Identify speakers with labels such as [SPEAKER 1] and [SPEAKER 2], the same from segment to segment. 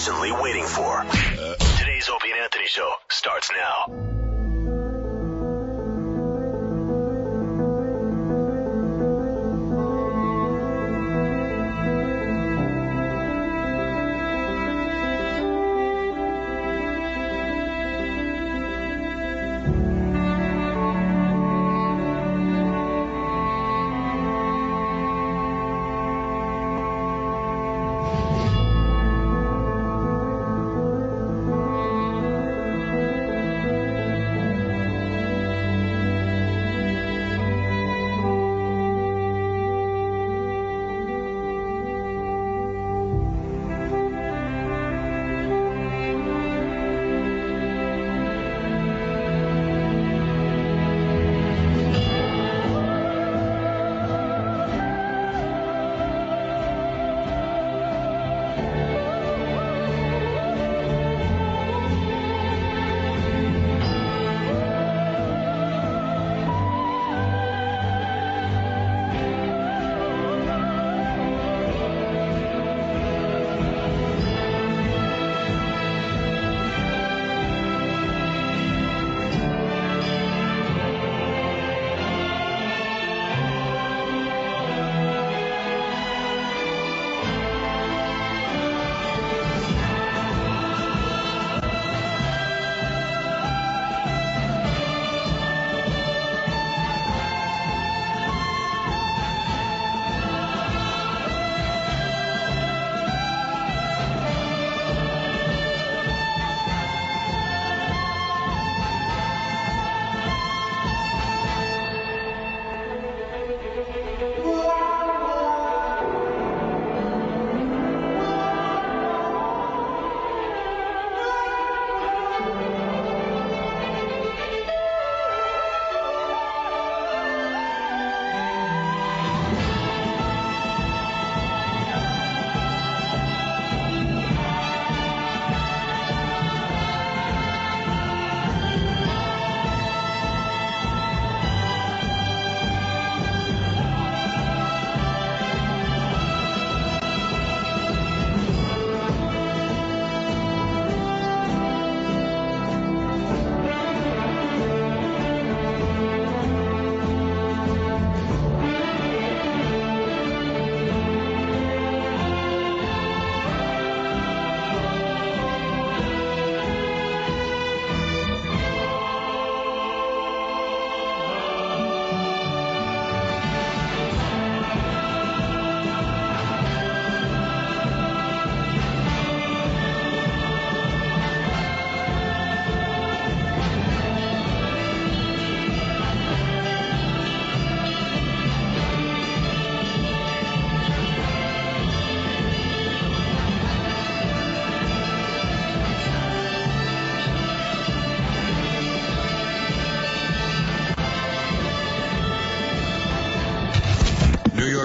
[SPEAKER 1] patiently waiting for. Today's Opie and Anthony Show starts now.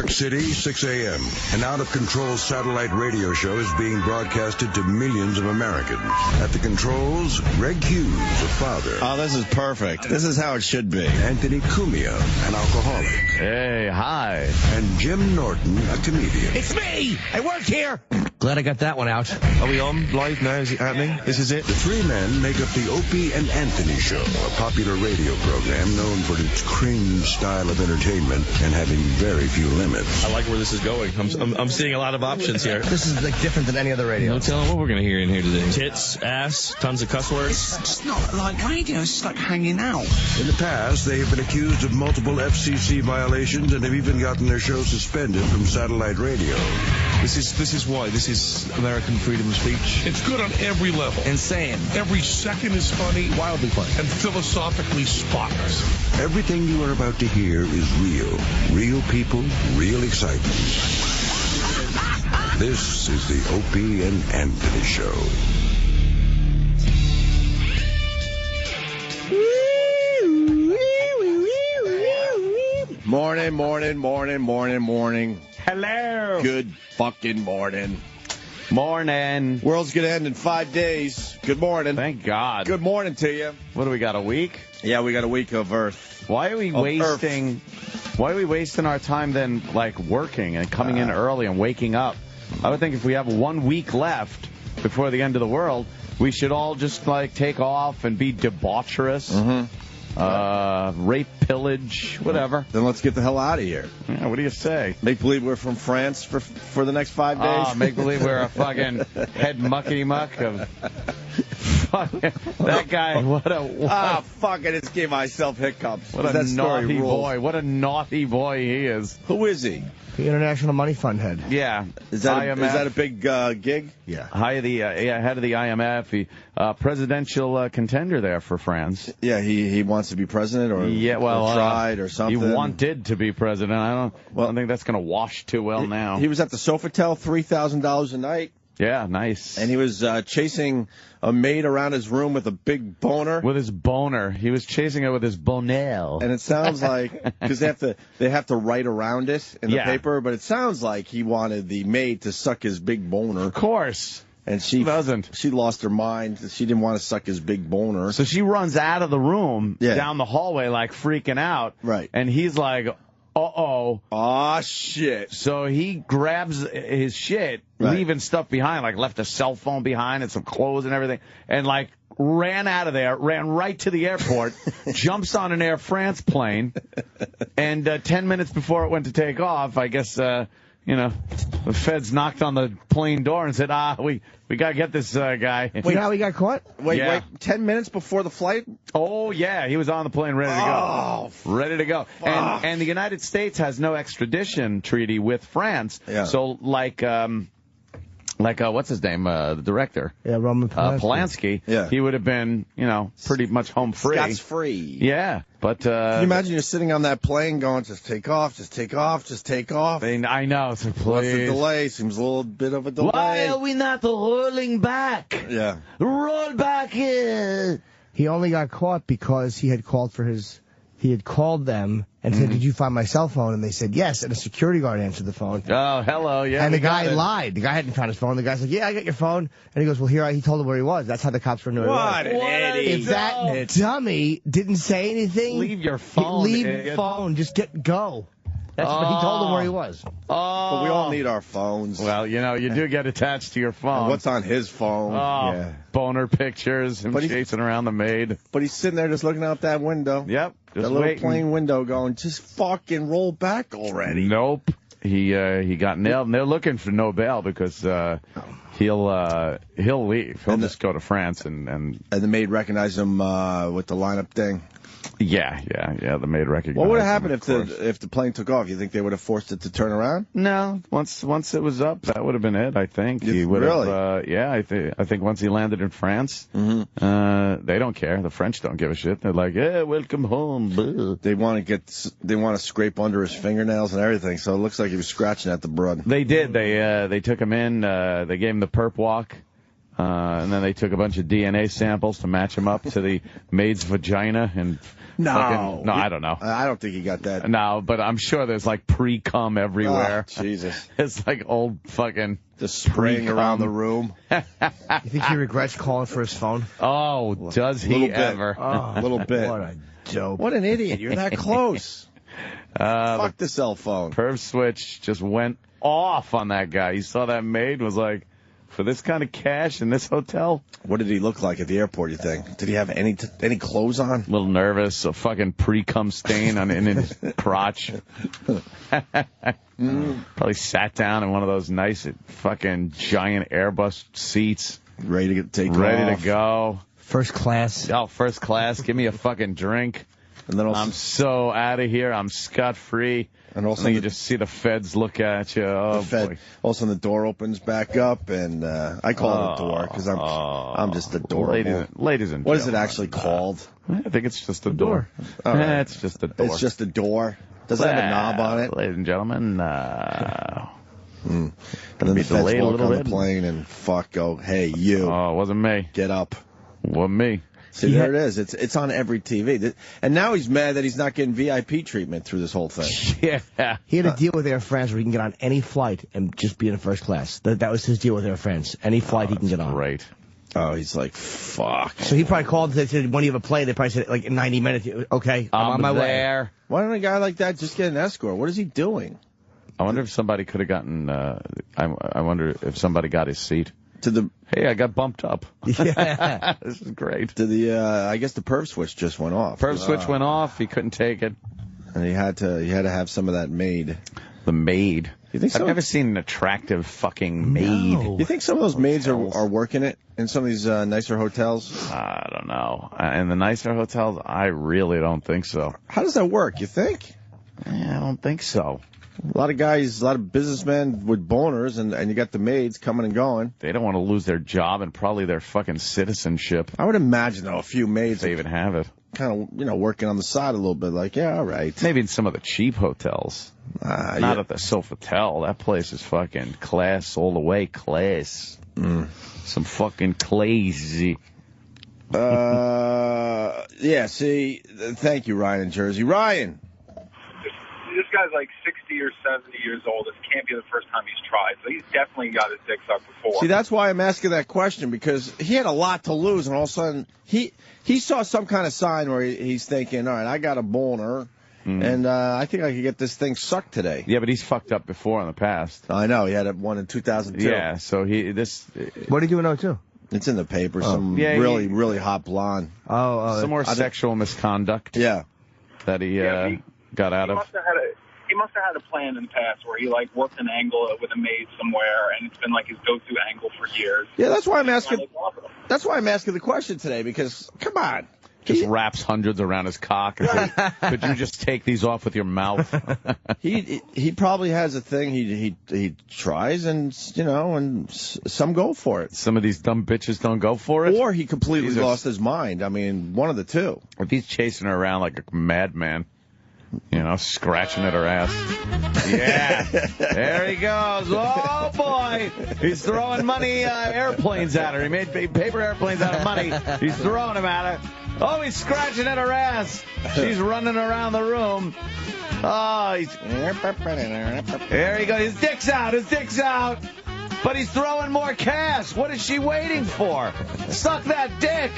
[SPEAKER 2] City, 6 a.m. An out-of-control satellite radio show is being broadcasted to millions of Americans. At the controls, Greg Hughes, a father.
[SPEAKER 3] Oh, this is perfect. This is how it should be.
[SPEAKER 2] Anthony Cumia, an alcoholic.
[SPEAKER 4] Hey, hi.
[SPEAKER 2] And Jim Norton, a comedian.
[SPEAKER 5] It's me! I work here!
[SPEAKER 4] Glad I got that one out.
[SPEAKER 5] Are we on live now? Is it happening? This is it?
[SPEAKER 2] The three men make up the Opie and Anthony Show, a popular radio program known for its cringe style of entertainment and having very few limits.
[SPEAKER 6] I like where this is going. I'm seeing a lot of options here.
[SPEAKER 4] This is like different than any other radio.
[SPEAKER 6] No telling what we're going to hear in here today. Tits, ass, tons of cuss words.
[SPEAKER 5] It's just not like radio. It's just like hanging out.
[SPEAKER 2] In the past, they have been accused of multiple FCC violations and have even gotten their show suspended from satellite radio.
[SPEAKER 5] This is why. This is American freedom of speech.
[SPEAKER 7] It's good on every level.
[SPEAKER 5] Insane.
[SPEAKER 7] Every second is funny.
[SPEAKER 5] Wildly funny.
[SPEAKER 7] And philosophically spotless.
[SPEAKER 2] Everything you are about to hear is real. Real people, real excitement. This is the Opie and Anthony Show.
[SPEAKER 3] Morning.
[SPEAKER 4] Hello.
[SPEAKER 3] Good fucking morning.
[SPEAKER 4] Morning.
[SPEAKER 3] World's gonna end in 5 days. Good morning.
[SPEAKER 4] Thank God.
[SPEAKER 3] Good morning to you.
[SPEAKER 4] What do we got, a week?
[SPEAKER 3] Yeah, we got a week of Earth.
[SPEAKER 4] Why are we wasting our time then, like, working and coming in early and waking up? I would think if we have 1 week left, before the end of the world, we should all just like take off and be debaucherous, rape, pillage, whatever.
[SPEAKER 3] Then let's get the hell out of here.
[SPEAKER 4] Yeah, what do you say?
[SPEAKER 3] Make believe we're from France for the next 5 days.
[SPEAKER 4] Oh, make believe we're a fucking head muckety muck of fucking that guy.
[SPEAKER 3] Fuck! I just gave myself hiccups.
[SPEAKER 4] What a naughty boy! What a naughty boy he is.
[SPEAKER 3] Who is he?
[SPEAKER 8] The International Money Fund head.
[SPEAKER 4] Yeah,
[SPEAKER 3] Is that
[SPEAKER 4] IMF.
[SPEAKER 3] a big gig?
[SPEAKER 8] Yeah.
[SPEAKER 4] Head of the IMF, he, presidential contender there for France.
[SPEAKER 3] Yeah, he wants to be president, or
[SPEAKER 4] or
[SPEAKER 3] tried or something.
[SPEAKER 4] He wanted to be president. I don't think that's going to wash too well now.
[SPEAKER 3] He was at the Sofitel, $3,000 a night.
[SPEAKER 4] Yeah, nice.
[SPEAKER 3] And he was chasing a maid around his room with a big boner.
[SPEAKER 4] With his boner. He was chasing it with his bonel.
[SPEAKER 3] And it sounds like, because they have to write around it in the paper, but it sounds like he wanted the maid to suck his big boner.
[SPEAKER 4] Of course.
[SPEAKER 3] And she
[SPEAKER 4] doesn't.
[SPEAKER 3] She lost her mind. She didn't want to suck his big boner.
[SPEAKER 4] So she runs out of the room, down the hallway, like freaking out.
[SPEAKER 3] Right.
[SPEAKER 4] And he's like, uh-oh.
[SPEAKER 3] Aw, shit.
[SPEAKER 4] So he grabs his shit, leaving stuff behind, like left a cell phone behind and some clothes and everything, and like ran out of there, ran right to the airport, jumps on an Air France plane, and 10 minutes before it went to take off, I guess, the feds knocked on the plane door and said, we got to get this guy.
[SPEAKER 8] Wait, how he got caught?
[SPEAKER 3] Wait, 10 minutes before the flight?
[SPEAKER 4] Oh, yeah, he was on the plane ready to go. Ready to go. And the United States has no extradition treaty with France. Yeah. So, what's his name, the director?
[SPEAKER 8] Yeah, Roman
[SPEAKER 4] Polanski.
[SPEAKER 3] Yeah.
[SPEAKER 4] He would have been, pretty much home free.
[SPEAKER 3] Scots free.
[SPEAKER 4] Yeah, but...
[SPEAKER 3] Can you imagine you're sitting on that plane going, just take off, just take off, just take off?
[SPEAKER 4] I know, so please.
[SPEAKER 3] What's the delay? Seems a little bit of a delay.
[SPEAKER 4] Why are we not rolling back?
[SPEAKER 3] Yeah.
[SPEAKER 4] Roll back here.
[SPEAKER 8] He only got caught because he had called them and said, "Did you find my cell phone?" And they said, "Yes." And a security guard answered the phone.
[SPEAKER 4] Oh, hello, yeah.
[SPEAKER 8] And the guy lied. The guy hadn't found his phone. The guy's like, "Yeah, I got your phone." And he goes, "Well, he told him where he was." That's how the cops knew where he was.
[SPEAKER 3] What an idiot.
[SPEAKER 8] If that dummy didn't say anything,
[SPEAKER 4] leave your phone.
[SPEAKER 8] Leave your phone. Just go. That's what he told him where he was.
[SPEAKER 3] But we all need our phones.
[SPEAKER 4] Well, you do get attached to your phone.
[SPEAKER 3] And what's on his phone?
[SPEAKER 4] Oh,
[SPEAKER 3] yeah.
[SPEAKER 4] Boner pictures, him chasing around the maid.
[SPEAKER 3] But he's sitting there just looking out that window.
[SPEAKER 4] Yep. Just
[SPEAKER 3] that little
[SPEAKER 4] waiting.
[SPEAKER 3] plane window going, just fucking roll back already.
[SPEAKER 4] Nope. He got nailed, and they're looking for no bail because he'll leave. He'll just go to France and
[SPEAKER 3] the maid recognized him with the lineup thing.
[SPEAKER 4] Yeah. The maid recognized.
[SPEAKER 3] What would have
[SPEAKER 4] him,
[SPEAKER 3] happened if the plane took off? You think they would have forced it to turn around?
[SPEAKER 4] No. Once it was up, that would have been it. I think he would
[SPEAKER 3] really?
[SPEAKER 4] have. I think once he landed in France, they don't care. The French don't give a shit. They're like, "Yeah, welcome home." Blah.
[SPEAKER 3] They want to scrape under his fingernails and everything. So it looks like he was scratching at the broad.
[SPEAKER 4] They did. They took him in. They gave him the perp walk. And then they took a bunch of DNA samples to match him up to the maid's vagina and I don't know.
[SPEAKER 3] I don't think he got that.
[SPEAKER 4] No, but I'm sure there's like pre-cum everywhere.
[SPEAKER 3] Oh, Jesus.
[SPEAKER 4] It's like old fucking
[SPEAKER 3] just spraying around the room.
[SPEAKER 8] You think he regrets calling for his phone?
[SPEAKER 4] Oh, does he ever?
[SPEAKER 8] Oh,
[SPEAKER 3] a little bit.
[SPEAKER 8] What a dope.
[SPEAKER 3] What an idiot. You're that close. Fuck the cell phone.
[SPEAKER 4] Perv switch just went off on that guy. He saw that maid and was like, for this kind of cash in this hotel?
[SPEAKER 3] What did he look like at the airport, you think? Did he have any clothes on?
[SPEAKER 4] A little nervous, a fucking pre-cum stain in his crotch. Probably sat down in one of those nice fucking giant Airbus seats.
[SPEAKER 3] Ready to take off.
[SPEAKER 4] Ready to go.
[SPEAKER 8] First class.
[SPEAKER 4] Oh, first class. Give me a fucking drink.
[SPEAKER 3] And then
[SPEAKER 4] I'm so out of here. I'm scot-free.
[SPEAKER 3] And also,
[SPEAKER 4] you just see the feds look at you. Oh, boy.
[SPEAKER 3] Also, the door opens back up, and I call it a door because I'm just adorable.
[SPEAKER 4] Ladies and
[SPEAKER 3] what is it actually called?
[SPEAKER 4] I think it's just a door.
[SPEAKER 3] Right.
[SPEAKER 4] It's just a door.
[SPEAKER 3] It's just a door. Does it have a knob on it?
[SPEAKER 4] Ladies and gentlemen,
[SPEAKER 3] And then the feds walk on the plane and go, hey, you.
[SPEAKER 4] Oh, it wasn't me.
[SPEAKER 3] Get up.
[SPEAKER 4] Wasn't me.
[SPEAKER 3] See, there it is. It's on every TV. And now he's mad that he's not getting VIP treatment through this whole thing.
[SPEAKER 4] Yeah.
[SPEAKER 8] He had a deal with Air France where he can get on any flight and just be in first class. That was his deal with Air France. Any flight he can get on.
[SPEAKER 4] Right.
[SPEAKER 3] Oh, he's like, fuck.
[SPEAKER 8] So he probably called and said, when you have a plane, they probably said, like, in 90 minutes, okay, I'm on my way.
[SPEAKER 3] Why don't a guy like that just get an escort? What is he doing?
[SPEAKER 4] I wonder if somebody could have gotten, I wonder if somebody got his seat. Hey, I got bumped up.
[SPEAKER 8] Yeah.
[SPEAKER 4] This is great.
[SPEAKER 3] I guess the perv switch just went off.
[SPEAKER 4] Perv switch went off. He couldn't take it.
[SPEAKER 3] And he had to have some of that maid.
[SPEAKER 4] The maid.
[SPEAKER 3] You think so?
[SPEAKER 4] I've never seen an attractive fucking maid.
[SPEAKER 8] No.
[SPEAKER 3] You think some of those maids are working it in some of these nicer hotels?
[SPEAKER 4] I don't know. In the nicer hotels, I really don't think so.
[SPEAKER 3] How does that work, you think?
[SPEAKER 4] I don't think so.
[SPEAKER 3] A lot of guys, a lot of businessmen with boners, and you got the maids coming and going.
[SPEAKER 4] They don't want to lose their job and probably their fucking citizenship.
[SPEAKER 3] I would imagine, though, a few maids
[SPEAKER 4] If they even have it.
[SPEAKER 3] kind of, working on the side a little bit, like, yeah, all right.
[SPEAKER 4] Maybe in some of the cheap hotels. Not at the Sofitel. That place is fucking class all the way. Class. Some fucking classy.
[SPEAKER 3] Yeah, see, thank you, Ryan in Jersey. Ryan.
[SPEAKER 9] This guy's like 60 or 70 years old. This can't be the first time he's tried. So he's definitely got his dick sucked before.
[SPEAKER 3] See, that's why I'm asking that question, because he had a lot to lose, and all of a sudden he saw some kind of sign where he's thinking, all right, I got a boner, and I think I could get this thing sucked today.
[SPEAKER 4] Yeah, but he's fucked up before in the past.
[SPEAKER 3] I know. He had one in 2002.
[SPEAKER 4] Yeah, so
[SPEAKER 8] What did he do in 02?
[SPEAKER 3] It's in the paper. Really hot blonde.
[SPEAKER 4] Some more sexual misconduct.
[SPEAKER 3] Yeah.
[SPEAKER 4] That he got out of.
[SPEAKER 9] He must have had a plan in the past where he like worked an angle with a maid somewhere, and it's been like his go-to angle for years.
[SPEAKER 3] Yeah, that's why I'm asking. That's why I'm asking the question today, because come on.
[SPEAKER 4] Just wraps hundreds around his cock. Could you just take these off with your mouth?
[SPEAKER 3] He probably has a thing he tries, and and some go for it.
[SPEAKER 4] Some of these dumb bitches don't go for it.
[SPEAKER 3] Or he completely lost his mind. I mean, one of the two.
[SPEAKER 4] If he's chasing her around like a madman, scratching at her ass. Yeah. There he goes. Oh, boy. He's throwing money airplanes at her. He made paper airplanes out of money. He's throwing them at her. Oh, he's scratching at her ass. She's running around the room. Oh, there he goes. His dick's out. His dick's out. But he's throwing more cash. What is she waiting for? Suck that dick.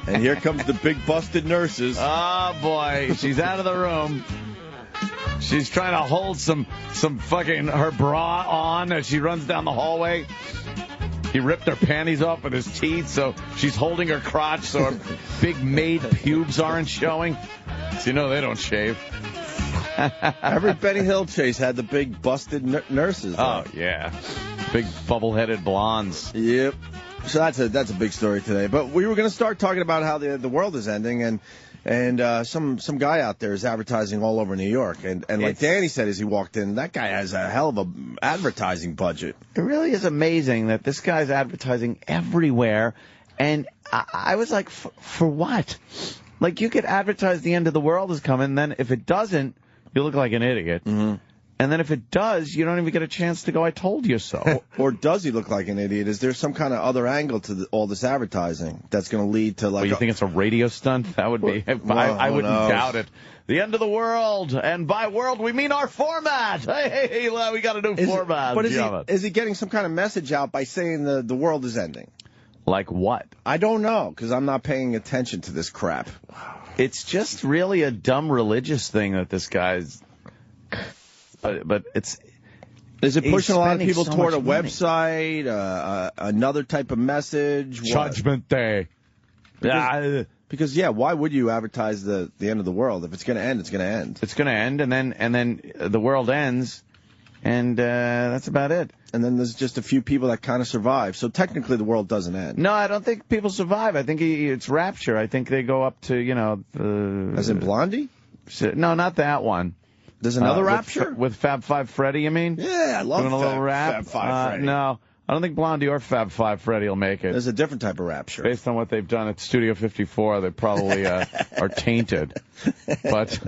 [SPEAKER 3] And here comes the big busted nurses.
[SPEAKER 4] Oh, boy. She's out of the room. She's trying to hold some fucking her bra on as she runs down the hallway. He ripped her panties off with his teeth, so she's holding her crotch so her big maid pubes aren't showing. So they don't shave.
[SPEAKER 3] Every Benny Hill chase had the big busted nurses.
[SPEAKER 4] Oh, yeah. Big bubble-headed blondes.
[SPEAKER 3] Yep. So that's a big story today. But we were going to start talking about how the world is ending, and some guy out there is advertising all over New York. And like Danny said as he walked in, that guy has a hell of a advertising budget.
[SPEAKER 4] It really is amazing that this guy's advertising everywhere. And I was like, for what? Like, you could advertise the end of the world is coming, and then if it doesn't, you look like an idiot. Mm-hmm. And then if it does, you don't even get a chance to go, I told you so.
[SPEAKER 3] Or does he look like an idiot? Is there some kind of other angle to all this advertising that's going to lead to, like...
[SPEAKER 4] Well, you think it's a radio stunt? That would be... I wouldn't doubt it. The end of the world. And by world, we mean our format. Hey, we got a new format.
[SPEAKER 3] But is he getting some kind of message out by saying the world is ending?
[SPEAKER 4] Like what?
[SPEAKER 3] I don't know, because I'm not paying attention to this crap.
[SPEAKER 4] It's just really a dumb religious thing that this guy's... But it's...
[SPEAKER 3] Is it pushing a lot of people toward a website, another type of message?
[SPEAKER 4] Judgment Day.
[SPEAKER 3] Because why would you advertise the end of the world? If it's going to end, it's going to end.
[SPEAKER 4] It's going to end, and then the world ends, and that's about it.
[SPEAKER 3] And then there's just a few people that kind of survive. So technically the world doesn't end.
[SPEAKER 4] No, I don't think people survive. I think it's rapture. I think they go up to,
[SPEAKER 3] As in Blondie?
[SPEAKER 4] No, not that one.
[SPEAKER 3] There's another rapture?
[SPEAKER 4] With Fab Five Freddy, you mean?
[SPEAKER 3] Yeah, I love
[SPEAKER 4] Doing a little rap?
[SPEAKER 3] Fab Five Freddy.
[SPEAKER 4] No, I don't think Blondie or Fab Five Freddy will make it.
[SPEAKER 3] There's a different type of rapture.
[SPEAKER 4] Based on what they've done at Studio 54, they probably are tainted. But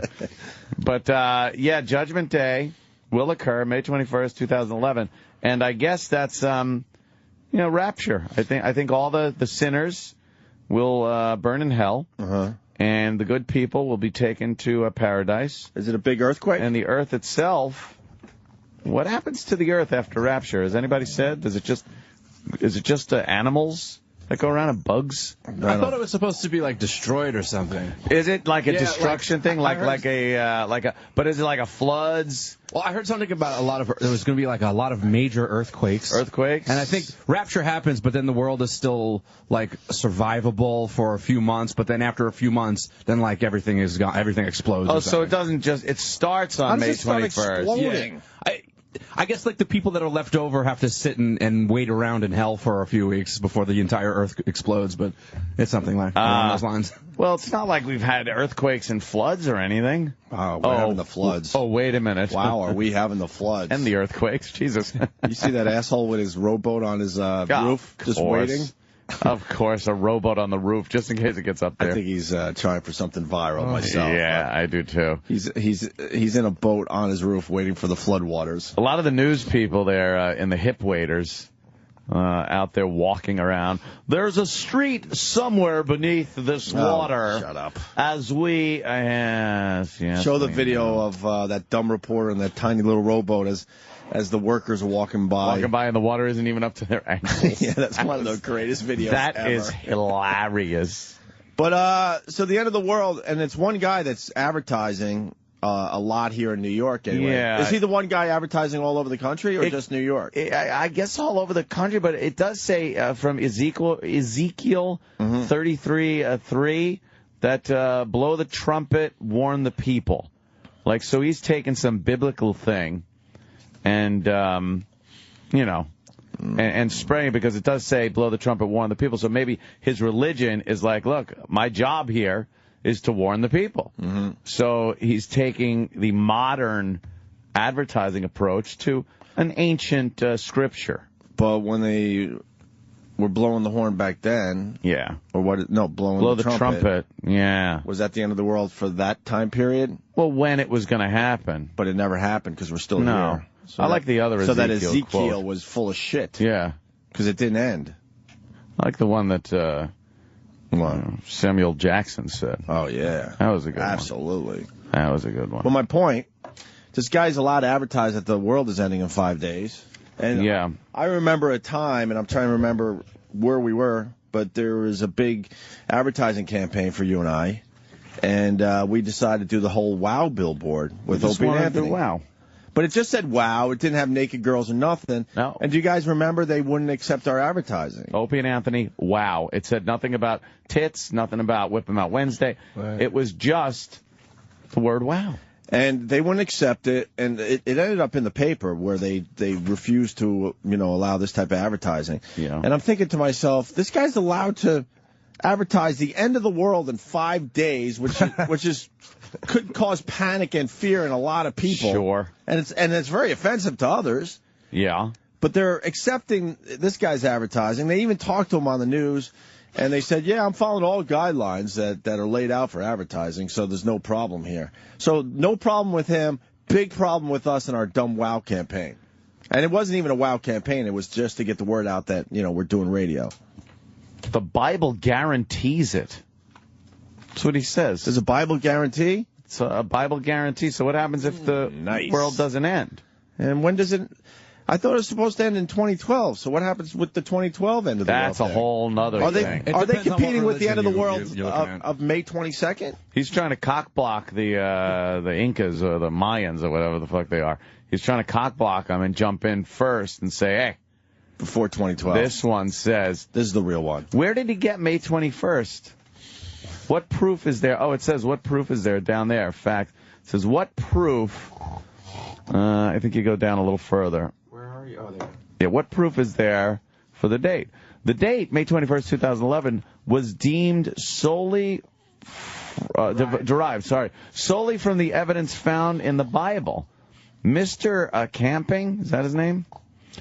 [SPEAKER 4] Judgment Day will occur May 21st, 2011. And I guess that's, rapture. I think all the sinners will burn in hell. Uh-huh. And the good people will be taken to a paradise.
[SPEAKER 3] Is it a big earthquake?
[SPEAKER 4] And the earth itself, what happens to the earth after rapture? Has anybody said? Is it just animals that go around in bugs?
[SPEAKER 10] I thought it was supposed to be like destroyed or something.
[SPEAKER 4] Is it like a
[SPEAKER 10] Yeah,
[SPEAKER 4] destruction thing, but is it like a floods?
[SPEAKER 10] Well, I heard something about there was going to be like a lot of major earthquakes.
[SPEAKER 4] Earthquakes?
[SPEAKER 10] And I think rapture happens, but then the world is still like survivable for a few months. But then after a few months, then like everything is gone, everything explodes.
[SPEAKER 4] Oh, so it doesn't it starts on May 21st.
[SPEAKER 3] Exploding?
[SPEAKER 10] Yeah. I guess like the people that are left over have to sit and wait around in hell for a few weeks before the entire Earth explodes. But it's something like along those lines.
[SPEAKER 4] Well, it's not like we've had earthquakes and floods or anything.
[SPEAKER 3] Oh, we're having the floods.
[SPEAKER 4] Oh, wait a minute.
[SPEAKER 3] Wow, are we having the floods?
[SPEAKER 4] And the earthquakes. Jesus.
[SPEAKER 3] You see that asshole with his rowboat on his roof, just waiting?
[SPEAKER 4] Of course, a rowboat on the roof, just in case it gets up there.
[SPEAKER 3] I think he's trying for something viral myself.
[SPEAKER 4] Yeah, I do too.
[SPEAKER 3] He's in a boat on his roof waiting for the floodwaters.
[SPEAKER 4] A lot of the news people there in the hip waders out there walking around. There's a street somewhere beneath this water.
[SPEAKER 3] Shut up.
[SPEAKER 4] As we
[SPEAKER 3] show the video of that dumb reporter in that tiny little rowboat as the workers are walking by.
[SPEAKER 4] And the water isn't even up to their ankles.
[SPEAKER 3] Yeah, that's one of the greatest videos
[SPEAKER 4] That
[SPEAKER 3] ever.
[SPEAKER 4] is hilarious.
[SPEAKER 3] But, so the end of the world, and it's one guy that's advertising a lot here in New York anyway.
[SPEAKER 4] Yeah.
[SPEAKER 3] Is he the one guy advertising all over the country or just New York?
[SPEAKER 4] I guess all over the country, but it does say from Ezekiel 33:3 that blow the trumpet, warn the people. Like, so he's taking some biblical thing and, and spraying it because it does say blow the trumpet, warn the people. So maybe his religion is like, look, my job here is to warn the people. Mm-hmm. So he's taking the modern advertising approach to an ancient scripture.
[SPEAKER 3] But when they were blowing the horn back then,
[SPEAKER 4] yeah,
[SPEAKER 3] or what? No, blowing
[SPEAKER 4] blow
[SPEAKER 3] the
[SPEAKER 4] trumpet. Yeah,
[SPEAKER 3] was that the end of the world for that time period?
[SPEAKER 4] Well, when it was going to happen,
[SPEAKER 3] but it never happened because we're still here. So
[SPEAKER 4] I like the other.
[SPEAKER 3] So
[SPEAKER 4] Ezekiel
[SPEAKER 3] that Ezekiel
[SPEAKER 4] quote.
[SPEAKER 3] was full of shit.
[SPEAKER 4] Yeah,
[SPEAKER 3] because it didn't end.
[SPEAKER 4] I like the one that Samuel Jackson said.
[SPEAKER 3] Oh yeah,
[SPEAKER 4] that was a good one.
[SPEAKER 3] Absolutely,
[SPEAKER 4] that was a good one.
[SPEAKER 3] Well, my point. This guy's allowed to advertise that the world is ending in 5 days. And
[SPEAKER 4] yeah.
[SPEAKER 3] I remember a time, and I'm trying to remember where we were, but there was a big advertising campaign for you and I, and we decided to do the whole WOW billboard with Opie and Anthony.
[SPEAKER 4] WOW.
[SPEAKER 3] But it just said WOW. It didn't have naked girls or nothing.
[SPEAKER 4] No.
[SPEAKER 3] And do you guys remember they wouldn't accept our advertising?
[SPEAKER 4] Opie and Anthony, WOW. It said nothing about tits, nothing about Whip 'em Out Wednesday. Right. It was just the word WOW.
[SPEAKER 3] And they wouldn't accept it, and it ended up in the paper where they refused to, allow this type of advertising.
[SPEAKER 4] Yeah.
[SPEAKER 3] And I'm thinking to myself, this guy's allowed to advertise the end of the world in 5 days, which could cause panic and fear in a lot of people.
[SPEAKER 4] Sure.
[SPEAKER 3] And it's very offensive to others.
[SPEAKER 4] Yeah.
[SPEAKER 3] But they're accepting this guy's advertising. They even talked to him on the news. And they said, yeah, I'm following all guidelines that are laid out for advertising, so there's no problem here. So no problem with him, big problem with us and our dumb WOW campaign. And it wasn't even a WOW campaign. It was just to get the word out that, we're doing radio.
[SPEAKER 4] The Bible guarantees it. That's what he says.
[SPEAKER 3] Does the Bible guarantee?
[SPEAKER 4] It's a Bible guarantee. So what happens if the world doesn't end?
[SPEAKER 3] And when does it... I thought it was supposed to end in 2012. So what happens with the 2012 end of the world?
[SPEAKER 4] That's a whole nother thing.
[SPEAKER 3] Are they competing with the end of the world of May 22nd?
[SPEAKER 4] He's trying to cockblock the Incas or the Mayans or whatever the fuck they are. He's trying to cockblock them and jump in first and say, hey.
[SPEAKER 3] Before 2012.
[SPEAKER 4] This one says.
[SPEAKER 3] This is the real one.
[SPEAKER 4] Where did he get May 21st? What proof is there? Oh, it says what proof is there down there. Fact. It says what proof. I think you go down a little further.
[SPEAKER 10] Oh, there.
[SPEAKER 4] Yeah, what proof is there for the date? The date, May 21st, 2011, was deemed solely derived solely from the evidence found in the Bible. Mr. Camping, is that his name?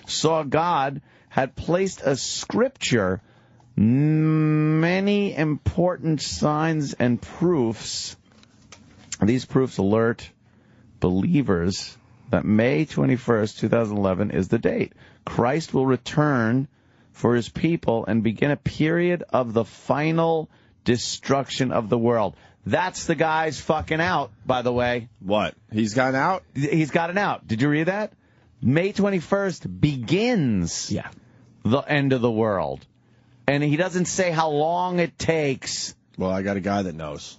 [SPEAKER 4] Saw God had placed a scripture, many important signs and proofs. These proofs alert believers that May 21st, 2011 is the date. Christ will return for his people and begin a period of the final destruction of the world. That's the guy's fucking out, by the way.
[SPEAKER 3] What? He's gotten out?
[SPEAKER 4] He's gotten out. Did you read that? May 21st begins the end of the world. and he doesn't say how long it takes.
[SPEAKER 3] Well, I got a guy that knows.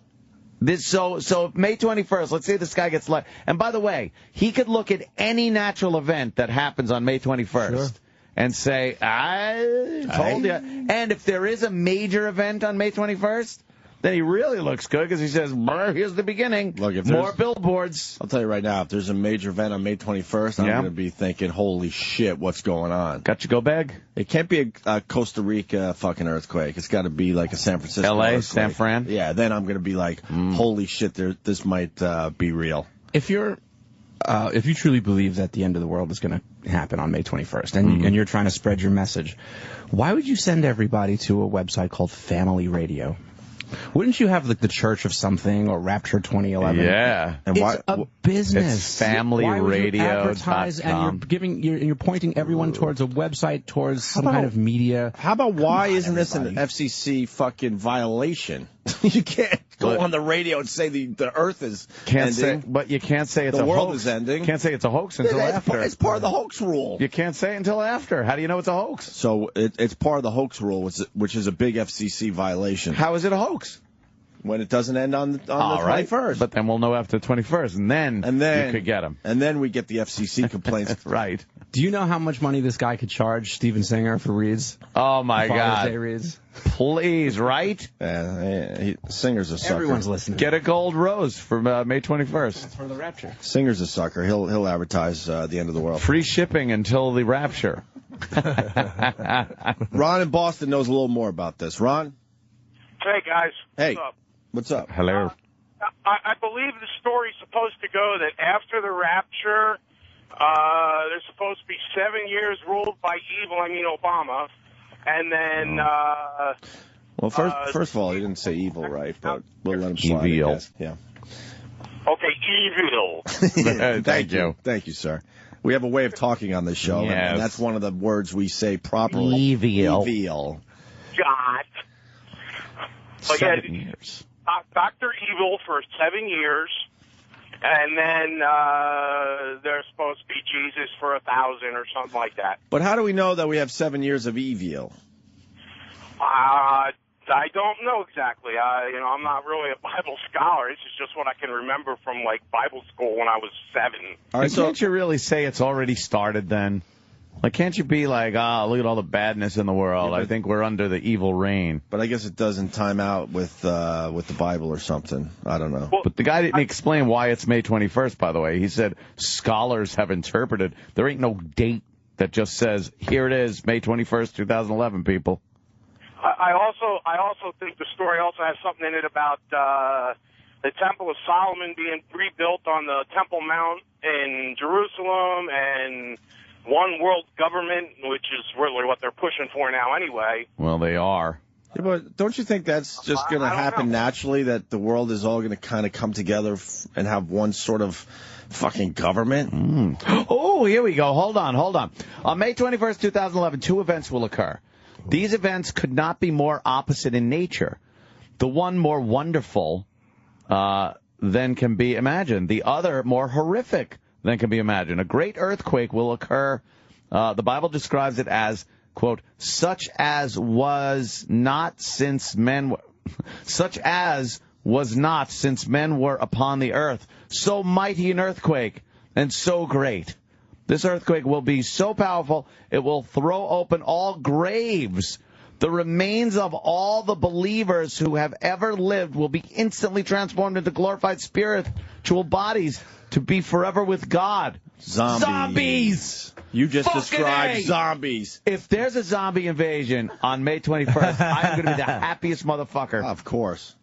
[SPEAKER 4] So May 21st, let's say this guy gets elected. And by the way, he could look at any natural event that happens on May 21st and say, I told you. And if there is a major event on May 21st, then he really looks good because he says, here's the beginning. Look, if more billboards.
[SPEAKER 3] I'll tell you right now, if there's a major event on May 21st, I'm going to be thinking, holy shit, what's going on?
[SPEAKER 4] Got you go bag?
[SPEAKER 3] It can't be a Costa Rica fucking earthquake. It's got to be like a San Francisco
[SPEAKER 4] L.A.,
[SPEAKER 3] earthquake.
[SPEAKER 4] San Fran?
[SPEAKER 3] Yeah, then I'm going to be like, holy shit, this might be real.
[SPEAKER 10] If you truly believe that the end of the world is going to happen on May 21st, and you're trying to spread your message, why would you send everybody to a website called Family Radio? Wouldn't you have like the Church of Something or Rapture 2011?
[SPEAKER 4] Yeah,
[SPEAKER 10] and it's a business.
[SPEAKER 4] It's familyradio.com.
[SPEAKER 10] Why would you advertise and you're pointing everyone towards a website, towards some kind of media?
[SPEAKER 3] How about why isn't this an FCC fucking violation? You can't go on the radio and say the Earth is ending.
[SPEAKER 4] But you can't say it's
[SPEAKER 3] the
[SPEAKER 4] a
[SPEAKER 3] world
[SPEAKER 4] hoax.
[SPEAKER 3] is ending.
[SPEAKER 4] Can't say it's a hoax until after.
[SPEAKER 3] It's part of the hoax rule.
[SPEAKER 4] You can't say it until after. How do you know it's a hoax?
[SPEAKER 3] So it's part of the hoax rule, which is a big FCC violation.
[SPEAKER 4] How is it a hoax?
[SPEAKER 3] When it doesn't end on the 21st.
[SPEAKER 4] But then we'll know after the 21st, and then you could get them.
[SPEAKER 3] And then we get the FCC complaints.
[SPEAKER 4] Right.
[SPEAKER 10] Do you know how much money this guy could charge Steven Singer for reads?
[SPEAKER 4] Oh, my God.
[SPEAKER 10] Father's Day reads?
[SPEAKER 4] Please, right?
[SPEAKER 3] Singer's a sucker.
[SPEAKER 10] Everyone's listening.
[SPEAKER 4] Get a gold rose for May 21st.
[SPEAKER 10] For the Rapture.
[SPEAKER 3] Singer's a sucker. He'll advertise the end of the world.
[SPEAKER 4] Free shipping until the Rapture.
[SPEAKER 3] Ron in Boston knows a little more about this. Ron?
[SPEAKER 11] Hey, guys.
[SPEAKER 3] Hey.
[SPEAKER 11] What's up?
[SPEAKER 3] What's up?
[SPEAKER 4] Hello.
[SPEAKER 11] I believe the story's supposed to go that after the rapture, there's supposed to be 7 years ruled by evil, Obama, and then...
[SPEAKER 3] well, first of all, he didn't say evil, right? But we'll let him slide.
[SPEAKER 4] Evil.
[SPEAKER 3] Yeah.
[SPEAKER 11] Okay, evil.
[SPEAKER 3] Thank you. Thank you, sir. We have a way of talking on this show, and that's one of the words we say properly.
[SPEAKER 4] Evil.
[SPEAKER 11] God.
[SPEAKER 4] 7 years.
[SPEAKER 11] Dr. Evil for 7 years, and then there's supposed to be Jesus for 1,000 or something like that.
[SPEAKER 3] But how do we know that we have 7 years of evil?
[SPEAKER 11] I don't know exactly. I'm not really a Bible scholar. This is just what I can remember from Bible school when I was 7.
[SPEAKER 3] All right,
[SPEAKER 4] can't you really say it's already started then? Can't you be like, look at all the badness in the world. I think we're under the evil reign.
[SPEAKER 3] But I guess it doesn't time out with the Bible or something. I don't know.
[SPEAKER 4] Well, but the guy didn't explain why it's May 21st, by the way. He said scholars have interpreted. There ain't no date that just says, here it is, May 21st, 2011, people.
[SPEAKER 11] I also think the story also has something in it about the Temple of Solomon being rebuilt on the Temple Mount in Jerusalem and one world government, which is really what they're pushing for now anyway.
[SPEAKER 4] Well, they are.
[SPEAKER 3] Yeah, but don't you think that's just going to happen naturally, that the world is all going to kind of come together and have one sort of fucking government?
[SPEAKER 4] Oh, here we go. Hold on. On May 21st, 2011, 2 events will occur. These events could not be more opposite in nature. The one more wonderful than can be imagined. The other more horrific than can be imagined. A great earthquake will occur. The Bible describes it as, quote, such as was not since men were upon the earth. So mighty an earthquake and so great. This earthquake will be so powerful, it will throw open all graves. The remains of all the believers who have ever lived will be instantly transformed into glorified spiritual bodies to be forever with God. Zombies!
[SPEAKER 3] You just described zombies.
[SPEAKER 4] If there's a zombie invasion on May 21st, I'm going to be the happiest motherfucker.
[SPEAKER 3] Of course.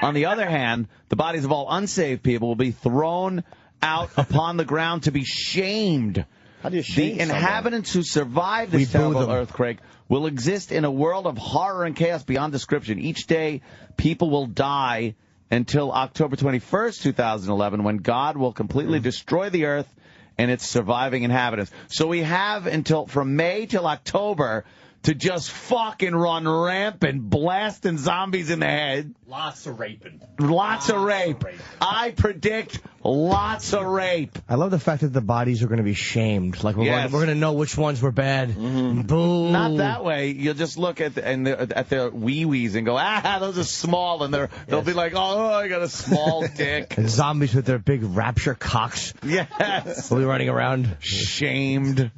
[SPEAKER 4] On the other hand, the bodies of all unsaved people will be thrown out upon the ground to be shamed.
[SPEAKER 3] How do you shame
[SPEAKER 4] The inhabitants who survive this terrible earthquake will exist in a world of horror and chaos beyond description. Each day, people will die until October 21st, 2011, when God will completely destroy the earth and its surviving inhabitants. So we have until from May till October to just fucking run rampant, blasting zombies in the head.
[SPEAKER 12] Lots of raping.
[SPEAKER 4] Lots of rape. I predict lots of rape.
[SPEAKER 8] I love the fact that the bodies are going to be shamed. Like, we're going to know which ones were bad.
[SPEAKER 4] Mm-hmm.
[SPEAKER 8] Boom.
[SPEAKER 4] Not that way. You'll just look at their wee-wees and go, those are small. And they'll be like, oh, I got a small dick.
[SPEAKER 8] And zombies with their big rapture cocks.
[SPEAKER 4] Yes.
[SPEAKER 8] Will be running around.
[SPEAKER 4] Shamed.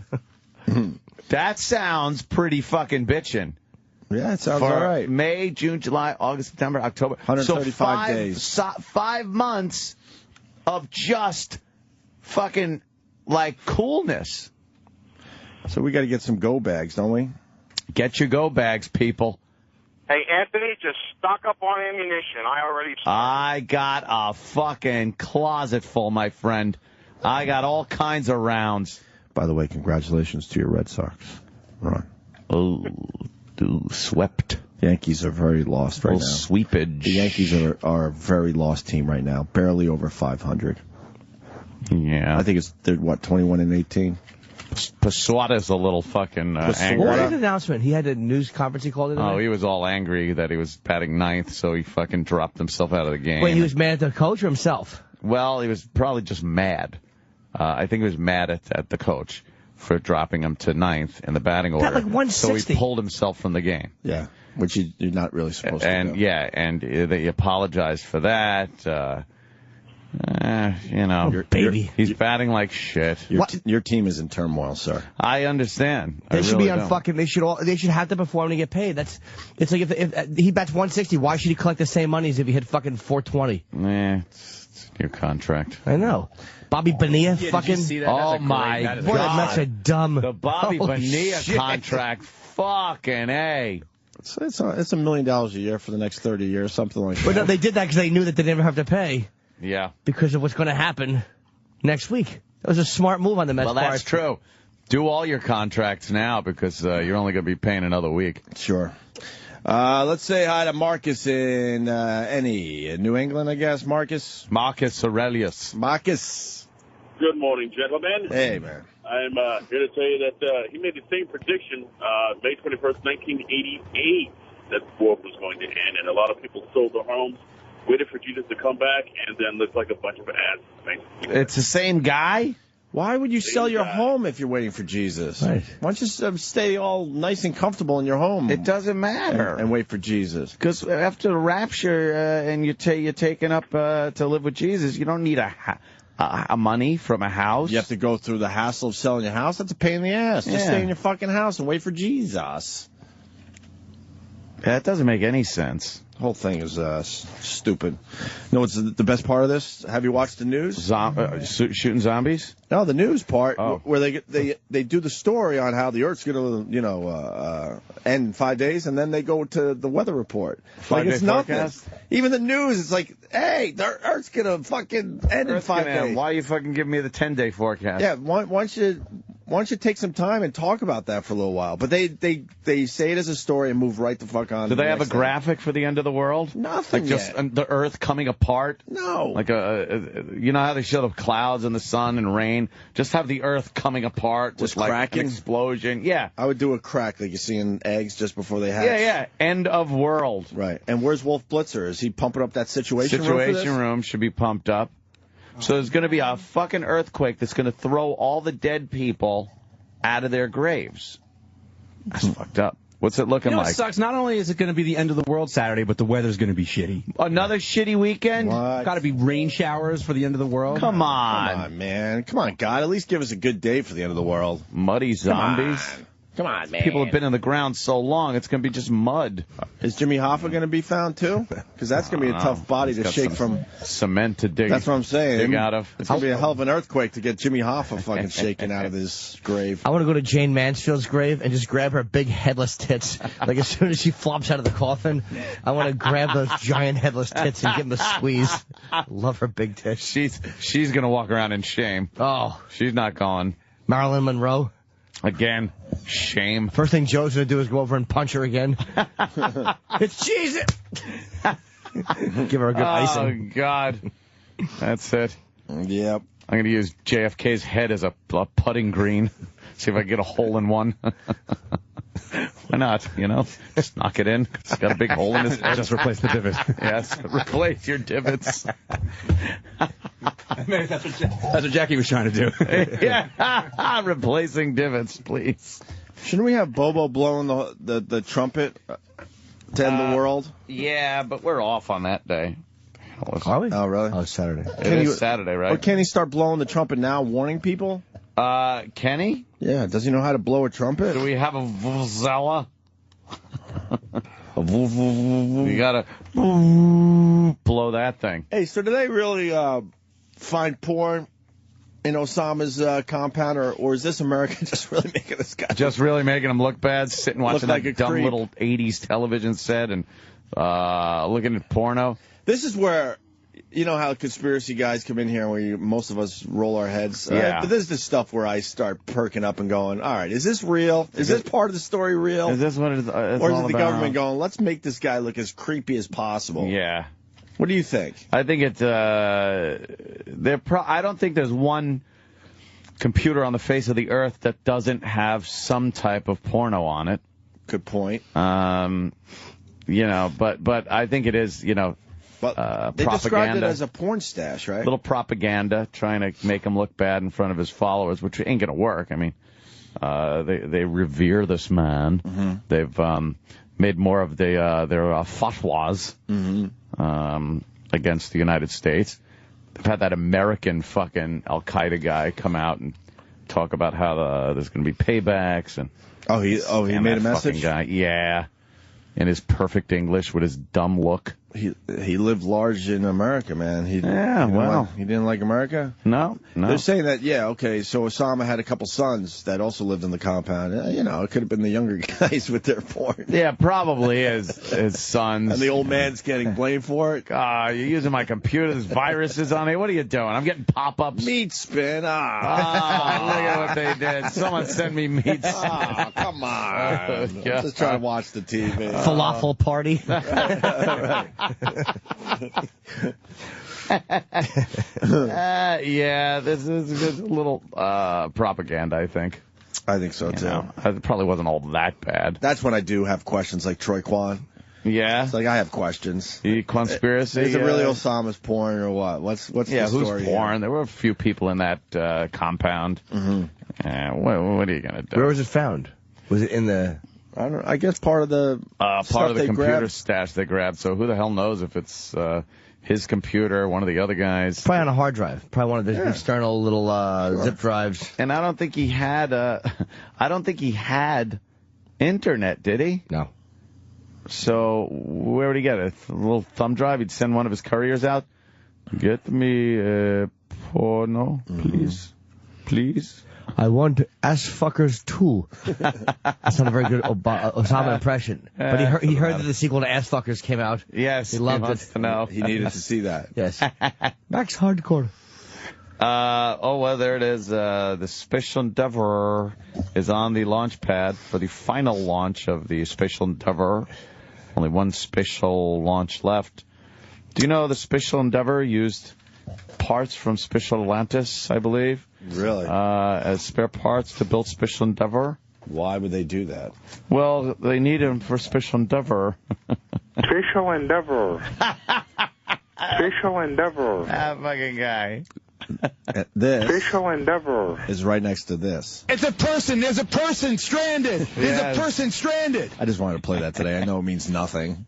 [SPEAKER 4] That sounds pretty fucking bitchin'.
[SPEAKER 3] Yeah, it sounds
[SPEAKER 4] For
[SPEAKER 3] all right.
[SPEAKER 4] May, June, July, August, September, October.
[SPEAKER 3] 135 days.
[SPEAKER 4] 5 months of just fucking, like, coolness.
[SPEAKER 3] So we got to get some go bags, don't we?
[SPEAKER 4] Get your go bags, people.
[SPEAKER 11] Hey, Anthony, just stock up on ammunition.
[SPEAKER 4] I got a fucking closet full, my friend. I got all kinds of rounds.
[SPEAKER 3] By the way, congratulations to your Red Sox. Ron.
[SPEAKER 4] Oh, swept.
[SPEAKER 3] Yankees are very lost right now.
[SPEAKER 4] Sweepage.
[SPEAKER 3] The Yankees are a very lost team right now. Barely over 500.
[SPEAKER 4] Yeah.
[SPEAKER 3] I think they're 21-18.
[SPEAKER 4] Paswada's a little fucking angry.
[SPEAKER 8] What was his announcement? He had a news conference he called it.
[SPEAKER 4] Oh, he was all angry that he was batting ninth, so he fucking dropped himself out of the game.
[SPEAKER 8] Wait, he was mad at the coach or himself?
[SPEAKER 4] Well, he was probably just mad. I think he was mad at the coach for dropping him to ninth in the batting order.
[SPEAKER 8] Got like 160.
[SPEAKER 4] So he pulled himself from the game.
[SPEAKER 3] Yeah, which you're not really supposed to do.
[SPEAKER 4] Yeah, and they apologized for that.
[SPEAKER 8] Baby.
[SPEAKER 4] He's batting like shit.
[SPEAKER 3] Your team is in turmoil, sir.
[SPEAKER 4] I understand.
[SPEAKER 8] They should be on fucking. They should have to perform to get paid. It's like if he bats 160, why should he collect the same money as if he hit fucking 420?
[SPEAKER 4] It's your contract.
[SPEAKER 8] I know. Bobby Bonilla fucking.
[SPEAKER 4] Oh my God!
[SPEAKER 8] Boy, that Mets are dumb.
[SPEAKER 4] The Bobby
[SPEAKER 8] Holy
[SPEAKER 4] Bonilla
[SPEAKER 8] shit.
[SPEAKER 4] contract, fucking A.
[SPEAKER 3] It's $1 million a year for the next 30 years, something like that.
[SPEAKER 8] But no, they did that because they knew that they never have to pay.
[SPEAKER 4] Yeah.
[SPEAKER 8] Because of what's going to happen next week. That was a smart move on the Mets' part.
[SPEAKER 4] Well, that's true. Do all your contracts now because you're only going to be paying another week.
[SPEAKER 3] Sure. Let's say hi to Marcus in New England, I guess. Marcus
[SPEAKER 4] Aurelius.
[SPEAKER 3] Marcus.
[SPEAKER 13] Good morning, gentlemen.
[SPEAKER 3] Hey, man.
[SPEAKER 13] I'm here to tell you that he made the same prediction, May 21st, 1988, that the world was going to end, and a lot of people sold their homes, waited for Jesus to come back, and then looked like a bunch of ads.
[SPEAKER 4] It's the same guy?
[SPEAKER 3] Why would you sell your home if you're waiting for Jesus?
[SPEAKER 8] Right.
[SPEAKER 3] Why don't you just stay all nice and comfortable in your home?
[SPEAKER 4] It doesn't matter.
[SPEAKER 3] And wait for Jesus.
[SPEAKER 4] Because after the rapture and you're taken up to live with Jesus, you don't need a money from a house.
[SPEAKER 3] You have to go through the hassle of selling your house. That's a pain in the ass. Just stay in your fucking house and wait for Jesus.
[SPEAKER 4] That doesn't make any sense.
[SPEAKER 3] The whole thing is stupid. No, what's the best part of this? Have you watched the news?
[SPEAKER 4] Shooting zombies?
[SPEAKER 3] No, the news part where they do the story on how the Earth's going to end in 5 days, and then they go to the weather report. Like it's nothing. Forecast? Even the news, it's like, hey, the Earth's going to fucking end in 5 days.
[SPEAKER 4] Why are you fucking giving me the 10-day forecast?
[SPEAKER 3] Yeah, why don't you take some time and talk about that for a little while? But they say it as a story and move right the fuck on.
[SPEAKER 4] Do they have a graphic for the end of the world?
[SPEAKER 3] Nothing.
[SPEAKER 4] Like just the Earth coming apart?
[SPEAKER 3] No.
[SPEAKER 4] Like you know how they show the clouds and the sun and rain? Just have the Earth coming apart, just like
[SPEAKER 3] cracking?
[SPEAKER 4] an explosion. Yeah.
[SPEAKER 3] I would do a crack like you see in eggs just before they hatch.
[SPEAKER 4] Yeah. End of world.
[SPEAKER 3] Right. And where's Wolf Blitzer? Is he pumping up that situation room for this?
[SPEAKER 4] Situation room should be pumped up. So there's going to be a fucking earthquake that's going to throw all the dead people out of their graves. That's fucked up. What's it looking like?
[SPEAKER 10] It sucks. Not only is it going to be the end of the world Saturday, but the weather's going to be shitty.
[SPEAKER 4] Another shitty weekend?
[SPEAKER 10] Got to be rain showers for the end of the world.
[SPEAKER 4] Come on.
[SPEAKER 3] Come on, man. Come on, God. At least give us a good day for the end of the world.
[SPEAKER 4] Muddy zombies.
[SPEAKER 3] Come on, man.
[SPEAKER 4] People have been in the ground so long, it's going to be just mud.
[SPEAKER 3] Is Jimmy Hoffa going to be found, too? Because that's going to be a tough body to shake from.
[SPEAKER 4] Cement to dig.
[SPEAKER 3] That's what I'm saying.
[SPEAKER 4] Dig out of.
[SPEAKER 3] It's going to be a hell of an earthquake to get Jimmy Hoffa fucking shaken out of his grave.
[SPEAKER 8] I want to go to Jane Mansfield's grave and just grab her big headless tits. Like as soon as she flops out of the coffin, I want to grab those giant headless tits and give them a squeeze. Love her big tits.
[SPEAKER 4] She's going to walk around in shame.
[SPEAKER 8] Oh.
[SPEAKER 4] She's not going.
[SPEAKER 8] Marilyn Monroe.
[SPEAKER 4] Again, shame.
[SPEAKER 8] First thing Joe's going to do is go over and punch her again. It's Jesus! Give her a good icing.
[SPEAKER 4] Oh, God. That's it.
[SPEAKER 3] Yep.
[SPEAKER 4] I'm going to use JFK's head as a putting green. See if I can get a hole in one. Why not? You know, just knock it in. It's got a big hole in his head.
[SPEAKER 10] Just replace the divot.
[SPEAKER 4] Yes, replace your divots.
[SPEAKER 10] Maybe that's what Jackie was trying to do.
[SPEAKER 4] Yeah, replacing divots, please.
[SPEAKER 3] Shouldn't we have Bobo blowing the trumpet to end the world?
[SPEAKER 4] Yeah, but we're off on that day.
[SPEAKER 8] Are we?
[SPEAKER 3] Oh, really?
[SPEAKER 8] Oh, it's Saturday.
[SPEAKER 4] It is Saturday, right?
[SPEAKER 3] Or can he start blowing the trumpet now, warning people?
[SPEAKER 4] Can he?
[SPEAKER 3] Yeah, does he know how to blow a trumpet?
[SPEAKER 4] Do we have a vuvuzela? You gotta blow that thing.
[SPEAKER 3] Hey, so do they really find porn in Osama's compound, or is this America just really making this guy?
[SPEAKER 4] Just really making him look bad, sitting watching
[SPEAKER 3] like
[SPEAKER 4] that
[SPEAKER 3] a
[SPEAKER 4] dumb
[SPEAKER 3] creep.
[SPEAKER 4] little 80s television set and looking at porno.
[SPEAKER 3] This is where, you know how conspiracy guys come in here and most of us roll our heads?
[SPEAKER 4] Yeah.
[SPEAKER 3] But this is the stuff where I start perking up and going, all right, is this real? Is this part of the story real?
[SPEAKER 4] Is this what it's
[SPEAKER 3] or is
[SPEAKER 4] all
[SPEAKER 3] it the
[SPEAKER 4] about?
[SPEAKER 3] government going, let's make this guy look as creepy as possible?
[SPEAKER 4] Yeah.
[SPEAKER 3] What do you think?
[SPEAKER 4] I think it's, I don't think there's one computer on the face of the earth that doesn't have some type of porno on it.
[SPEAKER 3] Good point.
[SPEAKER 4] You know, but I think it is, you know,
[SPEAKER 3] but they described it as a porn stash, right?
[SPEAKER 4] Little propaganda, trying to make him look bad in front of his followers, which ain't going to work. I mean, they revere this man.
[SPEAKER 3] Mm-hmm.
[SPEAKER 4] They've made more of their fatwas against the United States. They've had that American fucking Al-Qaeda guy come out and talk about how there's going to be paybacks. And
[SPEAKER 3] he made a message?
[SPEAKER 4] Guy. Yeah. In his perfect English with his dumb look.
[SPEAKER 3] He lived large in America, man. He didn't like America?
[SPEAKER 4] No.
[SPEAKER 3] They're saying that, so Osama had a couple sons that also lived in the compound. You know, it could have been the younger guys with their porn.
[SPEAKER 4] Yeah, probably his sons.
[SPEAKER 3] And the old man's getting blamed for it.
[SPEAKER 4] You're using my computer. There's viruses on it. What are you doing? I'm getting pop-ups.
[SPEAKER 3] Meat spin.
[SPEAKER 4] Look at what they did. Someone send me meat spin.
[SPEAKER 3] Come on. Just try to watch the TV.
[SPEAKER 8] Falafel party.
[SPEAKER 3] Right.
[SPEAKER 4] Yeah, this is a little propaganda, I think.
[SPEAKER 3] I think so, too.
[SPEAKER 4] It probably wasn't all that bad.
[SPEAKER 3] That's when I do have questions like Troy Kwan.
[SPEAKER 4] Yeah?
[SPEAKER 3] It's like I have questions.
[SPEAKER 4] The conspiracy?
[SPEAKER 3] Is it really Osama's porn or what? What's the story?
[SPEAKER 4] Who's porn? There were a few people in that compound.
[SPEAKER 3] Mm-hmm.
[SPEAKER 4] What are you going to do?
[SPEAKER 8] Where was it found? Was it in the...
[SPEAKER 3] I guess part of the
[SPEAKER 4] computer
[SPEAKER 3] grabbed.
[SPEAKER 4] stash they grabbed. So who the hell knows if it's his computer, one of the other guys?
[SPEAKER 8] Probably on a hard drive. Probably one of the external little zip drives.
[SPEAKER 4] And I don't think he had internet, did he?
[SPEAKER 8] No.
[SPEAKER 4] So where would he get it? A little thumb drive? He'd send one of his couriers out. Get me porno, please.
[SPEAKER 8] I want ass fuckers too. That's not a very good Osama impression. But he heard that the sequel to Ass Fuckers came out.
[SPEAKER 4] Yes,
[SPEAKER 8] he loved it.
[SPEAKER 4] To know.
[SPEAKER 3] He needed to see that.
[SPEAKER 8] Yes. Max Hardcore.
[SPEAKER 4] There it is. The Special Endeavour is on the launch pad for the final launch of the Special Endeavour. Only one special launch left. Do you know the Special Endeavour used parts from Special Atlantis, I believe?
[SPEAKER 3] Really?
[SPEAKER 4] As spare parts to build Special Endeavour.
[SPEAKER 3] Why would they do that?
[SPEAKER 4] Well, they need them for Special Endeavour.
[SPEAKER 11] Special Endeavour. Special Endeavour.
[SPEAKER 4] That fucking guy.
[SPEAKER 3] This
[SPEAKER 11] Special Endeavour
[SPEAKER 3] is right next to this.
[SPEAKER 12] It's a person. There's a person stranded. There's a person stranded.
[SPEAKER 3] I just wanted to play that today. I know it means nothing.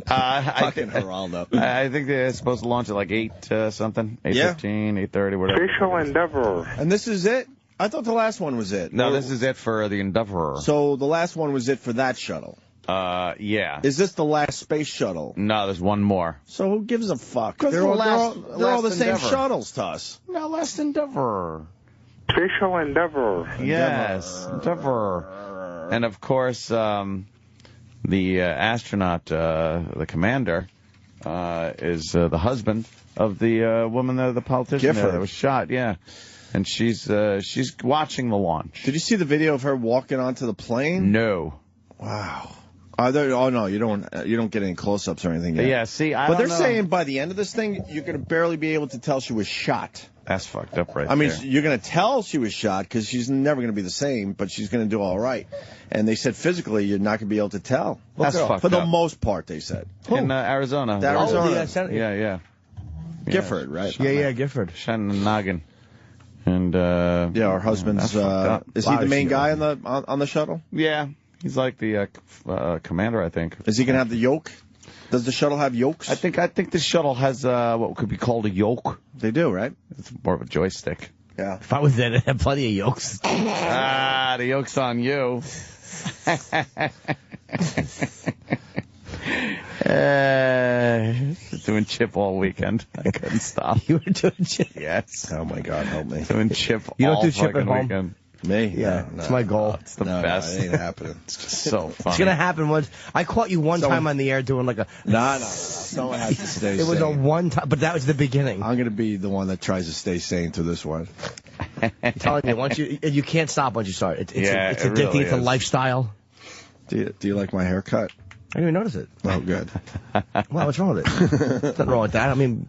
[SPEAKER 4] Fucking
[SPEAKER 3] Geraldo.
[SPEAKER 4] I think they're supposed to launch at like 8 something, 8:15, 8:30, whatever.
[SPEAKER 11] Special Endeavour.
[SPEAKER 3] And this is it? I thought the last one was it.
[SPEAKER 4] No, this is it for the Endeavour.
[SPEAKER 3] So the last one was it for that shuttle?
[SPEAKER 4] Yeah.
[SPEAKER 3] Is this the last space shuttle?
[SPEAKER 4] No, there's one more.
[SPEAKER 3] So who gives a fuck?
[SPEAKER 4] They're all
[SPEAKER 3] the same shuttles to us.
[SPEAKER 4] No, last Endeavour.
[SPEAKER 11] Special Endeavour.
[SPEAKER 4] Yes, Endeavour. And of course, the astronaut, the commander, is the husband of the woman, the politician that was shot. Yeah, and she's watching the launch.
[SPEAKER 3] Did you see the video of her walking onto the plane?
[SPEAKER 4] No.
[SPEAKER 3] Wow. Oh no, you don't get any close-ups or anything yet.
[SPEAKER 4] Yeah, see,
[SPEAKER 3] but they're saying by the end of this thing, you're going to barely be able to tell she was shot.
[SPEAKER 4] That's fucked up right
[SPEAKER 3] I mean,
[SPEAKER 4] there.
[SPEAKER 3] you're going to tell she was shot because she's never going to be the same, but she's going to do all right. And they said physically, you're not going to be able to tell.
[SPEAKER 4] That's fucked up.
[SPEAKER 3] For the most part, they said.
[SPEAKER 4] In Arizona.
[SPEAKER 3] Arizona.
[SPEAKER 4] Gifford,
[SPEAKER 3] right?
[SPEAKER 8] Yeah, Gifford.
[SPEAKER 4] Shannon Noggin. And
[SPEAKER 3] our husband's. Is he the main guy on the shuttle?
[SPEAKER 4] Yeah, he's like the commander, I think.
[SPEAKER 3] Is he going to have the yoke? Does the shuttle have yokes?
[SPEAKER 4] I think the shuttle has what could be called a yoke.
[SPEAKER 3] They do, right?
[SPEAKER 4] It's more of a joystick.
[SPEAKER 3] Yeah.
[SPEAKER 8] If I was there, I'd have plenty of yokes.
[SPEAKER 4] The yoke's on you. Doing chip all weekend. I couldn't stop.
[SPEAKER 8] You were doing chip?
[SPEAKER 4] Yes.
[SPEAKER 3] Oh my God, help me.
[SPEAKER 4] Doing chip
[SPEAKER 8] You don't
[SPEAKER 4] all
[SPEAKER 8] do chip at home?
[SPEAKER 4] weekend.
[SPEAKER 3] Me?
[SPEAKER 8] Yeah, it's my goal.
[SPEAKER 4] It's the best.
[SPEAKER 3] It ain't happening.
[SPEAKER 4] It's just so funny.
[SPEAKER 8] It's gonna happen once. I caught you one time on the air doing like a.
[SPEAKER 3] No. Someone has to stay
[SPEAKER 8] It was
[SPEAKER 3] sane.
[SPEAKER 8] a one time, but that was the beginning.
[SPEAKER 3] I'm going to be the one that tries to stay sane through this one.
[SPEAKER 8] I'm telling you, once you can't stop once you start. It's addicting.
[SPEAKER 4] really
[SPEAKER 8] It's a
[SPEAKER 4] is.
[SPEAKER 8] lifestyle.
[SPEAKER 3] Do you like my haircut?
[SPEAKER 8] I didn't even notice it.
[SPEAKER 3] Oh, good.
[SPEAKER 8] Well, what's wrong with it? Nothing wrong with that. I mean,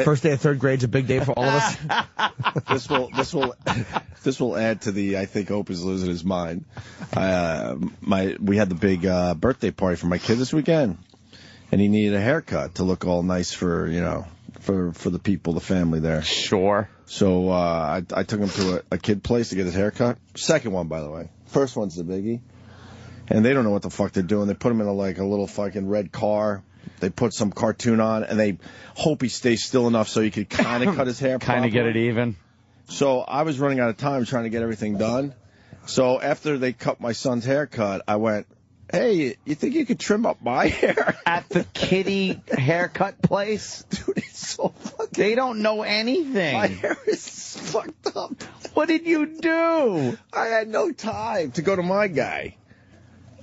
[SPEAKER 8] first day of third grade's a big day for all of us.
[SPEAKER 3] This will add to the. I think Opie's losing his mind. We had the big birthday party for my kid this weekend, and he needed a haircut to look all nice for the people, the family there.
[SPEAKER 4] Sure.
[SPEAKER 3] So I took him to a kid place to get his haircut. Second one, by the way. First one's the biggie. And they don't know what the fuck they're doing. They put him in a little fucking red car. They put some cartoon on, and they hope he stays still enough so he could kind of cut his hair properly.
[SPEAKER 4] Kind of get it even.
[SPEAKER 3] So I was running out of time trying to get everything done. So after they cut my son's haircut, I went, hey, you think you could trim up my hair?
[SPEAKER 4] At the kiddie haircut place?
[SPEAKER 3] Dude, it's so fucking...
[SPEAKER 4] They don't know anything.
[SPEAKER 3] My hair is fucked up.
[SPEAKER 4] What did you do?
[SPEAKER 3] I had no time to go to my guy.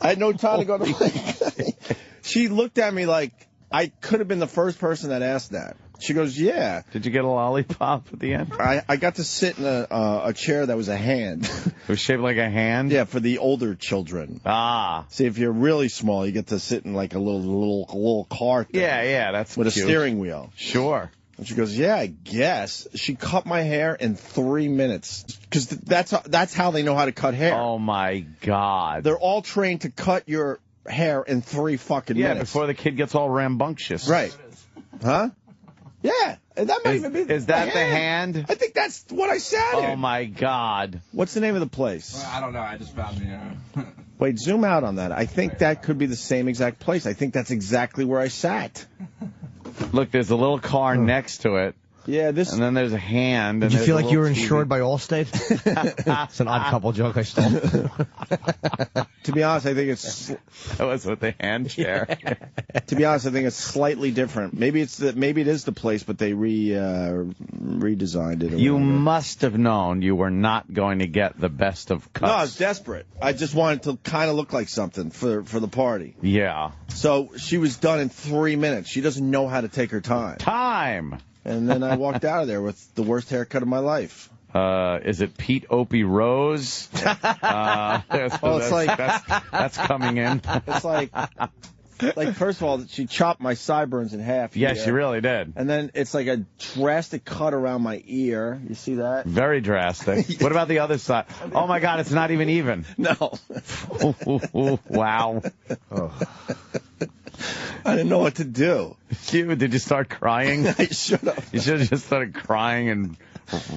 [SPEAKER 3] I had no time to go to my guy. She looked at me like I could have been the first person that asked that. She goes, yeah.
[SPEAKER 4] Did you get a lollipop at the end?
[SPEAKER 3] I got to sit in a chair that was a hand.
[SPEAKER 4] It was shaped like a hand?
[SPEAKER 3] Yeah, for the older children.
[SPEAKER 4] Ah.
[SPEAKER 3] See, if you're really small, you get to sit in like a little car thing.
[SPEAKER 4] Yeah, that's
[SPEAKER 3] with
[SPEAKER 4] cute.
[SPEAKER 3] A steering wheel.
[SPEAKER 4] Sure.
[SPEAKER 3] And she goes, yeah, I guess. She cut my hair in 3 minutes. Because that's how they know how to cut hair.
[SPEAKER 4] Oh, my God.
[SPEAKER 3] They're all trained to cut your hair in 3 fucking minutes.
[SPEAKER 4] Yeah, before the kid gets all rambunctious.
[SPEAKER 3] Right. Huh? Yeah. And that might even be
[SPEAKER 4] Is that the hand?
[SPEAKER 3] I think that's what I sat in.
[SPEAKER 4] Oh, my God.
[SPEAKER 3] What's the name of the place?
[SPEAKER 10] Well, I don't know. I just found the...
[SPEAKER 3] Wait, zoom out on that. I think that could be the same exact place. I think that's exactly where I sat.
[SPEAKER 4] Look, there's a little car next to it.
[SPEAKER 3] Yeah, this.
[SPEAKER 4] And then there's a hand.
[SPEAKER 8] Did
[SPEAKER 4] and
[SPEAKER 8] you feel
[SPEAKER 4] there's
[SPEAKER 8] like you were
[SPEAKER 4] a little
[SPEAKER 8] insured
[SPEAKER 4] TV.
[SPEAKER 8] by Allstate? It's an odd couple joke I stole.
[SPEAKER 3] To be honest, I think it's.
[SPEAKER 4] That was with the hand chair.
[SPEAKER 3] To be honest, I think it's slightly different. Maybe it is the place, but they redesigned it.
[SPEAKER 4] You must have known you were not going to get the best of cuts.
[SPEAKER 3] No, I was desperate. I just wanted to kind of look like something for the party.
[SPEAKER 4] Yeah.
[SPEAKER 3] So she was done in 3 minutes. She doesn't know how to take her time. And then I walked out of there with the worst haircut of my life.
[SPEAKER 4] Is it Pete Opie Rose?
[SPEAKER 3] Well, it's
[SPEAKER 4] that's coming in.
[SPEAKER 3] It's like first of all, she chopped my sideburns in half.
[SPEAKER 4] Yes, she really did.
[SPEAKER 3] And then it's like a drastic cut around my ear. You see that?
[SPEAKER 4] Very drastic. What about the other side? Oh, my God, it's not even even.
[SPEAKER 3] No.
[SPEAKER 4] Wow.
[SPEAKER 3] Oh. I didn't know what to do.
[SPEAKER 4] Did you start crying?
[SPEAKER 3] I should have.
[SPEAKER 4] You should have just started crying and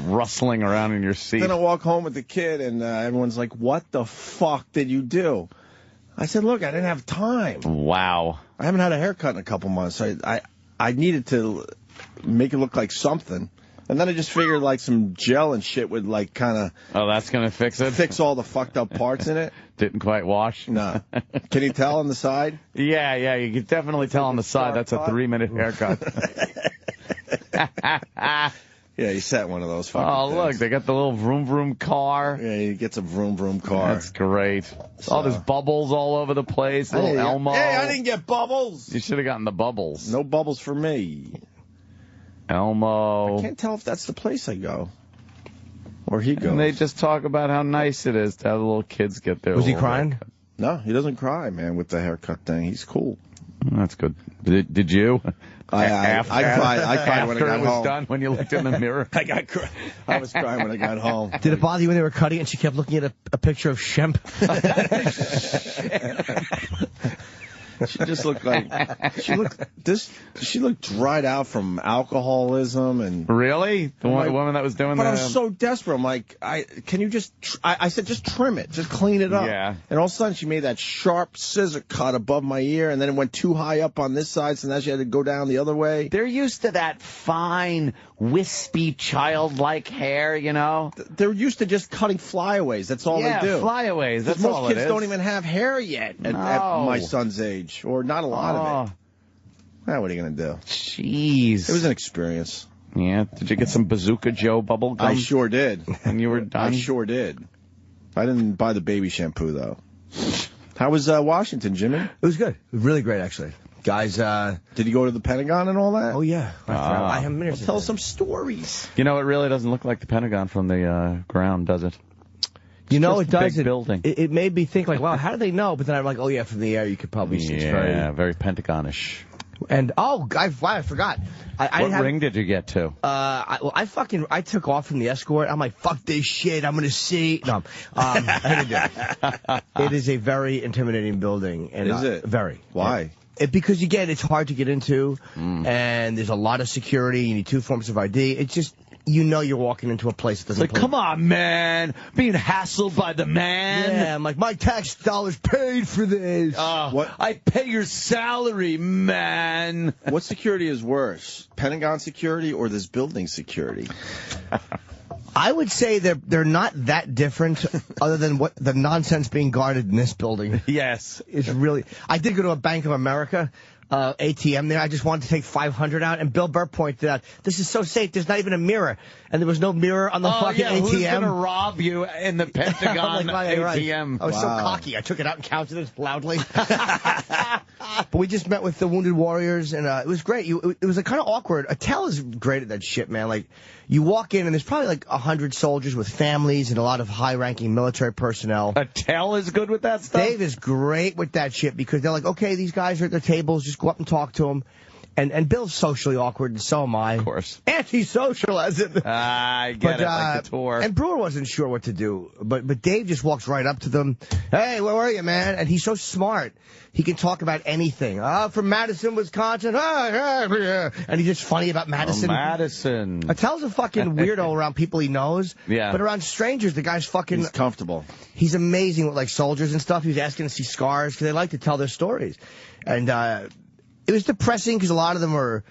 [SPEAKER 4] rustling around in your seat.
[SPEAKER 3] Then I walk home with the kid, and everyone's like, what the fuck did you do? I said, look, I didn't have time.
[SPEAKER 4] Wow.
[SPEAKER 3] I haven't had a haircut in a couple months. I needed to make it look like something. And then I just figured like some gel and shit would like kind of...
[SPEAKER 4] Oh, that's going to fix it?
[SPEAKER 3] Fix all the fucked up parts in it.
[SPEAKER 4] Didn't quite wash?
[SPEAKER 3] No. Can you tell on the side?
[SPEAKER 4] Yeah, you can definitely tell on the side. That's a 3-minute haircut.
[SPEAKER 3] Yeah, he sat one of those fucking things.
[SPEAKER 4] Look, they got the little vroom vroom car.
[SPEAKER 3] Yeah, he gets a vroom vroom car.
[SPEAKER 4] That's great. Oh, there's bubbles all over the place. Little Elmo.
[SPEAKER 3] Hey, I didn't get bubbles.
[SPEAKER 4] You should have gotten the bubbles.
[SPEAKER 3] No bubbles for me.
[SPEAKER 4] Elmo.
[SPEAKER 3] I can't tell if that's the place I go. Or he goes.
[SPEAKER 4] And they just talk about how nice it is to have the little kids get their
[SPEAKER 8] Was he
[SPEAKER 4] little
[SPEAKER 8] crying?
[SPEAKER 4] haircut.
[SPEAKER 3] No, he doesn't cry, man, with the haircut thing. He's cool.
[SPEAKER 4] That's good. Did you?
[SPEAKER 3] I cried when I got
[SPEAKER 4] it was
[SPEAKER 3] home.
[SPEAKER 4] done, when you looked in the mirror.
[SPEAKER 3] I was crying when I got home.
[SPEAKER 8] Did it bother you when they were cutting it and she kept looking at a picture of Shemp?
[SPEAKER 3] She just looked like she looked dried out from alcoholism and
[SPEAKER 4] really the woman that was doing that.
[SPEAKER 3] But I was so desperate. I'm like, can you just? I said just trim it, just clean it up.
[SPEAKER 4] Yeah.
[SPEAKER 3] And all of a sudden she made that sharp scissor cut above my ear, and then it went too high up on this side, so now she had to go down the other way.
[SPEAKER 4] They're used to that fine, wispy, childlike hair, you know.
[SPEAKER 3] They're used to just cutting flyaways. That's all they do.
[SPEAKER 4] Flyaways. That's all it is.
[SPEAKER 3] Most kids don't even have hair yet at my son's age. Or not a lot of it. What are you going to do?
[SPEAKER 4] Jeez.
[SPEAKER 3] It was an experience.
[SPEAKER 4] Yeah. Did you get some Bazooka Joe bubble gum?
[SPEAKER 3] I sure did.
[SPEAKER 4] And you were done?
[SPEAKER 3] I sure did. I didn't buy the baby shampoo, though. How was Washington, Jimmy?
[SPEAKER 8] It was good. Really great, actually. Guys,
[SPEAKER 3] did you go to the Pentagon and all that?
[SPEAKER 8] Oh, yeah. I have minutes.
[SPEAKER 3] Tell us some stories.
[SPEAKER 4] You know, it really doesn't look like the Pentagon from the ground, does it?
[SPEAKER 8] You know, it does.
[SPEAKER 4] Big building.
[SPEAKER 8] It made me think, like, wow, how do they know? But then I'm like, oh, yeah, from the air, you could probably see.
[SPEAKER 4] Yeah, very Pentagon-ish.
[SPEAKER 8] And, I forgot.
[SPEAKER 4] What ring did you get to?
[SPEAKER 8] I took off from the escort. I'm like, fuck this shit. I'm going to see. No, I didn't do it. It is a very intimidating building. And,
[SPEAKER 3] is it?
[SPEAKER 8] Very.
[SPEAKER 3] Why?
[SPEAKER 8] Because, it's hard to get into, and there's a lot of security. You need 2 forms of ID. It's just... You know you're walking into a place that doesn't...
[SPEAKER 4] It's like, come on, man. Being hassled by the man.
[SPEAKER 8] Yeah, I'm like, my tax dollars paid for this.
[SPEAKER 3] What?
[SPEAKER 4] I pay your salary, man.
[SPEAKER 3] What security is worse? Pentagon security or this building security?
[SPEAKER 8] I would say they're not that different, other than what the nonsense being guarded in this building.
[SPEAKER 4] Yes.
[SPEAKER 8] Is really... I did go to a Bank of America... ATM there. I just wanted to take 500 out, and Bill Burr pointed out, this is so safe, there's not even a mirror. And there was no mirror on the fucking ATM.
[SPEAKER 4] Who's going to rob you in the Pentagon ATM?
[SPEAKER 8] Right. I was so cocky. I took it out and counted it loudly. But we just met with the Wounded Warriors, and it was great. It was kind of awkward. Attell is great at that shit, man. Like, you walk in, and there's probably like 100 soldiers with families and a lot of high-ranking military personnel.
[SPEAKER 4] Attell is good with that stuff?
[SPEAKER 8] Dave is great with that shit, because they're like, okay, these guys are at their tables, just go up and talk to them. And Bill's socially awkward, and so am I.
[SPEAKER 4] Of course.
[SPEAKER 8] Antisocial, as it.
[SPEAKER 4] I get it, like the tour.
[SPEAKER 8] And Brewer wasn't sure what to do, but Dave just walks right up to them. Hey, where were you, man? And he's so smart. He can talk about anything. From Madison, Wisconsin. And he's just funny about Madison.
[SPEAKER 4] Oh, Madison.
[SPEAKER 8] Attell's a fucking weirdo around people he knows.
[SPEAKER 4] Yeah.
[SPEAKER 8] But around strangers, the guy's fucking...
[SPEAKER 3] He's comfortable.
[SPEAKER 8] He's amazing with, like, soldiers and stuff. He was asking to see scars, because they like to tell their stories. And, it was depressing because a lot of them were,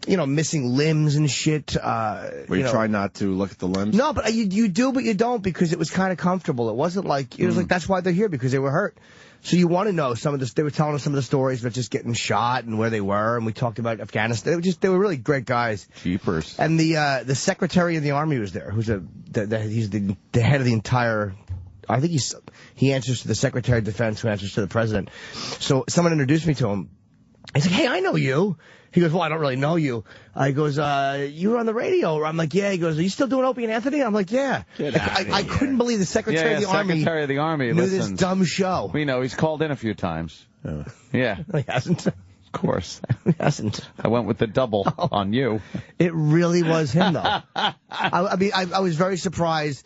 [SPEAKER 8] missing limbs and shit.
[SPEAKER 3] You try not to look at the limbs?
[SPEAKER 8] No, but you do, but you don't, because it was kind of comfortable. It wasn't like, it was like, that's why they're here, because they were hurt. So you want to know some of this. They were telling us some of the stories about just getting shot and where they were, and we talked about Afghanistan. They were really great guys.
[SPEAKER 4] Jeepers.
[SPEAKER 8] And the Secretary of the Army was there, who's he's the head of the entire... I think he answers to the Secretary of Defense, who answers to the President. So someone introduced me to him. He's like, hey, I know you. He goes, well, I don't really know you. He goes, you were on the radio. I'm like, yeah. He goes, are you still doing Opie and Anthony? I'm like, yeah. I couldn't believe the Secretary of the Army knew this dumb show.
[SPEAKER 4] We know. He's called in a few times. Yeah.
[SPEAKER 8] He hasn't.
[SPEAKER 4] Of course.
[SPEAKER 8] He hasn't.
[SPEAKER 4] I went with the double on you.
[SPEAKER 8] It really was him, though. I was very surprised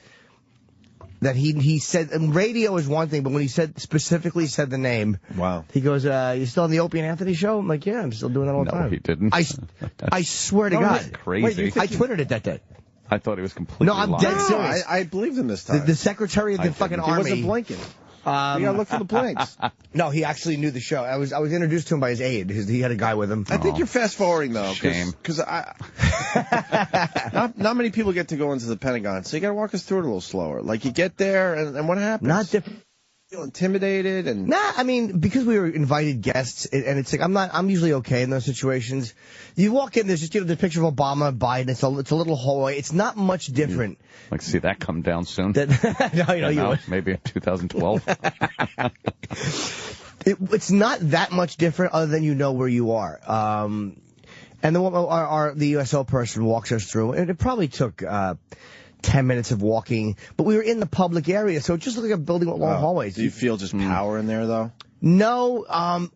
[SPEAKER 8] that he said, and radio is one thing, but when he specifically said the name.
[SPEAKER 3] Wow.
[SPEAKER 8] He goes, you still on the Opie and Anthony show? I'm like, yeah, I'm still doing that all the time.
[SPEAKER 4] No, he didn't.
[SPEAKER 8] I swear to God.
[SPEAKER 4] Crazy.
[SPEAKER 8] I Twittered it that day.
[SPEAKER 4] I thought he was completely
[SPEAKER 8] No, I'm
[SPEAKER 4] lying.
[SPEAKER 8] dead serious.
[SPEAKER 3] I believed him this time.
[SPEAKER 8] The Secretary of the fucking Army.
[SPEAKER 3] He wasn't blinking. You gotta look for the blinks.
[SPEAKER 8] No, he actually knew the show. I was introduced to him by his aide. He had a guy with him.
[SPEAKER 3] I think you're fast forwarding though, because not many people get to go into the Pentagon, so you gotta walk us through it a little slower. Like you get there, and what happens?
[SPEAKER 8] Not different.
[SPEAKER 3] Feel intimidated and
[SPEAKER 8] nah. I mean, because we were invited guests, and it's like I'm usually okay in those situations. You walk in, there's just the picture of Obama, Biden. It's a little hallway. It's not much different.
[SPEAKER 4] Like see that come down soon.
[SPEAKER 8] No,
[SPEAKER 4] maybe in 2012.
[SPEAKER 8] It's not that much different, other than you know where you are. And the USO person walks us through, and it probably took 10 minutes of walking. But we were in the public area, so it just looked like a building with long hallways.
[SPEAKER 3] Do you feel just power in there, though?
[SPEAKER 8] No,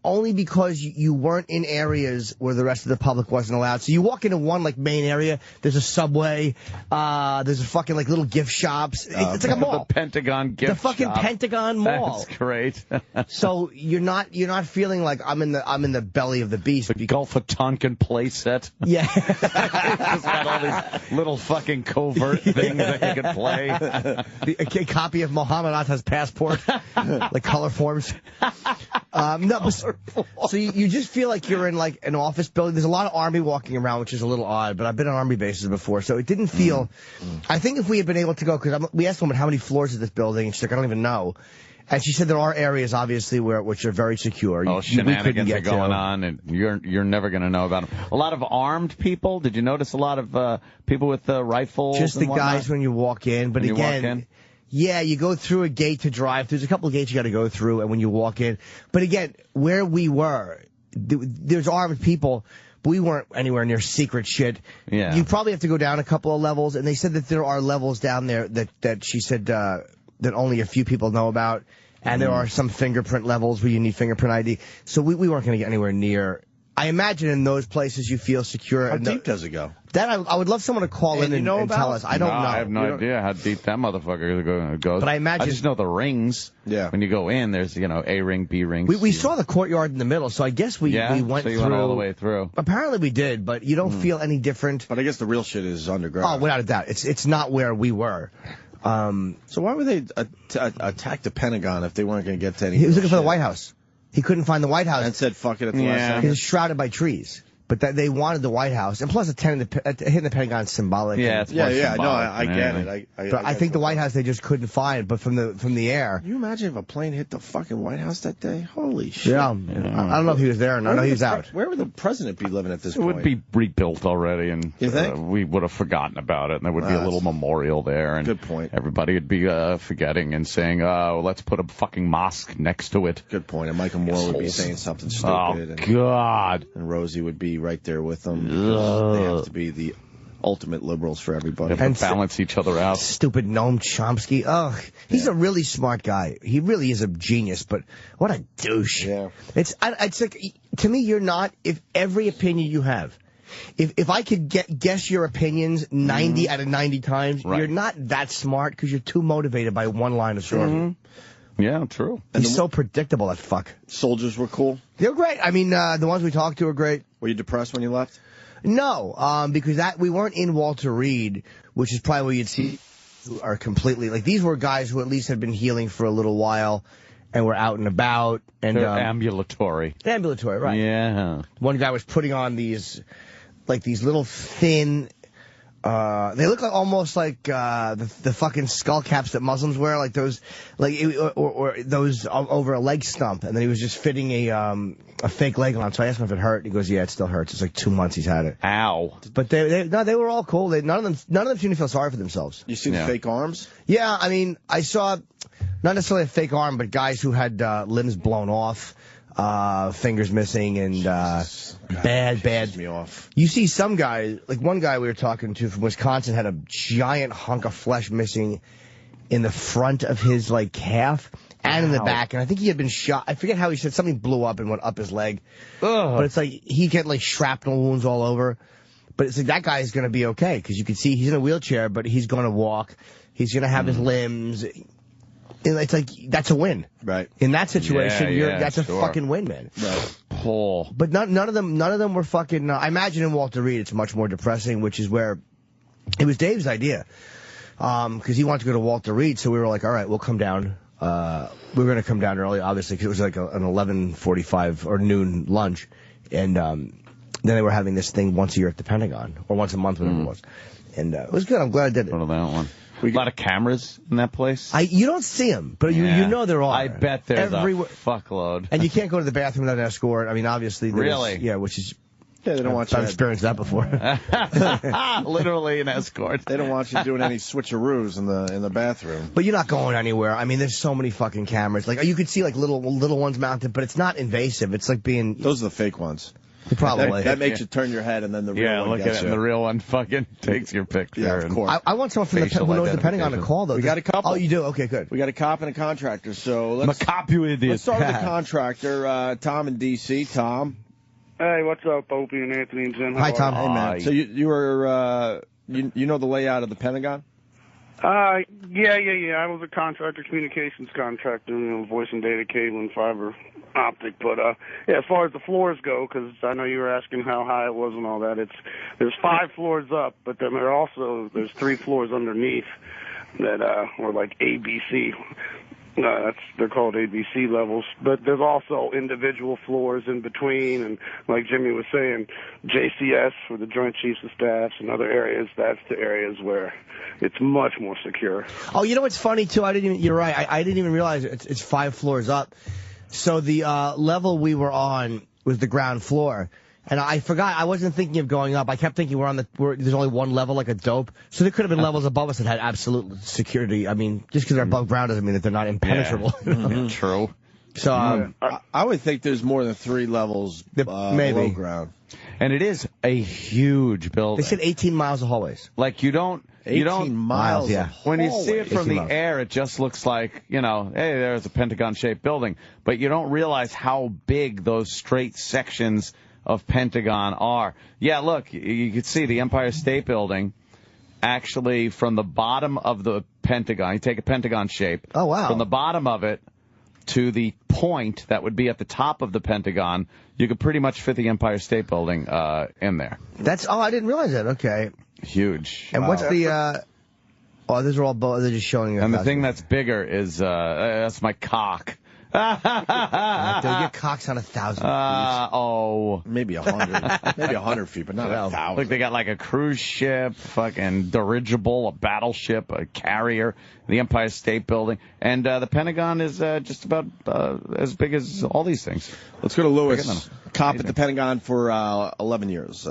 [SPEAKER 8] only because you weren't in areas where the rest of the public wasn't allowed. So you walk into one, like, main area, there's a Subway, there's a fucking, like, little gift shops. It's like a mall.
[SPEAKER 4] The Pentagon gift
[SPEAKER 8] shop. The fucking Pentagon Mall.
[SPEAKER 4] That's great.
[SPEAKER 8] So you're not feeling like I'm in the belly of the beast.
[SPEAKER 4] The Gulf of Tonkin play set.
[SPEAKER 8] Yeah.
[SPEAKER 4] It's got all these little fucking covert things that you can play.
[SPEAKER 8] A copy of Muhammad Atta's passport, like color forms. No, but, so you just feel like you're in like an office building. There's a lot of army walking around, which is a little odd, but I've been on army bases before, so it didn't feel. I think if we had been able to go, because we asked woman how many floors is this building, and she's like, I don't even know. And she said there are areas, obviously, which are very secure.
[SPEAKER 4] Shenanigans are going on, and you're never going to know about them. A lot of armed people. Did you notice a lot of people with rifles?
[SPEAKER 8] Just the
[SPEAKER 4] and whatnot?
[SPEAKER 8] guys when you walk in, but again. Yeah, you go through a gate to drive. There's a couple of gates you got to go through, and when you walk in. But again, where we were, there's armed people, but we weren't anywhere near secret shit.
[SPEAKER 4] Yeah.
[SPEAKER 8] You probably have to go down a couple of levels, and they said that there are levels down there that she said that only a few people know about, and there are some fingerprint levels where you need fingerprint ID. So we weren't going to get anywhere near. I imagine in those places you feel secure.
[SPEAKER 3] How deep does it go?
[SPEAKER 8] That I would love someone to call in and tell us. I don't know.
[SPEAKER 4] I have no idea how deep that motherfucker goes.
[SPEAKER 8] But I imagine.
[SPEAKER 4] I just know the rings.
[SPEAKER 3] Yeah.
[SPEAKER 4] When you go in, there's, A ring, B ring.
[SPEAKER 8] We saw the courtyard in the middle, so I guess we went
[SPEAKER 4] so you
[SPEAKER 8] through.
[SPEAKER 4] went all the way through.
[SPEAKER 8] Apparently we did, but you don't feel any different.
[SPEAKER 3] But I guess the real shit is underground.
[SPEAKER 8] Oh, without a doubt. It's not where we were.
[SPEAKER 3] So why would they attack the Pentagon if they weren't going to get to any?
[SPEAKER 8] He was looking for the White House. He couldn't find the White House.
[SPEAKER 3] And said, fuck it at the last second.
[SPEAKER 8] He was shrouded by trees. But they wanted the White House, and plus hitting the Pentagon is symbolic.
[SPEAKER 3] Yeah, it's more symbolic. No, I get it.
[SPEAKER 8] But I think the White House they just couldn't find. But from the air,
[SPEAKER 3] can you imagine if a plane hit the fucking White House that day? Holy shit!
[SPEAKER 8] Yeah, I don't know if he was there, and I know he was out.
[SPEAKER 3] Where would the president be living at this point?
[SPEAKER 4] It would be rebuilt already, and
[SPEAKER 3] you think?
[SPEAKER 4] We would have forgotten about it, and there would be a little memorial there. And
[SPEAKER 3] good point.
[SPEAKER 4] Everybody would be forgetting and saying, "Oh, let's put a fucking mosque next to it."
[SPEAKER 3] Good point. And Michael Moore would be saying something stupid.
[SPEAKER 4] Oh God!
[SPEAKER 3] And Rosie would be right there with them. They have to be the ultimate liberals for everybody.
[SPEAKER 4] And balance each other out.
[SPEAKER 8] Stupid Noam Chomsky. Ugh, he's a really smart guy. He really is a genius, but what a douche.
[SPEAKER 3] Yeah.
[SPEAKER 8] It's like, to me, you're not, if every opinion you have, if I could guess your opinions 90 out of 90 times, you're not that smart because you're too motivated by one line of story.
[SPEAKER 4] Yeah, true.
[SPEAKER 8] He's so predictable, that fuck.
[SPEAKER 3] Soldiers were cool?
[SPEAKER 8] They were great. I mean, the ones we talked to were great.
[SPEAKER 3] Were you depressed when you left?
[SPEAKER 8] No, because we weren't in Walter Reed, which is probably where you'd see are completely, like, these were guys who at least had been healing for a little while and were out and about. And
[SPEAKER 4] they're ambulatory.
[SPEAKER 8] Ambulatory, right.
[SPEAKER 4] Yeah.
[SPEAKER 8] One guy was putting on these little thin, they look like almost like the fucking skull caps that Muslims wear, like those, or those over a leg stump, and then he was just fitting a fake leg on. So I asked him if it hurt. He goes, "Yeah, it still hurts. It's like 2 months he's had it."
[SPEAKER 4] Ow!
[SPEAKER 8] But they were all cool. None of them seemed to feel sorry for themselves.
[SPEAKER 3] You see the fake arms?
[SPEAKER 8] Yeah, I mean, I saw not necessarily a fake arm, but guys who had limbs blown off. Fingers missing and bad.
[SPEAKER 3] Me off.
[SPEAKER 8] You see some guy, like one guy we were talking to from Wisconsin had a giant hunk of flesh missing in the front of his like calf and in the back, and I think he had been shot. I forget how he said something blew up and went up his leg. But it's like he get like shrapnel wounds all over. But it's like that guy is going to be okay because you can see he's in a wheelchair, but he's going to walk. He's going to have his limbs. It's like, that's a win.
[SPEAKER 3] Right.
[SPEAKER 8] In that situation, that's a fucking win, man.
[SPEAKER 3] Right.
[SPEAKER 8] But none of them were fucking, I imagine in Walter Reed it's much more depressing, which is where, it was Dave's idea. Because he wanted to go to Walter Reed, so we were like, all right, we'll come down. We were going to come down early, obviously, because it was like an 11:45 or noon lunch. And then they were having this thing once a year at the Pentagon, or once a month, whatever it was. And it was good. I'm glad I did it.
[SPEAKER 4] What about that one? A lot of cameras in that place?
[SPEAKER 8] You don't see them, but you know there are.
[SPEAKER 4] I bet there's a fuckload.
[SPEAKER 8] And you can't go to the bathroom without an escort. I mean, obviously.
[SPEAKER 4] Really?
[SPEAKER 8] Yeah, which is...
[SPEAKER 3] Yeah, they don't want you.
[SPEAKER 8] I've experienced that before.
[SPEAKER 4] Literally an escort.
[SPEAKER 3] They don't want you doing any switcheroos in the bathroom.
[SPEAKER 8] But you're not going anywhere. I mean, there's so many fucking cameras. Like, you could see like little ones mounted, but it's not invasive. It's like being...
[SPEAKER 3] Those are the fake ones.
[SPEAKER 8] Probably.
[SPEAKER 3] That makes you turn your head, and then the real one
[SPEAKER 4] look
[SPEAKER 3] gets
[SPEAKER 4] at it,
[SPEAKER 3] you.
[SPEAKER 4] and the real one fucking takes your picture.
[SPEAKER 3] Yeah, of course.
[SPEAKER 8] I want someone from
[SPEAKER 4] Facial
[SPEAKER 8] who knows the Pentagon to call, though.
[SPEAKER 3] We got a couple.
[SPEAKER 8] Oh, you do? Okay, good.
[SPEAKER 3] We got a cop and a contractor. So let's
[SPEAKER 4] cop, you idiot.
[SPEAKER 3] Let's start with the contractor, Tom in D.C. Tom.
[SPEAKER 14] Hey, what's up, Opie and Anthony and Jim?
[SPEAKER 8] Hi, Tom.
[SPEAKER 3] Hey, man. So you were you know the layout of the Pentagon?
[SPEAKER 14] Yeah. I was a contractor, communications contractor, voice and data, cable and fiber optic. But as far as the floors go, because I know you were asking how high it was and all that, there's 5 floors up, but then there's 3 floors underneath that are like ABC. They're called ABC levels, but there's also individual floors in between, and like Jimmy was saying, JCS for the Joint Chiefs of Staffs and other areas. That's the areas where it's much more secure.
[SPEAKER 8] Oh, you know what's funny too? You're right. I didn't even realize it's 5 floors up. So the level we were on was the ground floor. And I forgot, I wasn't thinking of going up. I kept thinking there's only one level, like a dope. So there could have been levels above us that had absolute security. I mean, just because they're above ground doesn't mean that they're not impenetrable.
[SPEAKER 4] Yeah. True.
[SPEAKER 8] So
[SPEAKER 3] I would think there's more than 3 levels below ground.
[SPEAKER 4] And it is a huge building.
[SPEAKER 8] They said 18 miles of hallways.
[SPEAKER 4] Like you don't
[SPEAKER 3] 18 miles.
[SPEAKER 8] Yeah.
[SPEAKER 4] When you see it from the air, it just looks like, hey, there's a Pentagon-shaped building. But you don't realize how big those straight sections of Pentagon are. Yeah, look, you can see the Empire State Building actually from the bottom of the Pentagon. You take a Pentagon shape.
[SPEAKER 8] Oh, wow.
[SPEAKER 4] From the bottom of it to the point that would be at the top of the Pentagon, you could pretty much fit the Empire State Building in there.
[SPEAKER 8] I didn't realize that. Okay.
[SPEAKER 4] Huge.
[SPEAKER 8] And what's the these are all they're just showing you.
[SPEAKER 4] And the thing that's bigger is that's my cock.
[SPEAKER 8] Your cock's on 1,000 feet.
[SPEAKER 3] Maybe 100. Maybe 100 feet, but not 1,000.
[SPEAKER 4] Look, they got like a cruise ship, fucking dirigible, a battleship, a carrier, the Empire State Building, and the Pentagon is just about as big as all these things.
[SPEAKER 3] Let's go to Lewis. Cop at the Pentagon for 11 years.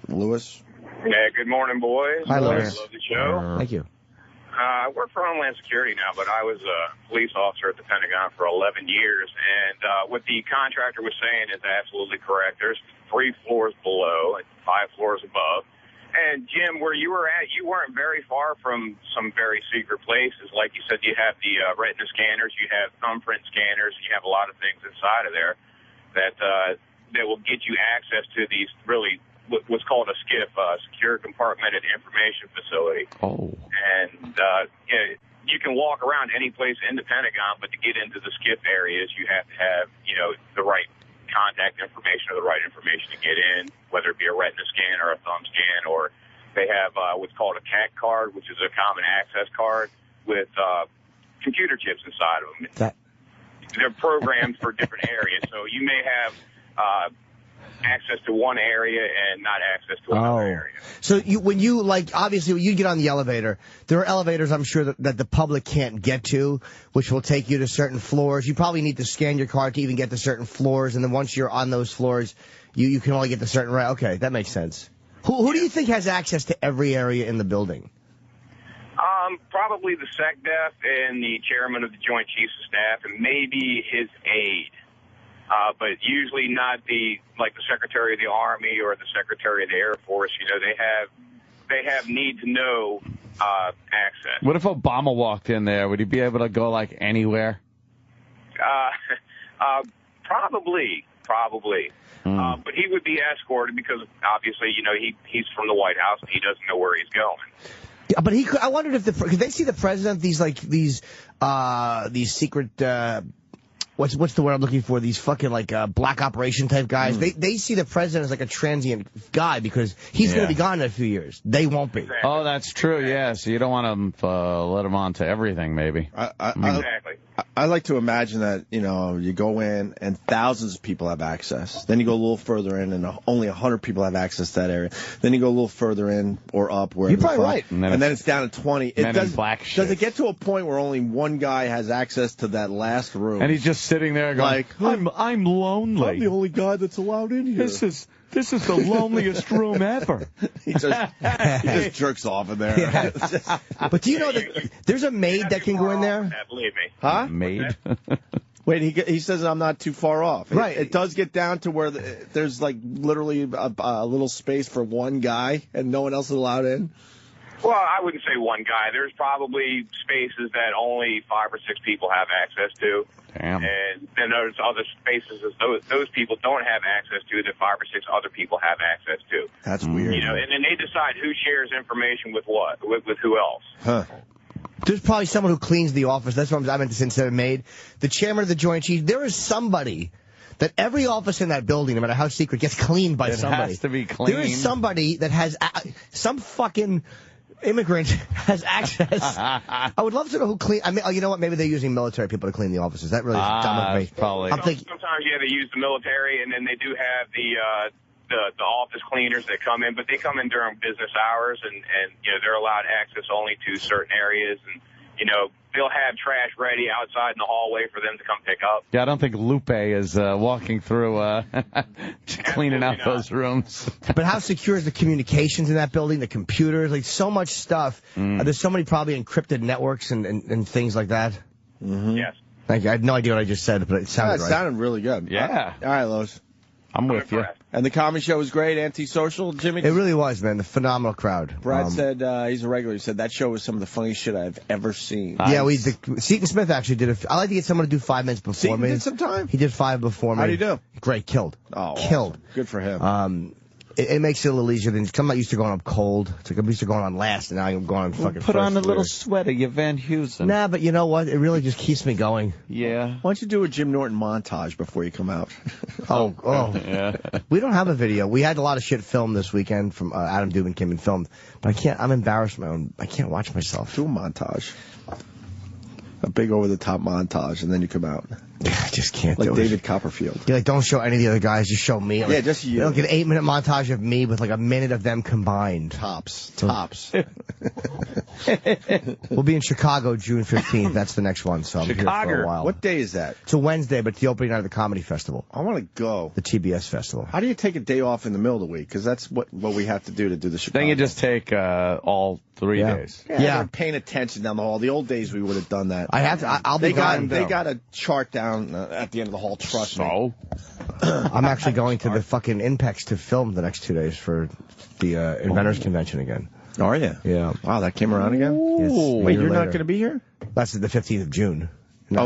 [SPEAKER 3] Lewis?
[SPEAKER 15] Yeah, good morning, boys.
[SPEAKER 8] Hi, Lewis.
[SPEAKER 15] Love the show.
[SPEAKER 8] Thank you.
[SPEAKER 15] I work for Homeland Security now, but I was a police officer at the Pentagon for 11 years, and what the contractor was saying is absolutely correct. There's 3 floors below and 5 floors above. And, Jim, where you were at, you weren't very far from some very secret places. Like you said, you have the retina scanners, you have thumbprint scanners, you have a lot of things inside of there that will get you access to these really what's called a SCIF, Secure Compartmented Information Facility.
[SPEAKER 4] Oh.
[SPEAKER 15] And you can walk around any place in the Pentagon, but to get into the SCIF areas, you have to have, the right contact information or the right information to get in, whether it be a retina scan or a thumb scan, or they have what's called a CAC card, which is a common access card with computer chips inside of them. They're programmed for different areas, so you may have access to one area and not access to another area.
[SPEAKER 8] So when you get on the elevator, there are elevators I'm sure that the public can't get to, which will take you to certain floors. You probably need to scan your card to even get to certain floors, and then once you're on those floors, you can only get to certain... Okay, that makes sense. Who do you think has access to every area in the building?
[SPEAKER 15] Probably the SecDef and the chairman of the Joint Chiefs of Staff, and maybe his aide. But usually not the Secretary of the Army or the Secretary of the Air Force. They have need to know access.
[SPEAKER 4] What if Obama walked in there? Would he be able to go anywhere?
[SPEAKER 15] Probably. But he would be escorted because obviously, he's from the White House and he doesn't know where he's going.
[SPEAKER 8] Yeah, but he could. I wondered if could they see the president? These secret. What's the word I'm looking for? These fucking black operation type guys. They see the president as like a transient guy because he's going to be gone in a few years. They won't be.
[SPEAKER 4] Oh, that's true. Yeah. So you don't want to let him on to everything, maybe.
[SPEAKER 15] Exactly.
[SPEAKER 3] I like to imagine that you go in and thousands of people have access. Then you go a little further in and only 100 people have access to that area. Then you go a little further in or up where
[SPEAKER 8] you're probably right.
[SPEAKER 3] And then it's down to 20. Does it get to a point where only one guy has access to that last room?
[SPEAKER 4] And he's just sitting there going, I'm lonely.
[SPEAKER 3] I'm the only guy that's allowed in here.
[SPEAKER 4] This is the loneliest room ever.
[SPEAKER 3] He just jerks off in there.
[SPEAKER 8] Yeah. But do you know that there's a maid that can go in there?
[SPEAKER 15] Believe me.
[SPEAKER 3] Huh?
[SPEAKER 4] Maid?
[SPEAKER 3] Wait, he says I'm not too far off.
[SPEAKER 8] Right.
[SPEAKER 3] It does get down to where there's like literally a little space for one guy and no one else is allowed in.
[SPEAKER 15] Well, I wouldn't say one guy. There's probably spaces that only 5 or 6 people have access to.
[SPEAKER 4] Damn.
[SPEAKER 15] And then there's other spaces that those people don't have access to that 5 or 6 other people have access to.
[SPEAKER 3] That's weird.
[SPEAKER 15] You know, and then they decide who shares information with what, with who else.
[SPEAKER 3] Huh.
[SPEAKER 8] There's probably someone who cleans the office. That's what I meant to say instead of maid. The chairman of the Joint Chiefs. There is somebody that every office in that building, no matter how secret, gets cleaned by somebody.
[SPEAKER 4] It has to be clean.
[SPEAKER 8] There is somebody that has some fucking immigrant has access. I would love to know who clean. I mean, you know what? Maybe they're using military people to clean the offices. That really is dumb of me.
[SPEAKER 4] Probably.
[SPEAKER 8] I'm thinking.
[SPEAKER 15] Sometimes, yeah, they use the military, and then they do have the office cleaners that come in, but they come in during business hours, and you know, they're allowed access only to certain areas, and you know, they'll have trash ready outside in the hallway for them to come pick up.
[SPEAKER 4] Yeah, I don't think Lupe is walking through cleaning out those rooms.
[SPEAKER 8] But how secure is the communications in that building, the computers, like so much stuff. There's so many probably encrypted networks and things like that.
[SPEAKER 3] Mm-hmm.
[SPEAKER 15] Yes.
[SPEAKER 8] Thank you. I had no idea what I just said, but it sounded right.
[SPEAKER 3] It sounded really good.
[SPEAKER 4] Yeah.
[SPEAKER 3] All right, Lois.
[SPEAKER 4] I'm with you.
[SPEAKER 3] And the comedy show was great, Antisocial, Jimmy?
[SPEAKER 8] It really was, man. A phenomenal crowd.
[SPEAKER 3] Brad said, he's a regular, he said that show was some of the funniest shit I've ever seen.
[SPEAKER 8] Yeah, Seton Smith actually did I like to get someone to do 5 minutes before
[SPEAKER 3] Seton
[SPEAKER 8] me.
[SPEAKER 3] did some time?
[SPEAKER 8] He did 5 before me.
[SPEAKER 3] How'd he do?
[SPEAKER 8] Great, killed.
[SPEAKER 3] Oh,
[SPEAKER 8] killed.
[SPEAKER 3] Awesome. Good for him.
[SPEAKER 8] It makes it a little easier than I'm not used to going up cold. It's like I'm used to going on last, and now I'm going on fucking
[SPEAKER 4] Put
[SPEAKER 8] first.
[SPEAKER 4] on a little sweater, you Van Heusen.
[SPEAKER 8] Nah, but you know what? It really just keeps me going.
[SPEAKER 4] Yeah.
[SPEAKER 3] Why don't you do a Jim Norton montage before you come out?
[SPEAKER 8] Oh.
[SPEAKER 4] Yeah.
[SPEAKER 8] We don't have a video. We had a lot of shit filmed this weekend from Adam Dubin came and filmed, but I can't. I'm embarrassed by my own. I can't watch myself.
[SPEAKER 3] Do a montage. A big over-the-top montage, and then you come out.
[SPEAKER 8] I just can't
[SPEAKER 3] like
[SPEAKER 8] do
[SPEAKER 3] David
[SPEAKER 8] it.
[SPEAKER 3] Copperfield.
[SPEAKER 8] You're like, don't show any of the other guys, just show me. Like,
[SPEAKER 3] yeah, just you.
[SPEAKER 8] Like an 8-minute montage of me with like a minute of them combined.
[SPEAKER 3] Tops.
[SPEAKER 8] We'll be in Chicago June 15th. That's the next one, so I'm here for a while.
[SPEAKER 3] What day is that?
[SPEAKER 8] It's a Wednesday, but it's the opening night of the Comedy Festival.
[SPEAKER 3] I want to go.
[SPEAKER 8] The TBS Festival.
[SPEAKER 3] How do you take a day off in the middle of the week? Because that's what we have to do to do the Chicago.
[SPEAKER 4] Then you just take all 3 days.
[SPEAKER 3] Yeah. Paying attention down the hall. The old days we would have done that.
[SPEAKER 8] I have to. I'll be gone.
[SPEAKER 3] They got a chart down at the end of the hall. Trust me.
[SPEAKER 8] I'm actually going to the fucking Impex to film the next 2 days for the Inventors Convention again.
[SPEAKER 3] Are you?
[SPEAKER 8] Yeah.
[SPEAKER 3] Wow, that came around again?
[SPEAKER 8] Yes.
[SPEAKER 3] Wait, you're not going to be here?
[SPEAKER 8] That's the 15th of June.
[SPEAKER 3] In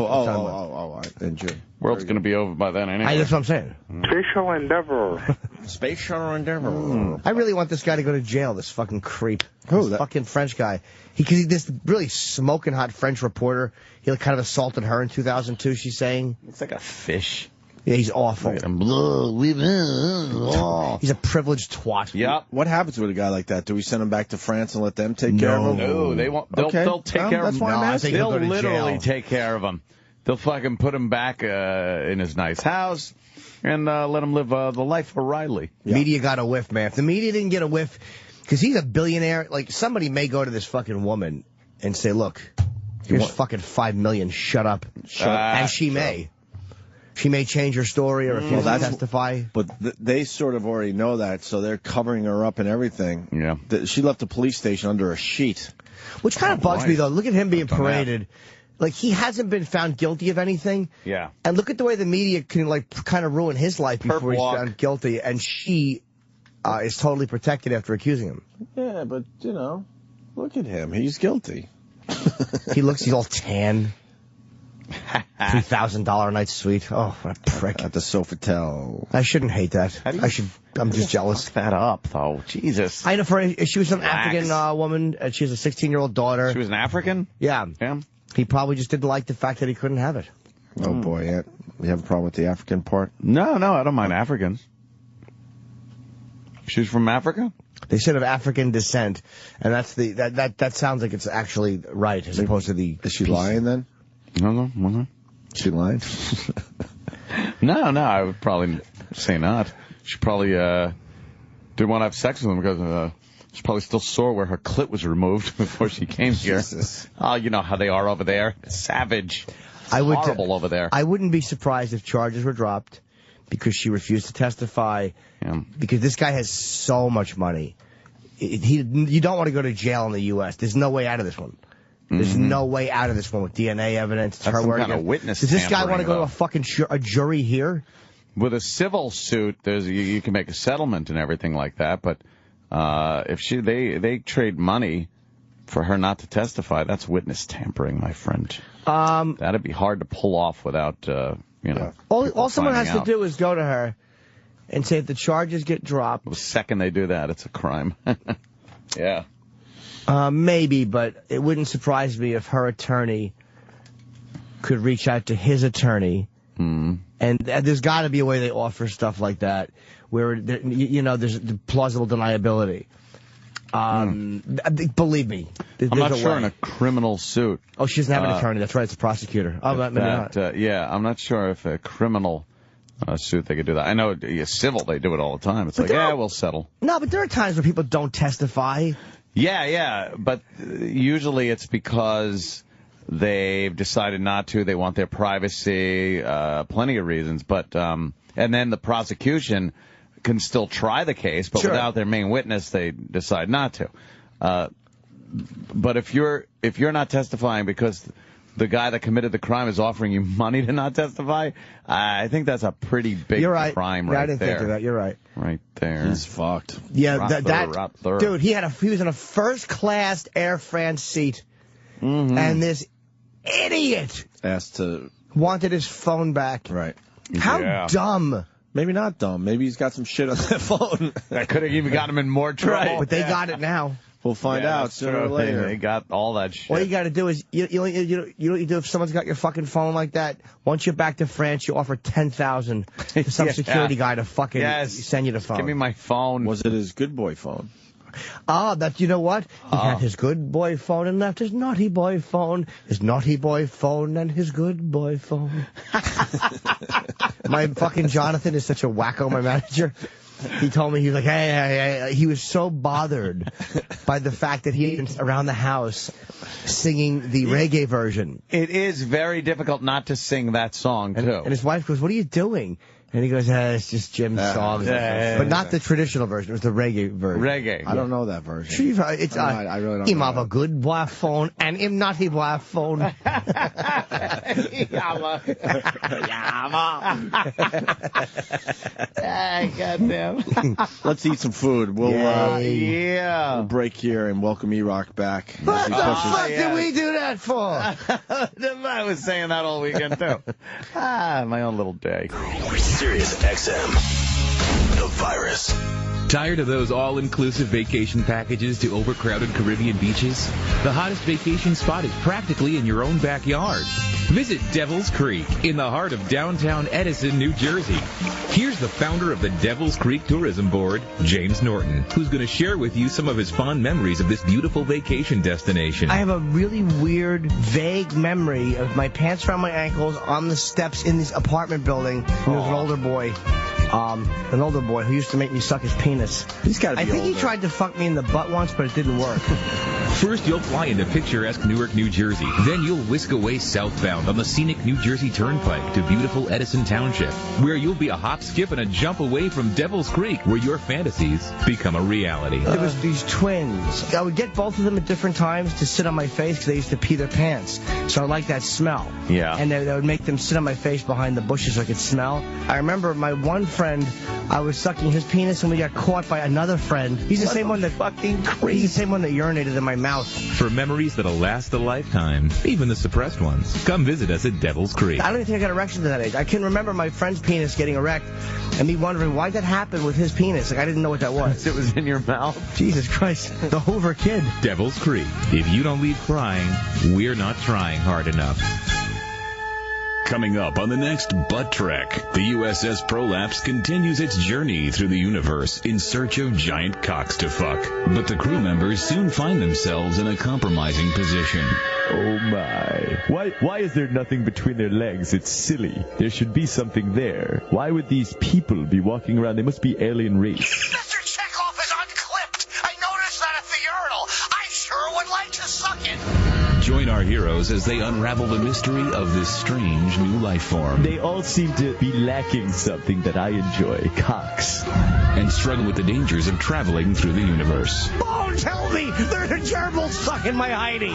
[SPEAKER 3] June.
[SPEAKER 4] World's going to be over by then anyway.
[SPEAKER 8] That's what I'm saying.
[SPEAKER 14] Spatial Endeavor.
[SPEAKER 3] Space Shuttle Endeavor.
[SPEAKER 8] I really want this guy to go to jail, this fucking creep.
[SPEAKER 3] Who?
[SPEAKER 8] This fucking French guy. This really smoking hot French reporter. He kind of assaulted her in 2002, she's saying.
[SPEAKER 4] It's like a fish.
[SPEAKER 8] Yeah, he's awful. He's a privileged twat.
[SPEAKER 4] Yep.
[SPEAKER 3] What happens with a guy like that? Do we send him back to France and let them take care of him?
[SPEAKER 4] No, they won't. They'll take care of him. They'll literally take care of him. They'll fucking put him back in his nice house and let him live the life of Riley.
[SPEAKER 8] Yeah. Media got a whiff, man. If the media didn't get a whiff, because he's a billionaire, like somebody may go to this fucking woman and say, look, here's fucking $5 million, shut up. And she may. She may change her story or refuse to testify.
[SPEAKER 3] But they sort of already know that, so they're covering her up and everything.
[SPEAKER 4] Yeah.
[SPEAKER 3] She left the police station under a sheet.
[SPEAKER 8] Which kind of bugs me, though. Look at him being paraded. Like, he hasn't been found guilty of anything.
[SPEAKER 4] Yeah.
[SPEAKER 8] And look at the way the media can, like, kind of ruin his life before he's found guilty. And she is totally protected after accusing him.
[SPEAKER 3] Yeah, but, you know, look at him. He's guilty.
[SPEAKER 8] He's all tan. $3,000 a night suite. Oh, what a prick.
[SPEAKER 3] At the Sofitel.
[SPEAKER 8] I shouldn't hate that. I'm just jealous.
[SPEAKER 4] That up, though. Jesus.
[SPEAKER 8] I know she was an African woman. She has a 16-year-old daughter.
[SPEAKER 4] She was an African?
[SPEAKER 8] Yeah.
[SPEAKER 4] Yeah.
[SPEAKER 8] He probably just didn't like the fact that he couldn't have it.
[SPEAKER 3] Oh, boy. Yeah. You have a problem with the African part?
[SPEAKER 4] No, I don't mind Africans. She's from Africa?
[SPEAKER 8] They said of African descent, and that's that sounds like it's actually right as opposed to the...
[SPEAKER 3] Is she lying, then?
[SPEAKER 4] No.
[SPEAKER 3] She lying?
[SPEAKER 4] No, I would probably say not. She probably didn't want to have sex with him because she's probably still sore where her clit was removed before she came here. Oh, you know how they are over there. It's savage. Horrible over there.
[SPEAKER 8] I wouldn't be surprised if charges were dropped because she refused to testify.
[SPEAKER 4] Yeah.
[SPEAKER 8] Because this guy has so much money. You don't want to go to jail in the U.S. There's no way out of this one. There's no way out of this one with DNA evidence. It's
[SPEAKER 4] That's
[SPEAKER 8] her
[SPEAKER 4] some
[SPEAKER 8] word
[SPEAKER 4] kind of
[SPEAKER 8] again.
[SPEAKER 4] witness
[SPEAKER 8] Does this guy want to
[SPEAKER 4] tampering,
[SPEAKER 8] go to
[SPEAKER 4] though.
[SPEAKER 8] a fucking a jury here?
[SPEAKER 4] With a civil suit, you can make a settlement and everything like that. But if they trade money for her not to testify, that's witness tampering, my friend. That'd be hard to pull off without
[SPEAKER 8] All someone has
[SPEAKER 4] finding
[SPEAKER 8] to do is go to her and say if the charges get dropped.
[SPEAKER 4] The second they do that, it's a crime. Yeah.
[SPEAKER 8] Maybe, but it wouldn't surprise me if her attorney could reach out to his attorney. And there's got to be a way they offer stuff like that where, there's plausible deniability. Believe me.
[SPEAKER 4] I'm not sure in a criminal suit.
[SPEAKER 8] Oh, she doesn't have an attorney. That's right. It's a prosecutor. Oh, maybe not.
[SPEAKER 4] I'm not sure if a criminal suit they could do that. I know civil, they do it all the time. It's we'll settle.
[SPEAKER 8] No, but there are times where people don't testify.
[SPEAKER 4] Yeah, but usually it's because they've decided not to. They want their privacy, plenty of reasons. But and then the prosecution can still try the case, but without their main witness, they decide not to. But if you're not testifying because the guy that committed the crime is offering you money to not testify, I think that's a pretty big crime right there.
[SPEAKER 8] I didn't think of that. You're right.
[SPEAKER 4] Right there.
[SPEAKER 3] He's fucked.
[SPEAKER 8] Yeah, dude, he was in a first-class Air France seat, and this idiot wanted his phone back.
[SPEAKER 3] Right.
[SPEAKER 8] How dumb.
[SPEAKER 3] Maybe not dumb. Maybe he's got some shit on that phone.
[SPEAKER 4] That could have even got him in more trouble.
[SPEAKER 8] Right. But they got it now.
[SPEAKER 3] We'll find out sooner or later.
[SPEAKER 4] They got all that shit.
[SPEAKER 8] All you got to do is, you know what you do if someone's got your fucking phone like that? Once you're back to France, you offer $10,000 to some security guy to fucking send you the phone.
[SPEAKER 4] Give me my phone.
[SPEAKER 3] Was it his good boy phone?
[SPEAKER 8] You know what? He had his good boy phone and left his naughty boy phone, his naughty boy phone, and his good boy phone. My fucking Jonathan is such a wacko, my manager. He told me, he was like, hey, he was so bothered by the fact that he was around the house singing the reggae version.
[SPEAKER 4] It is very difficult not to sing that song, too.
[SPEAKER 8] And his wife goes, what are you doing? And he goes, it's just Jim's song. But not the traditional version. It was the reggae version.
[SPEAKER 4] Reggae.
[SPEAKER 3] I don't know that version.
[SPEAKER 8] It's
[SPEAKER 3] I really don't
[SPEAKER 8] him
[SPEAKER 3] know
[SPEAKER 8] have a good boy phone and him naughty boy phone.
[SPEAKER 4] Goddamn.
[SPEAKER 3] Let's eat some food. We'll break here and welcome E-Rock back.
[SPEAKER 8] What the fuck did we do that for?
[SPEAKER 4] I was saying that all weekend, too. My own little day.
[SPEAKER 1] Sirius XM. The virus.
[SPEAKER 16] Tired of those all-inclusive vacation packages to overcrowded Caribbean beaches? The hottest vacation spot is practically in your own backyard. Visit Devil's Creek in the heart of downtown Edison, New Jersey. Here's the founder of the Devil's Creek Tourism Board, James Norton, who's going to share with you some of his fond memories of this beautiful vacation destination.
[SPEAKER 8] I have a really weird, vague memory of my pants around my ankles on the steps in this apartment building. There was an older boy who used to make me suck his penis.
[SPEAKER 3] He's got to be
[SPEAKER 8] I think
[SPEAKER 3] older.
[SPEAKER 8] he tried to fuck me in the butt once, but it didn't work.
[SPEAKER 16] First, you'll fly into picturesque Newark, New Jersey. Then you'll whisk away southbound on the scenic New Jersey Turnpike to beautiful Edison Township, where you'll be a hop, skip, and a jump away from Devil's Creek, where your fantasies become a reality.
[SPEAKER 8] There was these twins. I would get both of them at different times to sit on my face because they used to pee their pants. So I liked that smell.
[SPEAKER 4] Yeah.
[SPEAKER 8] And they would make them sit on my face behind the bushes so I could smell. I remember my one friend, I was sucking his penis and we got caught by another friend. He's the same one that He's the same one that urinated in my mouth.
[SPEAKER 16] For memories that'll last a lifetime, even the suppressed ones, come visit us at Devil's Creek.
[SPEAKER 8] I don't even think I got erections at that age. I can remember my friend's penis getting erect and me wondering why that happened with his penis. Like, I didn't know what that was.
[SPEAKER 4] It was in your mouth.
[SPEAKER 8] Jesus Christ. The Hoover kid.
[SPEAKER 16] Devil's Creek. If you don't leave crying, we're not trying hard enough.
[SPEAKER 17] Coming up on the next Butt Trek, the USS Prolapse continues its journey through the universe in search of giant cocks to fuck. But the crew members soon find themselves in a compromising position.
[SPEAKER 18] Oh my. Why is there nothing between their legs? It's silly. There should be something there. Why would these people be walking around? They must be alien race.
[SPEAKER 19] Mr. Chekhov is unclipped. I noticed that at the urinal. I sure would like to suck it.
[SPEAKER 17] Join our heroes as they unravel the mystery of this strange new life form.
[SPEAKER 18] They all seem to be lacking something that I enjoy, cocks.
[SPEAKER 17] And struggle with the dangers of traveling through the universe.
[SPEAKER 8] Bones, help me! There's a gerbil stuck in my hidey.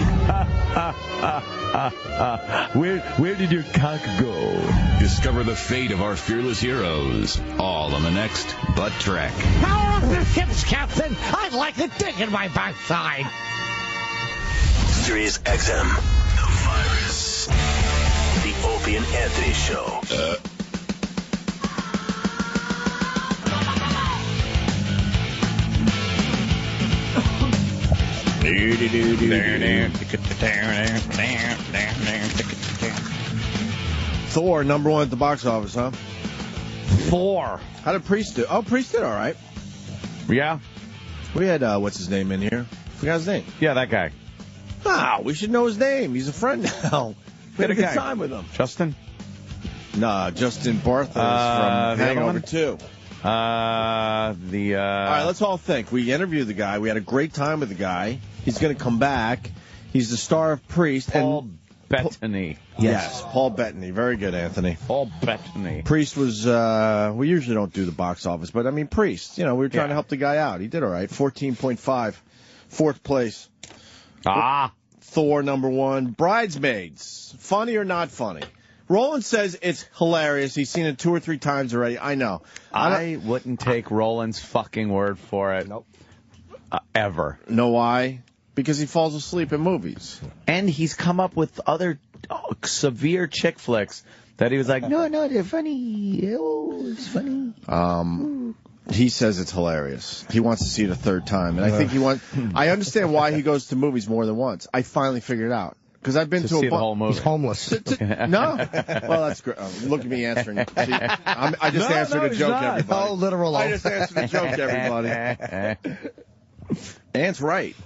[SPEAKER 18] Where did your cock go?
[SPEAKER 17] Discover the fate of our fearless heroes. All on the next Butt Trek.
[SPEAKER 8] Power up the ships, Captain! I'd like a dick in my backside.
[SPEAKER 1] Sirius XM. The virus. The Opie and Anthony Show.
[SPEAKER 3] Thor, #1 at the box office, huh?
[SPEAKER 4] Thor.
[SPEAKER 3] How did Priest do? Oh, Priest did all right.
[SPEAKER 4] Yeah.
[SPEAKER 3] We had, what's his name in here? Forgot his name.
[SPEAKER 4] Yeah, that guy.
[SPEAKER 3] Ah, we should know his name. He's a friend now. We had a good time with him.
[SPEAKER 4] Justin?
[SPEAKER 3] Nah, Justin Bartha is from Hangover 2.
[SPEAKER 4] All
[SPEAKER 3] right, let's all think. We interviewed the guy. We had a great time with the guy. He's going to come back. He's the star of Priest.
[SPEAKER 4] Paul Bettany.
[SPEAKER 3] Yes, Paul Bettany. Very good, Anthony.
[SPEAKER 4] Paul Bettany.
[SPEAKER 3] Priest was, we usually don't do the box office, but I mean, Priest, we were trying to help the guy out. He did all right. 14.5. Fourth place. Thor, #1. Bridesmaids. Funny or not funny? Roland says it's hilarious. He's seen it 2 or 3 times already. I know.
[SPEAKER 4] I wouldn't take Roland's fucking word for it.
[SPEAKER 8] Nope.
[SPEAKER 4] Ever.
[SPEAKER 3] Know why? Because he falls asleep in movies.
[SPEAKER 4] And he's come up with other severe chick flicks that he was like, no, they're funny. Oh, it's funny.
[SPEAKER 3] He says it's hilarious. He wants to see it a 3rd time. And I think I understand why he goes to movies more than once. I finally figured it out. Because I've been to
[SPEAKER 4] see the whole movie.
[SPEAKER 8] He's homeless.
[SPEAKER 3] No. Well, that's great. Look at me answering. See, I just answered a joke, everybody.
[SPEAKER 8] Oh, literal.
[SPEAKER 3] I just answered a joke, everybody. Ant's right.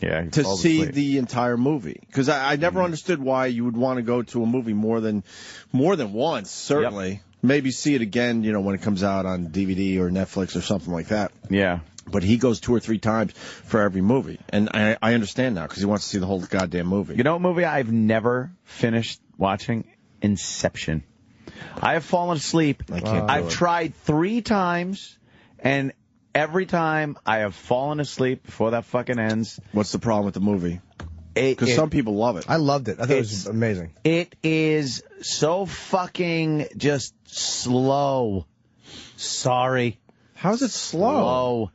[SPEAKER 4] Yeah,
[SPEAKER 3] to see the entire movie. Because I never understood why you would want to go to a movie more than once, certainly. Yep. Maybe see it again, when it comes out on DVD or Netflix or something like that.
[SPEAKER 4] Yeah.
[SPEAKER 3] But he goes 2 or 3 times for every movie. And I understand now because he wants to see the whole goddamn movie.
[SPEAKER 4] You know what movie I've never finished watching? Inception. I have fallen asleep. I've tried 3 times, and every time I have fallen asleep before that fucking ends.
[SPEAKER 3] What's the problem with the movie? Because some people love it.
[SPEAKER 8] I loved it. I thought it was amazing.
[SPEAKER 4] It is so fucking just slow. Sorry.
[SPEAKER 3] How's it slow?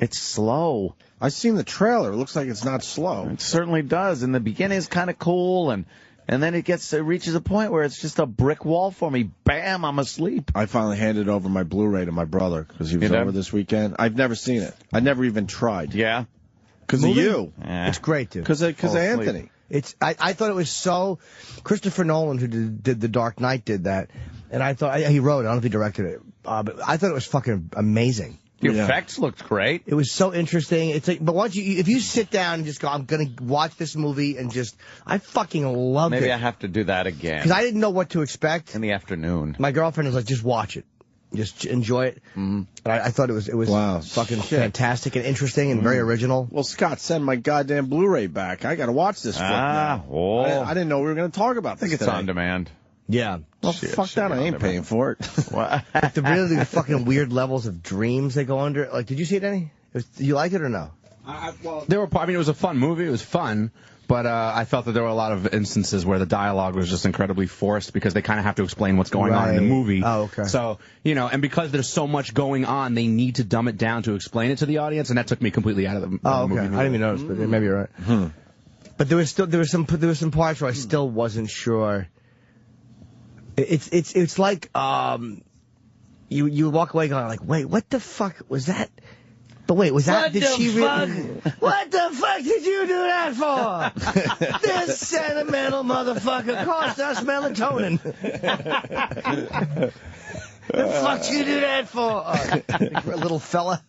[SPEAKER 4] It's slow.
[SPEAKER 3] I've seen the trailer. It looks like it's not slow.
[SPEAKER 4] It certainly does. In the beginning, it's kind of cool, and then it reaches a point where it's just a brick wall for me. Bam, I'm asleep.
[SPEAKER 3] I finally handed over my Blu-ray to my brother because he was over this weekend. I've never seen it. I never even tried.
[SPEAKER 4] Yeah?
[SPEAKER 3] Because of you.
[SPEAKER 8] It's great, dude.
[SPEAKER 3] Because of Anthony.
[SPEAKER 8] I thought it was so... Christopher Nolan, who did The Dark Knight, did that. And I thought... He wrote it. I don't know if he directed it. But I thought it was fucking amazing.
[SPEAKER 4] The effects looked great.
[SPEAKER 8] It was so interesting. It's like, but once if you sit down and just go, I'm going to watch this movie and I fucking loved it.
[SPEAKER 4] Maybe I have to do that again.
[SPEAKER 8] Because I didn't know what to expect.
[SPEAKER 4] In the afternoon.
[SPEAKER 8] My girlfriend was like, just watch it. Just enjoy it. Mm-hmm. And I thought it was fucking fantastic and interesting and very original.
[SPEAKER 3] Well, Scott, send my goddamn Blu-ray back. I got to watch this now.
[SPEAKER 4] Oh.
[SPEAKER 3] I didn't know we were going to talk about this.
[SPEAKER 4] I think it's on demand.
[SPEAKER 8] Yeah.
[SPEAKER 3] Well, fuck that. I ain't paying for it.
[SPEAKER 8] The fucking weird levels of dreams they go under. Like, did you see it, Denny? You like it or no?
[SPEAKER 10] It was a fun movie. It was fun. But I felt that there were a lot of instances where the dialogue was just incredibly forced because they kind of have to explain what's going on in the movie.
[SPEAKER 8] Oh, okay.
[SPEAKER 10] So, and because there's so much going on, they need to dumb it down to explain it to the audience, and that took me completely out of the movie.
[SPEAKER 8] Oh, okay. I didn't even notice, but maybe you're right. But there was some parts where I still wasn't sure. It's like you walk away going like, wait, what the fuck was that? But wait, was that? Did she really? What the fuck did you do that for? This sentimental motherfucker cost us melatonin. The fuck you do that for? Little fella.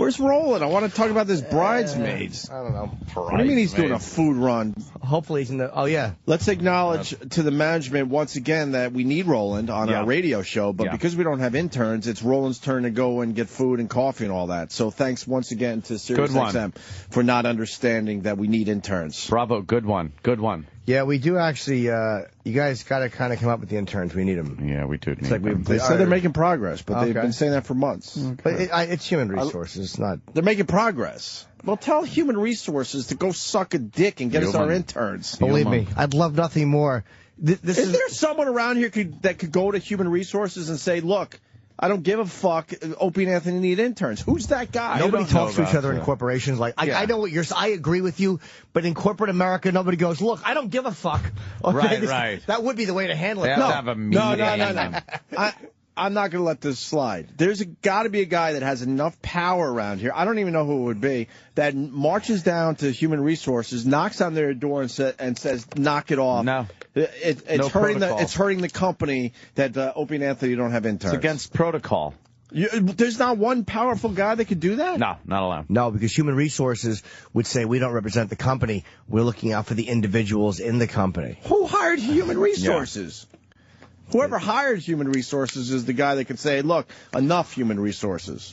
[SPEAKER 3] Where's Roland? I want to talk about this Bridesmaids.
[SPEAKER 8] I don't know.
[SPEAKER 3] What do you mean he's doing a food run?
[SPEAKER 8] Hopefully he's in the... Oh, yeah.
[SPEAKER 3] Let's acknowledge to the management once again that we need Roland on our radio show, but because we don't have interns, it's Roland's turn to go and get food and coffee and all that. So thanks once again to SiriusXM for not understanding that we need interns.
[SPEAKER 4] Bravo, good one. Good one.
[SPEAKER 8] Yeah, we do actually. You guys got to kind of come up with the interns. We need them.
[SPEAKER 4] Yeah, we do.
[SPEAKER 8] It's like
[SPEAKER 3] they said they're making progress, but they've been saying that for months.
[SPEAKER 8] Okay. But it's human resources. It's not.
[SPEAKER 3] They're making progress. Well, tell human resources to go suck a dick and get us our interns.
[SPEAKER 8] Believe me, I'd love nothing more.
[SPEAKER 3] Is there someone around here that could go to human resources and say, look, I don't give a fuck. Opie and Anthony need interns. Who's that guy?
[SPEAKER 8] Nobody talks to each other in corporations. Like, I know what I agree with you, but in corporate America, nobody goes, look, I don't give a fuck. Okay,
[SPEAKER 4] right.
[SPEAKER 8] That would be the way to handle it.
[SPEAKER 4] They have to have a meeting.
[SPEAKER 3] No. I'm not going to let this slide. There's got to be a guy that has enough power around here. I don't even know who it would be, that marches down to human resources, knocks on their door and says, knock it off.
[SPEAKER 4] No.
[SPEAKER 3] It's hurting the company that Opie and Anthony don't have interns.
[SPEAKER 4] It's against protocol.
[SPEAKER 3] There's not one powerful guy that could do that?
[SPEAKER 4] No, not allowed.
[SPEAKER 8] No, because human resources would say we don't represent the company. We're looking out for the individuals in the company.
[SPEAKER 3] Who hired human resources? Yeah. Whoever hires human resources is the guy that can say, look, enough human resources.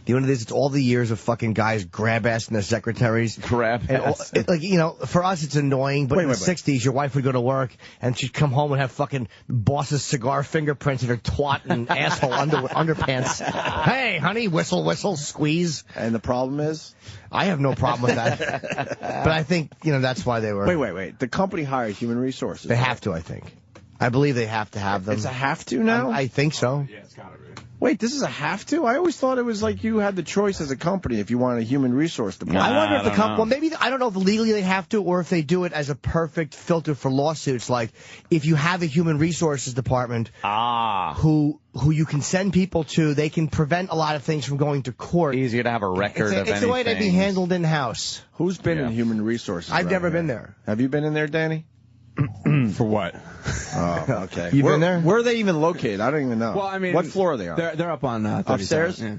[SPEAKER 8] The only thing is, it's all the years of fucking guys grab-assing their secretaries.
[SPEAKER 4] Grab-ass.
[SPEAKER 8] Like, you know, for us it's annoying, but in the 60s, your wife would go to work, and she'd come home and have fucking boss's cigar fingerprints in her twat and asshole underpants. Hey, honey, whistle, whistle, squeeze.
[SPEAKER 3] And the problem is?
[SPEAKER 8] I have no problem with that. But I think, you know, that's why they were...
[SPEAKER 3] Wait. The company hired human resources.
[SPEAKER 8] They have to, I think. I believe they have to have them.
[SPEAKER 3] It's a have to now?
[SPEAKER 8] I think so.
[SPEAKER 3] Yeah, it's gotta be. Wait, this is a have to? I always thought it was like you had the choice as a company if you want a human resource department.
[SPEAKER 8] I wonder if the company, well, maybe, I don't know if legally they have to or if they do it as a perfect filter for lawsuits. Like, if you have a human resources department who you can send people to, they can prevent a lot of things from going to court.
[SPEAKER 4] Easier to have a record of anything.
[SPEAKER 8] It's the way to be handled in-house.
[SPEAKER 3] Who's been in human resources?
[SPEAKER 8] I've never been there.
[SPEAKER 3] Have you been in there, Danny?
[SPEAKER 5] For what?
[SPEAKER 3] Oh, okay.
[SPEAKER 8] You been there?
[SPEAKER 3] Where are they even located? I don't even know.
[SPEAKER 5] Well, I mean,
[SPEAKER 3] what floor are they on?
[SPEAKER 5] They're up on
[SPEAKER 3] upstairs.
[SPEAKER 5] Yeah.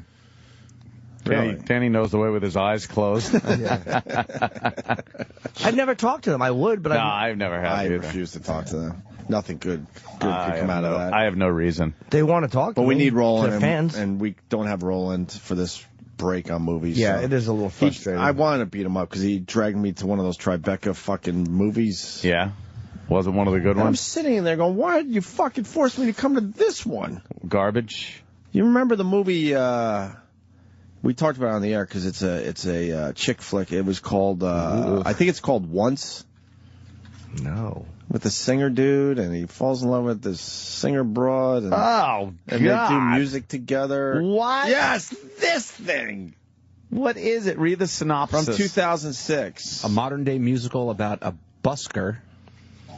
[SPEAKER 3] Really?
[SPEAKER 4] Danny knows the way with his eyes closed.
[SPEAKER 8] I've never talked to them. I would, but
[SPEAKER 4] I've never had.
[SPEAKER 3] I refuse to talk to them. Nothing good could come out of that.
[SPEAKER 4] I have no reason.
[SPEAKER 8] They want to talk to
[SPEAKER 3] me. But we need Roland,
[SPEAKER 8] fans.
[SPEAKER 3] and we don't have Roland for this break on movies.
[SPEAKER 8] Yeah,
[SPEAKER 3] so.
[SPEAKER 8] it is a little frustrating.
[SPEAKER 3] I wanted to beat him up because he dragged me to one of those Tribeca fucking movies.
[SPEAKER 4] Yeah. Wasn't one of the good ones?
[SPEAKER 3] I'm sitting there going, why did you fucking force me to come to this one?
[SPEAKER 4] Garbage.
[SPEAKER 3] You remember the movie we talked about it on the air because it's a chick flick. It was called, I think it's called Once.
[SPEAKER 8] No.
[SPEAKER 3] With the singer dude, and he falls in love with this singer broad. And,
[SPEAKER 4] and
[SPEAKER 3] they do music together.
[SPEAKER 4] What?
[SPEAKER 3] Yes, this thing.
[SPEAKER 4] What is it? Read the synopsis.
[SPEAKER 3] From 2006.
[SPEAKER 10] A modern-day musical about a busker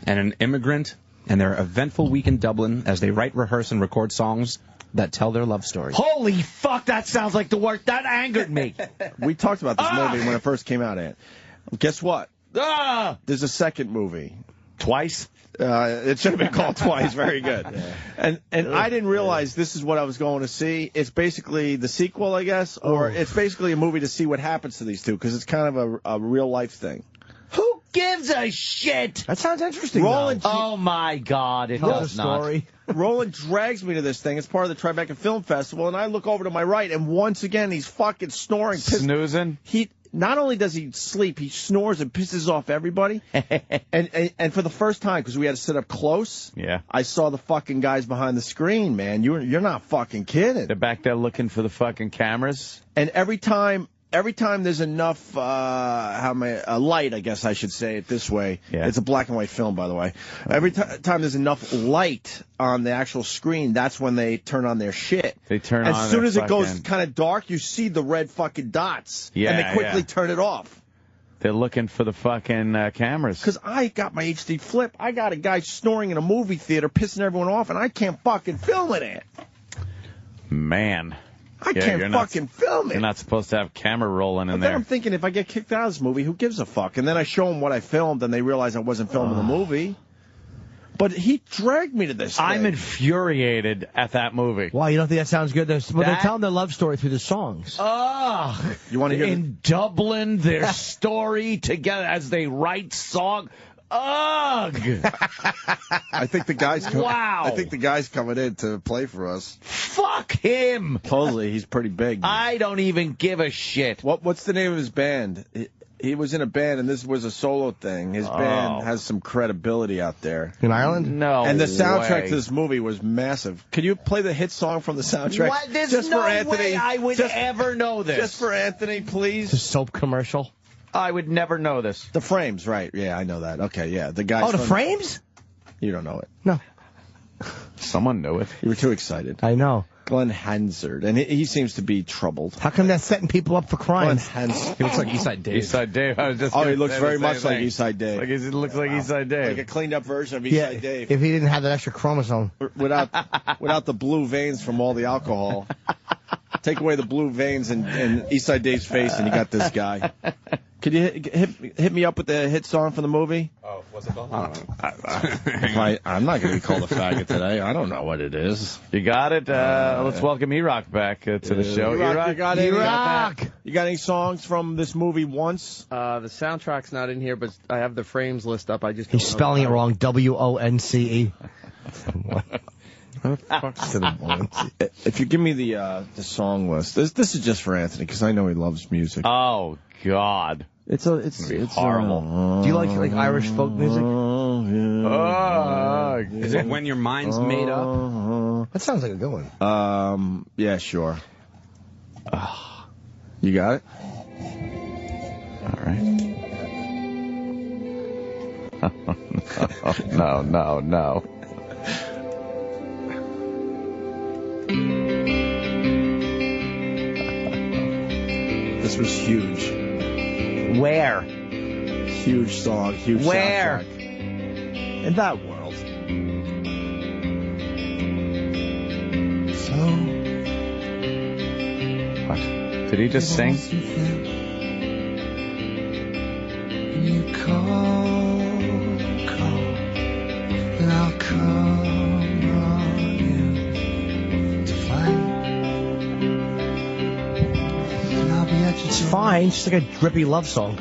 [SPEAKER 10] and an immigrant and their eventful week in Dublin as they write, rehearse, and record songs that tell their love story.
[SPEAKER 4] Holy fuck, that sounds like the work. That angered me.
[SPEAKER 3] We talked about this movie when it first came out, Ant. Guess what? There's a second movie.
[SPEAKER 4] Twice?
[SPEAKER 3] It should have been called Twice. Very good. Yeah. And I didn't realize this is what I was going to see. It's basically the sequel, I guess, or it's basically a movie to see what happens to these two, because it's kind of a real-life thing.
[SPEAKER 4] Who gives a shit?
[SPEAKER 8] That sounds interesting.
[SPEAKER 3] Roland,
[SPEAKER 4] oh my God, it does not.
[SPEAKER 3] Roland drags me to this thing. It's part of the Tribeca Film Festival, and I look over to my right, and once again he's fucking snoring,
[SPEAKER 4] snoozing.
[SPEAKER 3] He not only does he sleep, he snores and pisses off everybody. and for the first time, because we had to sit up close, I saw the fucking guys behind the screen. Man, you're not fucking kidding.
[SPEAKER 4] They're back there looking for the fucking cameras,
[SPEAKER 3] and every time there's enough light, I guess I should say it this way. Yeah. It's a black and white film, by the way. Every time there's enough light on the actual screen, that's when they turn on their shit.
[SPEAKER 4] They turn on.
[SPEAKER 3] As soon as it goes kind of dark, you see the red fucking dots.
[SPEAKER 4] Yeah,
[SPEAKER 3] and they quickly turn it off.
[SPEAKER 4] They're looking for the fucking cameras.
[SPEAKER 3] Because I got my HD flip. I got a guy snoring in a movie theater, pissing everyone off, and I can't fucking film it.
[SPEAKER 4] Man.
[SPEAKER 3] I can't fucking film it.
[SPEAKER 4] You're not supposed to have camera rolling in
[SPEAKER 3] there.
[SPEAKER 4] Then
[SPEAKER 3] I'm thinking, if I get kicked out of this movie, who gives a fuck? And then I show them what I filmed, and they realize I wasn't filming the movie. But he dragged me to this thing.
[SPEAKER 4] I'm infuriated at that movie.
[SPEAKER 8] Why, you don't think that sounds good? They're telling their love story through the songs.
[SPEAKER 4] Ugh.
[SPEAKER 3] You want to hear
[SPEAKER 4] in Dublin, their story together as they write song. Ugh.
[SPEAKER 3] I think the guy's coming.
[SPEAKER 4] Wow.
[SPEAKER 3] I think the guy's coming in to play for us.
[SPEAKER 4] Fuck him.
[SPEAKER 3] Totally, he's pretty big.
[SPEAKER 4] I don't even give a shit.
[SPEAKER 3] What's the name of his band? He was in a band, and this was a solo thing. His band has some credibility out there.
[SPEAKER 8] In Ireland?
[SPEAKER 4] No.
[SPEAKER 3] And the soundtrack
[SPEAKER 4] way.
[SPEAKER 3] to this movie was massive. Can you play the hit song from the soundtrack?
[SPEAKER 4] What? There's
[SPEAKER 3] just
[SPEAKER 4] no
[SPEAKER 3] for Anthony.
[SPEAKER 4] way I would ever know this.
[SPEAKER 3] Just for Anthony, please.
[SPEAKER 8] The soap commercial?
[SPEAKER 4] I would never know this.
[SPEAKER 3] The Frames, right. Yeah, I know that. Okay, yeah. The guy.
[SPEAKER 8] Oh, the Frames?
[SPEAKER 3] You don't know it.
[SPEAKER 8] No.
[SPEAKER 4] Someone knew it.
[SPEAKER 3] You were too excited.
[SPEAKER 8] I know.
[SPEAKER 3] Glenn Hansard, and he seems to be troubled.
[SPEAKER 8] How come that's setting people up for crime?
[SPEAKER 3] Glenn Hansard.
[SPEAKER 10] He looks like Eastside Dave.
[SPEAKER 4] Eastside Dave. I was just
[SPEAKER 3] he looks very much like Eastside Dave.
[SPEAKER 4] He looks like Eastside Dave.
[SPEAKER 3] Like a cleaned up version of Eastside Dave.
[SPEAKER 8] If he didn't have that extra chromosome.
[SPEAKER 3] Without the blue veins from all the alcohol. Take away the blue veins in Eastside Dave's face, and you got this guy. Could you hit me up with the hit song from the movie?
[SPEAKER 10] Oh, what's it called?
[SPEAKER 3] I don't know. I'm not going to be called a faggot today. I don't know what it is.
[SPEAKER 4] You got it. Let's welcome E-Rock back to the show.
[SPEAKER 3] E-Rock, you got any songs from this movie once?
[SPEAKER 19] The soundtrack's not in here, but I have the Frames list up. I just
[SPEAKER 8] He's spelling it wrong. WONCE.
[SPEAKER 3] If you give me the song list, this is just for Anthony because I know he loves music.
[SPEAKER 4] Oh God,
[SPEAKER 3] it's
[SPEAKER 4] horrible.
[SPEAKER 8] Do you like Irish folk music?
[SPEAKER 10] Is it When Your Mind's Made Up?
[SPEAKER 8] That sounds like a good one.
[SPEAKER 3] Yeah, sure. You got it?
[SPEAKER 4] All right. No.
[SPEAKER 3] This was huge.
[SPEAKER 4] Where?
[SPEAKER 3] Huge song, huge
[SPEAKER 4] Where?
[SPEAKER 3] soundtrack. In that world. So.
[SPEAKER 4] What? Did he just sing?
[SPEAKER 20] You call, and I'll come on you to fight.
[SPEAKER 8] It's fine. It's just like a drippy love song.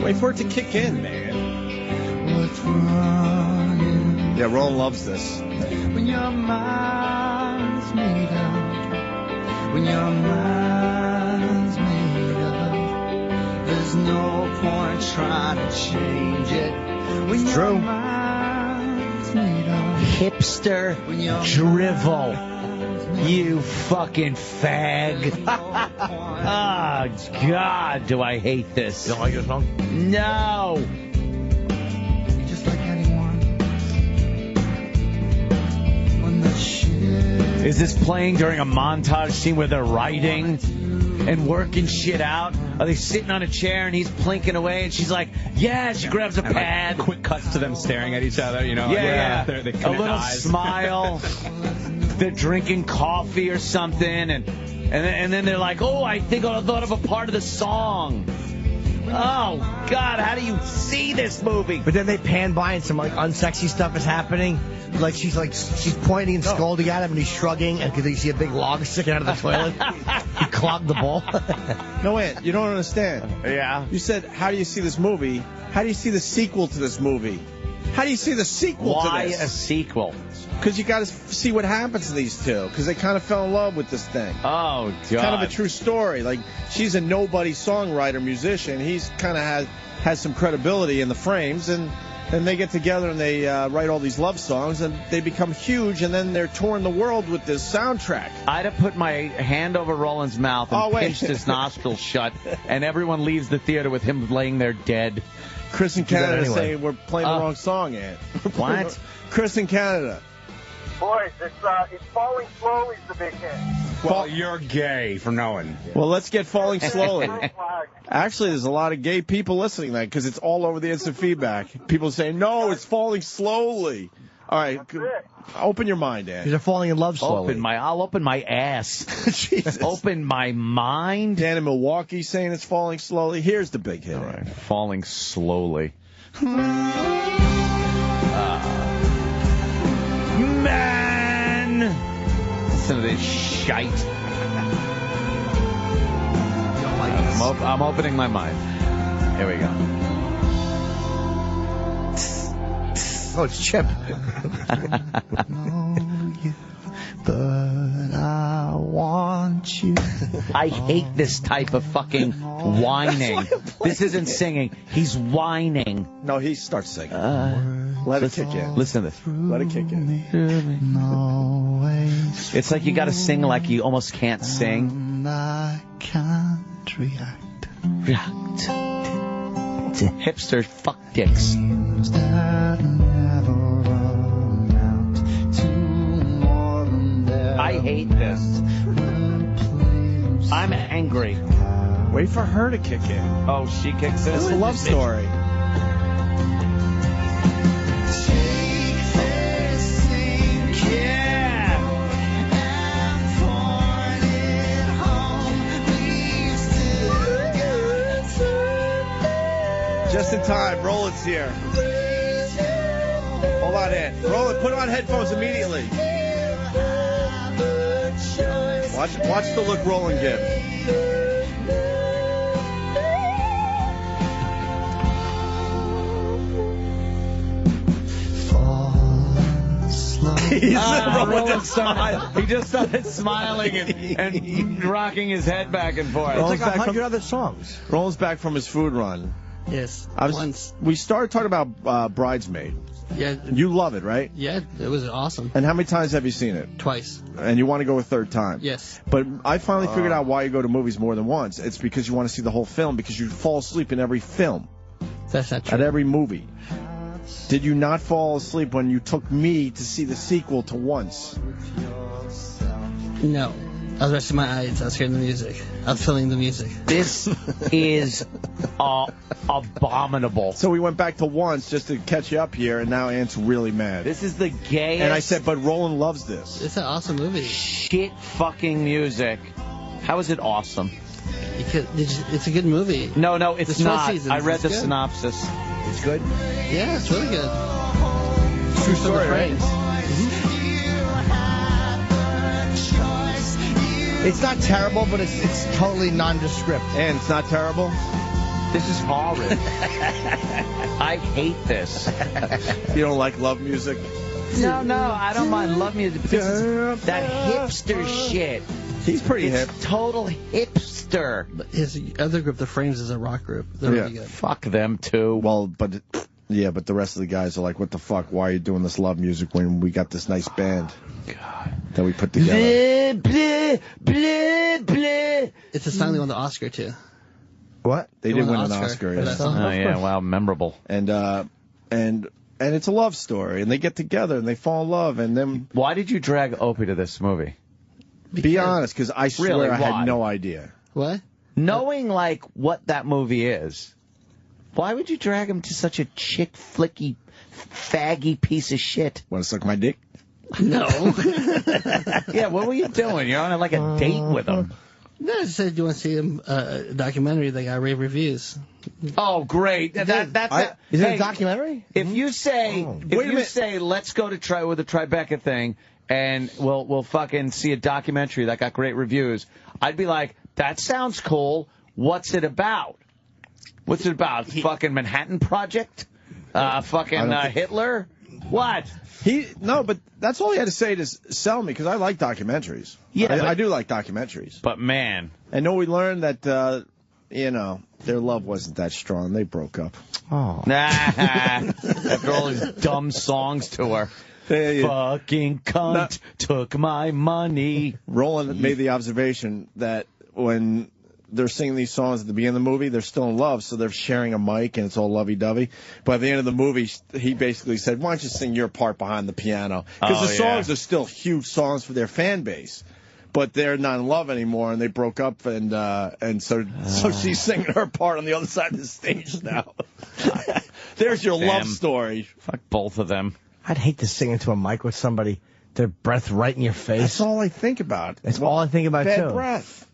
[SPEAKER 3] Wait for it to kick in, man.
[SPEAKER 20] What's wrong?
[SPEAKER 3] Yeah, Roland loves this.
[SPEAKER 20] When your mind's made up, when your mind's made up, there's no point trying to change it. When
[SPEAKER 3] It's
[SPEAKER 20] your
[SPEAKER 3] true.
[SPEAKER 20] mind's made up,
[SPEAKER 4] Hipster drivel. You fucking fag. Oh, God, do I hate this.
[SPEAKER 8] You don't like this song?
[SPEAKER 4] No.
[SPEAKER 20] just like anyone. When the shit
[SPEAKER 4] Is this playing during a montage scene where they're writing and working shit out? Are they sitting on a chair and he's plinking away and she's like, yeah, she grabs a
[SPEAKER 10] And
[SPEAKER 4] pad.
[SPEAKER 10] quick cuts to them staring at each other, you know.
[SPEAKER 4] Yeah.
[SPEAKER 10] They
[SPEAKER 4] A
[SPEAKER 10] connect
[SPEAKER 4] little
[SPEAKER 10] eyes.
[SPEAKER 4] smile. They're drinking coffee or something, and then they're like, oh, I think I thought of a part of the song. Oh, God, how do you see this movie?
[SPEAKER 8] But then they pan by and some unsexy stuff is happening. She's pointing and scolding at him, and he's shrugging, and because you see a big log sticking out of the toilet, he clogged the bowl.
[SPEAKER 3] No, Ant, you don't understand.
[SPEAKER 4] Yeah.
[SPEAKER 3] You said, how do you see this movie? How do you see the sequel to this movie? How do you see the sequel
[SPEAKER 4] Why
[SPEAKER 3] to this?
[SPEAKER 4] a sequel?
[SPEAKER 3] Because you got to see what happens to these two. Because they kind of fell in love with this thing.
[SPEAKER 4] Oh, God.
[SPEAKER 3] It's kind of a true story. Like, she's a nobody songwriter, musician. He's kind of has some credibility in the Frames. And then they get together and they write all these love songs. And they become huge. And then they're touring the world with this soundtrack.
[SPEAKER 4] I'd have put my hand over Roland's mouth and pinched his nostrils shut. And everyone leaves the theater with him laying there dead.
[SPEAKER 3] Chris in Canada saying we're playing the wrong song, Ant.
[SPEAKER 4] What?
[SPEAKER 3] Chris in Canada.
[SPEAKER 21] Boys, it's Falling Slowly is the big hit.
[SPEAKER 10] Well, you're gay for knowing.
[SPEAKER 3] Well, let's get Falling Slowly. Actually, there's a lot of gay people listening to that because it's all over the instant feedback. People saying, no, it's Falling Slowly. All right. Open your mind, Ant.
[SPEAKER 8] They're falling in love slowly.
[SPEAKER 4] I'll open my ass.
[SPEAKER 3] Jesus.
[SPEAKER 4] Open my mind.
[SPEAKER 3] Dan in Milwaukee saying it's Falling Slowly. Here's the big hit.
[SPEAKER 4] All right. Falling Slowly. Man! Listen to this shite. I'm opening my mind. Here we go.
[SPEAKER 8] Oh, it's Chip.
[SPEAKER 20] But I want you.
[SPEAKER 4] I hate this type of fucking whining. This isn't singing. He's whining.
[SPEAKER 3] No, he starts singing. Let it kick in.
[SPEAKER 4] Listen to this.
[SPEAKER 3] Let it kick in.
[SPEAKER 4] It's like you got to sing like you almost can't sing.
[SPEAKER 20] I can't react.
[SPEAKER 4] React to hipster fuck dicks. I hate this. I'm angry.
[SPEAKER 3] Wait for her to kick in.
[SPEAKER 4] Oh, she kicks in.
[SPEAKER 3] It's a love story. Just in time. Roland's here. Hold on in. Roland, put on headphones immediately. Watch the look Roland gives.
[SPEAKER 4] He just started smiling and rocking his head back and forth.
[SPEAKER 8] It's like 100 other songs.
[SPEAKER 3] Roland's back from his food run.
[SPEAKER 19] Yes.
[SPEAKER 3] We started talking about Bridesmaid.
[SPEAKER 19] Yeah.
[SPEAKER 3] You love it, right?
[SPEAKER 19] Yeah, it was awesome.
[SPEAKER 3] And how many times have you seen it?
[SPEAKER 19] Twice.
[SPEAKER 3] And you want to go a third time?
[SPEAKER 19] Yes.
[SPEAKER 3] But I finally figured out why you go to movies more than once. It's because you want to see the whole film, because you fall asleep in every film.
[SPEAKER 19] That's not true.
[SPEAKER 3] At every movie. Did you not fall asleep when you took me to see the sequel to Once?
[SPEAKER 19] No. I was resting my eyes. I was hearing the music. I was feeling the music.
[SPEAKER 4] This is abominable.
[SPEAKER 3] So we went back to Once just to catch you up here, and now Ant's really mad.
[SPEAKER 4] This is the gayest.
[SPEAKER 3] And I said, but Roland loves this.
[SPEAKER 19] It's an awesome movie.
[SPEAKER 4] Shit fucking music. How is it awesome?
[SPEAKER 19] It's a good movie.
[SPEAKER 4] No, it's not. I read the
[SPEAKER 19] good.
[SPEAKER 4] synopsis.
[SPEAKER 8] It's good?
[SPEAKER 19] Yeah, it's really good.
[SPEAKER 3] True story, right?
[SPEAKER 8] It's not terrible, but it's totally nondescript.
[SPEAKER 3] And it's not terrible?
[SPEAKER 4] This is horrid. I hate this.
[SPEAKER 3] You don't like love music?
[SPEAKER 4] No, I don't mind love music. But this is that hipster shit.
[SPEAKER 3] He's pretty hip.
[SPEAKER 4] Total hipster.
[SPEAKER 19] But his other group, The Frames, is a rock group. They're really good.
[SPEAKER 4] Fuck them, too.
[SPEAKER 3] Well, but the rest of the guys are like, what the fuck? Why are you doing this love music when we got this nice band that we put together?
[SPEAKER 4] Blah, blah, blah.
[SPEAKER 19] It's a song they won the Oscar, too.
[SPEAKER 3] What? They did win an
[SPEAKER 19] Oscar
[SPEAKER 3] Oscar.
[SPEAKER 19] for that song.
[SPEAKER 4] Oh, yeah, wow, memorable.
[SPEAKER 3] And it's a love story, and they get together, and they fall in love, and then...
[SPEAKER 4] Why did you drag Opie to this movie?
[SPEAKER 3] Be honest, because I swear
[SPEAKER 4] Really,
[SPEAKER 3] I had
[SPEAKER 4] why?
[SPEAKER 3] no idea.
[SPEAKER 19] What?
[SPEAKER 4] Knowing, like, what that movie is, why would you drag him to such a chick flicky, faggy piece of shit?
[SPEAKER 3] Want to suck my dick?
[SPEAKER 19] No.
[SPEAKER 4] Yeah, what were you doing? You're on like a date with him.
[SPEAKER 19] No, I said you want to see a documentary that got rave reviews.
[SPEAKER 4] Oh, great! Is it
[SPEAKER 8] a documentary?
[SPEAKER 4] If you say, let's go to try with the Tribeca thing, and we'll fucking see a documentary that got great reviews, I'd be like, that sounds cool. What's it about? What's it about? Fucking Manhattan Project? Fucking Hitler? What?
[SPEAKER 3] No, but that's all he had to say to sell me, because I like documentaries.
[SPEAKER 4] Yeah,
[SPEAKER 3] I do like documentaries.
[SPEAKER 4] But man,
[SPEAKER 3] and we learned that their love wasn't that strong. They broke up.
[SPEAKER 8] Oh.
[SPEAKER 4] After all his dumb songs to her. Fucking cunt took my money.
[SPEAKER 3] Roland made the observation that when they're singing these songs at the beginning of the movie, they're still in love, so they're sharing a mic, and it's all lovey-dovey. But at the end of the movie, he basically said, why don't you sing your part behind the piano? Because the songs are still huge songs for their fan base. But they're not in love anymore, and they broke up, and so she's singing her part on the other side of the stage now. There's your love story.
[SPEAKER 4] Fuck both of them.
[SPEAKER 8] I'd hate to sing into a mic with somebody, their breath right in your face.
[SPEAKER 3] That's all I think about.
[SPEAKER 8] That's all I think about,
[SPEAKER 3] bad
[SPEAKER 8] too.
[SPEAKER 3] breath.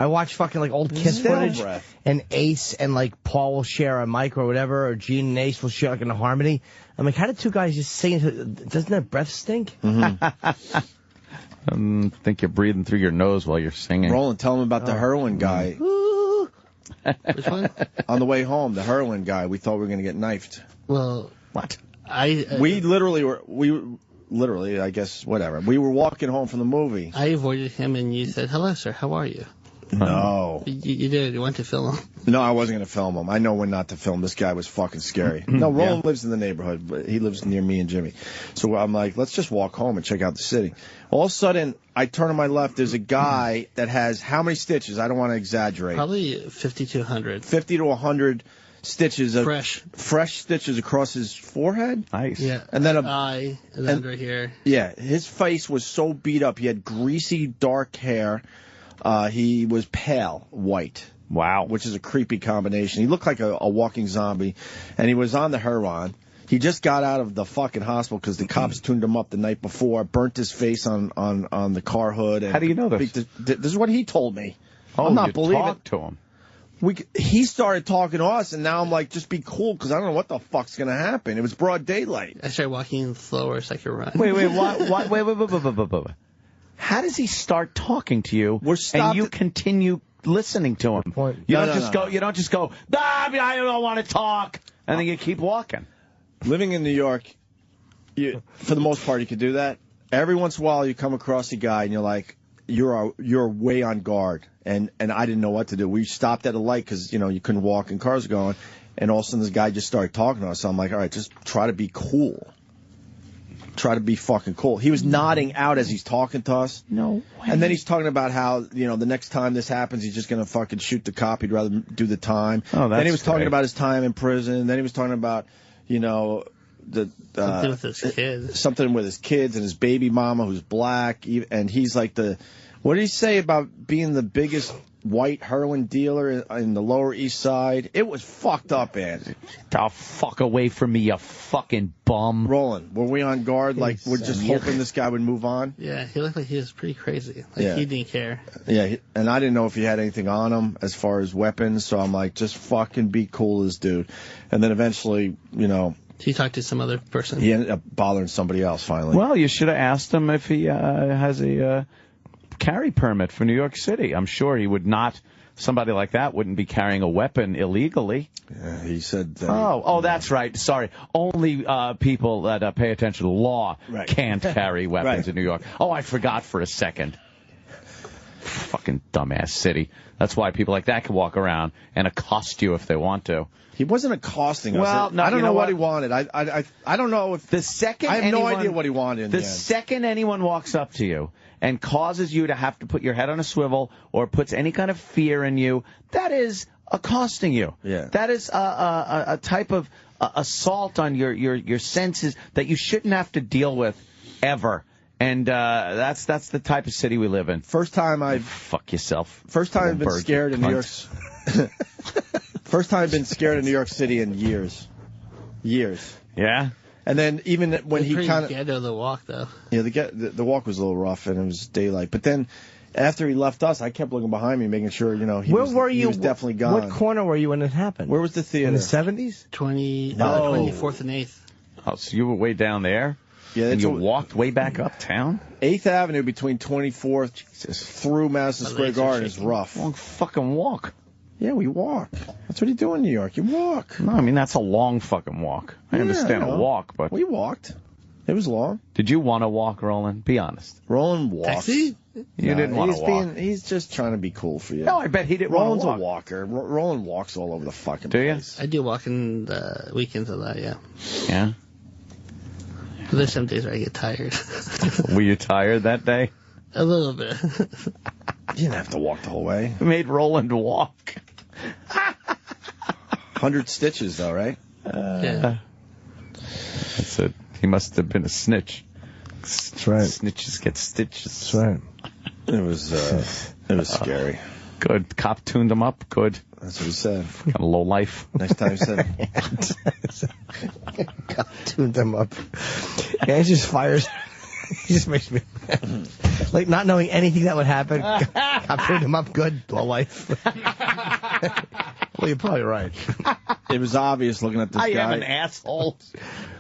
[SPEAKER 8] I watch fucking like old Kiss
[SPEAKER 3] Still
[SPEAKER 8] footage,
[SPEAKER 3] breath.
[SPEAKER 8] and Ace and like Paul will share a mic or whatever, or Gene and Ace will share like in a harmony. I'm like, how did two guys just sing? Doesn't that breath stink?
[SPEAKER 4] I think you're breathing through your nose while you're singing.
[SPEAKER 3] Roland, tell him about the heroin guy.
[SPEAKER 6] Which one?
[SPEAKER 3] On the way home, the heroin guy. We thought we were going to get knifed.
[SPEAKER 6] Well,
[SPEAKER 4] what?
[SPEAKER 3] We literally, I guess, whatever. We were walking home from the movie.
[SPEAKER 6] I avoided him, and you said, "Hello, sir. How are you?"
[SPEAKER 3] No.
[SPEAKER 6] You did. You went to film him.
[SPEAKER 3] No, I wasn't going to film him. I know when not to film. This guy was fucking scary. No, Roland lives in the neighborhood, but he lives near me and Jimmy. So I'm like, let's just walk home and check out the city. All of a sudden, I turn to my left. There's a guy that has how many stitches? I don't want to exaggerate.
[SPEAKER 6] Probably 50 to 100.
[SPEAKER 3] 50 to 100 stitches. Fresh stitches across his forehead.
[SPEAKER 4] Nice.
[SPEAKER 6] Yeah.
[SPEAKER 3] And then
[SPEAKER 6] eye, and then under here.
[SPEAKER 3] Yeah, his face was so beat up. He had greasy, dark hair. He was pale white.
[SPEAKER 4] Wow.
[SPEAKER 3] Which is a creepy combination. He looked like a walking zombie, and he was on the heroin. He just got out of the fucking hospital because the cops tuned him up the night before, burnt his face on the car hood. And
[SPEAKER 4] how do you know this?
[SPEAKER 3] This is what he told me.
[SPEAKER 4] Oh,
[SPEAKER 3] I'm not
[SPEAKER 4] you
[SPEAKER 3] believing.
[SPEAKER 4] talked to him.
[SPEAKER 3] He started talking to us, and now I'm like, just be cool, because I don't know what the fuck's going to happen. It was broad daylight.
[SPEAKER 6] I started walking slower so I could run.
[SPEAKER 4] Wait, wait. How does he start talking to you, and you continue listening to him? You don't just go, I don't want to talk, and then you keep walking.
[SPEAKER 3] Living in New York, for the most part, you could do that. Every once in a while, you come across a guy, and you're like, you're way on guard, and I didn't know what to do. We stopped at a light because, you couldn't walk and cars were going, and all of a sudden this guy just started talking to us. So I'm like, all right, just try to be cool. Try to be fucking cool. He was nodding out as he's talking to us.
[SPEAKER 4] No way.
[SPEAKER 3] And then he's talking about how, the next time this happens, he's just going to fucking shoot the cop. He'd rather do the time.
[SPEAKER 4] Oh, that's
[SPEAKER 3] Then he was talking
[SPEAKER 4] great.
[SPEAKER 3] about his time in prison. Then he was talking about,
[SPEAKER 6] something with his kids.
[SPEAKER 3] Something with his kids and his baby mama who's black. And he's like what did he say about being the biggest white heroin dealer in the Lower East Side? It was fucked up, man.
[SPEAKER 4] The fuck away from me, you fucking bum.
[SPEAKER 3] Roland, were we on guard? Like, we're just hoping this guy would move on?
[SPEAKER 6] Yeah, he looked like he was pretty crazy. He didn't care.
[SPEAKER 3] Yeah, and I didn't know if he had anything on him as far as weapons, so I'm like, just fucking be cool, this dude. And then eventually,
[SPEAKER 6] he talked to some other person.
[SPEAKER 3] He ended up bothering somebody else finally.
[SPEAKER 4] Well, you should have asked him if he has a carry permit for New York City. I'm sure he would not. Somebody like that wouldn't be carrying a weapon illegally.
[SPEAKER 3] Yeah, he said that.
[SPEAKER 4] Oh, that's right. Sorry. Only people that pay attention to law can't carry weapons in New York. Oh, I forgot for a second. Fucking dumbass city. That's why people like that can walk around and accost you if they want to.
[SPEAKER 3] He wasn't accosting us.
[SPEAKER 4] Well, no,
[SPEAKER 3] I don't
[SPEAKER 4] you
[SPEAKER 3] know
[SPEAKER 4] know
[SPEAKER 3] what
[SPEAKER 4] what
[SPEAKER 3] he wanted. I don't know if
[SPEAKER 4] the second
[SPEAKER 3] I have no idea what he wanted. In the end.
[SPEAKER 4] Second anyone walks up to you and causes you to have to put your head on a swivel or puts any kind of fear in you, that is accosting you.
[SPEAKER 3] Yeah.
[SPEAKER 4] That is a type of assault on your senses that you shouldn't have to deal with ever. And that's the type of city we live in.
[SPEAKER 3] First time
[SPEAKER 4] fuck yourself.
[SPEAKER 3] First time I've been scared in New York. First time I've been scared in New York City in years.
[SPEAKER 4] Yeah.
[SPEAKER 3] And then even when he kind of
[SPEAKER 6] ghetto the walk though.
[SPEAKER 3] Yeah, the walk was a little rough and it was daylight. But then after he left us, I kept looking behind me, making sure he was definitely gone.
[SPEAKER 8] What corner were you when it happened?
[SPEAKER 3] Where was the theater?
[SPEAKER 8] In the 70s?
[SPEAKER 6] 24th and 8th.
[SPEAKER 4] Oh, so you were way down there?
[SPEAKER 3] Yeah,
[SPEAKER 4] and you walked way back uptown?
[SPEAKER 3] 8th Avenue between 24th through Madison Square Garden is rough.
[SPEAKER 4] Long fucking walk.
[SPEAKER 3] Yeah, we walk. That's what you do in New York. You walk.
[SPEAKER 4] No, I mean, that's a long fucking walk. I understand a walk, but...
[SPEAKER 3] We walked. It was long.
[SPEAKER 4] Did you want to walk, Roland? Be honest.
[SPEAKER 3] Roland walks.
[SPEAKER 6] Taxi?
[SPEAKER 4] You didn't want to walk.
[SPEAKER 3] He's just trying to be cool for you.
[SPEAKER 4] No, I bet he didn't want
[SPEAKER 3] Roland's
[SPEAKER 4] to walk.
[SPEAKER 3] a walker. Roland walks all over the fucking
[SPEAKER 4] place.
[SPEAKER 3] Do
[SPEAKER 6] you? I do walk in the weekends a lot, yeah.
[SPEAKER 4] Yeah?
[SPEAKER 6] But there's some days where I get tired.
[SPEAKER 4] Were you tired that day?
[SPEAKER 6] A little bit.
[SPEAKER 3] You didn't have to walk the whole way.
[SPEAKER 4] It made Roland walk.
[SPEAKER 3] 100 stitches, though, right?
[SPEAKER 6] Yeah.
[SPEAKER 4] That's it. He must have been a snitch.
[SPEAKER 8] That's right.
[SPEAKER 4] Snitches get stitches.
[SPEAKER 8] That's right.
[SPEAKER 3] It was scary.
[SPEAKER 4] Good. Cop tuned him up. Good.
[SPEAKER 3] That's what he said.
[SPEAKER 4] Kind of low life.
[SPEAKER 3] Next time he said.
[SPEAKER 8] Cop tuned him up. Yeah, he just fires. He just makes me mad. Like, not knowing anything that would happen, I put him up good, low life. Well, you're probably right.
[SPEAKER 3] It was obvious looking at this guy.
[SPEAKER 4] I am an asshole.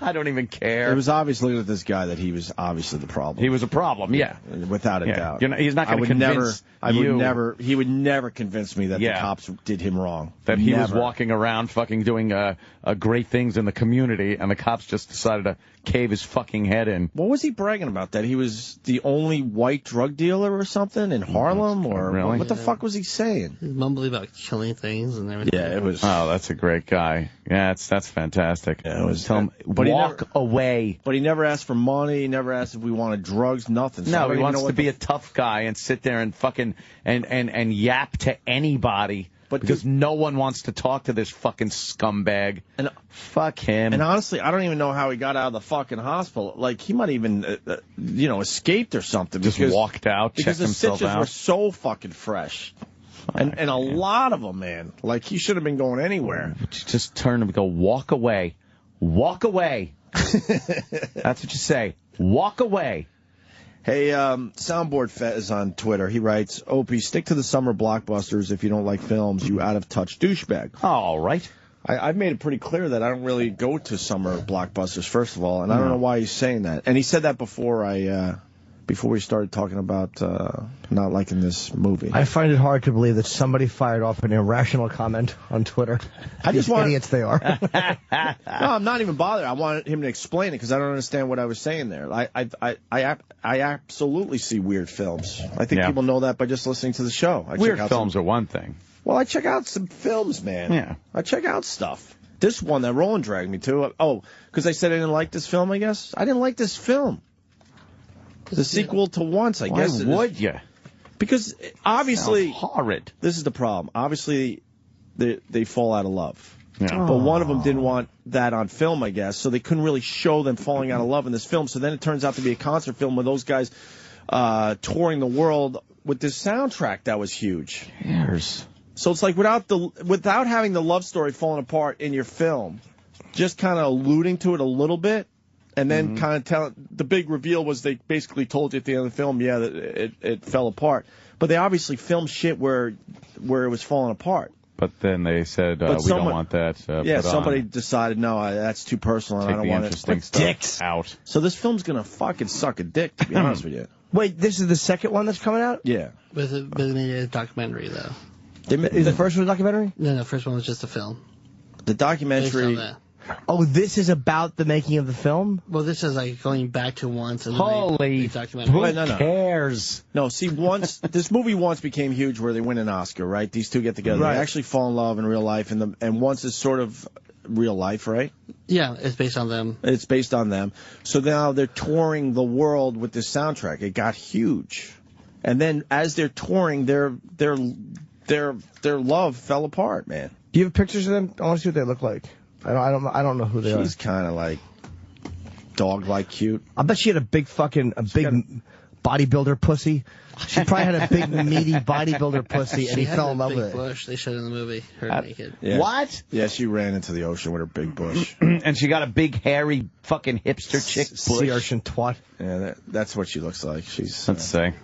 [SPEAKER 4] I don't even care.
[SPEAKER 3] It was obvious looking at this guy that he was obviously the problem.
[SPEAKER 4] He was a problem, yeah.
[SPEAKER 3] Without a doubt.
[SPEAKER 4] He's not going to convince
[SPEAKER 3] He would never convince me that the cops did him wrong.
[SPEAKER 4] That he was walking around fucking doing great things in the community, and the cops just decided to cave his fucking head in.
[SPEAKER 3] What was he bragging about? That he was the only white drug dealer or something in Harlem? Or
[SPEAKER 4] really?
[SPEAKER 3] What the fuck was he saying?
[SPEAKER 6] He's mumbling about killing things and everything.
[SPEAKER 3] Yeah, it was.
[SPEAKER 4] Oh, that's a great guy. Yeah, that's fantastic.
[SPEAKER 3] Yeah, it was.
[SPEAKER 4] Tell him, walk away.
[SPEAKER 3] But he never asked for money. He never asked if we wanted drugs. Nothing. So
[SPEAKER 4] No, he wants to be a tough guy and sit there and fucking and yap to anybody. But because no one wants to talk to this fucking scumbag.
[SPEAKER 3] And
[SPEAKER 4] fuck him.
[SPEAKER 3] And honestly, I don't even know how he got out of the fucking hospital. Like, he might even, escaped or something.
[SPEAKER 4] Just walked out, checked himself
[SPEAKER 3] because the stitches
[SPEAKER 4] out.
[SPEAKER 3] were so fucking fresh. And a lot of them, man. Like, he should have been going anywhere.
[SPEAKER 4] Just turn and go, walk away. Walk away. That's what you say. Walk away.
[SPEAKER 3] Hey, Soundboard Fez on Twitter. He writes, Opie, stick to the summer blockbusters if you don't like films, you out-of-touch douchebag.
[SPEAKER 4] All right.
[SPEAKER 3] I've made it pretty clear that I don't really go to summer blockbusters, first of all, and I don't know why he's saying that. And he said that before we started talking about not liking this movie.
[SPEAKER 8] I find it hard to believe that somebody fired off an irrational comment on Twitter. I just want idiots they are.
[SPEAKER 3] No, I'm not even bothered. I wanted him to explain it because I don't understand what I was saying there. I absolutely see weird films. I think people know that by just listening to the show.
[SPEAKER 4] Weird films are one thing.
[SPEAKER 3] Well, I check out some films, man.
[SPEAKER 4] Yeah.
[SPEAKER 3] I check out stuff. This one that Roland dragged me to. Because I said I didn't like this film, I guess. I didn't like this film. The sequel to Once, I guess.
[SPEAKER 4] Why would you?
[SPEAKER 3] Because obviously,
[SPEAKER 4] horrid.
[SPEAKER 3] This is the problem. Obviously, they fall out of love.
[SPEAKER 4] Yeah.
[SPEAKER 3] But one of them didn't want that on film, I guess, so they couldn't really show them falling out of love in this film. So then it turns out to be a concert film with those guys touring the world with this soundtrack that was huge.
[SPEAKER 4] Cares.
[SPEAKER 3] So it's like without having the love story falling apart in your film, just kind of alluding to it a little bit. And then kind of telling, the big reveal was they basically told you at the end of the film, that it fell apart. But they obviously filmed shit where it was falling apart.
[SPEAKER 4] But then they said, we don't want that.
[SPEAKER 3] Somebody decided, no, that's too personal, and I don't want it.
[SPEAKER 4] Interesting stuff
[SPEAKER 3] Dicks
[SPEAKER 4] out.
[SPEAKER 3] So this film's going to fucking suck a dick, to be honest with you.
[SPEAKER 8] Wait, this is the second one that's coming out?
[SPEAKER 3] Yeah.
[SPEAKER 6] With a documentary, though.
[SPEAKER 8] Is the first one a documentary?
[SPEAKER 6] No, the first one was just a film.
[SPEAKER 3] The documentary...
[SPEAKER 8] Oh, this is about the making of the film?
[SPEAKER 6] Well, this is like going back to Once. And
[SPEAKER 4] Holy,
[SPEAKER 6] documentary.
[SPEAKER 3] Who
[SPEAKER 4] cares?
[SPEAKER 3] No, see, this movie Once became huge where they win an Oscar, right? These two get together.
[SPEAKER 8] Right.
[SPEAKER 3] They actually fall in love in real life, and Once is sort of real life, right?
[SPEAKER 6] Yeah, it's based on them.
[SPEAKER 3] It's based on them. So now they're touring the world with this soundtrack. It got huge. And then as they're touring, their love fell apart, man.
[SPEAKER 8] Do you have pictures of them? I want to see what they look like. I don't know who they are.
[SPEAKER 3] She's kind of like dog-like cute.
[SPEAKER 8] I bet she had a big bodybuilder pussy. She probably had a big meaty bodybuilder pussy, and he fell in love with it.
[SPEAKER 6] Bush. They showed in the movie her naked.
[SPEAKER 3] Yeah.
[SPEAKER 4] What?
[SPEAKER 3] Yeah, she ran into the ocean with her big bush.
[SPEAKER 4] And she got a big, hairy, fucking hipster chick bush.
[SPEAKER 8] Sea urchin twat.
[SPEAKER 3] Yeah, that's what she looks like. She's.
[SPEAKER 4] Let's say.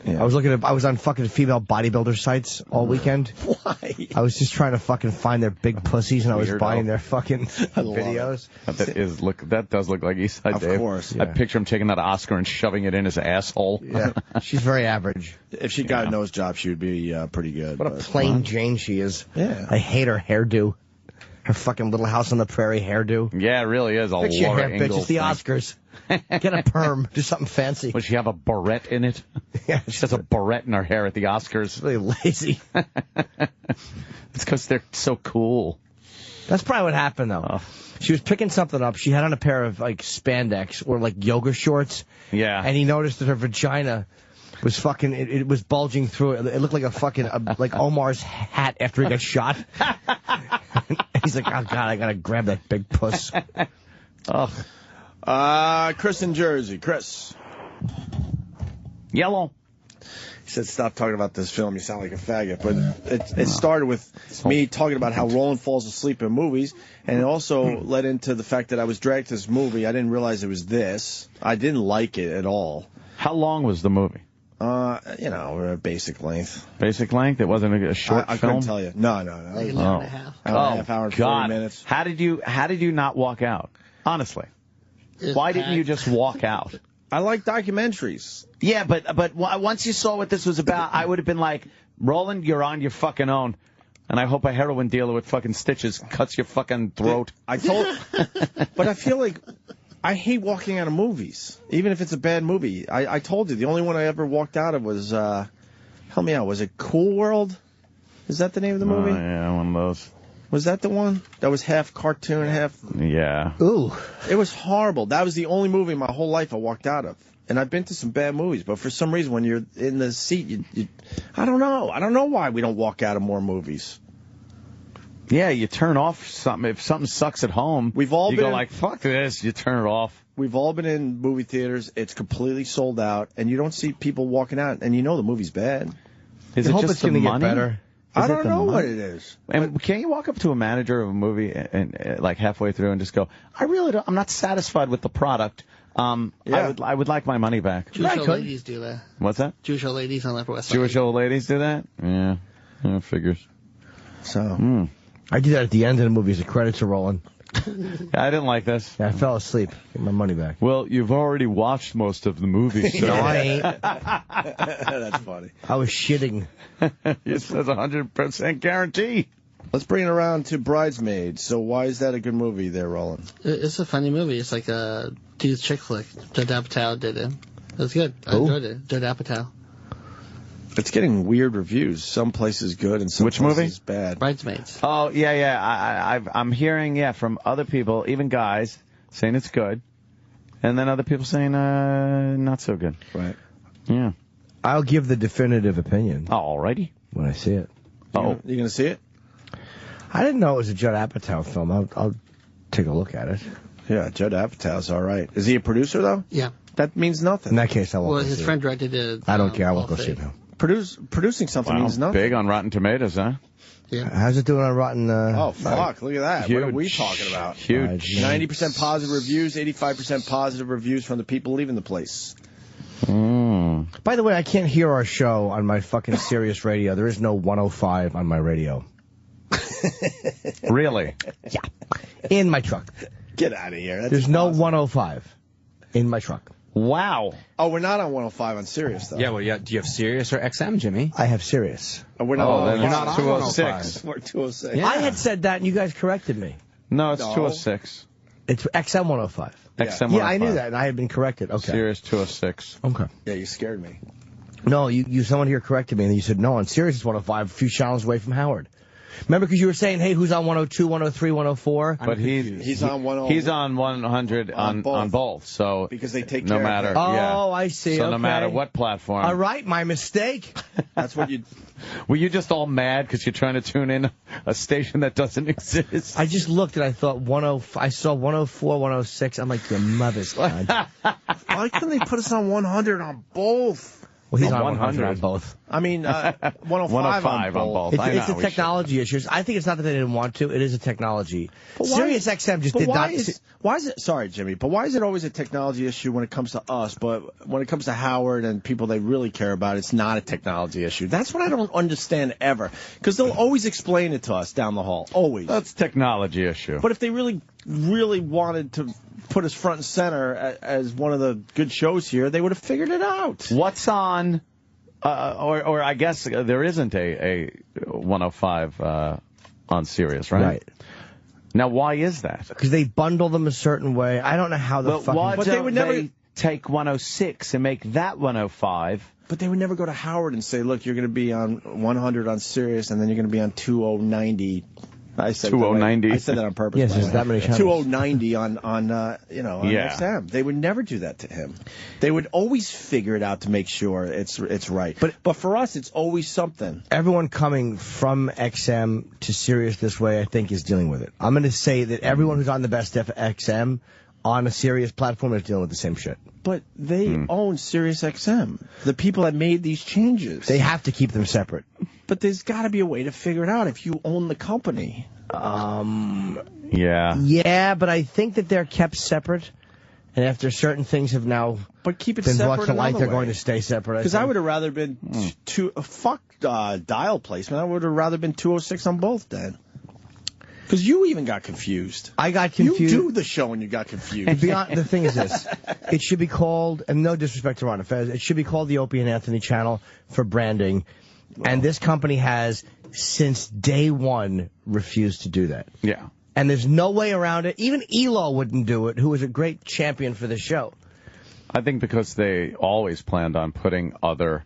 [SPEAKER 3] Yeah.
[SPEAKER 8] I was on fucking female bodybuilder sites all weekend.
[SPEAKER 3] Why?
[SPEAKER 8] I was just trying to fucking find their big pussies, and I was buying their fucking videos.
[SPEAKER 4] That does look like Eastside Dave.
[SPEAKER 3] Of course.
[SPEAKER 4] I picture him taking that Oscar and shoving it in his asshole.
[SPEAKER 8] Yeah. She's very average.
[SPEAKER 3] If she got a nose job, she would be pretty good.
[SPEAKER 8] What a plain Jane she is.
[SPEAKER 3] Yeah.
[SPEAKER 8] I hate her hairdo. Her fucking Little House on the Prairie hairdo.
[SPEAKER 4] Yeah, it really is a
[SPEAKER 8] Fix your
[SPEAKER 4] Laura
[SPEAKER 8] hair, bitch.
[SPEAKER 4] Ingalls
[SPEAKER 8] It's the
[SPEAKER 4] thing.
[SPEAKER 8] Oscars. Get a perm. Do something fancy.
[SPEAKER 4] Would she have a barrette in it?
[SPEAKER 8] Yeah,
[SPEAKER 4] she has a barrette in her hair at the Oscars.
[SPEAKER 8] Really lazy.
[SPEAKER 4] It's because they're so cool.
[SPEAKER 8] That's probably what happened, though.
[SPEAKER 4] Oh.
[SPEAKER 8] She was picking something up. She had on a pair of like spandex or like yoga shorts.
[SPEAKER 4] Yeah.
[SPEAKER 8] And he noticed that her vagina was fucking, it was bulging through it. It looked like a fucking, like Omar's hat after he got shot. He's like, oh, God, I got to grab that big puss.
[SPEAKER 3] Chris in Jersey. Chris.
[SPEAKER 4] Yellow.
[SPEAKER 3] He said, stop talking about this film. You sound like a faggot. But it started with me talking about how Roland falls asleep in movies. And it also led into the fact that I was dragged to this movie. I didn't realize it was this. I didn't like it at all.
[SPEAKER 4] How long was the movie?
[SPEAKER 3] Basic length.
[SPEAKER 4] Basic length? It wasn't a short
[SPEAKER 3] I
[SPEAKER 4] film?
[SPEAKER 3] couldn't tell you. No.
[SPEAKER 6] Like an hour and a half.
[SPEAKER 3] Hour and 40
[SPEAKER 4] God.
[SPEAKER 3] minutes.
[SPEAKER 4] How did you not walk out? Honestly. Why didn't you just walk out?
[SPEAKER 3] I like documentaries.
[SPEAKER 4] Yeah, but once you saw what this was about, I would have been like, Roland, you're on your fucking own. And I hope a heroin dealer with fucking stitches cuts your fucking throat.
[SPEAKER 3] But I feel like I hate walking out of movies, even if it's a bad movie. I told you, the only one I ever walked out of was, help me out, was it Cool World? Is that the name of the movie?
[SPEAKER 4] Oh, yeah, one of those.
[SPEAKER 3] Was that the one? That was half cartoon, half...
[SPEAKER 4] Yeah.
[SPEAKER 3] Ooh. It was horrible. That was the only movie in my whole life I walked out of. And I've been to some bad movies, but for some reason, when you're in the seat, I don't know. I don't know why we don't walk out of more movies.
[SPEAKER 4] Yeah, you turn off something. If something sucks at home, you go like, fuck this, you turn it off.
[SPEAKER 3] We've all been in movie theaters. It's completely sold out, and you don't see people walking out, and you know the movie's bad.
[SPEAKER 4] Is it just the money?
[SPEAKER 3] I don't know what it is.
[SPEAKER 4] And can't you walk up to a manager of a movie and like halfway through and just go, I'm not satisfied with the product. I would like my money back.
[SPEAKER 6] Jewish old ladies do that.
[SPEAKER 4] What's that?
[SPEAKER 6] Jewish old ladies on Upper West Side.
[SPEAKER 4] Jewish old ladies do that? Yeah. Figures.
[SPEAKER 3] So.
[SPEAKER 8] I do that at the end of the movie as the credits are rolling.
[SPEAKER 4] I didn't like this.
[SPEAKER 8] Yeah, I fell asleep. Get my money back.
[SPEAKER 4] Well, you've already watched most of the movie, sir.
[SPEAKER 8] No, I ain't.
[SPEAKER 3] That's funny.
[SPEAKER 8] I was shitting.
[SPEAKER 4] It says 100% guarantee.
[SPEAKER 3] Let's bring it around to Bridesmaids. So why is that a good movie there, Roland?
[SPEAKER 6] It's a funny movie. It's like a dude's chick flick. Judd Apatow did it. It was good. I enjoyed it. Judd Apatow.
[SPEAKER 3] It's getting weird reviews. Some places good and some places bad.
[SPEAKER 6] Bridesmaids.
[SPEAKER 4] Oh, yeah. I'm hearing, from other people, even guys, saying it's good. And then other people saying not so good.
[SPEAKER 3] Right.
[SPEAKER 4] Yeah.
[SPEAKER 8] I'll give the definitive opinion.
[SPEAKER 4] Oh, alrighty.
[SPEAKER 8] When I see it.
[SPEAKER 3] You going to see it?
[SPEAKER 8] I didn't know it was a Judd Apatow film. I'll take a look at it.
[SPEAKER 3] Yeah, Judd Apatow's all right. Is he a producer, though?
[SPEAKER 6] Yeah.
[SPEAKER 3] That means nothing.
[SPEAKER 8] In that case, I won't
[SPEAKER 6] Well,
[SPEAKER 8] go see
[SPEAKER 6] his friend directed it.
[SPEAKER 8] I don't care. I won't go see it now.
[SPEAKER 3] Producing something means nothing.
[SPEAKER 4] Big on Rotten Tomatoes, huh?
[SPEAKER 6] Yeah.
[SPEAKER 8] How's it doing on Rotten?
[SPEAKER 3] Oh, fuck. Look at that.
[SPEAKER 4] Huge.
[SPEAKER 3] What are we talking about?
[SPEAKER 4] Huge.
[SPEAKER 3] 90% positive reviews, 85% positive reviews from the people leaving the place.
[SPEAKER 8] By the way, I can't hear our show on my fucking Sirius radio. There is no 105 on my radio.
[SPEAKER 4] Really?
[SPEAKER 8] Yeah. In my truck.
[SPEAKER 3] Get out of here.
[SPEAKER 8] There's no 105 in my truck.
[SPEAKER 4] Wow.
[SPEAKER 3] Oh, we're not on 105 on Sirius, though.
[SPEAKER 10] Yeah, well, do you have Sirius or XM, Jimmy?
[SPEAKER 8] I have Sirius.
[SPEAKER 3] Oh, we're not
[SPEAKER 4] then
[SPEAKER 3] you're
[SPEAKER 4] it's
[SPEAKER 3] not on
[SPEAKER 4] 206.
[SPEAKER 3] 105. We're 206.
[SPEAKER 8] Yeah. I had said that, and you guys corrected me.
[SPEAKER 4] No, it's 206.
[SPEAKER 8] It's XM 105.
[SPEAKER 4] XM 105.
[SPEAKER 8] Yeah, I knew that, and I had been corrected. Okay.
[SPEAKER 4] Sirius 206.
[SPEAKER 8] Okay.
[SPEAKER 3] Yeah, you scared me.
[SPEAKER 8] No, someone here corrected me, and you said, no, on Sirius it's 105, a few channels away from Howard. Remember, because you were saying, hey, who's on 102, 103, 104?
[SPEAKER 4] But
[SPEAKER 3] he's on 100.
[SPEAKER 4] He's on 100 on both. So
[SPEAKER 3] because they take
[SPEAKER 4] no
[SPEAKER 3] care
[SPEAKER 4] matter.
[SPEAKER 3] of that.
[SPEAKER 8] Oh, I see.
[SPEAKER 4] So
[SPEAKER 8] okay.
[SPEAKER 4] no matter what platform.
[SPEAKER 8] All right, my mistake.
[SPEAKER 3] That's what you.
[SPEAKER 4] Were you just all mad because you're trying to tune in a station that doesn't exist?
[SPEAKER 8] I just looked and I thought I saw 104, 106. I'm like, your mother's God.
[SPEAKER 3] Why couldn't they put us on 100 on both?
[SPEAKER 8] Well, he's on 100 on both.
[SPEAKER 3] I mean, 105 on both.
[SPEAKER 8] It's a technology issue. I think it's not that they didn't want to. It is a technology. Sirius XM just did not.
[SPEAKER 3] Why is it? Sorry, Jimmy, but why is it always a technology issue when it comes to us? But when it comes to Howard and people they really care about, it's not a technology issue. That's what I don't understand ever. Because they'll always explain it to us down the hall. Always.
[SPEAKER 4] That's a technology issue.
[SPEAKER 3] But if they really wanted to put us front and center as one of the good shows here, they would have figured it out.
[SPEAKER 4] What's on, or I guess there isn't a 105 on Sirius, right?
[SPEAKER 8] Right.
[SPEAKER 4] Now, why is that?
[SPEAKER 8] Because they bundle them a certain way. I don't know how the fuck.
[SPEAKER 4] Why don't they take 106 and make that 105?
[SPEAKER 3] But they would never go to Howard and say, look, you're going to be on 100 on Sirius, and then you're going to be on 2090. I said
[SPEAKER 4] 2090.
[SPEAKER 3] I said that on purpose.
[SPEAKER 8] Yes, there's that many channels.
[SPEAKER 3] 2090 on XM. They would never do that to him. They would always figure it out to make sure it's right. But for us, it's always something.
[SPEAKER 8] Everyone coming from XM to Sirius this way, I think, is dealing with it. I'm going to say that everyone who's on the best XM on a Sirius platform is dealing with the same shit.
[SPEAKER 3] But they own Sirius XM. The people that made these changes.
[SPEAKER 8] They have to keep them separate.
[SPEAKER 3] But there's got to be a way to figure it out if you own the company.
[SPEAKER 4] Yeah.
[SPEAKER 8] Yeah, but I think that they're kept separate. And after certain things have now
[SPEAKER 3] but keep it
[SPEAKER 8] been brought
[SPEAKER 3] separate
[SPEAKER 8] to light,
[SPEAKER 3] another
[SPEAKER 8] they're going
[SPEAKER 3] way.
[SPEAKER 8] to stay separate.
[SPEAKER 3] Because I would have rather been fuck dial placement. I would have rather been 206 on both then. Because you even got confused.
[SPEAKER 8] I got confused.
[SPEAKER 3] You do the show and you got confused.
[SPEAKER 8] The thing is this. It should be called, and no disrespect to Ron Fez, it should be called the Opie and Anthony channel for branding. And this company has, since day one, refused to do that.
[SPEAKER 4] Yeah.
[SPEAKER 8] And there's no way around it. Even Elo wouldn't do it, who was a great champion for the show.
[SPEAKER 4] I think because they always planned on putting other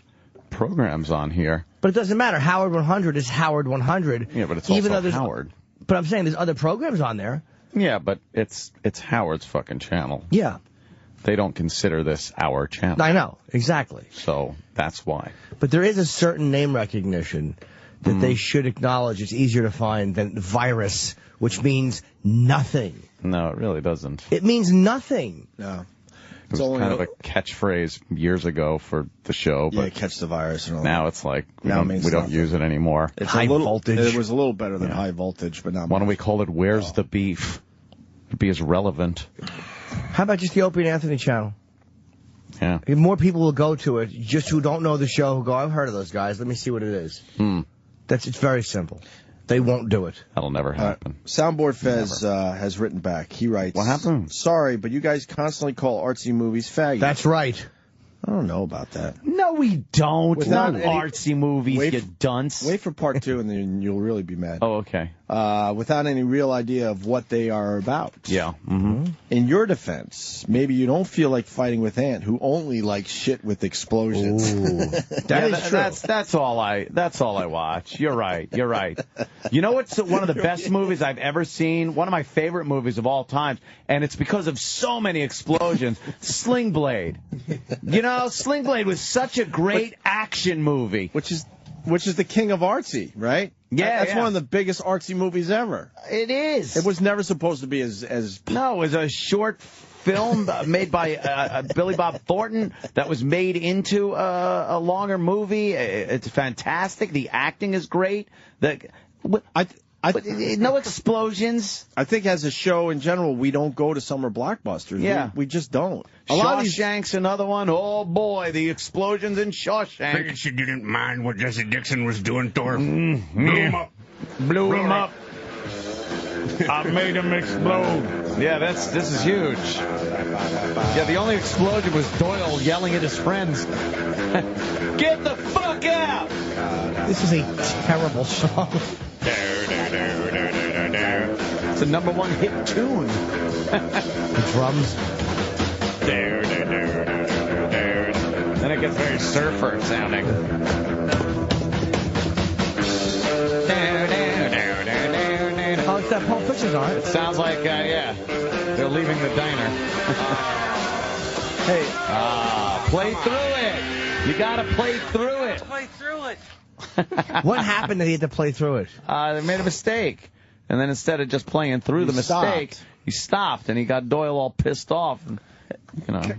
[SPEAKER 4] programs on here.
[SPEAKER 8] But it doesn't matter. Howard 100 is Howard 100.
[SPEAKER 4] Yeah, but it's also Howard.
[SPEAKER 8] But I'm saying there's other programs on there.
[SPEAKER 4] Yeah, but it's Howard's fucking channel.
[SPEAKER 8] Yeah.
[SPEAKER 4] They don't consider this our channel.
[SPEAKER 8] I know, exactly.
[SPEAKER 4] So that's why.
[SPEAKER 8] But there is a certain name recognition that they should acknowledge. It's easier to find than virus, which means nothing.
[SPEAKER 4] No, it really doesn't.
[SPEAKER 8] It means nothing.
[SPEAKER 3] No.
[SPEAKER 4] It was kind of a catchphrase years ago for the show. But
[SPEAKER 3] yeah, catch the virus and all
[SPEAKER 4] now
[SPEAKER 3] that.
[SPEAKER 4] it's like, we
[SPEAKER 3] Now it
[SPEAKER 4] don't
[SPEAKER 3] means
[SPEAKER 4] use
[SPEAKER 3] nothing.
[SPEAKER 4] it anymore.
[SPEAKER 3] It's
[SPEAKER 8] high voltage.
[SPEAKER 3] It was a little better than high voltage, but not
[SPEAKER 4] Why don't we call it Where's the Beef? It'd be as relevant.
[SPEAKER 8] How about just the Opie and Anthony channel?
[SPEAKER 4] Yeah.
[SPEAKER 8] More people will go to it, just who don't know the show, who go, I've heard of those guys, let me see what it is. It's very simple. They won't do it.
[SPEAKER 4] That'll never happen.
[SPEAKER 3] Soundboard Fez has written back. He writes,
[SPEAKER 4] What happened?
[SPEAKER 3] Sorry, but you guys constantly call artsy movies faggy.
[SPEAKER 8] That's right.
[SPEAKER 3] I don't know about that.
[SPEAKER 4] No, we don't.
[SPEAKER 3] Without
[SPEAKER 4] Not
[SPEAKER 3] any-
[SPEAKER 4] artsy movies, you dunce.
[SPEAKER 3] Wait for part 2 and then you'll really be mad.
[SPEAKER 4] Oh, okay.
[SPEAKER 3] Without any real idea of what they are about.
[SPEAKER 4] Yeah. Mm-hmm.
[SPEAKER 3] In your defense, maybe you don't feel like fighting with Ant, who only likes shit with explosions.
[SPEAKER 4] That's true. That's all I watch. You're right. You know what's one of the best movies I've ever seen? One of my favorite movies of all time, and it's because of so many explosions. Sling Blade. You know, Sling Blade was such a great action movie.
[SPEAKER 3] Which is the king of artsy, right?
[SPEAKER 4] Yeah,
[SPEAKER 3] That's one of the biggest artsy movies ever.
[SPEAKER 4] It is.
[SPEAKER 3] It was never supposed to be as
[SPEAKER 4] No, it was a short film made by Billy Bob Thornton that was made into a longer movie. It's fantastic. The acting is great. No explosions.
[SPEAKER 3] I think as a show in general, we don't go to summer blockbusters.
[SPEAKER 4] Yeah.
[SPEAKER 3] We just don't.
[SPEAKER 4] Shawshank's another one. Oh, boy, the explosions in Shawshank.
[SPEAKER 7] Figured she didn't mind what Jesse Dixon was doing to her.
[SPEAKER 4] Blew him up. I made him explode. Yeah, this is huge. Yeah, the only explosion was Doyle yelling at his friends. Get the fuck out!
[SPEAKER 8] This is a terrible song.
[SPEAKER 4] It's a #1 hit tune.
[SPEAKER 8] The drums.
[SPEAKER 4] Then it gets very surfer sounding.
[SPEAKER 8] Oh, it's that Pulp Fiction song.
[SPEAKER 4] It sounds like, they're leaving the diner.
[SPEAKER 3] Hey.
[SPEAKER 4] Play through it. You gotta play through it.
[SPEAKER 8] What happened that he had to play through it?
[SPEAKER 4] They made a mistake. And then instead of just playing through the mistake, he stopped, and he got Doyle all pissed off. And,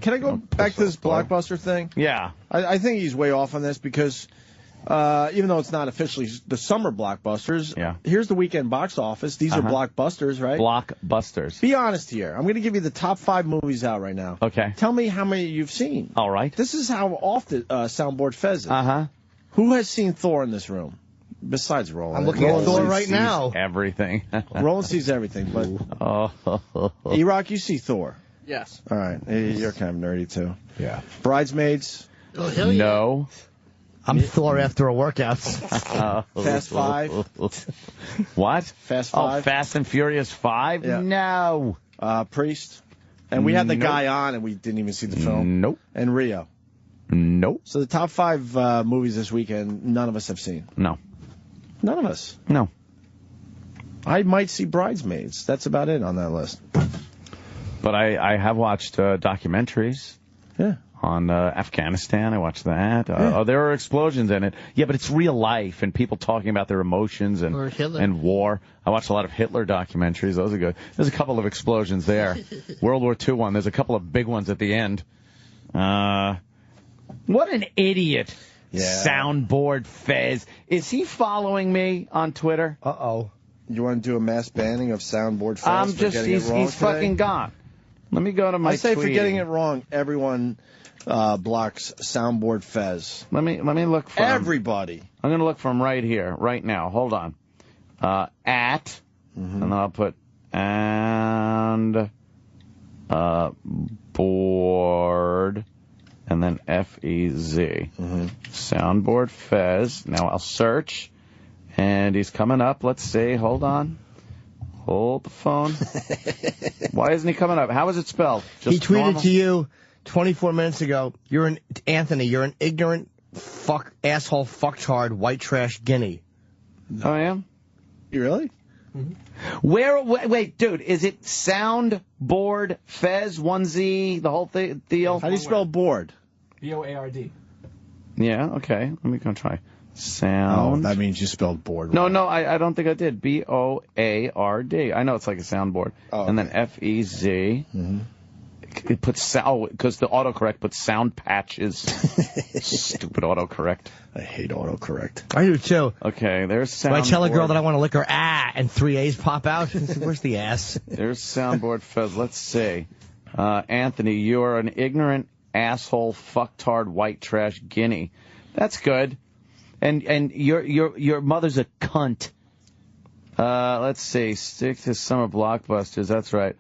[SPEAKER 3] Can I go back to this blockbuster thing?
[SPEAKER 4] Yeah.
[SPEAKER 3] I think he's way off on this because even though it's not officially the summer blockbusters, here's the weekend box office. These are blockbusters, right?
[SPEAKER 4] Blockbusters.
[SPEAKER 3] Be honest here. I'm going to give you the top 5 movies out right now.
[SPEAKER 4] Okay.
[SPEAKER 3] Tell me how many you've seen.
[SPEAKER 4] All right.
[SPEAKER 3] This is how often Soundboard Fez is. Who has seen Thor in this room? Besides Roland.
[SPEAKER 8] I'm looking at Thor right now.
[SPEAKER 4] Everything.
[SPEAKER 3] Roland sees everything, but E-Rock, you see Thor.
[SPEAKER 6] Yes.
[SPEAKER 3] All right. You're kind of nerdy, too.
[SPEAKER 8] Yeah.
[SPEAKER 3] Bridesmaids.
[SPEAKER 6] Oh, hell yeah.
[SPEAKER 4] No.
[SPEAKER 8] I'm Thor after a workout.
[SPEAKER 3] Fast 5.
[SPEAKER 4] What?
[SPEAKER 3] Fast 5.
[SPEAKER 4] Oh, Fast and Furious 5?
[SPEAKER 3] Yeah.
[SPEAKER 4] No.
[SPEAKER 3] Priest. And we had the guy on, and we didn't even see the film.
[SPEAKER 4] Nope.
[SPEAKER 3] And Rio.
[SPEAKER 4] Nope.
[SPEAKER 3] So the top 5 movies this weekend, none of us have seen.
[SPEAKER 4] No.
[SPEAKER 3] None of us.
[SPEAKER 4] No.
[SPEAKER 3] I might see Bridesmaids. That's about it on that list.
[SPEAKER 4] But I have watched documentaries.
[SPEAKER 3] Yeah.
[SPEAKER 4] On Afghanistan, I watched that. There are explosions in it. Yeah, but it's real life and people talking about their emotions and war. I watched a lot of Hitler documentaries. Those are good. There's a couple of explosions there. World War II one. There's a couple of big ones at the end. What an idiot.
[SPEAKER 3] Yeah.
[SPEAKER 4] Soundboard Fez. Is he following me on Twitter?
[SPEAKER 8] Uh-oh.
[SPEAKER 3] You want to do a mass banning of Soundboard Fez for getting it wrong
[SPEAKER 4] he's
[SPEAKER 3] today?
[SPEAKER 4] fucking gone. Let me go to my
[SPEAKER 3] I say for
[SPEAKER 4] tweet.
[SPEAKER 3] getting it wrong, everyone blocks Soundboard Fez.
[SPEAKER 4] Let me look from
[SPEAKER 3] everybody.
[SPEAKER 4] I'm going to look from right here, right now. Hold on. At, and then I'll put and board, and then F-E-Z. Soundboard Fez. Now I'll search, and he's coming up. Let's see. Hold on. Hold the phone. Why isn't he coming up? How is it spelled? Just
[SPEAKER 8] he tweeted
[SPEAKER 4] normal?
[SPEAKER 8] to you 24 minutes ago, Anthony, you're an ignorant, asshole, fucktard, white trash guinea.
[SPEAKER 4] Oh, I am?
[SPEAKER 3] You really?
[SPEAKER 4] Wait, dude, is it Soundboard Fez, 1Z, the whole deal?
[SPEAKER 3] How do you spell board?
[SPEAKER 2] B-O-A-R-D.
[SPEAKER 4] Yeah, okay. Let me go try. Sound.
[SPEAKER 3] Oh, that means you spelled board.
[SPEAKER 4] No, I don't think I did. B-O-A-R-D. I know it's like a soundboard.
[SPEAKER 3] Oh, okay.
[SPEAKER 4] And then F-E-Z. It puts sound, because the autocorrect puts sound patches. Stupid autocorrect.
[SPEAKER 3] I hate autocorrect.
[SPEAKER 8] I do too.
[SPEAKER 4] Okay, there's soundboard.
[SPEAKER 8] When I tell a girl that I want to lick her and 3 A's pop out, where's the ass?
[SPEAKER 4] There's Soundboard Fez. Let's see. Anthony, you are an ignorant asshole, fucktard, white trash guinea. That's good. And your mother's a cunt. Let's see. Stick to summer blockbusters. That's right.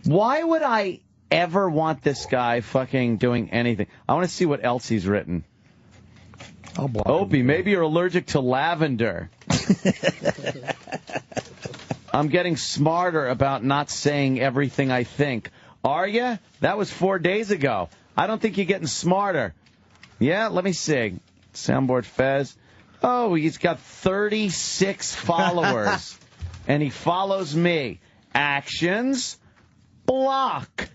[SPEAKER 4] Why would I ever want this guy fucking doing anything? I want to see what else he's written. Opie, maybe you're allergic to lavender. I'm getting smarter about not saying everything I think. Are you? That was 4 days ago. I don't think you're getting smarter. Yeah, let me see. Soundboard Fez. Oh, he's got 36 followers. And he follows me. Actions. Block.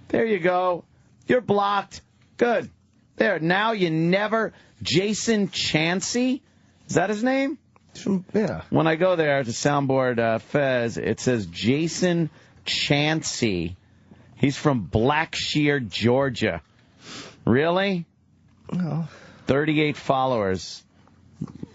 [SPEAKER 4] There you go. You're blocked. Good. There. Now you never... Jason Chansey? Is that his name?
[SPEAKER 8] Yeah.
[SPEAKER 4] When I go there to Soundboard Fez, it says Jason Chansey. He's from Blackshear, Georgia. Really?
[SPEAKER 8] No.
[SPEAKER 4] 38 followers.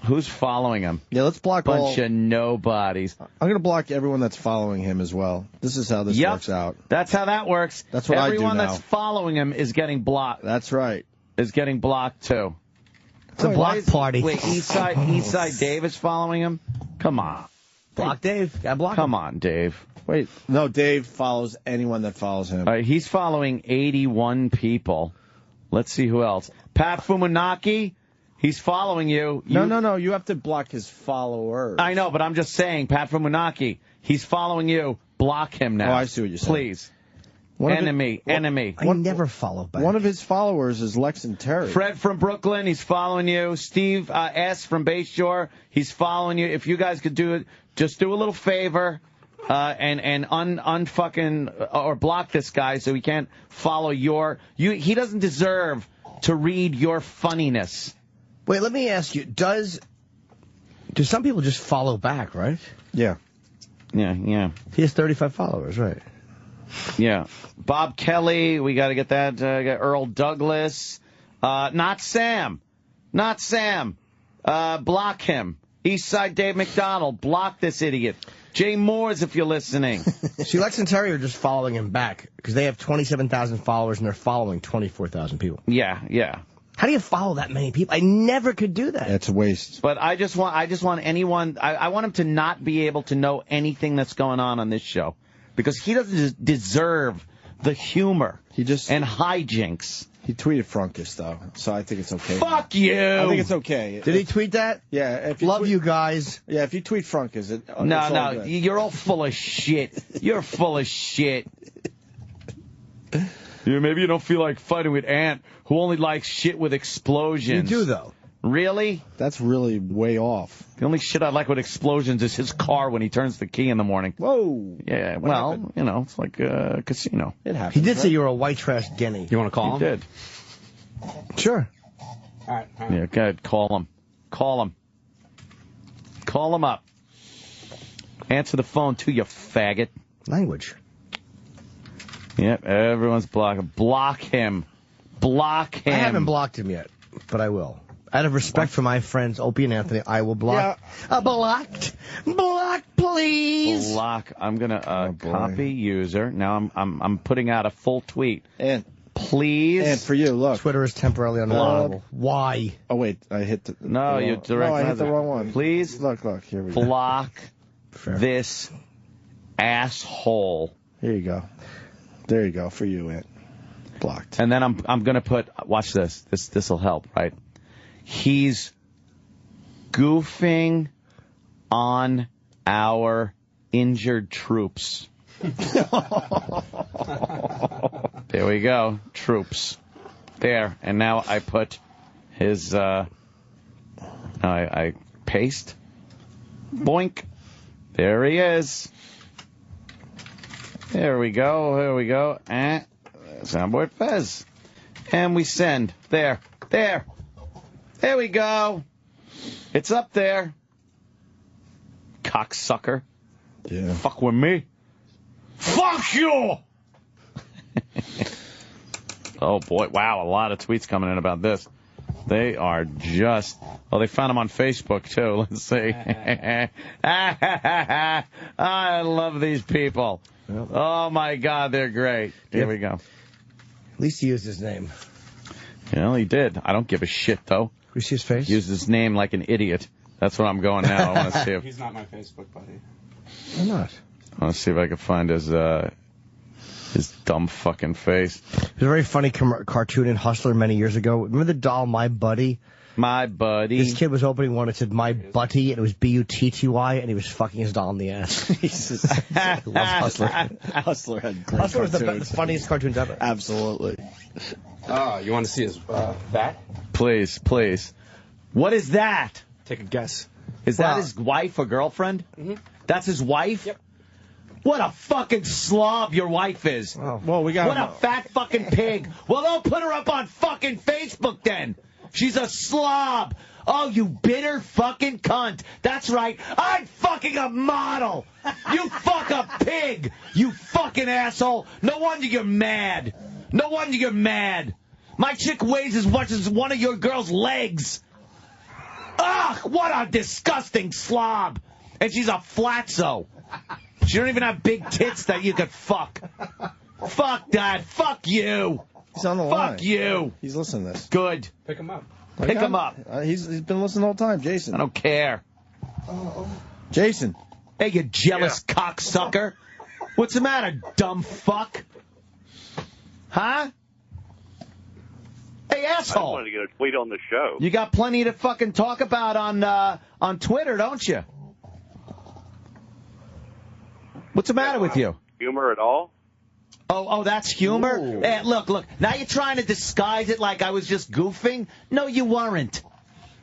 [SPEAKER 4] Who's following him?
[SPEAKER 3] Yeah, let's block
[SPEAKER 4] Bunch of nobodies.
[SPEAKER 3] I'm going to block everyone that's following him as well. This is how this works out.
[SPEAKER 4] That's how that works.
[SPEAKER 3] That's what
[SPEAKER 4] Everyone
[SPEAKER 3] I do now.
[SPEAKER 4] that's following him is getting blocked.
[SPEAKER 3] That's right.
[SPEAKER 4] Is getting blocked, too.
[SPEAKER 8] It's a block party.
[SPEAKER 4] Wait, Eastside Dave is following him? Come on.
[SPEAKER 8] Block Dave. Got blocked.
[SPEAKER 4] Come on, Dave.
[SPEAKER 3] Wait, no, Dave follows anyone that follows him.
[SPEAKER 4] He's following 81 people. Let's see who else. Pat Fumanaki, he's following you.
[SPEAKER 3] No. You have to block his followers.
[SPEAKER 4] I know, but I'm just saying, Pat Fumanaki, he's following you. Block him now.
[SPEAKER 3] Oh, I see what you're saying.
[SPEAKER 4] Please. Enemy.
[SPEAKER 8] I never follow back.
[SPEAKER 3] One of his followers is Lex and Terry.
[SPEAKER 4] Fred from Brooklyn, he's following you. Steve S. from Bayshore, he's following you. If you guys could do it, just do a little favor and unfucking or block this guy so he can't follow he doesn't deserve to read your funniness.
[SPEAKER 8] Wait, let me ask you, do some people just follow back, right?
[SPEAKER 3] Yeah.
[SPEAKER 4] Yeah.
[SPEAKER 8] He has 35 followers, right?
[SPEAKER 4] Yeah. Bob Kelly, we got to get that. Got Earl Douglas. Not Sam. Block him. Eastside Dave McDonald. Block this idiot. Jay Moores, if you're listening.
[SPEAKER 8] See, Lex and Terry are just following him back because they have 27,000 followers and they're following 24,000 people.
[SPEAKER 4] Yeah.
[SPEAKER 8] How do you follow that many people? I never could do that.
[SPEAKER 3] It's a waste.
[SPEAKER 4] But I just want anyone. I want him to not be able to know anything that's going on this show. Because he doesn't deserve the humor and hijinks.
[SPEAKER 3] He tweeted Frunkus, though, so I think it's okay.
[SPEAKER 4] Fuck you!
[SPEAKER 3] I think it's okay.
[SPEAKER 8] Did he tweet that?
[SPEAKER 3] Yeah.
[SPEAKER 8] Love you guys.
[SPEAKER 3] Yeah, if you tweet Frunkus,
[SPEAKER 4] No, you're all full of shit. You're full of shit. Yeah, maybe you don't feel like fighting with Ant, who only likes shit with explosions.
[SPEAKER 8] You do, though.
[SPEAKER 4] Really?
[SPEAKER 3] That's really way off.
[SPEAKER 4] The only shit I like with explosions is his car when he turns the key in the morning.
[SPEAKER 3] Whoa.
[SPEAKER 4] Yeah,
[SPEAKER 3] happened?
[SPEAKER 4] It's like a casino.
[SPEAKER 3] It happens.
[SPEAKER 8] He did say you were a white trash guinea.
[SPEAKER 10] You want to call him?
[SPEAKER 4] He did.
[SPEAKER 8] Sure.
[SPEAKER 2] All right.
[SPEAKER 4] Yeah, go ahead. Call him. Call him up. Answer the phone too, you faggot.
[SPEAKER 8] Language.
[SPEAKER 4] Yep, everyone's blocking. Block him.
[SPEAKER 8] I haven't blocked him yet, but I will. Out of respect for my friends Opie and Anthony, I will block. Blocked. Block, please.
[SPEAKER 4] Block. I'm gonna copy user. Now I'm putting out a full tweet.
[SPEAKER 3] And
[SPEAKER 4] please.
[SPEAKER 3] And for you, look.
[SPEAKER 8] Twitter is temporarily unreliable. Why?
[SPEAKER 3] Oh wait, I hit the.
[SPEAKER 4] No, you direct.
[SPEAKER 3] No, I hit the wrong one.
[SPEAKER 4] Please.
[SPEAKER 3] Look. Here we go.
[SPEAKER 4] Block this asshole.
[SPEAKER 3] Here you go. There you go for you, Ant. Blocked.
[SPEAKER 4] And then I'm gonna put. Watch this. This will help, right? He's goofing on our injured troops. There we go. Troops. There. And now I put his, I paste. Boink. There he is. There we go. And soundboard Fez. And we send. There we go. It's up there. Cocksucker.
[SPEAKER 3] Yeah.
[SPEAKER 4] Fuck with me. Fuck you! Oh, boy. Wow, a lot of tweets coming in about this. They are just... Oh, they found him on Facebook, too. Let's see. I love these people. Oh, my God, they're great. Here we go.
[SPEAKER 8] At least he used his name.
[SPEAKER 4] Well, he did. I don't give a shit, though.
[SPEAKER 8] We see his face?
[SPEAKER 4] Used his name like an idiot. That's what I'm going now. I want to see if...
[SPEAKER 2] He's not my Facebook buddy.
[SPEAKER 8] Why not?
[SPEAKER 4] I want to see if I can find his dumb fucking face.
[SPEAKER 8] There's a very funny cartoon in Hustler many years ago. Remember the doll, My Buddy?
[SPEAKER 4] My Buddy.
[SPEAKER 8] This kid was opening one that said My Butty, and it was B-U-T-T-Y, and he was fucking his doll in the ass. Jesus. I love Hustler.
[SPEAKER 3] Hustler had great
[SPEAKER 8] Hustler was
[SPEAKER 3] cartoons.
[SPEAKER 8] the funniest cartoons ever.
[SPEAKER 3] Absolutely.
[SPEAKER 19] You want to see his bat?
[SPEAKER 4] Please. What is that?
[SPEAKER 19] Take a guess.
[SPEAKER 4] Is that his wife or girlfriend?
[SPEAKER 19] Mm-hmm.
[SPEAKER 4] That's his wife?
[SPEAKER 19] Yep.
[SPEAKER 4] What a fucking slob your wife is.
[SPEAKER 3] Well, we got.
[SPEAKER 4] What a fat fucking pig. Well, don't put her up on fucking Facebook then. She's a slob. Oh, you bitter fucking cunt. That's right. I'm fucking a model. You fuck a pig. You fucking asshole. No wonder you're mad. My chick weighs as much as one of your girl's legs. Ugh, what a disgusting slob. And she's a flatzo. She don't even have big tits that you could fuck. Fuck that. Fuck you.
[SPEAKER 3] He's on the line.
[SPEAKER 4] Fuck you.
[SPEAKER 3] He's listening to this.
[SPEAKER 4] Good.
[SPEAKER 2] Pick him up.
[SPEAKER 4] Pick him up.
[SPEAKER 3] He's been listening the whole time, Jason.
[SPEAKER 4] I don't care.
[SPEAKER 3] Jason.
[SPEAKER 4] Hey, you jealous cocksucker. What's the matter, dumb fuck? Huh? Hey,
[SPEAKER 9] I
[SPEAKER 4] asshole.
[SPEAKER 9] wanted to get a tweet on the show.
[SPEAKER 4] You got plenty to fucking talk about on Twitter, don't you? What's the matter with you?
[SPEAKER 9] Humor at all?
[SPEAKER 4] Oh, that's humor?
[SPEAKER 9] Ooh.
[SPEAKER 4] Hey, look. Now you're trying to disguise it like I was just goofing? No, you weren't.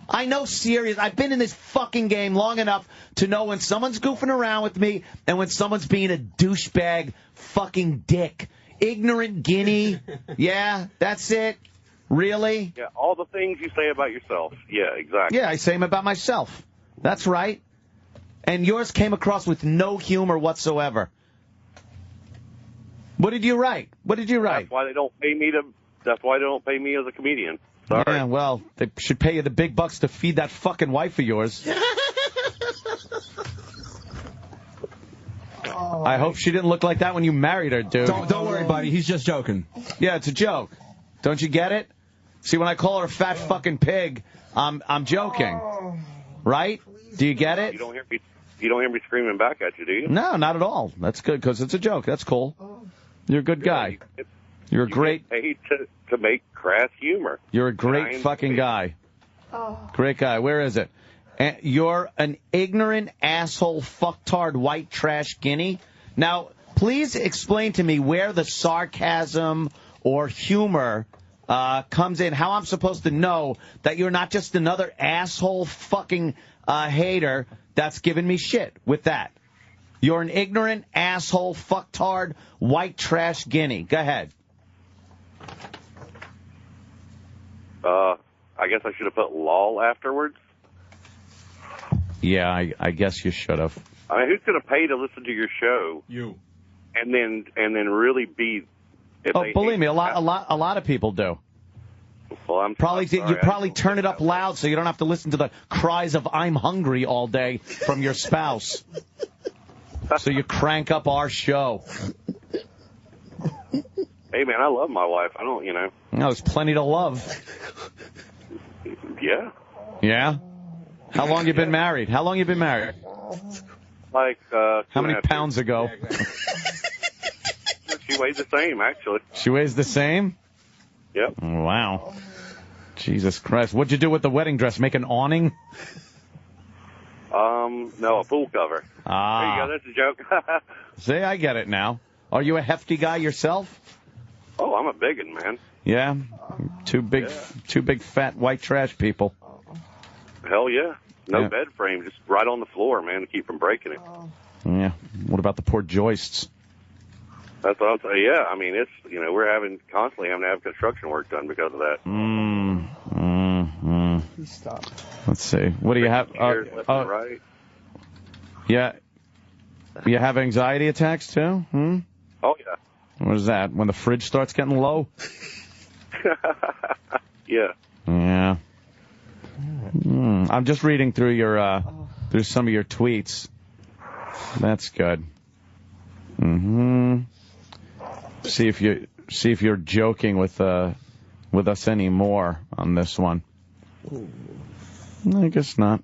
[SPEAKER 4] I know serious. I've been in this fucking game long enough to know when someone's goofing around with me and when someone's being a douchebag fucking dick. Ignorant guinea. Yeah, that's it. Really?
[SPEAKER 9] Yeah, all the things you say about yourself. Yeah, exactly.
[SPEAKER 4] Yeah, I say them about myself. That's right. And yours came across with no humor whatsoever. What did you write?
[SPEAKER 9] That's why they don't pay me That's why they don't pay me as a comedian. Sorry.
[SPEAKER 4] Yeah, well, they should pay you the big bucks to feed that fucking wife of yours. I hope she didn't look like that when you married her, dude.
[SPEAKER 10] Don't worry, buddy. He's just joking.
[SPEAKER 4] Yeah, it's a joke. Don't you get it? See, when I call her a fat fucking pig, I'm joking. Right? Do you get it?
[SPEAKER 9] You don't hear me screaming back at you, do you?
[SPEAKER 4] No, not at all. That's good, because it's a joke. That's cool. You're a good guy. You're a great...
[SPEAKER 9] get paid to make crass humor.
[SPEAKER 4] You're a great fucking guy. Great guy. Where is it? You're an ignorant asshole fucktard white trash guinea. Now, please explain to me where the sarcasm or humor comes in. How I'm supposed to know that you're not just another asshole fucking hater that's giving me shit with that. You're an ignorant asshole fucktard white trash guinea. Go ahead.
[SPEAKER 9] I guess I should have put lol afterwards.
[SPEAKER 4] Yeah, I guess you should have.
[SPEAKER 9] I mean, who's going to pay to listen to your show?
[SPEAKER 19] You.
[SPEAKER 9] And then really be.
[SPEAKER 4] Oh, believe me, a lot of people do.
[SPEAKER 9] Well, I'm
[SPEAKER 4] Probably
[SPEAKER 9] sorry.
[SPEAKER 4] you probably turn it up loud so you don't have to listen to the cries of "I'm hungry" all day from your spouse. So you crank up our show.
[SPEAKER 9] Hey, man, I love my wife. I don't,
[SPEAKER 4] No, there's plenty to love.
[SPEAKER 9] Yeah.
[SPEAKER 4] Yeah? How long you been married? How long you been married?
[SPEAKER 9] Like,
[SPEAKER 4] How many pounds ago?
[SPEAKER 9] She weighs the same, actually.
[SPEAKER 4] She weighs the same?
[SPEAKER 9] Yep.
[SPEAKER 4] Wow. Jesus Christ. What'd you do with the wedding dress? Make an awning?
[SPEAKER 9] No, a pool cover.
[SPEAKER 4] Ah.
[SPEAKER 9] There you go. That's a joke.
[SPEAKER 4] See, I get it now. Are you a hefty guy yourself?
[SPEAKER 9] Oh, I'm a biggin, man.
[SPEAKER 4] Yeah? Two big fat white trash people.
[SPEAKER 9] Hell yeah. No
[SPEAKER 4] Yeah.
[SPEAKER 9] bed frame, just right on the floor, man, to keep from breaking it.
[SPEAKER 4] Yeah. What about the poor joists?
[SPEAKER 9] That's what I'm saying. Yeah, I mean, it's, we're constantly having to have construction work done because of that.
[SPEAKER 8] Please stop.
[SPEAKER 4] Let's see. What do you have?
[SPEAKER 9] Left and right.
[SPEAKER 4] Yeah. You have anxiety attacks too?
[SPEAKER 9] Oh, yeah.
[SPEAKER 4] What is that? When the fridge starts getting low?
[SPEAKER 9] Yeah.
[SPEAKER 4] Yeah. I'm just reading through through some of your tweets. That's good. See if you're joking with us anymore on this one. I guess not.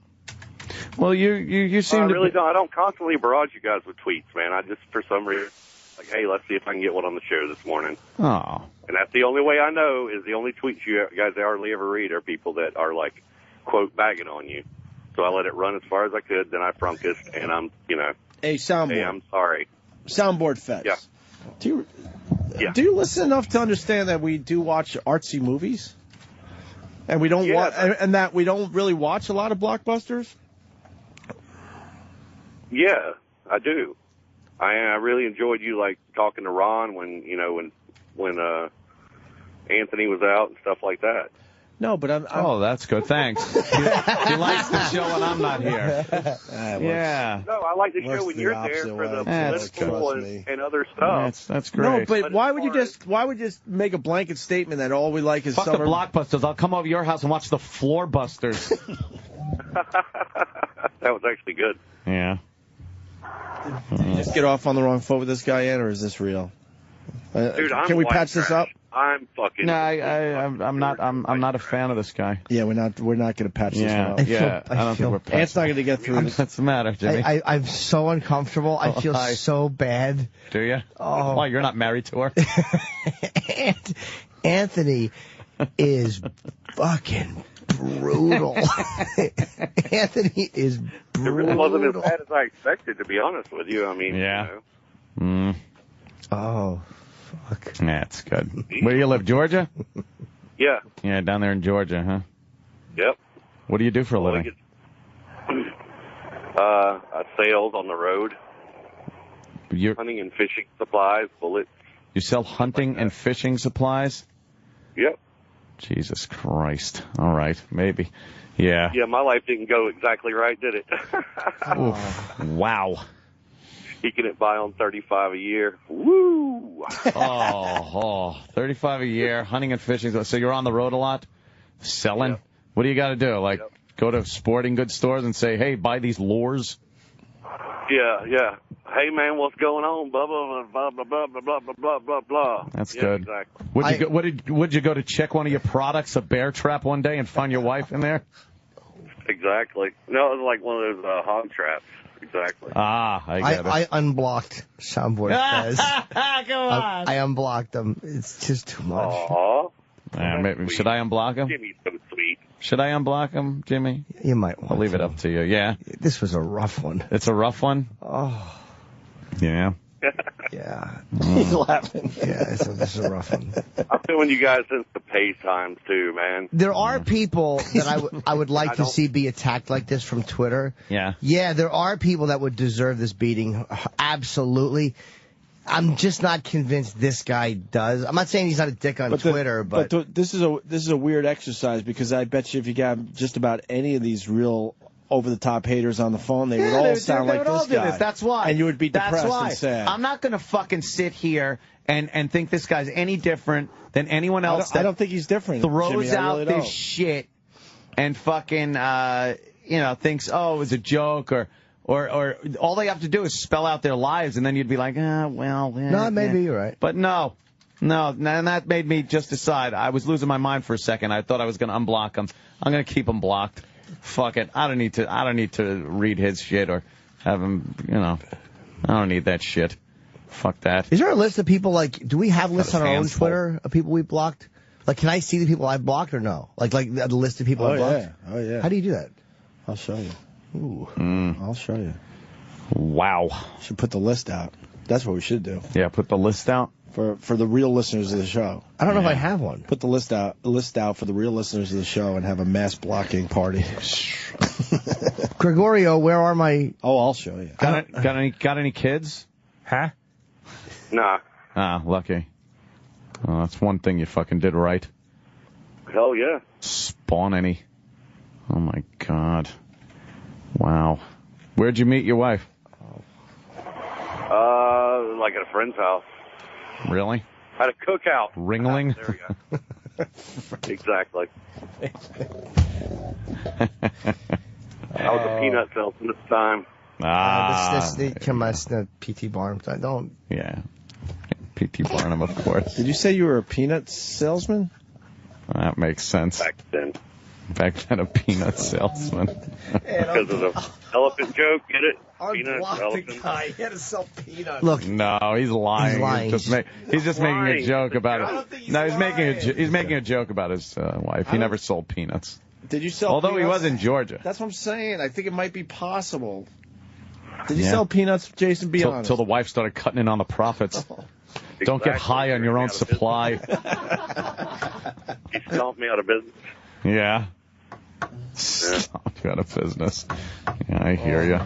[SPEAKER 4] Well, you seem
[SPEAKER 9] I
[SPEAKER 4] to
[SPEAKER 9] really don't. I don't constantly barrage you guys with tweets, man. I just, for some reason, like, hey, let's see if I can get one on the show this morning.
[SPEAKER 4] Oh.
[SPEAKER 9] And that's the only way I know is the only tweets you guys hardly ever read are people that are, like, quote, bagging on you. So I let it run as far as I could, then I frunked, and I'm,
[SPEAKER 3] Hey, soundboard.
[SPEAKER 9] hey, I'm sorry.
[SPEAKER 3] Soundboard Fest.
[SPEAKER 9] Yeah.
[SPEAKER 3] Do you listen enough to understand that we do watch artsy movies? And we don't and that we don't really watch a lot of blockbusters?
[SPEAKER 9] Yeah, I do. I really enjoyed you, like, talking to Ron when Anthony was out and stuff like that.
[SPEAKER 3] No, but I'm
[SPEAKER 4] Oh, that's good. Thanks. He likes the show when I'm not here. Yeah.
[SPEAKER 9] No, I like the show when you're there for the political and other stuff.
[SPEAKER 4] That's great.
[SPEAKER 3] No, but why would you just make a blanket statement that all we like is
[SPEAKER 4] Fuck
[SPEAKER 3] summer?
[SPEAKER 4] the blockbusters. I'll come over to your house and watch the floor busters.
[SPEAKER 9] That was actually good.
[SPEAKER 4] Yeah.
[SPEAKER 3] Did you just get off on the wrong foot with this guy yet, or is this real?
[SPEAKER 9] Dude,
[SPEAKER 3] can we patch this up?
[SPEAKER 9] I'm fucking.
[SPEAKER 4] No, I'm not a fan of this guy.
[SPEAKER 3] Yeah, we're not going to patch this one up.
[SPEAKER 4] I don't think we're patching.
[SPEAKER 3] Ant's not going to get through this.
[SPEAKER 4] What's the matter, Jimmy?
[SPEAKER 8] I'm so uncomfortable. I feel so bad.
[SPEAKER 4] Do you?
[SPEAKER 8] Oh.
[SPEAKER 4] Why, you're not married to her?
[SPEAKER 8] Anthony is fucking brutal. Anthony is brutal.
[SPEAKER 9] It really wasn't as bad as I expected, to be honest with you. I mean,
[SPEAKER 4] Yeah.
[SPEAKER 8] Oh, fuck.
[SPEAKER 4] That's good. Where do you live, Georgia?
[SPEAKER 9] Yeah.
[SPEAKER 4] Yeah, down there in Georgia, huh?
[SPEAKER 9] Yep.
[SPEAKER 4] What do you do for a living?
[SPEAKER 9] Sales on the road. Hunting and fishing supplies, bullets.
[SPEAKER 4] You sell hunting and fishing supplies?
[SPEAKER 9] Yep.
[SPEAKER 4] Jesus Christ. All right, maybe. Yeah.
[SPEAKER 9] Yeah, my life didn't go exactly right, did it?
[SPEAKER 4] Oof. Wow.
[SPEAKER 9] Eking it by on $35 a year. Woo!
[SPEAKER 4] 35 a year, hunting and fishing. So you're on the road a lot? Selling? Yep. What do you got to do? Like, go to sporting goods stores and say, hey, buy these lures?
[SPEAKER 9] Yeah. Hey, man, what's going on? Blah, blah, blah, blah, blah, blah, blah, blah, blah, blah, blah.
[SPEAKER 4] That's good.
[SPEAKER 9] Exactly.
[SPEAKER 4] Would you go to check one of your products, a bear trap, one day and find your wife in there?
[SPEAKER 9] Exactly. No, it was like one of those hog traps. Exactly.
[SPEAKER 4] I get it.
[SPEAKER 8] I unblocked Soundboard Fez.
[SPEAKER 4] Go on.
[SPEAKER 8] I unblocked him. It's just too much.
[SPEAKER 9] Aww.
[SPEAKER 4] Maybe, should I unblock him?
[SPEAKER 9] Jimmy's so sweet.
[SPEAKER 4] Should I unblock him, Jimmy?
[SPEAKER 8] You might want
[SPEAKER 4] I'll leave it up to you. Yeah.
[SPEAKER 8] This was a rough one.
[SPEAKER 4] It's a rough one?
[SPEAKER 8] Oh.
[SPEAKER 4] Yeah.
[SPEAKER 8] Yeah.
[SPEAKER 3] He's laughing.
[SPEAKER 8] Yeah, this is a rough one.
[SPEAKER 9] I'm doing you guys since the pay times, too, man.
[SPEAKER 8] There are people that I would like to see be attacked like this from Twitter.
[SPEAKER 4] Yeah.
[SPEAKER 8] Yeah, there are people that would deserve this beating. Absolutely. I'm just not convinced this guy does. I'm not saying he's not a dick on Twitter, but
[SPEAKER 3] this is a weird exercise because I bet you if you got just about any of these real over-the-top haters on the phone, they would all sound like this guy.
[SPEAKER 4] That's why.
[SPEAKER 3] And you would be depressed
[SPEAKER 4] and
[SPEAKER 3] sad.
[SPEAKER 4] I'm not going to fucking sit here and think this guy's any different than anyone else.
[SPEAKER 3] I don't think he's different.
[SPEAKER 4] Throws
[SPEAKER 3] Jimmy, I
[SPEAKER 4] out
[SPEAKER 3] really
[SPEAKER 4] this
[SPEAKER 3] don't.
[SPEAKER 4] shit and fucking, thinks, oh, it was a joke or all they have to do is spell out their lives, and then you'd be like, no,
[SPEAKER 8] maybe you're right.
[SPEAKER 4] But no, and that made me just decide. I was losing my mind for a second. I thought I was going to unblock him. I'm going to keep him blocked. Fuck it. I don't need to read his shit or have him, I don't need that shit. Fuck that.
[SPEAKER 8] Is there a list of people, like, do we have lists on our own
[SPEAKER 4] handful.
[SPEAKER 8] Twitter of people we blocked? Like, can I see the people I've blocked or no? Like the list of people I've blocked?
[SPEAKER 3] Oh, yeah.
[SPEAKER 8] How do you do that?
[SPEAKER 3] I'll show you.
[SPEAKER 8] Ooh.
[SPEAKER 3] I'll show you.
[SPEAKER 4] Wow.
[SPEAKER 3] Should put the list out. That's what we should do.
[SPEAKER 4] Yeah, put the list out.
[SPEAKER 3] For the real listeners of the show.
[SPEAKER 8] I don't know if I have one.
[SPEAKER 3] Put the list out for the real listeners of the show and have a mass blocking party.
[SPEAKER 8] Gregorio, where are my...
[SPEAKER 3] Oh, I'll show you.
[SPEAKER 4] Got any kids?
[SPEAKER 8] Huh?
[SPEAKER 9] Nah.
[SPEAKER 4] Ah, lucky. Oh, that's one thing you fucking did right.
[SPEAKER 9] Hell yeah.
[SPEAKER 4] Spawn any. Oh, my God. Wow. Where'd you meet your wife?
[SPEAKER 9] Like at a friend's house.
[SPEAKER 4] Really?
[SPEAKER 9] At a cookout.
[SPEAKER 4] Ringling?
[SPEAKER 9] There we go. Exactly. I was a peanut salesman at the time.
[SPEAKER 8] This P.T. Barnum. I don't...
[SPEAKER 4] Yeah. P.T. Barnum, of course.
[SPEAKER 3] Did you say you were a peanut salesman?
[SPEAKER 4] That makes sense.
[SPEAKER 9] Back then.
[SPEAKER 4] A peanut salesman.
[SPEAKER 9] Because of the elephant joke, get it? Peanuts,
[SPEAKER 8] Unblock the
[SPEAKER 9] elephant.
[SPEAKER 8] guy. He had to sell peanuts. Look.
[SPEAKER 4] No, he's lying. He's just making a joke about it. No, he's making a joke about his wife. He never sold peanuts.
[SPEAKER 3] Did you sell
[SPEAKER 4] Although
[SPEAKER 3] peanuts?
[SPEAKER 4] he was in Georgia.
[SPEAKER 3] That's what I'm saying. I think it might be possible. Did you sell peanuts, Jason? Be honest.
[SPEAKER 4] Till the wife started cutting in on the profits. Don't get high on your own supply.
[SPEAKER 9] He stomped me out of business.
[SPEAKER 4] Yeah. Stomped you out of business. Yeah, I hear you.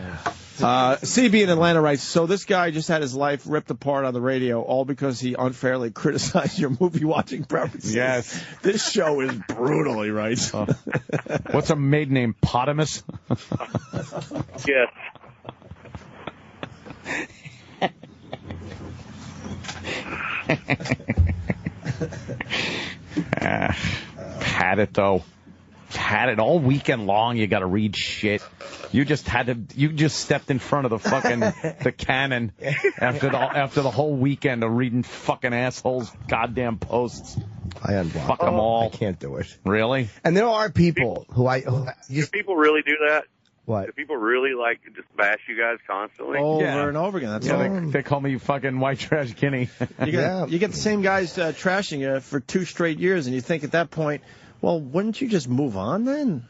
[SPEAKER 3] CB in Atlanta writes, so this guy just had his life ripped apart on the radio, all because he unfairly criticized your movie-watching preferences.
[SPEAKER 4] Yes.
[SPEAKER 3] This show is brutal, he writes.
[SPEAKER 4] What's a maid name? Potamus?
[SPEAKER 9] Yes.
[SPEAKER 4] Had it, though. Had it all weekend long. You got to read shit. You just stepped in front of the fucking the cannon after the whole weekend of reading fucking assholes goddamn posts.
[SPEAKER 8] I unblocked.
[SPEAKER 4] Fuck them all.
[SPEAKER 8] I can't do it.
[SPEAKER 4] Really?
[SPEAKER 8] And there are people who
[SPEAKER 9] Do people really do that?
[SPEAKER 8] What?
[SPEAKER 9] Do people really just bash you guys constantly?
[SPEAKER 3] Over and over again. That's all.
[SPEAKER 4] They call me you fucking white trash Guinea.
[SPEAKER 3] You get the same guys trashing you for 2 straight years, and you think at that point, well, wouldn't you just move on then?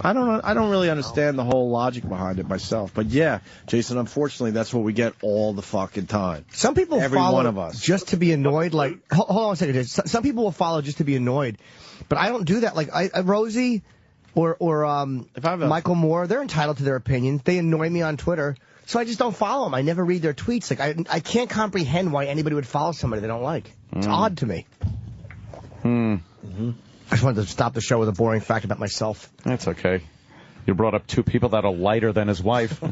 [SPEAKER 3] I don't really understand the whole logic behind it myself. But yeah, Jason, unfortunately, that's what we get all the fucking time.
[SPEAKER 8] Some people
[SPEAKER 3] Every
[SPEAKER 8] follow
[SPEAKER 3] one of us.
[SPEAKER 8] just to be annoyed. Like, hold on a second. Some people will follow just to be annoyed, but I don't do that. Like, Rosie or Michael Moore, they're entitled to their opinions. They annoy me on Twitter, so I just don't follow them. I never read their tweets. Like, I can't comprehend why anybody would follow somebody they don't like. It's odd to me.
[SPEAKER 3] Mm-hmm.
[SPEAKER 8] I just wanted to stop the show with a boring fact about myself.
[SPEAKER 4] That's okay. You brought up 2 people that are lighter than his wife.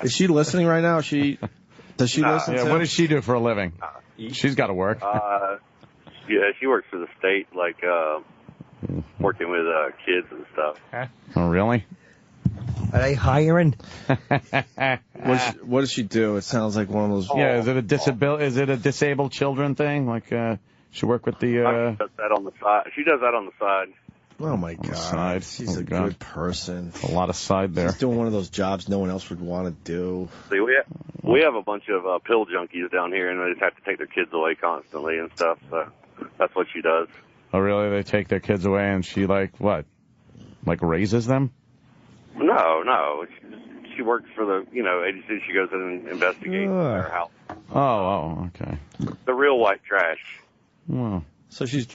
[SPEAKER 3] Is she listening right now? Does she listen?
[SPEAKER 4] Yeah. What does she do for a living? She's got to work.
[SPEAKER 9] Yeah, she works for the state, like working with kids and stuff.
[SPEAKER 4] Oh, really?
[SPEAKER 8] Are they hiring?
[SPEAKER 3] What does she do? It sounds like one of those.
[SPEAKER 4] Yeah, is it a disabled children thing? Like she work with the.
[SPEAKER 9] She does that on the side. She does that on the side.
[SPEAKER 3] Oh my God! She's a good person.
[SPEAKER 4] A lot of side there.
[SPEAKER 3] She's doing one of those jobs no one else would want to do.
[SPEAKER 9] See, we have a bunch of pill junkies down here, and they just have to take their kids away constantly and stuff. So that's what she does.
[SPEAKER 4] Oh, really? They take their kids away, and she like raises them?
[SPEAKER 9] No. She works for the agency. She goes in and investigates their house.
[SPEAKER 4] Oh, okay.
[SPEAKER 9] The real white trash.
[SPEAKER 4] Well,
[SPEAKER 3] so she's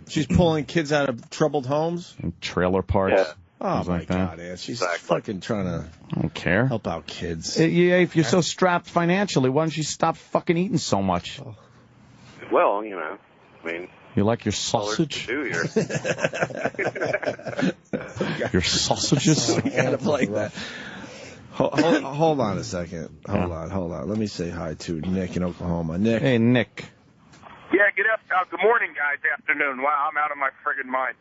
[SPEAKER 9] She's
[SPEAKER 3] pulling kids out of troubled homes
[SPEAKER 4] and trailer parks.
[SPEAKER 9] Yeah.
[SPEAKER 3] Oh my
[SPEAKER 4] like that.
[SPEAKER 3] God, she's fucking trying to
[SPEAKER 4] I don't care.
[SPEAKER 3] help out kids.
[SPEAKER 4] Yeah, if you're so strapped financially, why don't you stop fucking eating so much?
[SPEAKER 9] Well,
[SPEAKER 4] You like your sausage?
[SPEAKER 9] Your
[SPEAKER 4] sausages?
[SPEAKER 3] We gotta play that. Hold on a second. Hold on. Let me say hi to Nick in Oklahoma. Nick.
[SPEAKER 4] Hey, Nick.
[SPEAKER 11] Yeah, good morning, guys. Afternoon. Wow, I'm out of my friggin' mind.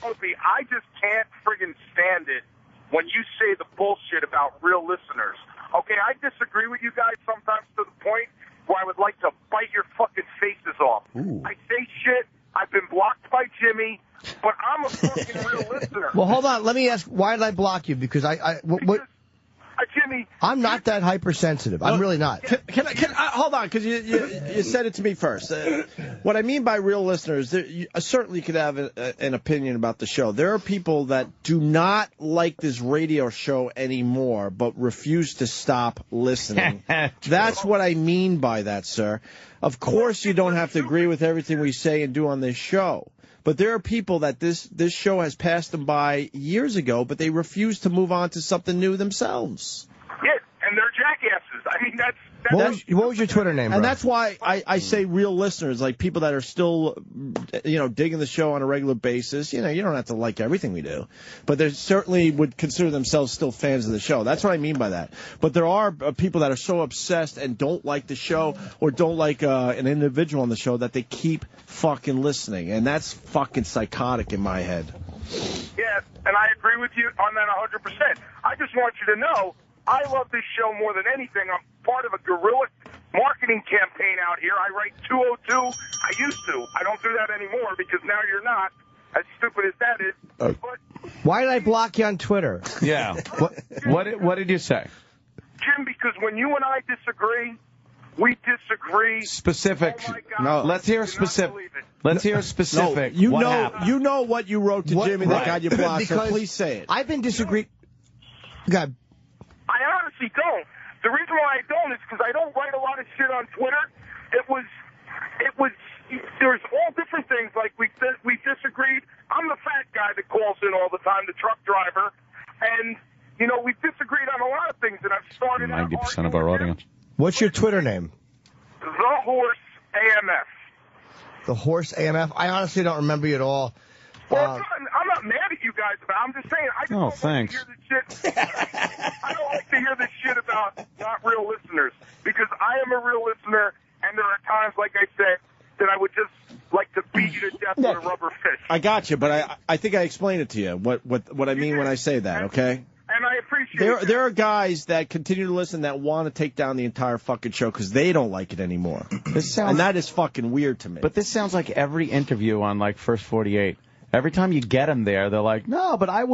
[SPEAKER 11] Opie, I just can't friggin' stand it when you say the bullshit about real listeners. Okay, I disagree with you guys sometimes to the point where I would like to bite your fucking faces off.
[SPEAKER 8] Ooh.
[SPEAKER 11] I say shit. I've been blocked by Jimmy, but I'm a fucking real listener.
[SPEAKER 8] Well, hold on. Let me ask, why did I block you? Because
[SPEAKER 11] Jimmy,
[SPEAKER 8] I'm not that hypersensitive. I'm really not.
[SPEAKER 3] Can I hold on, because you said it to me first. What I mean by real listeners, certainly you could have an opinion about the show. There are people that do not like this radio show anymore, but refuse to stop listening. That's what I mean by that, sir. Of course you don't have to agree with everything we say and do on this show. But there are people that this show has passed them by years ago, but they refuse to move on to something new themselves.
[SPEAKER 11] Yeah, and they're jackasses. I mean, that's
[SPEAKER 8] What was your Twitter name, bro?
[SPEAKER 3] And that's why I say real listeners, like people that are still, digging the show on a regular basis. You don't have to like everything we do, but they certainly would consider themselves still fans of the show. That's what I mean by that. But there are people that are so obsessed and don't like the show or don't like an individual on the show that they keep fucking listening, and that's fucking psychotic in my head.
[SPEAKER 11] Yeah, and I agree with you on that 100%. I just want you to know, I love this show more than anything. I'm part of a guerrilla marketing campaign out here. I write 202. I used to. I don't do that anymore because now you're not. As stupid as that is. But
[SPEAKER 8] why did I block you on Twitter?
[SPEAKER 4] Yeah. What did you say?
[SPEAKER 11] Jim, because when you and I disagree, we disagree.
[SPEAKER 4] Specific.
[SPEAKER 11] Oh my God.
[SPEAKER 3] No.
[SPEAKER 4] Let's hear specific. Let's hear specific.
[SPEAKER 3] No,
[SPEAKER 4] What happened?
[SPEAKER 3] you know what you wrote to Jimmy that got you blocked, so
[SPEAKER 8] Because
[SPEAKER 3] please say it.
[SPEAKER 8] I've been disagreeing. God.
[SPEAKER 11] I honestly don't. The reason why I don't is because I don't write a lot of shit on Twitter. There's all different things. Like we disagreed. I'm the fat guy that calls in all the time, the truck driver, and we disagreed on a lot of things. And I've started
[SPEAKER 4] 90% of our audience.
[SPEAKER 8] What's your Twitter name?
[SPEAKER 11] The Horse AMF.
[SPEAKER 8] The Horse AMF? I honestly don't remember you at all.
[SPEAKER 11] Well, I'm not mad at you guys, but I'm just saying I just don't
[SPEAKER 4] thanks.
[SPEAKER 11] like to hear this shit. I don't like to hear this shit about not real listeners because I am a real listener, and there are times, like I said, that I would just like to beat you to death with a rubber fist.
[SPEAKER 3] I got you, but I think I explained it to you, what I mean when I say that, okay?
[SPEAKER 11] And I appreciate
[SPEAKER 3] There are guys that continue to listen that want to take down the entire fucking show because they don't like it anymore. And that is fucking weird to me.
[SPEAKER 4] But this sounds like every interview on, like, First 48. Every time you get them there, they're like, no, but I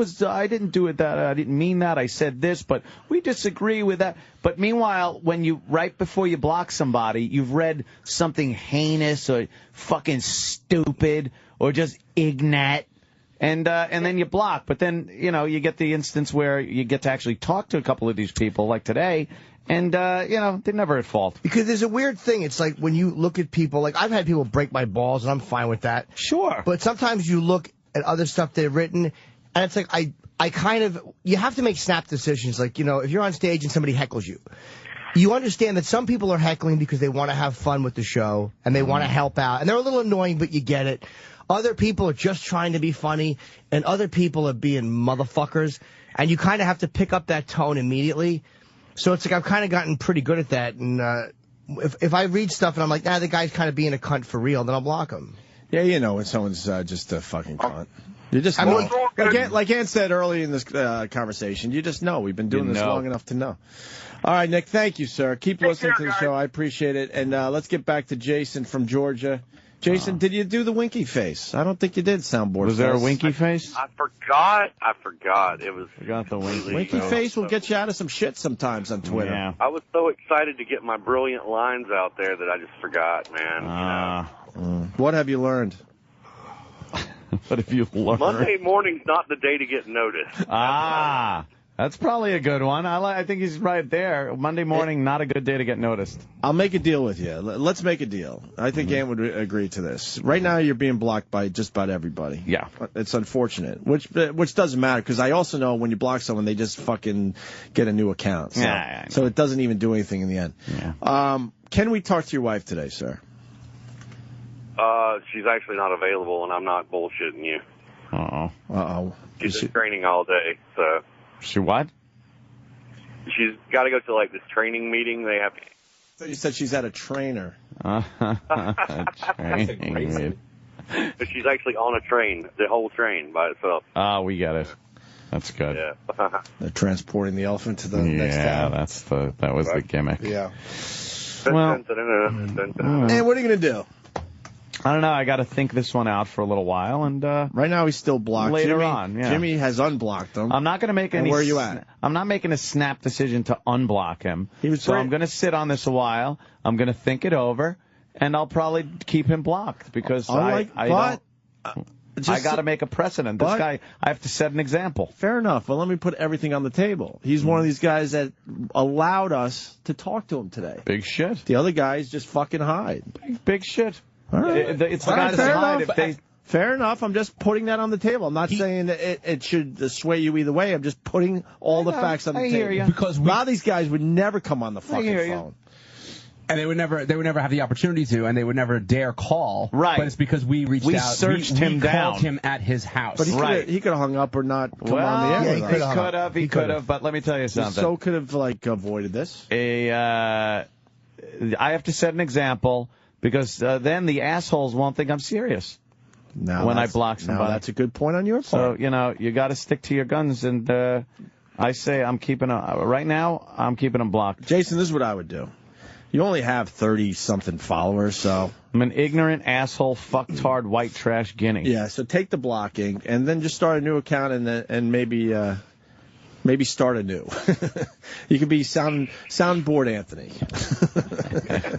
[SPEAKER 4] didn't do it that, I didn't mean that, I said this, but we disagree with that. But meanwhile, right before you block somebody, you've read something heinous or fucking stupid or just ignorant, and then you block. But then, you get the instance where you get to actually talk to a couple of these people, like today, and, they're never at fault.
[SPEAKER 8] Because there's a weird thing. It's like when you look at people, like I've had people break my balls, and I'm fine with that.
[SPEAKER 4] Sure.
[SPEAKER 8] But sometimes you look at other stuff they've written, and it's like you have to make snap decisions. Like, if you're on stage and somebody heckles you, you understand that some people are heckling because they want to have fun with the show, and they want to help out, and they're a little annoying, but you get it. Other people are just trying to be funny, and other people are being motherfuckers, and you kind of have to pick up that tone immediately. So it's like I've kind of gotten pretty good at that, and if I read stuff and I'm like, the guy's kind of being a cunt for real, then I'll block him.
[SPEAKER 3] Yeah, when someone's just a fucking cunt. You just know. Like Ann said early in this conversation, you just know. We've been doing this long enough to know. All right, Nick, thank you, sir. Keep listening to the show. I appreciate it. And let's get back to Jason from Georgia. Jason, did you do the winky face? I don't think you did, Soundboard.
[SPEAKER 4] Was there a winky face?
[SPEAKER 9] I forgot. It was.
[SPEAKER 4] Forgot the winky.
[SPEAKER 3] Winky face will get you out of some shit sometimes on Twitter.
[SPEAKER 4] Yeah.
[SPEAKER 9] I was so excited to get my brilliant lines out there that I just forgot, man.
[SPEAKER 3] What have you learned?
[SPEAKER 4] What have you learned?
[SPEAKER 9] Monday morning's not the day to get noticed.
[SPEAKER 4] That's probably a good one. I think he's right there. Monday morning, not a good day to get noticed.
[SPEAKER 3] I'll make a deal with you. Let's make a deal. I think Ann would agree to this. Right now, you're being blocked by just about everybody.
[SPEAKER 4] Yeah.
[SPEAKER 3] It's unfortunate, which doesn't matter, because I also know when you block someone, they just fucking get a new account. So, so it doesn't even do anything in the end.
[SPEAKER 4] Yeah.
[SPEAKER 3] Can we talk to your wife today, sir?
[SPEAKER 9] She's actually not available, and I'm not bullshitting you.
[SPEAKER 3] Uh-oh.
[SPEAKER 9] She's in training all day, so.
[SPEAKER 4] She what?
[SPEAKER 9] She's got to go to, like, this training meeting they have.
[SPEAKER 3] So you said she's at a trainer.
[SPEAKER 4] Training meeting.
[SPEAKER 9] But she's actually on a train, the whole train by itself.
[SPEAKER 4] Oh, we get it. That's good.
[SPEAKER 9] Yeah.
[SPEAKER 3] They're transporting the elephant to the next town.
[SPEAKER 4] Yeah, that was the gimmick.
[SPEAKER 3] Yeah.
[SPEAKER 4] Well,
[SPEAKER 3] and what are you going to do?
[SPEAKER 4] I don't know. I got to think this one out for a little while, and
[SPEAKER 3] right now he's still blocked.
[SPEAKER 4] Later
[SPEAKER 3] Jimmy,
[SPEAKER 4] on, yeah.
[SPEAKER 3] Jimmy has unblocked him.
[SPEAKER 4] I'm not going to make any.
[SPEAKER 3] Where are you at?
[SPEAKER 4] I'm not making a snap decision to unblock him. I'm going to sit on this a while. I'm going to think it over, and I'll probably keep him blocked because I got to make a precedent. This guy, I have to set an example.
[SPEAKER 3] Fair enough, but let me put everything on the table. He's one of these guys that allowed us to talk to him today.
[SPEAKER 4] Big shit.
[SPEAKER 3] The other guys just fucking hide.
[SPEAKER 4] Big shit.
[SPEAKER 3] All right.
[SPEAKER 4] It's the guys that hide.
[SPEAKER 3] Fair enough. I'm just putting that on the table. I'm not saying that it should sway you either way. I'm just putting all the facts on the table.
[SPEAKER 4] hear you.
[SPEAKER 3] Because a lot of these guys would never come on the fucking phone.
[SPEAKER 13] And they would never have the opportunity to, and they would never dare call.
[SPEAKER 4] Right.
[SPEAKER 13] But it's because we reached out.
[SPEAKER 4] We searched him
[SPEAKER 13] we
[SPEAKER 4] down.
[SPEAKER 13] called him at his house.
[SPEAKER 3] But he could have hung up or not come
[SPEAKER 4] Well,
[SPEAKER 3] on the air.
[SPEAKER 4] he could have. But let me tell you something.
[SPEAKER 3] So could have avoided this.
[SPEAKER 4] I have to set an example because then the assholes won't think I'm serious. When I block somebody.
[SPEAKER 3] That's a good point on your part.
[SPEAKER 4] So you got to stick to your guns, and I say I'm keeping right now. I'm keeping them blocked.
[SPEAKER 3] Jason, this is what I would do. You only have 30-something followers, so...
[SPEAKER 4] I'm an ignorant, asshole, fucktard, white trash guinea.
[SPEAKER 3] Yeah, so take the blocking, and then just start a new account, and maybe start anew. You could be soundboard Anthony.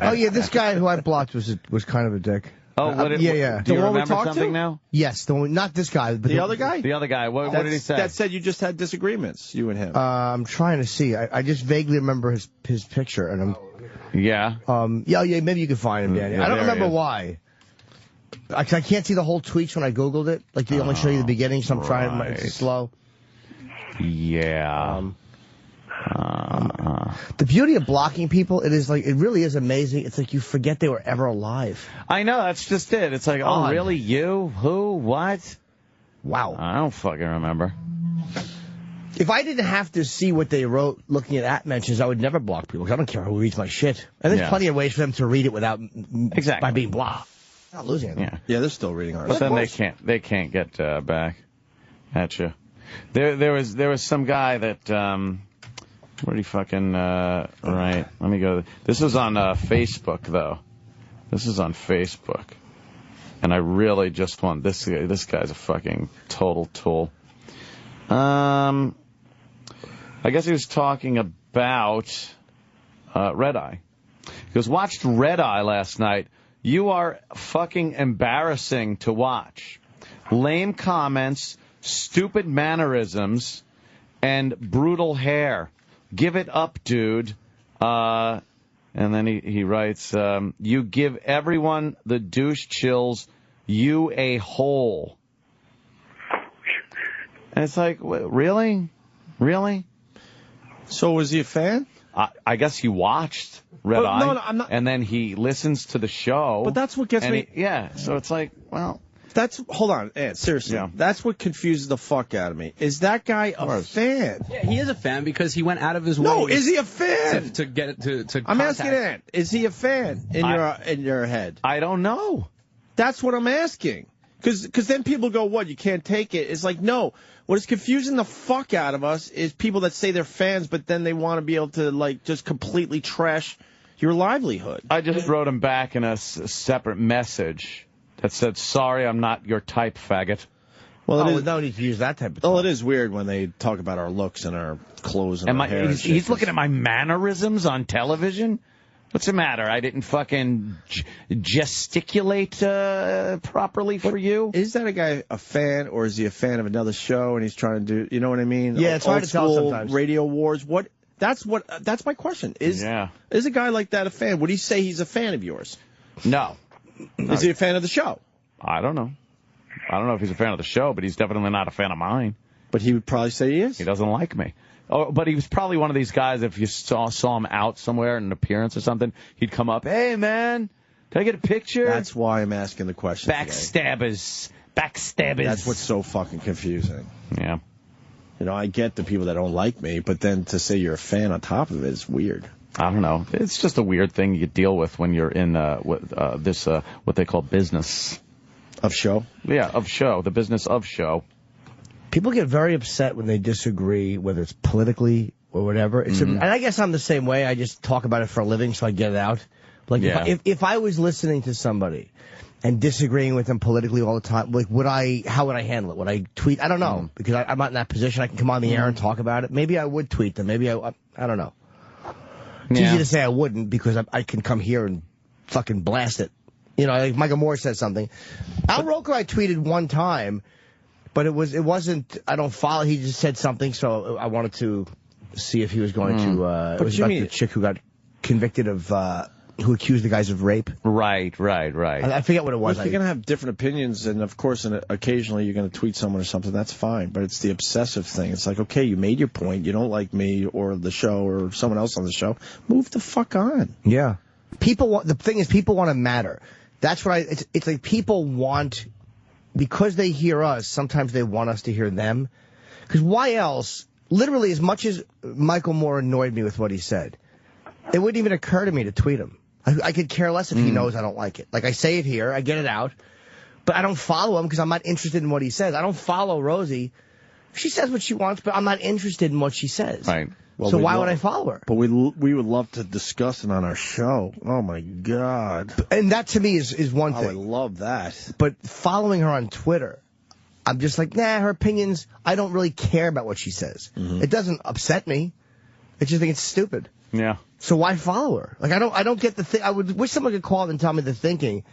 [SPEAKER 8] Oh, yeah, this guy who I blocked was kind of a dick.
[SPEAKER 4] Oh,
[SPEAKER 8] yeah.
[SPEAKER 4] Do you remember something now?
[SPEAKER 8] Yes, not this guy. But
[SPEAKER 3] the other guy?
[SPEAKER 4] The other guy. What did he say?
[SPEAKER 3] That said you just had disagreements, you and him.
[SPEAKER 8] I'm trying to see. I just vaguely remember his picture, and I'm...
[SPEAKER 4] Yeah.
[SPEAKER 8] Yeah, maybe you can find him, Danny. I don't remember why. I can't see the whole tweets when I Googled it. Like, they only show you the beginning, so I'm trying. It's slow.
[SPEAKER 4] Yeah.
[SPEAKER 8] The beauty of blocking people, it really is amazing. It's like you forget they were ever alive.
[SPEAKER 4] I know, that's just it. It's like, oh, really? You? Who? What?
[SPEAKER 8] Wow.
[SPEAKER 4] I don't fucking remember.
[SPEAKER 8] If I didn't have to see what they wrote looking at mentions, I would never block people, because I don't care who reads my shit. And there's plenty of ways for them to read it without by being blocked. Not losing anything.
[SPEAKER 3] Yeah, they're still reading ours.
[SPEAKER 4] But then they can't get back at you. There was some guy that where did he fucking right? Let me go. This was on Facebook though. This is on Facebook, and I really just want this guy's a fucking total tool. I guess he was talking about Red Eye. He goes, watched Red Eye last night. You are fucking embarrassing to watch. Lame comments, stupid mannerisms, and brutal hair. Give it up, dude. And then he writes, you give everyone the douche chills. You a hole. And it's like, really? Really?
[SPEAKER 3] So was he a fan?
[SPEAKER 4] I guess he watched Red Eye.
[SPEAKER 3] No, I'm not.
[SPEAKER 4] And then he listens to the show.
[SPEAKER 3] But that's what gets me.
[SPEAKER 4] Yeah, so it's like, well.
[SPEAKER 3] Hold on, Ed, seriously.
[SPEAKER 4] Yeah.
[SPEAKER 3] That's what confuses the fuck out of me. Is that guy a fan?
[SPEAKER 13] Yeah, he is a fan because he went out of his way.
[SPEAKER 3] No, is he a fan?
[SPEAKER 13] To get it to
[SPEAKER 3] I'm asking Ed, is he a fan in your head?
[SPEAKER 4] I don't know.
[SPEAKER 3] That's what I'm asking. Because then people go, what, you can't take it? It's like, no. What is confusing the fuck out of us is people that say they're fans, but then they want to be able to, like, just completely trash your livelihood.
[SPEAKER 4] I just wrote him back in a separate message that said, sorry, I'm not your type, faggot.
[SPEAKER 3] Well,
[SPEAKER 8] no need to use that type of
[SPEAKER 3] talk. Well, it is weird when they talk about our looks and our clothes and our hair.
[SPEAKER 4] He's looking at my mannerisms on television? What's the matter? I didn't fucking gesticulate properly for you?
[SPEAKER 3] Is that a guy a fan, or is he a fan of another show and he's trying to do, you know what I mean?
[SPEAKER 8] Yeah, it's hard to tell sometimes. Radio
[SPEAKER 3] wars. That's my question. Is a guy like that a fan? Would he say he's a fan of yours?
[SPEAKER 4] No.
[SPEAKER 3] Is he a fan of the show?
[SPEAKER 4] I don't know. I don't know if he's a fan of the show, but he's definitely not a fan of mine.
[SPEAKER 3] But he would probably say he is?
[SPEAKER 4] He doesn't like me. Oh, but he was probably one of these guys, if you saw him out somewhere in an appearance or something, he'd come up, hey, man, Can I get a picture?
[SPEAKER 3] That's why I'm asking the question.
[SPEAKER 4] Backstabbers. Backstabbers.
[SPEAKER 3] That's what's so fucking confusing.
[SPEAKER 4] Yeah.
[SPEAKER 3] You know, I get the people that don't like me, but then to say you're a fan on top of it is weird.
[SPEAKER 4] I don't know. It's just a weird thing you deal with when you're in this what they call business
[SPEAKER 3] of show.
[SPEAKER 4] Yeah, of show, the business of show.
[SPEAKER 8] People get very upset when they disagree, whether it's politically or whatever. And I guess I'm the same way. I just talk about it for a living, so I get it out. Like if I was listening to somebody and disagreeing with them politically all the time, like how would I handle it? Would I tweet? I don't know, because I'm not in that position. I can come on the air and talk about it. Maybe I would tweet them. Maybe I don't know. It's easy to say I wouldn't, because I can come here and fucking blast it. You know, like Michael Moore said something. Al Roker I tweeted one time, but it wasn't, I don't follow, he just said something, so I wanted to see if he was going to, it was about the chick who got convicted of, who accused the guys of rape.
[SPEAKER 4] Right.
[SPEAKER 8] I forget what it was.
[SPEAKER 3] If you're going to have different opinions, and of course, occasionally you're going to tweet someone or something, that's fine. But it's the obsessive thing. It's like, okay, you made your point. You don't like me or the show or someone else on the show. Move the fuck on.
[SPEAKER 8] Yeah. The thing is, people want to matter. That's what it's like people want, because they hear us, sometimes they want us to hear them. Because why else, literally as much as Michael Moore annoyed me with what he said, it wouldn't even occur to me to tweet him. I could care less if he knows I don't like it. Like, I say it here, I get it out, but I don't follow him because I'm not interested in what he says. I don't follow Rosie. She says what she wants, but I'm not interested in what she says.
[SPEAKER 4] Right.
[SPEAKER 3] Well,
[SPEAKER 8] so why would I follow her?
[SPEAKER 3] But we would love to discuss it on our show. Oh, my God.
[SPEAKER 8] And that, to me, is one thing.
[SPEAKER 3] I would love that.
[SPEAKER 8] But following her on Twitter, I'm just like, nah, her opinions, I don't really care about what she says. It doesn't upset me. I just think it's stupid.
[SPEAKER 4] Yeah.
[SPEAKER 8] So why follow her? Like, I don't get the thing. I would wish someone could call and tell me the thinking.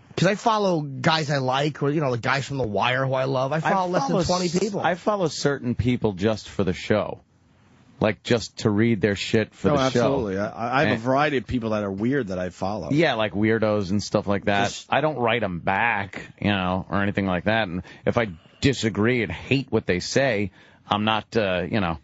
[SPEAKER 8] Because I follow guys I like, or, you know, the guys from The Wire who I love. I follow less than 20 people.
[SPEAKER 4] I follow certain people just for the show. Like, just to read their shit for the
[SPEAKER 3] absolutely.
[SPEAKER 4] show.
[SPEAKER 3] I have a variety of people that are weird that I follow.
[SPEAKER 4] Yeah, like weirdos and stuff like that. I don't write them back, you know, or anything like that. And if I disagree and hate what they say, I'm not, you know,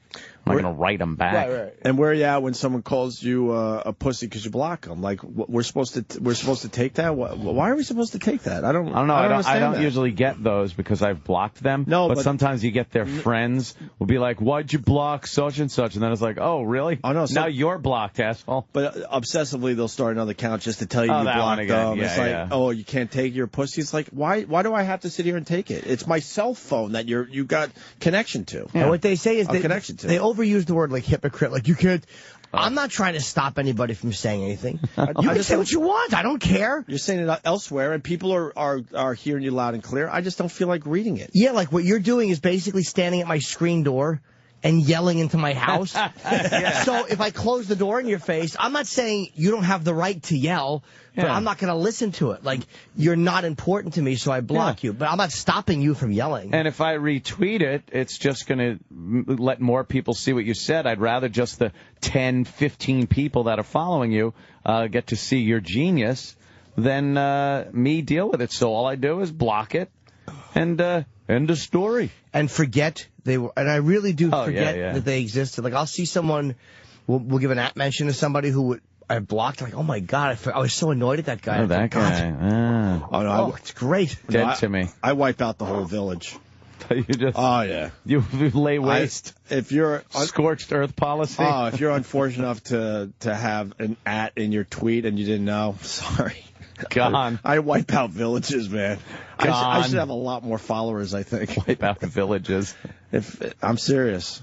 [SPEAKER 4] I'm not going to write them back.
[SPEAKER 3] Right. And where are you at when someone calls you a pussy because you block them? Like, we're supposed to take that? Why are we supposed to take that? I don't know.
[SPEAKER 4] I don't usually get those because I've blocked them.
[SPEAKER 3] No,
[SPEAKER 4] but sometimes you get their friends will be like, "Why'd you block such and such?" And then it's like, "Oh, really?
[SPEAKER 3] Oh no,
[SPEAKER 4] now you're blocked, asshole."
[SPEAKER 3] But obsessively, they'll start another account just to tell you you blocked them. It's like, oh, you can't take your pussy. It's like, why do I have to sit here and take it? It's my cell phone that you got connection to.
[SPEAKER 8] Yeah. And what they say is they overuse the word like hypocrite. Like, you can't. I'm not trying to stop anybody from saying anything. You can say what you want. I don't care.
[SPEAKER 3] You're saying it elsewhere, and people are hearing you loud and clear. I just don't feel like reading it.
[SPEAKER 8] Yeah, like what you're doing is basically standing at my screen door and yelling into my house. So if I close the door in your face, I'm not saying you don't have the right to yell, but I'm not going to listen to it. Like, you're not important to me, so I block you. But I'm not stopping you from yelling.
[SPEAKER 4] And if I retweet it, it's just going to let more people see what you said. I'd rather just the 10, 15 people that are following you get to see your genius than me deal with it. So all I do is block it and end of story.
[SPEAKER 8] And forget they were, and I really do forget that they existed. Like, I'll see someone, we'll give an at mention to somebody who I blocked. Like, oh my God, I was so annoyed at that guy.
[SPEAKER 4] Oh, that guy.
[SPEAKER 3] Oh no,
[SPEAKER 8] it's great.
[SPEAKER 4] Dead to me.
[SPEAKER 3] I wipe out the whole village.
[SPEAKER 4] You just,
[SPEAKER 3] oh yeah,
[SPEAKER 4] you lay waste.
[SPEAKER 3] If you're
[SPEAKER 4] scorched earth policy.
[SPEAKER 3] Oh, if you're unfortunate enough to have an at in your tweet and you didn't know, sorry.
[SPEAKER 4] Gone.
[SPEAKER 3] I wipe out villages, man. I should have a lot more followers, I think.
[SPEAKER 4] Wipe out villages.
[SPEAKER 3] I'm serious.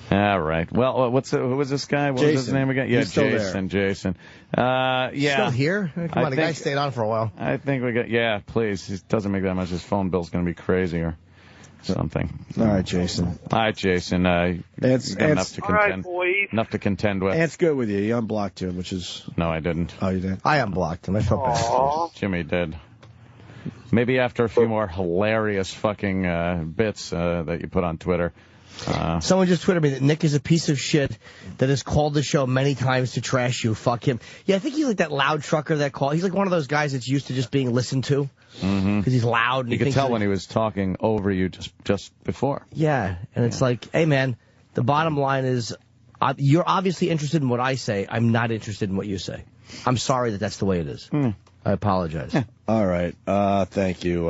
[SPEAKER 4] All right. Well, who was this guy? What was his name again? Yeah, Jason. Jason. Yeah.
[SPEAKER 8] Still here? Come on, the guy stayed on for a while.
[SPEAKER 4] I think we got. Yeah, please. It doesn't make that much. His phone bill's going to be crazy or something.
[SPEAKER 3] All right, Jason.
[SPEAKER 4] All right, Jason.
[SPEAKER 3] It's
[SPEAKER 4] enough to contend. Enough to contend with.
[SPEAKER 3] Ant's good with you. You unblocked him, which is.
[SPEAKER 4] No, I didn't.
[SPEAKER 3] Oh, you did.
[SPEAKER 8] I unblocked him. I felt bad.
[SPEAKER 4] Jimmy did. Maybe after a few more hilarious fucking bits that you put on Twitter.
[SPEAKER 8] Someone just tweeted me that Nick is a piece of shit that has called the show many times to trash you. Fuck him. Yeah, I think he's like that loud trucker that called. He's like one of those guys that's used to just being listened to. Because he's loud. And
[SPEAKER 4] you could tell when he was talking over you just before.
[SPEAKER 8] Yeah, and it's like, hey man, the bottom line is You're obviously interested in what I say. I'm not interested in what you say. I'm sorry that that's the way it is. I apologize.
[SPEAKER 3] All right. Thank you,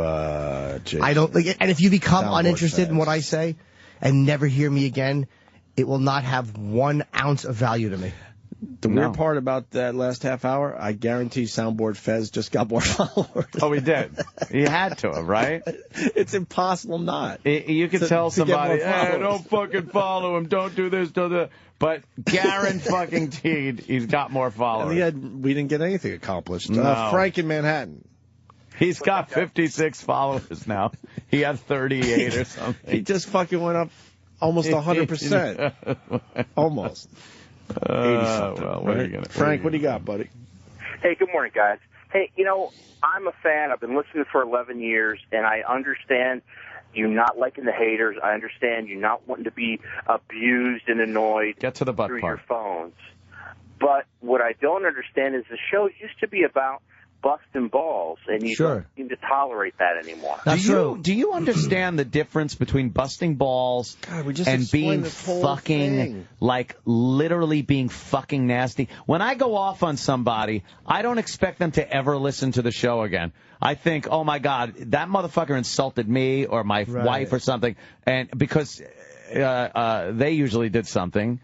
[SPEAKER 3] Jason.
[SPEAKER 8] I don't. And if you become
[SPEAKER 3] Soundboard
[SPEAKER 8] uninterested in
[SPEAKER 3] fans.
[SPEAKER 8] what I say and never hear me again, it will not have 1 ounce of value to me.
[SPEAKER 3] The weird part about that last half hour, I guarantee Soundboard Fez just got more followers.
[SPEAKER 4] Oh, he did. He had to have, right?
[SPEAKER 3] It's impossible not.
[SPEAKER 4] You could tell
[SPEAKER 3] to get
[SPEAKER 4] somebody,
[SPEAKER 3] more
[SPEAKER 4] hey,
[SPEAKER 3] followers."
[SPEAKER 4] don't fucking follow him. Don't do this, don't do that. But guaranteed, he's got more followers.
[SPEAKER 3] And we didn't get anything accomplished.
[SPEAKER 4] No.
[SPEAKER 3] Frank in Manhattan.
[SPEAKER 4] He's got 56 followers now. He had 38 or something.
[SPEAKER 3] He just fucking went up almost 100%. Almost. 80-something.
[SPEAKER 4] Well, what are you gonna,
[SPEAKER 3] Frank, what do you got, buddy?
[SPEAKER 21] Hey, good morning, guys. Hey, I'm a fan. I've been listening for 11 years, and I understand you not liking the haters. I understand you not wanting to be abused and annoyed
[SPEAKER 4] Get to the butt
[SPEAKER 21] through
[SPEAKER 4] part.
[SPEAKER 21] your phones. But what I don't understand is the show used to be about busting balls, and you don't seem to tolerate that anymore.
[SPEAKER 4] Do you understand the difference between busting balls and being fucking, literally being fucking nasty? When I go off on somebody, I don't expect them to ever listen to the show again. I think, oh my God, that motherfucker insulted me or my wife or something, and because they usually did something.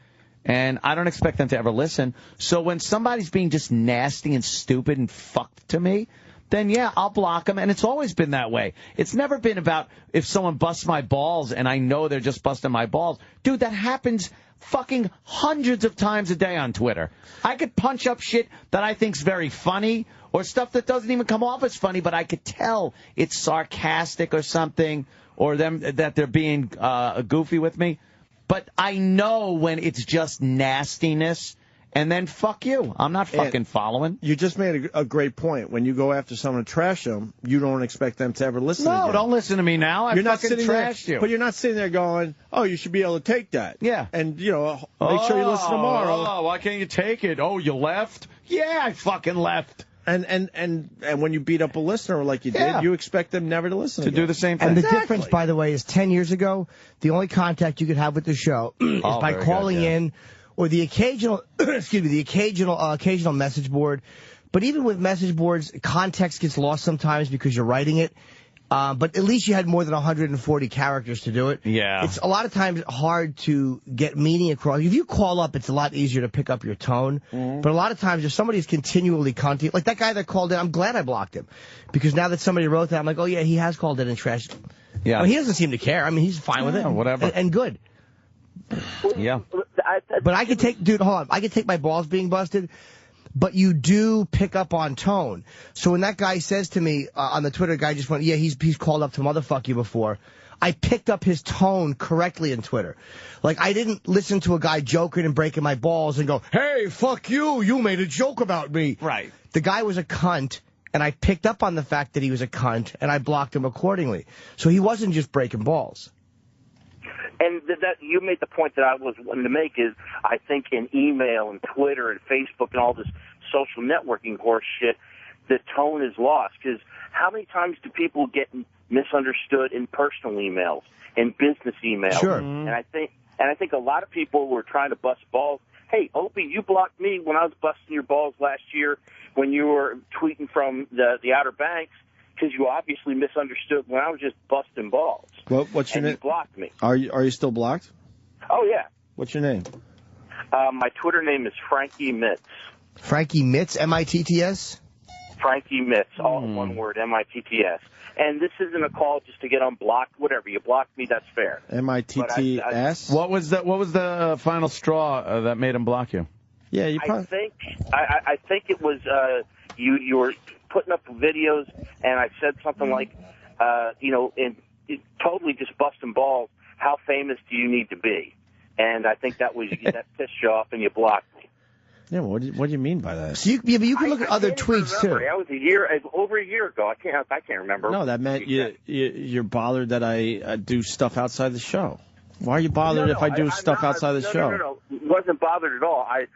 [SPEAKER 4] And I don't expect them to ever listen. So when somebody's being just nasty and stupid and fucked to me, then yeah, I'll block them. And it's always been that way. It's never been about if someone busts my balls and I know they're just busting my balls. Dude, that happens fucking hundreds of times a day on Twitter. I could punch up shit that I think's very funny or stuff that doesn't even come off as funny, but I could tell it's sarcastic or something, or that they're being goofy with me. But I know when it's just nastiness, and then fuck you. I'm not fucking following.
[SPEAKER 3] You just made a great point. When you go after someone to trash them, you don't expect them to ever listen
[SPEAKER 4] No,
[SPEAKER 3] again.
[SPEAKER 4] don't listen to me now. I
[SPEAKER 3] You're not
[SPEAKER 4] fucking
[SPEAKER 3] sitting
[SPEAKER 4] trashed
[SPEAKER 3] there,
[SPEAKER 4] you.
[SPEAKER 3] But you're not sitting there going, oh, you should be able to take that.
[SPEAKER 4] Yeah.
[SPEAKER 3] And, make sure you listen tomorrow.
[SPEAKER 4] Oh, why can't you take it? Oh, you left? Yeah, I fucking left.
[SPEAKER 3] And when you beat up a listener like you did, you expect them never to listen again.
[SPEAKER 4] do the same thing.
[SPEAKER 8] And the difference, by the way, is 10 years ago, the only contact you could have with the show is by
[SPEAKER 4] very
[SPEAKER 8] calling
[SPEAKER 4] good, yeah.
[SPEAKER 8] in or the occasional, occasional message board. But even with message boards, context gets lost sometimes because you're writing it. But at least you had more than 140 characters to do it.
[SPEAKER 4] Yeah.
[SPEAKER 8] It's a lot of times hard to get meaning across. If you call up, it's a lot easier to pick up your tone. But a lot of times, if somebody's continually cunting, like that guy that called in, I'm glad I blocked him. Because now that somebody wrote that, I'm like, oh, yeah, he has called in and trashed.
[SPEAKER 4] Yeah.
[SPEAKER 8] I mean, he doesn't seem to care. I mean, he's fine with it.
[SPEAKER 4] Whatever.
[SPEAKER 8] And good.
[SPEAKER 4] Yeah.
[SPEAKER 8] But I could take, dude, hold on. I could take my balls being busted. But you do pick up on tone. So when that guy says to me on the Twitter, guy just went, yeah, he's called up to motherfuck you before. I picked up his tone correctly in Twitter. Like, I didn't listen to a guy joking and breaking my balls and go, hey, fuck you, you made a joke about me.
[SPEAKER 4] Right.
[SPEAKER 8] The guy was a cunt, and I picked up on the fact that he was a cunt, and I blocked him accordingly. So he wasn't just breaking balls.
[SPEAKER 21] And that you made the point that I was wanting to make is I think in email and Twitter and Facebook and all this social networking horse shit, the tone is lost. Because how many times do people get misunderstood in personal emails, in business emails?
[SPEAKER 8] Sure.
[SPEAKER 21] And I think a lot of people were trying to bust balls. Hey, Opie, you blocked me when I was busting your balls last year when you were tweeting from the Outer Banks. Because you obviously misunderstood when I was just busting balls.
[SPEAKER 3] What's your
[SPEAKER 21] and
[SPEAKER 3] name?
[SPEAKER 21] You blocked me.
[SPEAKER 3] Are you still blocked?
[SPEAKER 21] Oh, yeah.
[SPEAKER 3] What's your name?
[SPEAKER 21] My Twitter name is Frankie Mitts.
[SPEAKER 8] Frankie Mitts, M-I-T-T-S?
[SPEAKER 21] Frankie Mitts, all one word, M-I-T-T-S. And this isn't a call just to get unblocked. Whatever, you blocked me, that's fair.
[SPEAKER 3] M-I-T-T-S?
[SPEAKER 4] What was the final straw that made him block you?
[SPEAKER 3] Yeah, you probably...
[SPEAKER 21] I think it was you were putting up videos, and I said something like, and totally just busting balls, how famous do you need to be? And I think that pissed you off, and you blocked me.
[SPEAKER 3] Yeah, what do you mean by that?
[SPEAKER 8] So you can look at other tweets, too.
[SPEAKER 21] That was over a year ago. I can't remember.
[SPEAKER 3] No, that meant you're bothered that I do stuff outside the show. Why are you bothered if I do stuff outside the show?
[SPEAKER 21] No. Wasn't bothered at all. I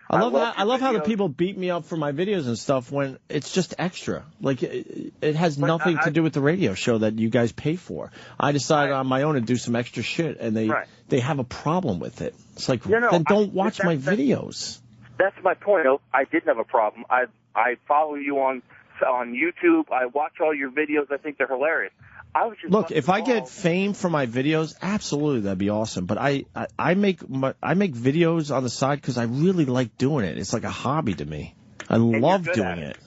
[SPEAKER 3] love how the people beat me up for my videos and stuff when it's just extra. Like, it has nothing to do with the radio show that you guys pay for. I decided on my own to do some extra shit, and they have a problem with it. It's like, then don't watch my videos.
[SPEAKER 21] That's my point. I didn't have a problem. I follow you on YouTube. I watch all your videos. I think they're hilarious.
[SPEAKER 3] Look, if I get fame for my videos, absolutely, that'd be awesome. But I make videos on the side because I really like doing it. It's like a hobby to me. I love doing it.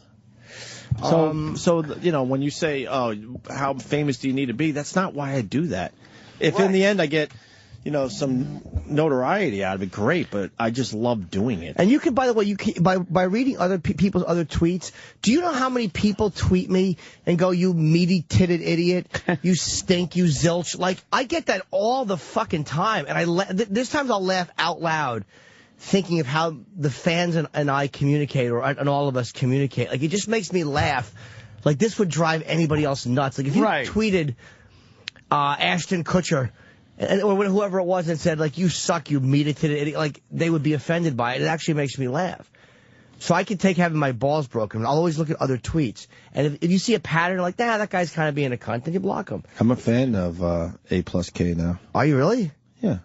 [SPEAKER 3] So you know, when you say, "Oh, how famous do you need to be?" That's not why I do that. If in the end I get, you know, some notoriety out of it, great, but I just love doing it.
[SPEAKER 8] And you can, by the way, by reading other people's other tweets, do you know how many people tweet me and go, "You meaty-titted idiot, you stink, you zilch"? Like, I get that all the fucking time, and there's times I'll laugh out loud thinking of how the fans and I communicate, and all of us communicate. Like, it just makes me laugh. Like, this would drive anybody else nuts. Like, if you tweeted Ashton Kutcher, or whoever it was, and said, like, "You suck, you meaty-titted idiot," like, they would be offended by it. It actually makes me laugh. So I can take having my balls broken. I'll always look at other tweets. And if you see a pattern, like, that guy's kind of being a cunt, then you block him.
[SPEAKER 3] I'm a fan of A+K now.
[SPEAKER 8] Are you really?
[SPEAKER 3] Yeah.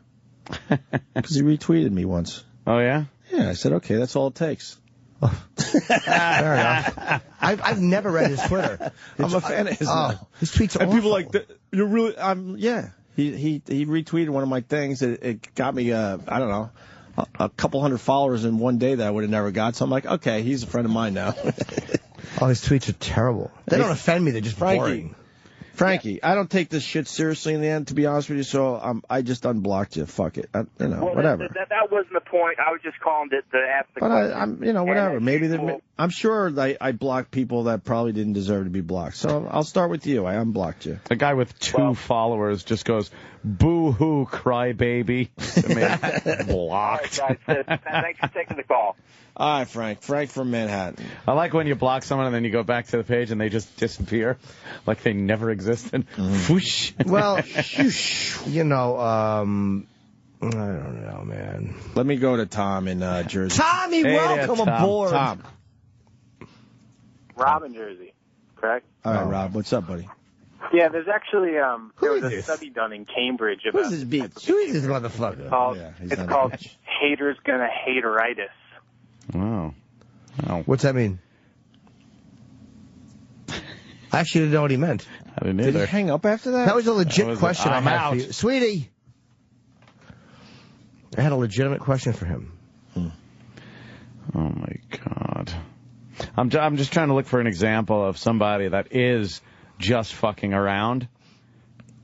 [SPEAKER 3] Because he retweeted me once.
[SPEAKER 4] Oh, yeah?
[SPEAKER 3] Yeah, I said, okay, that's all it takes.
[SPEAKER 8] Fair enough. I've never read his Twitter.
[SPEAKER 3] I'm a fan of his now.
[SPEAKER 8] His tweets are
[SPEAKER 3] and people
[SPEAKER 8] awful.
[SPEAKER 3] like, you're really, yeah. He retweeted one of my things. It got me, I don't know, a couple hundred followers in one day that I would have never got. So I'm like, okay, he's a friend of mine now.
[SPEAKER 8] Oh, his tweets are terrible. They don't offend me. They're just boring.
[SPEAKER 3] Frankie, I don't take this shit seriously in the end, to be honest with you, so I just unblocked you. Fuck it. Whatever.
[SPEAKER 21] That wasn't the point. I was just calling to ask the question.
[SPEAKER 3] But whatever. Maybe I'm sure I blocked people that probably didn't deserve to be blocked. So I'll start with you. I unblocked you.
[SPEAKER 4] The guy with 2 followers just goes, "Boo-hoo, crybaby." Blocked.
[SPEAKER 21] All right, guys. Thanks for taking the call.
[SPEAKER 3] All right, Frank. Frank from Manhattan.
[SPEAKER 4] I like when you block someone and then you go back to the page and they just disappear, like they never existed. Whoosh.
[SPEAKER 8] Well, you know, I don't know, man.
[SPEAKER 3] Let me go to Tom in Jersey.
[SPEAKER 8] Tommy, welcome aboard.
[SPEAKER 3] Tom.
[SPEAKER 12] Rob in Jersey, correct?
[SPEAKER 3] All right, Rob. What's up, buddy?
[SPEAKER 12] Yeah, there's actually there was a study done in Cambridge about
[SPEAKER 8] Who's this beat? Who is this motherfucker?
[SPEAKER 12] It's called Haters Gonna Hateritis.
[SPEAKER 4] Wow.
[SPEAKER 8] What's that mean? I actually didn't know what he meant.
[SPEAKER 4] I didn't
[SPEAKER 3] Did
[SPEAKER 4] either.
[SPEAKER 3] he hang up after that?
[SPEAKER 8] That was a legit question I
[SPEAKER 4] I'm
[SPEAKER 8] had
[SPEAKER 4] out.
[SPEAKER 8] for you. Sweetie! I had a legitimate question for him.
[SPEAKER 4] Oh, my God. I'm just trying to look for an example of somebody that is just fucking around.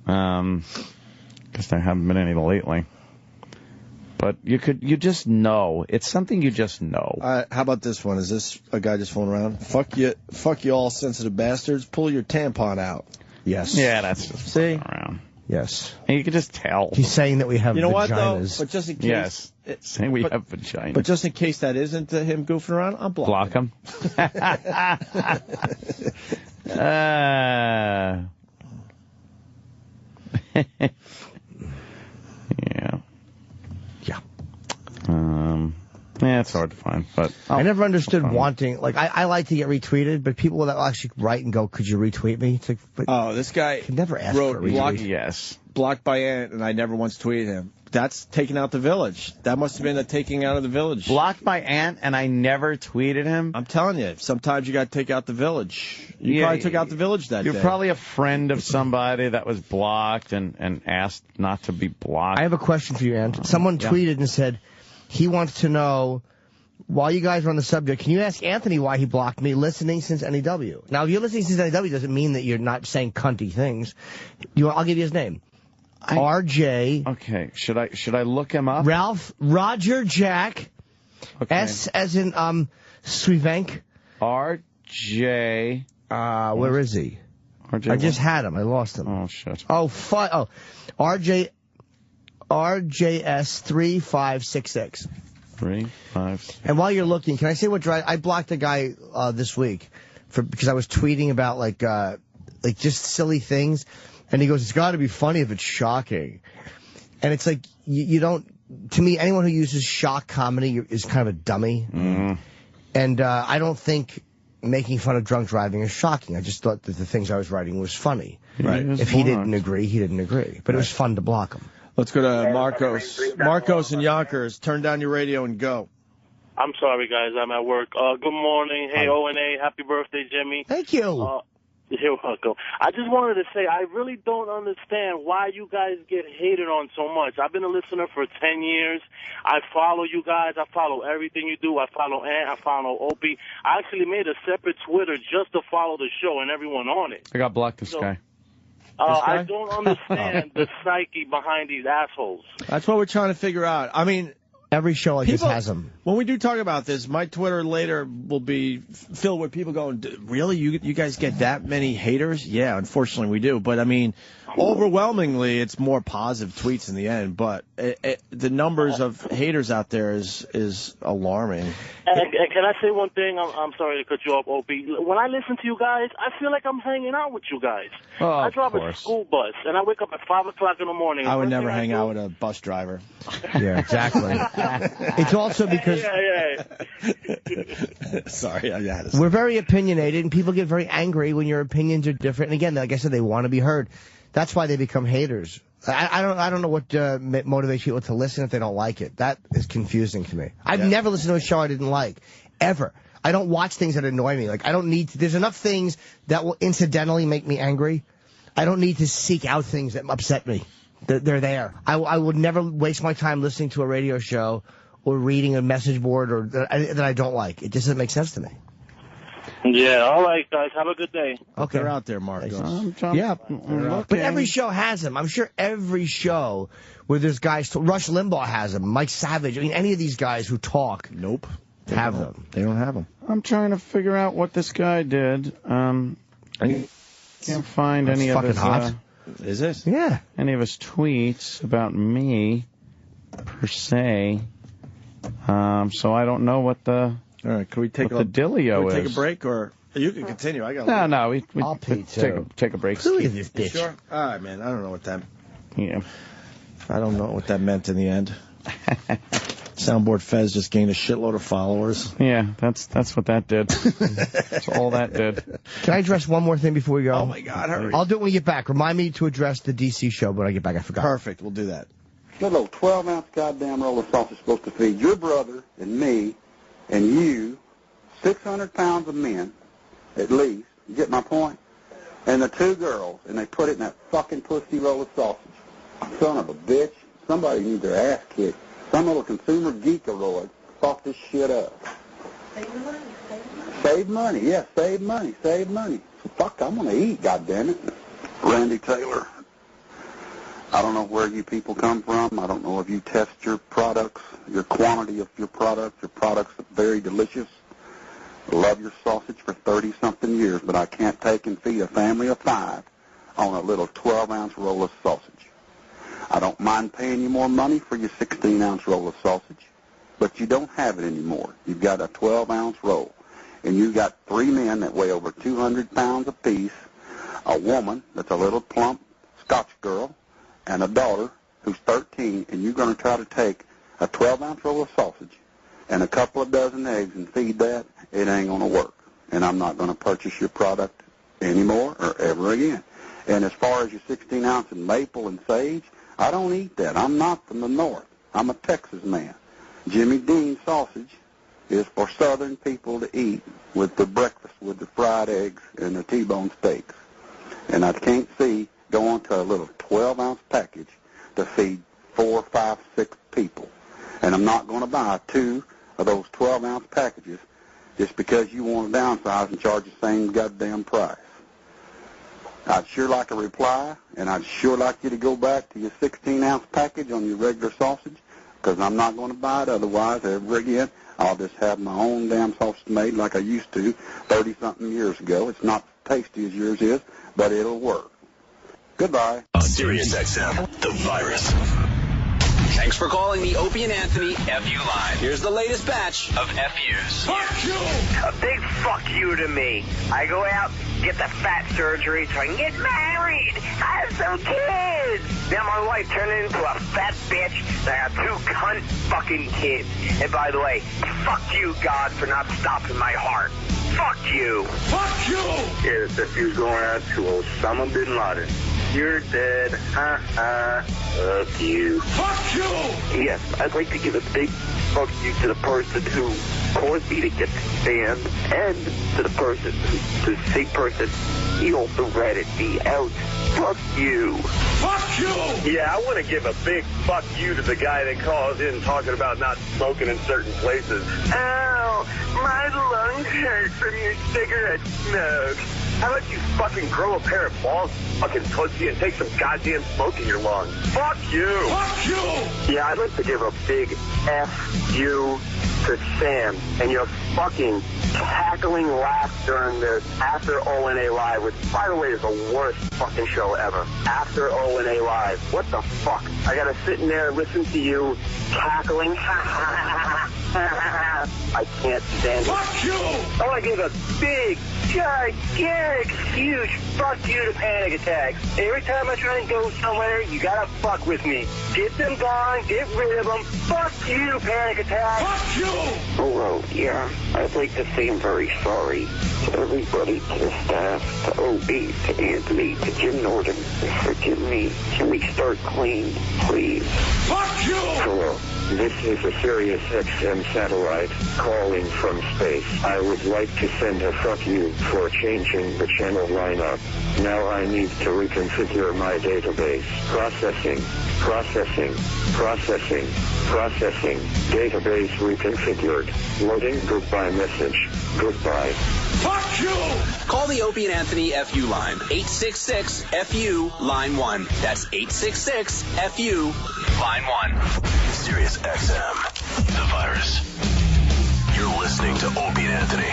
[SPEAKER 4] Because there haven't been any lately. But you just know. It's something you just know.
[SPEAKER 3] How about this one? Is this a guy just fooling around? Fuck you all sensitive bastards. Pull your tampon out.
[SPEAKER 8] Yes.
[SPEAKER 4] Yeah, that's just
[SPEAKER 3] See?
[SPEAKER 4] fucking around.
[SPEAKER 8] Yes.
[SPEAKER 4] And you can just tell.
[SPEAKER 8] He's saying that we have
[SPEAKER 3] You know
[SPEAKER 8] vaginas.
[SPEAKER 3] what, though? But just in case...
[SPEAKER 4] Yes. Saying we have vagina.
[SPEAKER 3] But just in case that isn't him goofing around, I'm blocking
[SPEAKER 4] Block him. Yeah. Yeah, it's hard to find, but
[SPEAKER 8] I never understood wanting, like, I like to get retweeted, but people that actually write and go, "Could you retweet me?" It's like,
[SPEAKER 3] this guy
[SPEAKER 8] can never ask
[SPEAKER 3] wrote
[SPEAKER 8] for a retweet.
[SPEAKER 3] blocked by Ant, and I never once tweeted him. That's taking out the village. That must have been a taking out of the village.
[SPEAKER 4] Blocked by Ant, and I never tweeted him?
[SPEAKER 3] I'm telling you, sometimes you got to take out the village. You probably took out the village that day.
[SPEAKER 4] You're probably a friend of somebody that was blocked and asked not to be blocked.
[SPEAKER 8] I have a question for you, Ant. Someone tweeted and said he wants to know, while you guys are on the subject, can you ask Anthony why he blocked me listening since NEW? Now, if you're listening since NEW, doesn't mean that you're not saying cunty things. I'll give you his name. RJ.
[SPEAKER 4] Okay, should I look him up?
[SPEAKER 8] Ralph Roger Jack.
[SPEAKER 4] Okay.
[SPEAKER 8] S as in Srivank.
[SPEAKER 4] RJ.
[SPEAKER 8] Where is he?
[SPEAKER 4] RJ
[SPEAKER 8] I just had him. I lost him.
[SPEAKER 4] Oh shit.
[SPEAKER 8] Oh RJS 3566.
[SPEAKER 4] 356.
[SPEAKER 8] And while you're looking, can I say what I blocked a guy this week because I was tweeting about like just silly things. And he goes, "It's got to be funny if it's shocking." And it's like, you don't, to me, anyone who uses shock comedy is kind of a dummy. And I don't think making fun of drunk driving is shocking. I just thought that the things I was writing was funny.
[SPEAKER 3] Right.
[SPEAKER 8] If he didn't agree, he didn't agree. But it was fun to block him.
[SPEAKER 3] Let's go to Marcos. Marcos and Yonkers, turn down your radio and go.
[SPEAKER 15] I'm sorry, guys. I'm at work. Good morning. Hey, O&A. Happy birthday, Jimmy.
[SPEAKER 8] Thank you.
[SPEAKER 15] You're welcome. I just wanted to say I really don't understand why you guys get hated on so much. I've been a listener for 10 years. I follow you guys. I follow everything you do. I follow Ant. I follow Opie. I actually made a separate Twitter just to follow the show and everyone on it.
[SPEAKER 4] I got blocked this guy.
[SPEAKER 15] I don't understand the psyche behind these assholes.
[SPEAKER 3] That's what we're trying to figure out. I mean,
[SPEAKER 8] every show like this has them.
[SPEAKER 3] When we do talk about this, my Twitter later will be filled with people going, really? You guys get that many haters? Yeah, unfortunately we do. But, I mean, overwhelmingly, it's more positive tweets in the end. But the numbers of haters out there is alarming.
[SPEAKER 15] And can I say one thing? I'm sorry to cut you off, Opie. When I listen to you guys, I feel like I'm hanging out with you guys.
[SPEAKER 3] Oh,
[SPEAKER 15] I drive a school bus, and I wake up at 5 o'clock in the morning.
[SPEAKER 3] I would never hang out with a bus driver.
[SPEAKER 8] Yeah, exactly. It's also because
[SPEAKER 3] sorry, I had to say.
[SPEAKER 8] We're very opinionated, and people get very angry when your opinions are different. And again, like I said, they want to be heard. That's why they become haters. I don't know what motivates people to listen if they don't like it. That is confusing to me. I've never listened to a show I didn't like, ever. I don't watch things that annoy me. Like, I don't need to. There's enough things that will incidentally make me angry. I don't need to seek out things that upset me. They're there. I would never waste my time listening to a radio show or reading a message board or that I don't like. It just doesn't make sense to me.
[SPEAKER 15] Yeah, all right, guys. Have a good day.
[SPEAKER 8] Okay.
[SPEAKER 3] They're out there, Marcos.
[SPEAKER 8] Yeah. But every show has them. I'm sure every show where there's guys, Rush Limbaugh has them, Mike Savage. I mean, any of these guys who talk have them.
[SPEAKER 3] They don't have them.
[SPEAKER 4] I'm trying to figure out what this guy did. Can't find any of his...
[SPEAKER 8] hot.
[SPEAKER 3] Is it?
[SPEAKER 8] Yeah.
[SPEAKER 4] Any of his tweets about me, per se. So I don't know what the...
[SPEAKER 3] All right, can we take
[SPEAKER 4] the dealio is.
[SPEAKER 3] Take a break, or you can continue? I got.
[SPEAKER 4] No.
[SPEAKER 8] I'll pee too.
[SPEAKER 4] Take a break.
[SPEAKER 8] Look at this bitch.
[SPEAKER 3] Sure. All right, man. I don't know what that.
[SPEAKER 4] Yeah.
[SPEAKER 3] I don't know what that meant in the end. Soundboard Fez just gained a shitload of followers.
[SPEAKER 4] Yeah, that's what that did. That's all that did.
[SPEAKER 8] Can I address one more thing before we go?
[SPEAKER 3] Oh my God, hurry!
[SPEAKER 8] I'll do it when we get back. Remind me to address the DC show when I get back. I forgot.
[SPEAKER 3] Perfect. We'll do that.
[SPEAKER 22] Good little 12-ounce goddamn roll of sausage supposed to feed your brother and me and you 600 pounds of men, at least. You get my point? And the two girls, and they put it in that fucking pussy roll of sausage. Son of a bitch. Somebody needs their ass kicked. Some little consumer geekaroid fucked this shit up. Save money. Yeah, save money. Save money. Fuck, I'm going to eat, goddammit. Randy Taylor. I don't know where you people come from. I don't know if you test your products, your quantity of your products. Your products are very delicious. I love your sausage for 30-something years, but I can't take and feed a family of 5 on a little 12-ounce roll of sausage. I don't mind paying you more money for your 16-ounce roll of sausage, but you don't have it anymore. You've got a 12-ounce roll, and you've got 3 men that weigh over 200 pounds apiece, a woman that's a little plump Scotch girl, and a daughter who's 13, and you're going to try to take a 12-ounce roll of sausage and a couple of dozen eggs and feed that. It ain't going to work, and I'm not going to purchase your product anymore or ever again. And as far as your 16-ounce and maple and sage, I don't eat that. I'm not from the north. I'm a Texas man. Jimmy Dean sausage is for southern people to eat with the breakfast, with the fried eggs and the T-bone steaks. And I can't see going to a little 12-ounce package to feed 4, 5, 6 people. And I'm not going to buy 2 of those 12-ounce packages just because you want to downsize and charge the same goddamn price. I'd sure like a reply, and I'd sure like you to go back to your 16-ounce package on your regular sausage, because I'm not going to buy it otherwise ever again. I'll just have my own damn sausage made like I used to 30-something years ago. It's not tasty as yours is, but it'll work. Goodbye.
[SPEAKER 1] On Sirius XM, The Virus.
[SPEAKER 14] Thanks for calling the Opie and Anthony FU line. Here's the latest batch of FUs.
[SPEAKER 16] Fuck you! A big fuck you to me. I go out, get the fat surgery so I can get married, have some kids. Now my wife turned into a fat bitch, and I got 2 cunt fucking kids. And by the way, fuck you, God, for not stopping my heart. Fuck you. Fuck you!
[SPEAKER 23] Yeah, this FU's going out to Osama bin Laden. You're dead. Ha-ha. Fuck you.
[SPEAKER 16] Fuck you!
[SPEAKER 23] Yes, I'd like to give a big fuck you to the person who caused me to get banned, and to the person, the same person, he also ratted me out. Fuck you.
[SPEAKER 16] Fuck you!
[SPEAKER 23] Yeah, I want to give a big fuck you to the guy that calls in talking about not smoking in certain places.
[SPEAKER 16] Ow, my lungs hurt from your cigarette smoke.
[SPEAKER 23] How about you fucking grow a pair of balls, fucking pussy, and take some goddamn smoke in your lungs? Fuck you!
[SPEAKER 16] Fuck you!
[SPEAKER 23] Yeah, I'd like to give a big F you to Sam and your fucking cackling laugh during the After O&A Live, which, by the way, is the worst fucking show ever. After O&A Live. What the fuck? I gotta sit in there and listen to you cackling. I can't stand it.
[SPEAKER 16] Fuck you!
[SPEAKER 23] I want to give a big, gigantic, huge fuck you to Panic Attacks. Every time I try and go somewhere, you gotta fuck with me. Get them gone, get rid of them. Fuck you, Panic Attacks.
[SPEAKER 16] Fuck you!
[SPEAKER 23] Hello, yeah. I'd like to say I'm very sorry to everybody, to the staff, to Opie, to Anthony, to Jim Norton. Forgive me. Can we start clean, please?
[SPEAKER 16] Fuck you!
[SPEAKER 23] Hello. This is a Sirius XM satellite calling from space. I would like to send a fuck you for changing the channel lineup. Now I need to reconfigure my database. Processing. Database reconfigured. Loading goodbye message. Goodbye.
[SPEAKER 16] Fuck you!
[SPEAKER 14] Call the Opie and Anthony FU line. 866-FU, line 1. That's 866-FU, line 1.
[SPEAKER 1] Sirius XM, the virus. You're listening to Opie and Anthony.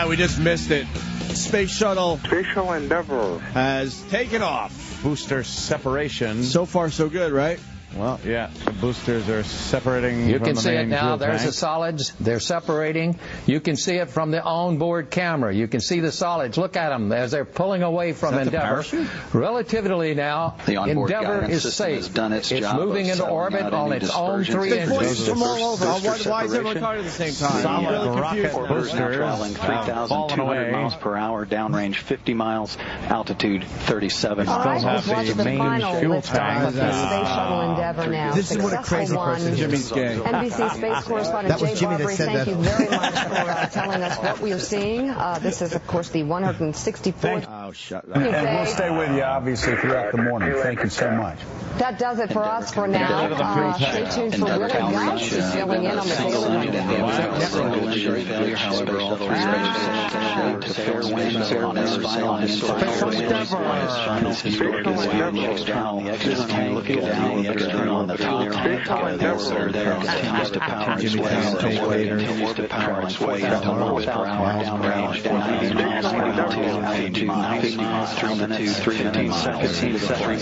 [SPEAKER 3] We just missed it. Space Shuttle
[SPEAKER 23] Endeavor
[SPEAKER 3] has taken off.
[SPEAKER 4] Booster separation.
[SPEAKER 3] So far, so good, right?
[SPEAKER 4] Well, yeah, the boosters are separating.
[SPEAKER 24] You
[SPEAKER 4] from
[SPEAKER 24] can
[SPEAKER 4] the
[SPEAKER 24] see it
[SPEAKER 4] main
[SPEAKER 24] now.
[SPEAKER 4] fuel
[SPEAKER 24] There's the
[SPEAKER 4] tank.
[SPEAKER 24] solids. They're separating. You can see it from the onboard camera. You can see the solids. Look at them as they're pulling away from
[SPEAKER 25] Is that the
[SPEAKER 24] Endeavour.
[SPEAKER 25] parachute?
[SPEAKER 24] Relatively now,
[SPEAKER 25] The onboard
[SPEAKER 24] Endeavour
[SPEAKER 25] guidance
[SPEAKER 24] is
[SPEAKER 25] system
[SPEAKER 24] safe.
[SPEAKER 25] has done its
[SPEAKER 24] It's
[SPEAKER 25] job
[SPEAKER 24] moving
[SPEAKER 25] of
[SPEAKER 24] into
[SPEAKER 25] selling
[SPEAKER 24] orbit
[SPEAKER 25] out
[SPEAKER 24] on
[SPEAKER 25] any
[SPEAKER 24] its own
[SPEAKER 25] dispersions.
[SPEAKER 24] 3
[SPEAKER 25] They
[SPEAKER 24] engines.
[SPEAKER 25] voiced
[SPEAKER 3] from all over. Why is everyone talking at the same time?
[SPEAKER 4] Solid rocket
[SPEAKER 25] Orbiters now traveling
[SPEAKER 4] boosters.
[SPEAKER 25] 3,200 miles per hour, downrange 50 miles, altitude 37
[SPEAKER 4] Still
[SPEAKER 25] miles.
[SPEAKER 4] have the main fuel tank.
[SPEAKER 26] Of the Space Shuttle Endeavour now.
[SPEAKER 8] This is what a crazy person is.
[SPEAKER 3] Jimmy's gay.
[SPEAKER 26] NBC space correspondent
[SPEAKER 8] That was
[SPEAKER 26] Jay
[SPEAKER 8] Jimmy that
[SPEAKER 26] Barbary,
[SPEAKER 8] said
[SPEAKER 26] thank
[SPEAKER 8] that.
[SPEAKER 26] you very much for telling us what we are seeing. This is, of course, the 164th.
[SPEAKER 3] Oh, shut up.
[SPEAKER 26] And
[SPEAKER 27] we'll stay with you, obviously, throughout the morning. Thank you so much.
[SPEAKER 26] That does it for us for now. Stay tuned for Willie Guns, who's filling in on the Daily Rundown.
[SPEAKER 25] Failure, however, all 3 registered to fair winds on its final historical winds. Final historical winds down the exit tank, looking down the exit on the top tank. There continues to power its way out. Continues to power its way out. 1,000 miles per hour downrange, 90 miles per altitude, 90 miles, 3 minutes, 15 seconds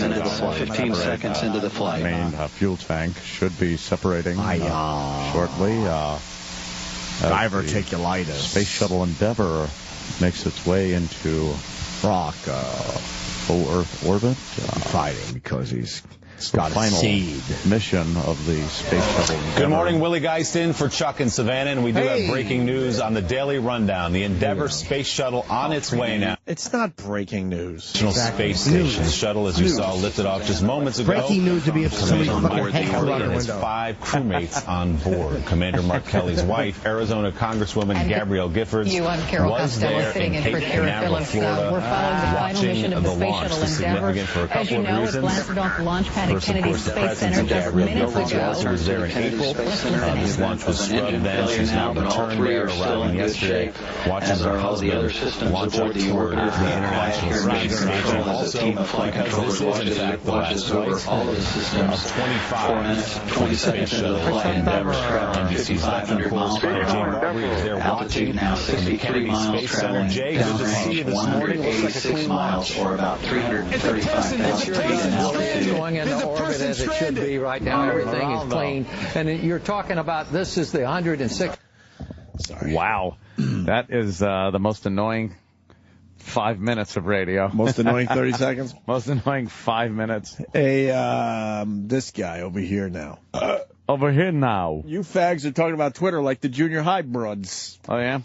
[SPEAKER 25] into the flight. 15 seconds into the flight.
[SPEAKER 4] Main fuel tank should be separating shortly.
[SPEAKER 8] Diverticulitis.
[SPEAKER 4] Space Shuttle Endeavour makes its way into
[SPEAKER 8] Rock.
[SPEAKER 4] full Earth orbit.
[SPEAKER 8] Fighting because he's
[SPEAKER 4] the
[SPEAKER 8] got a
[SPEAKER 4] final
[SPEAKER 8] seed.
[SPEAKER 4] mission of the Space Shuttle Endeavour.
[SPEAKER 28] Good morning, Willie Geist in for Chuck and Savannah, and we do have breaking news on the Daily Rundown. The Endeavour Space Shuttle on its way now.
[SPEAKER 3] It's not breaking news.
[SPEAKER 28] International Space Station shuttle, as you saw, lifted off just moments ago.
[SPEAKER 8] Breaking news to be if somebody
[SPEAKER 28] Commander
[SPEAKER 8] fucking
[SPEAKER 28] Mark
[SPEAKER 8] head flew out
[SPEAKER 28] Kelly
[SPEAKER 8] the
[SPEAKER 28] and his
[SPEAKER 8] window.
[SPEAKER 28] 5 crewmates on board. Commander Mark Kelly's wife, Arizona Congresswoman Gabrielle Giffords,
[SPEAKER 29] I'm Carol
[SPEAKER 28] was
[SPEAKER 29] Costello,
[SPEAKER 28] there
[SPEAKER 29] sitting
[SPEAKER 28] in
[SPEAKER 29] in
[SPEAKER 28] Cape
[SPEAKER 29] for Kara
[SPEAKER 28] Canaveral,
[SPEAKER 29] Phillips.
[SPEAKER 28] Florida,
[SPEAKER 29] We're following the final
[SPEAKER 28] watching
[SPEAKER 29] mission of
[SPEAKER 28] the
[SPEAKER 29] the Space
[SPEAKER 28] launch.
[SPEAKER 29] Shuttle
[SPEAKER 28] This is
[SPEAKER 29] Endeavour.
[SPEAKER 28] significant for a
[SPEAKER 29] As
[SPEAKER 28] couple
[SPEAKER 29] you
[SPEAKER 28] of
[SPEAKER 29] know, it
[SPEAKER 28] reasons.
[SPEAKER 29] blasted off the launch pad at
[SPEAKER 28] First, of
[SPEAKER 29] Kennedy
[SPEAKER 28] course, the
[SPEAKER 29] Space
[SPEAKER 28] presence
[SPEAKER 29] Center
[SPEAKER 28] of
[SPEAKER 29] just
[SPEAKER 28] Gabrielle
[SPEAKER 29] minutes
[SPEAKER 28] Giffords
[SPEAKER 29] ago.
[SPEAKER 28] also was there in April. This launch was scrubbed then. She's now returned there, arriving yesterday, watching the husband launch up toward
[SPEAKER 25] Earth, the International Space Station, as a team of flight controllers watches over all of the systems. 4 minutes, 20 seconds into the flight, Endeavor's traveling 5,500 miles per hour. Altitude now 63 miles, traveling downrange 186 miles, or about 335,000 feet in altitude.
[SPEAKER 24] Going into orbit as it should be right now. Everything is clean. And you're talking about this is the 106.
[SPEAKER 4] Wow. That is the most annoying 5 minutes of radio.
[SPEAKER 3] Most annoying 30 seconds?
[SPEAKER 4] Most annoying 5 minutes.
[SPEAKER 3] Hey, this guy over here now.
[SPEAKER 4] Over here now.
[SPEAKER 3] You fags are talking about Twitter like the junior high broads.
[SPEAKER 4] Oh, yeah?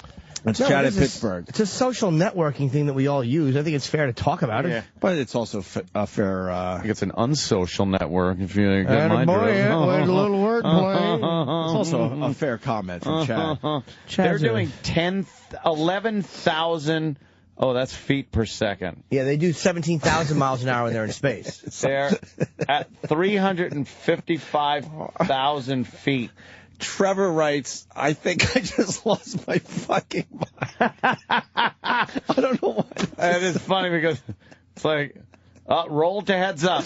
[SPEAKER 3] Let's chat at Pittsburgh.
[SPEAKER 8] It's a social networking thing that we all use. I think it's fair to talk about it.
[SPEAKER 3] But it's also a fair...
[SPEAKER 4] I think it's an unsocial network, if you get my
[SPEAKER 8] boy,
[SPEAKER 4] drift.
[SPEAKER 8] yeah, a little wordplay.
[SPEAKER 3] It's also a fair comment from Chad.
[SPEAKER 4] They're doing 11,000... Oh, that's feet per second.
[SPEAKER 8] Yeah, they do 17,000 miles an hour when they're in space.
[SPEAKER 4] They're at 355,000 feet.
[SPEAKER 3] Trevor writes, I think I just lost my fucking mind. I don't know why.
[SPEAKER 4] It is funny because it's like, roll to heads up.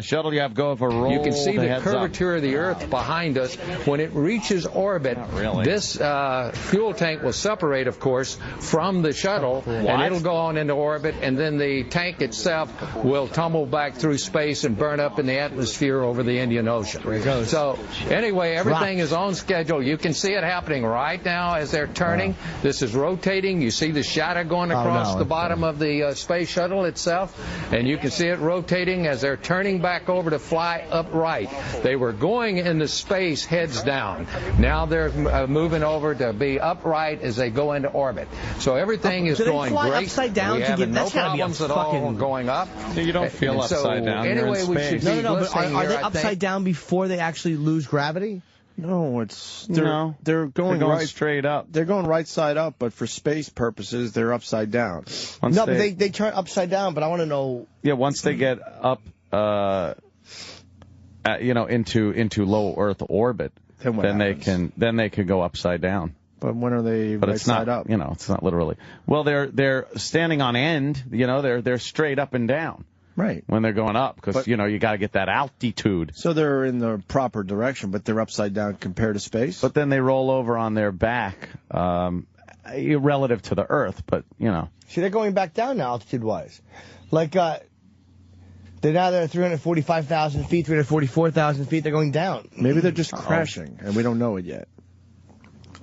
[SPEAKER 4] Shuttle, you have go for roll.
[SPEAKER 24] You can see
[SPEAKER 4] to
[SPEAKER 24] the
[SPEAKER 4] heads
[SPEAKER 24] curvature
[SPEAKER 4] up.
[SPEAKER 24] of the Earth behind us. When it reaches orbit, this fuel tank will separate, of course, from the shuttle, and it'll go on into orbit, and then the tank itself will tumble back through space and burn up in the atmosphere over the Indian Ocean. There it goes. So, anyway, everything is on schedule. You can see it happening right now as they're turning. This is rotating. You see the shadow going across the bottom of the space shuttle itself. And you can see it rotating as they're turning back over to fly upright. They were going into space heads down. Now they're moving over to be upright as they go into orbit. So everything is going great.
[SPEAKER 8] Do they fly upside down
[SPEAKER 24] we
[SPEAKER 8] to
[SPEAKER 24] have
[SPEAKER 8] get
[SPEAKER 24] no
[SPEAKER 8] that's gotta be a
[SPEAKER 24] problems at all going up.
[SPEAKER 4] You don't feel upside down.
[SPEAKER 24] Anyway, we should be
[SPEAKER 8] but
[SPEAKER 24] listening
[SPEAKER 8] are
[SPEAKER 24] here,
[SPEAKER 8] they
[SPEAKER 24] I
[SPEAKER 8] upside
[SPEAKER 24] think.
[SPEAKER 8] down before they actually lose gravity?
[SPEAKER 3] No, they're going right
[SPEAKER 4] straight up.
[SPEAKER 3] They're going right side up, but for space purposes, they're upside down.
[SPEAKER 8] But they turn upside down. But I want to know.
[SPEAKER 4] Yeah, once they get up, into low Earth orbit, then they can go upside down.
[SPEAKER 3] But when are they
[SPEAKER 4] but
[SPEAKER 3] right
[SPEAKER 4] it's not,
[SPEAKER 3] side up?
[SPEAKER 4] It's not literally. Well, they're standing on end. They're straight up and down.
[SPEAKER 3] Right.
[SPEAKER 4] When they're going up, because, you got to get that altitude.
[SPEAKER 3] So they're in the proper direction, but they're upside down compared to space?
[SPEAKER 4] But then they roll over on their back, relative to the Earth, but,
[SPEAKER 8] See, they're going back down now, altitude-wise. Like, they're now at 345,000 feet, 344,000 feet. They're going down.
[SPEAKER 3] Maybe they're just crashing, and we don't know it yet.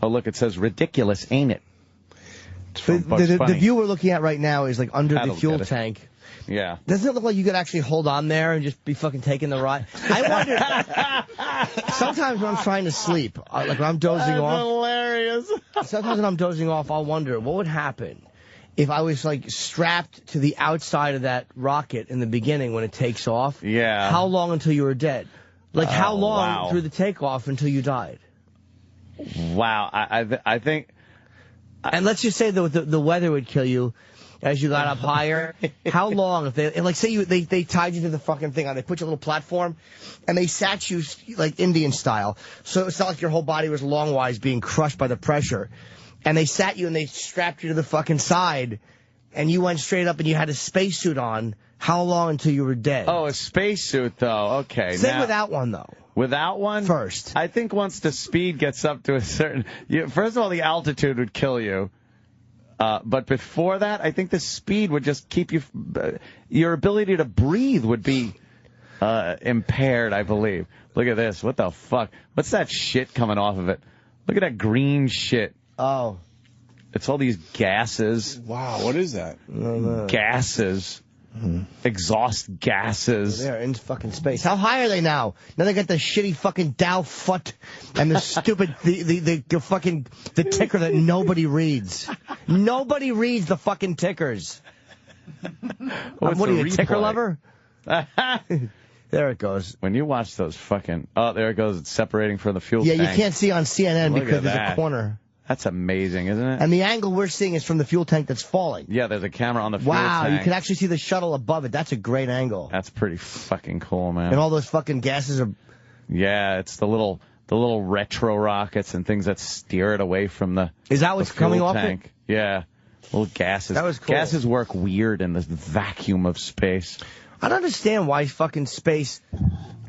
[SPEAKER 4] Oh, look, it says ridiculous, ain't it?
[SPEAKER 8] The view we're looking at right now is, like, under the fuel tank.
[SPEAKER 4] Yeah.
[SPEAKER 8] Doesn't it look like you could actually hold on there and just be fucking taking the ride? I wonder. Sometimes when I'm trying to sleep, like when I'm dozing off.
[SPEAKER 4] Hilarious.
[SPEAKER 8] Sometimes when I'm dozing off, I'll wonder what would happen if I was like strapped to the outside of that rocket in the beginning when it takes off.
[SPEAKER 4] Yeah.
[SPEAKER 8] How long until you were dead? Like how long through the takeoff until you died?
[SPEAKER 4] Wow. I think.
[SPEAKER 8] And let's just say the weather would kill you. As you got up higher, how long if they like say they tied you to the fucking thing on they put you on a little platform and they sat you like Indian style, so it's not like your whole body was longwise being crushed by the pressure, and they sat you and they strapped you to the fucking side, and you went straight up and you had a spacesuit on. How long until you were dead?
[SPEAKER 4] Oh, a spacesuit though. Okay.
[SPEAKER 8] Say without one though.
[SPEAKER 4] Without one?
[SPEAKER 8] First.
[SPEAKER 4] I think once the speed gets up to a certain, first of all, the altitude would kill you. But before that, I think the speed would just keep you... your ability to breathe would be impaired, I believe. Look at this. What the fuck? What's that shit coming off of it? Look at that green shit.
[SPEAKER 8] Oh.
[SPEAKER 4] It's all these gases.
[SPEAKER 3] Wow, what is that?
[SPEAKER 4] Gases. Exhaust gases.
[SPEAKER 8] They're in fucking space. How high are they now? Now they got the shitty fucking Dow foot and the stupid the fucking the ticker that nobody reads. Nobody reads the fucking tickers. What are you, a ticker lover? There it goes.
[SPEAKER 4] When you watch those fucking... Oh, there it goes. It's separating from the fuel tank.
[SPEAKER 8] Yeah, you can't see on CNN because there's a corner.
[SPEAKER 4] That's amazing, isn't it?
[SPEAKER 8] And the angle we're seeing is from the fuel tank that's falling.
[SPEAKER 4] Yeah, there's a camera on the fuel tank.
[SPEAKER 8] Wow, you can actually see the shuttle above it. That's a great angle.
[SPEAKER 4] That's pretty fucking cool, man.
[SPEAKER 8] And all those fucking gases are...
[SPEAKER 4] Yeah, it's the little retro rockets and things that steer it away from the
[SPEAKER 8] Is that what's coming off
[SPEAKER 4] tank. Yeah. Little gases.
[SPEAKER 8] That was cool.
[SPEAKER 4] Gases work weird in the vacuum of space.
[SPEAKER 8] I don't understand why fucking space.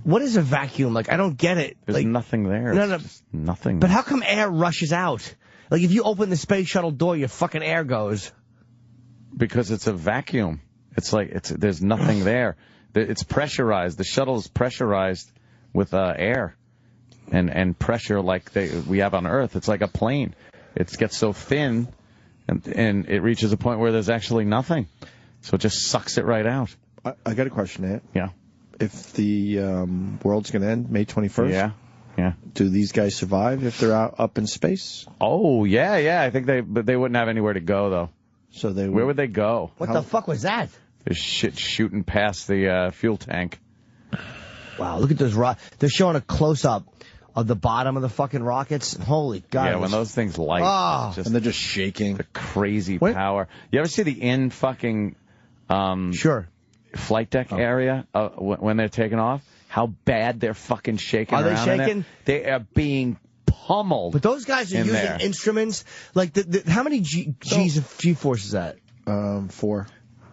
[SPEAKER 8] What is a vacuum? Like, I don't get it.
[SPEAKER 4] There's
[SPEAKER 8] like,
[SPEAKER 4] nothing there.
[SPEAKER 8] No,
[SPEAKER 4] It's
[SPEAKER 8] no.
[SPEAKER 4] just nothing.
[SPEAKER 8] But how come air rushes out? Like, if you open the space shuttle door, your fucking air goes.
[SPEAKER 4] Because it's a vacuum. It's like there's nothing there. It's pressurized. The shuttle is pressurized with air and pressure like we have on Earth. It's like a plane. It gets so thin, and it reaches a point where there's actually nothing. So it just sucks it right out.
[SPEAKER 3] I got a question, Ant.
[SPEAKER 4] Yeah.
[SPEAKER 3] If the world's going to end May 21st,
[SPEAKER 4] yeah.
[SPEAKER 3] Do these guys survive if they're up in space?
[SPEAKER 4] Oh, yeah. I think they wouldn't have anywhere to go, though.
[SPEAKER 3] So
[SPEAKER 4] Where would they go?
[SPEAKER 8] What the fuck was that?
[SPEAKER 4] There's shit shooting past the fuel tank.
[SPEAKER 8] Wow, look at those they're showing a close-up of the bottom of the fucking rockets. Holy God.
[SPEAKER 4] Yeah, when those things light.
[SPEAKER 8] Oh.
[SPEAKER 3] And they're just shaking.
[SPEAKER 4] The crazy power. You ever see the fucking
[SPEAKER 8] sure
[SPEAKER 4] flight deck area when they're taking off? How bad they're fucking shaking
[SPEAKER 8] Are they
[SPEAKER 4] around in
[SPEAKER 8] shaking?
[SPEAKER 4] there? They are being pummeled.
[SPEAKER 8] But those guys are using instruments. Like, how many G-force is that?
[SPEAKER 3] 4.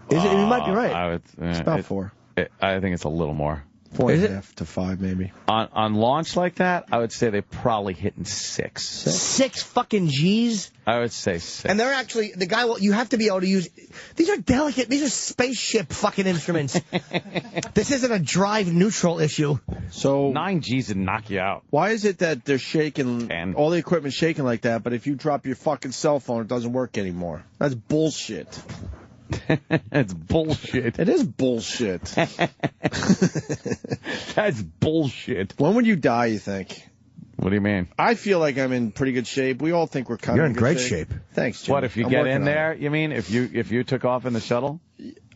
[SPEAKER 8] Is it? You might be right.
[SPEAKER 3] It's about 4.
[SPEAKER 4] I think it's a little more.
[SPEAKER 3] 4.5 to 5, maybe.
[SPEAKER 4] On launch like that, I would say they're probably hitting 6.
[SPEAKER 8] 6 fucking G's?
[SPEAKER 4] I would say 6.
[SPEAKER 8] And they're actually, the guy, you have to be able to use, these are delicate, these are spaceship fucking instruments. This isn't a drive neutral issue.
[SPEAKER 3] So
[SPEAKER 4] 9 G's would knock you out.
[SPEAKER 3] Why is it that they're shaking, all the equipment's shaking like that, but if you drop your fucking cell phone, it doesn't work anymore? That's bullshit.
[SPEAKER 4] It's bullshit.
[SPEAKER 3] It is bullshit.
[SPEAKER 4] That's bullshit.
[SPEAKER 3] When would you die, you think?
[SPEAKER 4] What do you mean?
[SPEAKER 3] I feel like I'm in pretty good shape. We all think we're kind
[SPEAKER 8] You're
[SPEAKER 3] of
[SPEAKER 8] in great shape.
[SPEAKER 3] Thanks, Jim.
[SPEAKER 4] What, if you get in there, you mean? If you took off in the shuttle?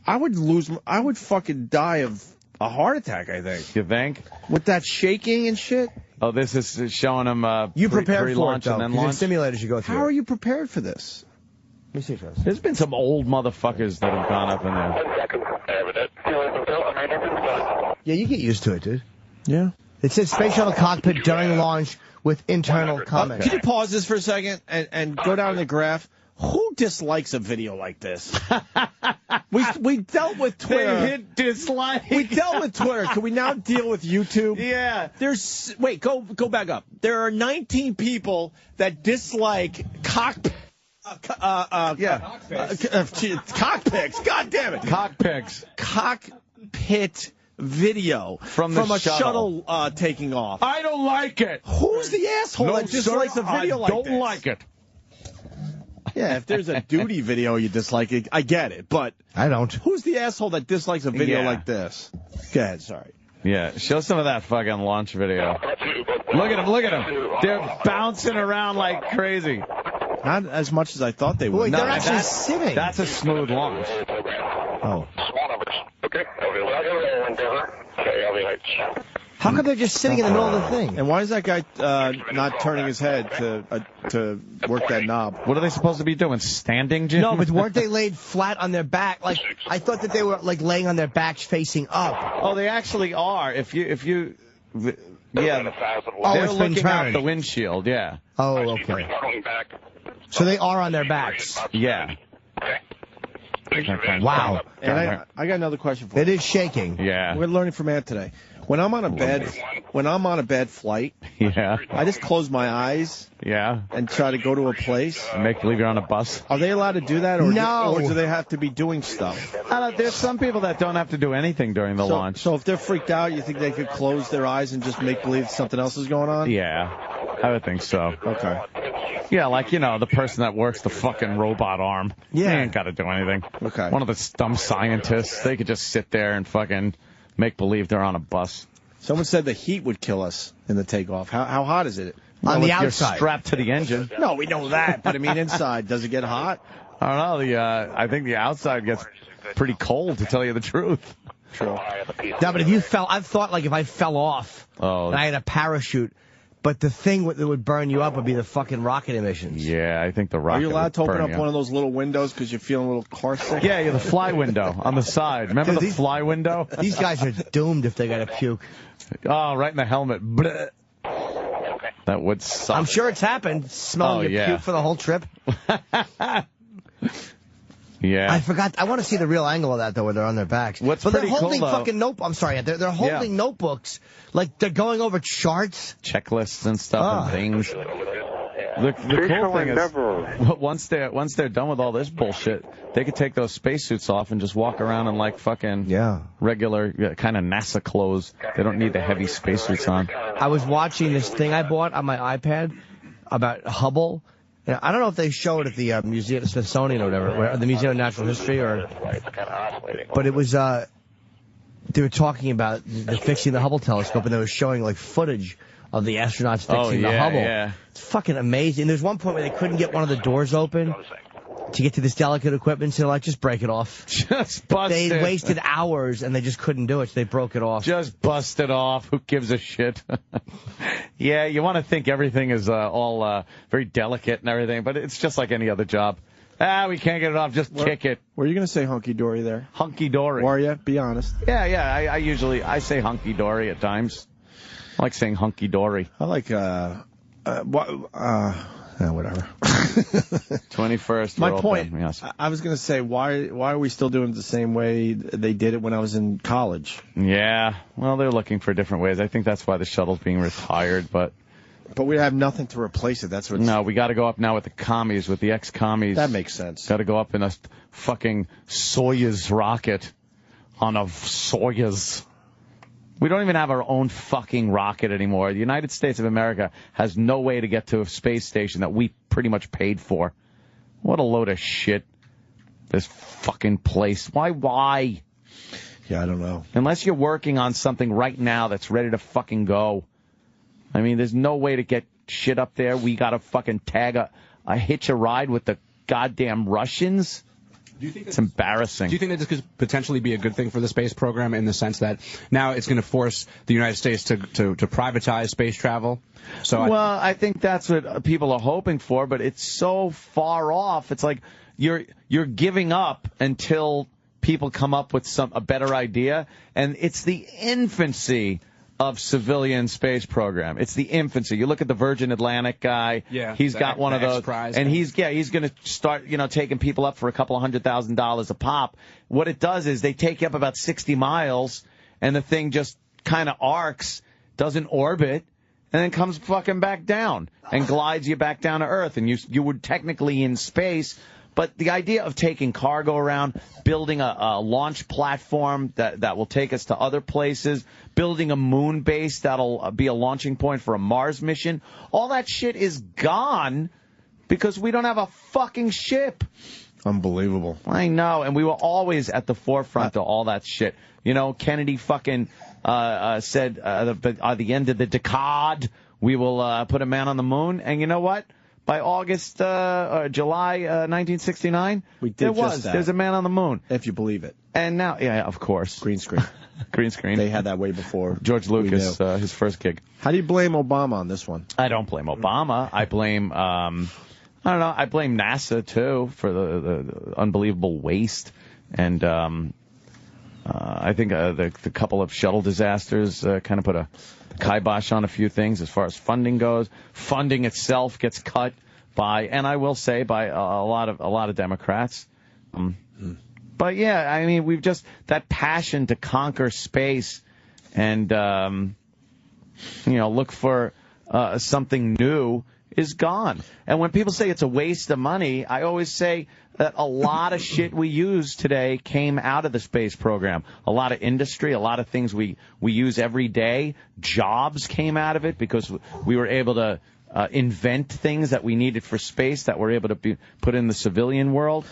[SPEAKER 3] I would fucking die of a heart attack, I think.
[SPEAKER 4] You think?
[SPEAKER 3] With that shaking and shit?
[SPEAKER 4] Oh, this is showing them
[SPEAKER 8] you prepared for it,
[SPEAKER 4] pre-launch
[SPEAKER 8] though.
[SPEAKER 4] and then
[SPEAKER 8] These
[SPEAKER 4] launch?
[SPEAKER 8] simulators you go through.
[SPEAKER 3] How are you prepared for this?
[SPEAKER 8] Let me see first.
[SPEAKER 4] There's been some old motherfuckers that have gone up in there.
[SPEAKER 8] Yeah, you get used to it, dude.
[SPEAKER 3] Yeah.
[SPEAKER 8] It says space shuttle cockpit during launch with internal comments.
[SPEAKER 3] Can you pause this for a second and go down the graph? Who dislikes a video like this? we dealt with Twitter.
[SPEAKER 4] They hit dislike.
[SPEAKER 3] We dealt with Twitter. Can we now deal with YouTube?
[SPEAKER 4] Yeah.
[SPEAKER 3] Go back up. There are 19 people that dislike cockpits. Cockpits. God damn it.
[SPEAKER 4] Cockpits.
[SPEAKER 3] Cockpit video
[SPEAKER 4] from
[SPEAKER 3] a shuttle taking off.
[SPEAKER 4] I don't like it.
[SPEAKER 3] Who's the asshole that dislikes a video like this?
[SPEAKER 4] I don't like it.
[SPEAKER 3] Yeah, if there's a duty video you dislike it, I get it, but
[SPEAKER 8] I don't.
[SPEAKER 3] Who's the asshole that dislikes a video like this? Go ahead, sorry.
[SPEAKER 4] Yeah, show some of that fucking launch video. Look at them. They're bouncing around like crazy.
[SPEAKER 3] Not as much as I thought they would.
[SPEAKER 8] Wait, they're actually sitting.
[SPEAKER 4] That's a smooth launch.
[SPEAKER 3] Oh.
[SPEAKER 23] Okay.
[SPEAKER 8] How come they're just sitting in the middle of the thing?
[SPEAKER 3] And why is that guy not turning his head to work that knob?
[SPEAKER 4] What are they supposed to be doing? Standing, Jim?
[SPEAKER 8] No, but weren't they laid flat on their back? Like, I thought that they were like laying on their backs facing up.
[SPEAKER 4] Oh, they actually are. If you, yeah.
[SPEAKER 8] Oh,
[SPEAKER 4] they're
[SPEAKER 8] it's been
[SPEAKER 4] looking out
[SPEAKER 8] turned.
[SPEAKER 4] the windshield. Yeah.
[SPEAKER 8] Oh, okay. So they are on their backs.
[SPEAKER 4] Yeah.
[SPEAKER 8] Wow.
[SPEAKER 3] And I got another question for you.
[SPEAKER 8] It is shaking.
[SPEAKER 4] Yeah.
[SPEAKER 3] We're learning from Ant today. When I'm on a bed flight,
[SPEAKER 4] yeah,
[SPEAKER 3] I just close my eyes,
[SPEAKER 4] yeah,
[SPEAKER 3] and try to go to a place.
[SPEAKER 4] And make believe you're on a bus.
[SPEAKER 3] Are they allowed to do that, or
[SPEAKER 8] no?
[SPEAKER 3] Or do they have to be doing stuff?
[SPEAKER 4] There's some people that don't have to do anything during the launch.
[SPEAKER 3] So if they're freaked out, you think they could close their eyes and just make believe something else is going on?
[SPEAKER 4] Yeah, I would think so.
[SPEAKER 3] Okay.
[SPEAKER 4] Yeah, like, the person that works the fucking robot arm.
[SPEAKER 8] Yeah.
[SPEAKER 4] They ain't got to do anything.
[SPEAKER 3] Okay.
[SPEAKER 4] One of the dumb scientists, they could just sit there and fucking make believe they're on a bus.
[SPEAKER 3] Someone said the heat would kill us in the takeoff. How hot is it?
[SPEAKER 8] On the
[SPEAKER 4] You're
[SPEAKER 8] outside.
[SPEAKER 4] strapped to the engine.
[SPEAKER 3] No, we know that, but I mean inside, does it get hot?
[SPEAKER 4] I don't know. I think the outside gets pretty cold, to tell you the truth.
[SPEAKER 3] True.
[SPEAKER 8] No, but if you fell, I've thought like if I fell off and I had a parachute, but the thing that would burn you up would be the fucking rocket emissions.
[SPEAKER 4] Yeah, I think the rocket.
[SPEAKER 3] Are you allowed to open up
[SPEAKER 4] you.
[SPEAKER 3] one of those little windows because you're feeling a little car sick?
[SPEAKER 4] Yeah, the fly window on the side. Remember the fly window?
[SPEAKER 8] These guys are doomed if they got to puke.
[SPEAKER 4] Oh, right in the helmet. Blech. That would suck.
[SPEAKER 8] I'm sure it's happened. Smelling your puke for the whole trip.
[SPEAKER 4] Yeah.
[SPEAKER 8] I forgot. I want to see the real angle of that, though, where they're on their backs.
[SPEAKER 4] What's
[SPEAKER 8] but they're
[SPEAKER 4] pretty
[SPEAKER 8] holding
[SPEAKER 4] cool, though,
[SPEAKER 8] fucking I'm sorry. They're holding notebooks. Like, they're going over charts.
[SPEAKER 4] Checklists and stuff and things. The cool thing is, once they're done with all this bullshit, they could take those spacesuits off and just walk around in like fucking regular kind of NASA clothes. They don't need the heavy spacesuits on.
[SPEAKER 8] I was watching this thing I bought on my iPad about Hubble. I don't know if they show it at the Museum, Smithsonian or whatever, the Museum of Natural History, but it was, they were talking about fixing the Hubble telescope, and they were showing, like, footage of the astronauts fixing the Hubble.
[SPEAKER 4] Yeah.
[SPEAKER 8] It's fucking amazing. There's one point where they couldn't get one of the doors open to get to this delicate equipment, so they're like, just break it off.
[SPEAKER 4] Just bust it.
[SPEAKER 8] They wasted hours, and they just couldn't do it, so they broke it off.
[SPEAKER 4] Just bust it off. Who gives a shit? Yeah, you want to think everything is all very delicate and everything, but it's just like any other job. We can't get it off. Just kick it.
[SPEAKER 3] Were you going to say hunky-dory there?
[SPEAKER 4] Hunky-dory.
[SPEAKER 3] Were you? Be honest.
[SPEAKER 4] Yeah. I usually say hunky-dory at times. I like saying hunky-dory.
[SPEAKER 3] I like, whatever.
[SPEAKER 4] 21st.
[SPEAKER 3] My point,
[SPEAKER 4] yes.
[SPEAKER 3] I was going to say, why are we still doing it the same way they did it when I was in college?
[SPEAKER 4] Yeah, well, they're looking for different ways. I think that's why the shuttle's being retired, but
[SPEAKER 3] we have nothing to replace it. That's what.
[SPEAKER 4] No, we got to go up now with the commies, with the ex-commies.
[SPEAKER 3] That makes sense.
[SPEAKER 4] Got to go up in a fucking Soyuz rocket on a Soyuz. We don't even have our own fucking rocket anymore. The United States of America has no way to get to a space station that we pretty much paid for. What a load of shit. This fucking place. Why?
[SPEAKER 3] Yeah, I don't know.
[SPEAKER 4] Unless you're working on something right now that's ready to fucking go. I mean, there's no way to get shit up there. We got to fucking tag a hitch a ride with the goddamn Russians.
[SPEAKER 13] Do you think
[SPEAKER 4] it's embarrassing.
[SPEAKER 13] Do you think that this could potentially be a good thing for the space program in the sense that now it's going to force the United States to privatize space travel? So
[SPEAKER 4] I think that's what people are hoping for, but it's so far off. It's like you're giving up until people come up with a better idea, and it's the infancy of civilian space program. It's the infancy. You look at the Virgin Atlantic guy.
[SPEAKER 13] Yeah,
[SPEAKER 4] he's got one of those, and he's going to start, taking people up for a couple of $100,000 a pop. What it does is they take you up about 60 miles, and the thing just kind of arcs, doesn't orbit, and then comes fucking back down and glides you back down to Earth, and you were technically in space. But the idea of taking cargo around, building a launch platform that will take us to other places, building a moon base that'll be a launching point for a Mars mission, all that shit is gone because we don't have a fucking ship.
[SPEAKER 3] Unbelievable.
[SPEAKER 4] I know, and we were always at the forefront of all that shit. Kennedy fucking said at the end of the decade, we will put a man on the moon, and you know what? By August or July 1969,
[SPEAKER 3] we did just that.
[SPEAKER 4] There's a man on the moon.
[SPEAKER 3] If you believe it.
[SPEAKER 4] And now, yeah, of course.
[SPEAKER 3] Green screen.
[SPEAKER 4] Green screen.
[SPEAKER 3] They had that way before.
[SPEAKER 4] George Lucas, his first gig.
[SPEAKER 3] How do you blame Obama on this one?
[SPEAKER 4] I don't blame Obama. I blame, I don't know, I blame NASA, too, for the unbelievable waste. And I think the couple of shuttle disasters kind of put a kibosh on a few things as far as funding goes. Funding itself gets cut by, and I will say, by a lot of Democrats. But yeah, I mean, we've just that passion to conquer space and look for something new is gone. And when people say it's a waste of money, I always say that a lot of shit we use today came out of the space program. A lot of industry, a lot of things we use every day, jobs came out of it because we were able to invent things that we needed for space that were able to be put in the civilian world.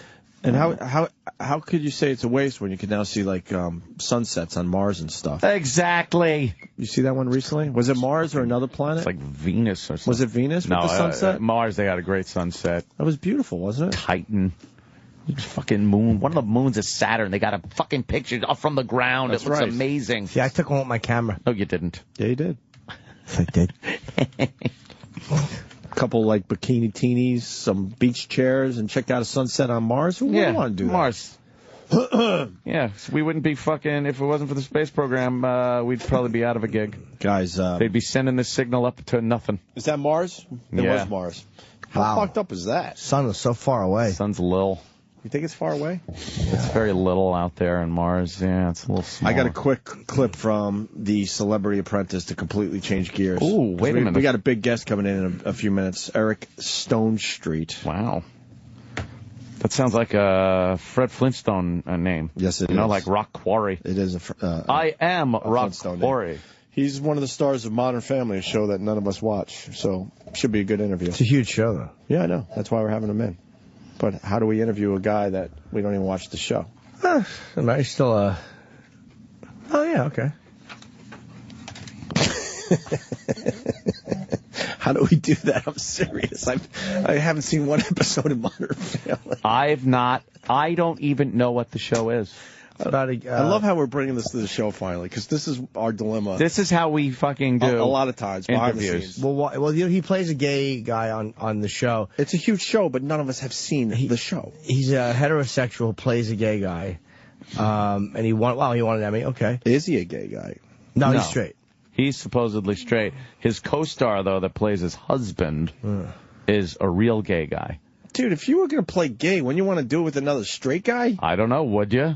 [SPEAKER 3] And how could you say it's a waste when you can now see like sunsets on Mars and stuff?
[SPEAKER 4] Exactly.
[SPEAKER 3] You see that one recently? Was it Mars or another planet?
[SPEAKER 4] It's like Venus or something.
[SPEAKER 3] Was it Venus with the sunset?
[SPEAKER 4] Mars, they had a great sunset.
[SPEAKER 3] That was beautiful, wasn't it?
[SPEAKER 4] Titan. Fucking moon. One of the moons is Saturn. They got a fucking picture up from the ground.
[SPEAKER 3] That's
[SPEAKER 4] it looks
[SPEAKER 3] right.
[SPEAKER 4] amazing.
[SPEAKER 8] See, I took one with my camera.
[SPEAKER 4] No, you didn't.
[SPEAKER 3] Yeah, you did.
[SPEAKER 8] I did.
[SPEAKER 3] Couple like bikini teenies, some beach chairs, and checked out a sunset on Mars. Who wouldn't want to do that?
[SPEAKER 4] Mars. Yeah, so we wouldn't be fucking, if it wasn't for the space program, we'd probably be out of a gig.
[SPEAKER 3] Guys,
[SPEAKER 4] they'd be sending this signal up to nothing.
[SPEAKER 3] Is that Mars? It
[SPEAKER 4] Yeah.
[SPEAKER 3] was Mars. How fucked up is that?
[SPEAKER 8] Sun was so far away.
[SPEAKER 4] Sun's lil.
[SPEAKER 3] You think it's far away?
[SPEAKER 4] It's very little out there on Mars. Yeah, it's a little small.
[SPEAKER 3] I got a quick clip from the Celebrity Apprentice to completely change gears.
[SPEAKER 4] Ooh, wait a minute.
[SPEAKER 3] We got a big guest coming in a few minutes. Eric Stonestreet.
[SPEAKER 4] Wow. That sounds like a Fred Flintstone name.
[SPEAKER 3] Yes, it is.
[SPEAKER 4] You know, like Rock Quarry.
[SPEAKER 3] It is.
[SPEAKER 4] I am Rock Quarry.
[SPEAKER 3] Name. He's one of the stars of Modern Family, a show that none of us watch. So, should be a good interview.
[SPEAKER 8] It's a huge show, though.
[SPEAKER 3] Yeah, I know. That's why we're having him in. But how do we interview a guy that we don't even watch the show?
[SPEAKER 8] I still, Oh, yeah, okay.
[SPEAKER 3] How do we do that? I'm serious. I haven't seen one episode of Modern Family.
[SPEAKER 4] I don't even know what the show is.
[SPEAKER 3] I love how we're bringing this to the show finally, because this is our dilemma.
[SPEAKER 4] This is how we fucking do
[SPEAKER 3] a lot of times behind the scenes.
[SPEAKER 8] Well, he plays a gay guy on the show.
[SPEAKER 3] It's a huge show, but none of us have seen the show.
[SPEAKER 8] He's a heterosexual, plays a gay guy, and he wanted Emmy. Okay,
[SPEAKER 3] is he a gay guy?
[SPEAKER 8] No, he's straight.
[SPEAKER 4] He's supposedly straight. His co-star, though, that plays his husband, is a real gay guy.
[SPEAKER 3] Dude, if you were going to play gay, wouldn't you want to do it with another straight guy?
[SPEAKER 4] I don't know, would you?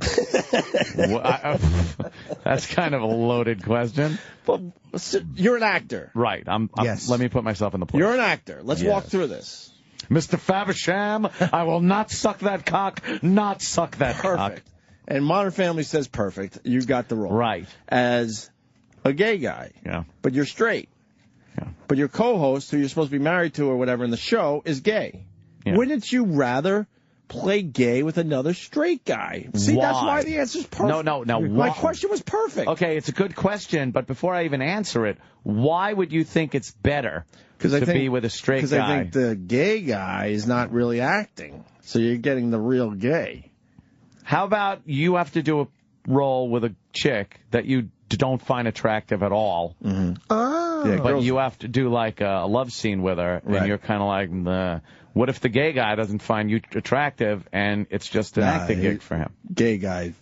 [SPEAKER 4] That's kind of a loaded question.
[SPEAKER 3] But you're an actor.
[SPEAKER 4] Right.
[SPEAKER 3] Yes.
[SPEAKER 4] Let me put myself in the place.
[SPEAKER 3] You're an actor. Let's walk through this.
[SPEAKER 4] Mr. Faversham, I will not suck that cock, not suck that
[SPEAKER 3] Perfect.
[SPEAKER 4] cock.
[SPEAKER 3] And Modern Family says perfect. You got the role.
[SPEAKER 4] Right.
[SPEAKER 3] As a gay guy.
[SPEAKER 4] Yeah.
[SPEAKER 3] But you're straight.
[SPEAKER 4] Yeah.
[SPEAKER 3] But your co-host, who you're supposed to be married to or whatever in the show, is gay. Yeah. Wouldn't you rather play gay with another straight guy? See,
[SPEAKER 4] why?
[SPEAKER 3] That's why the answer's perfect.
[SPEAKER 4] No.
[SPEAKER 3] My question was perfect.
[SPEAKER 4] Okay, it's a good question, but before I even answer it, why would you think it's better to be with a straight guy?
[SPEAKER 3] Because I think the gay guy is not really acting, so you're getting the real gay.
[SPEAKER 4] How about you have to do a role with a chick that you don't find attractive at all, but you have to do like a love scene with her, and you're kind of like, what if the gay guy doesn't find you attractive and it's just an acting gig for him?
[SPEAKER 3] Gay guys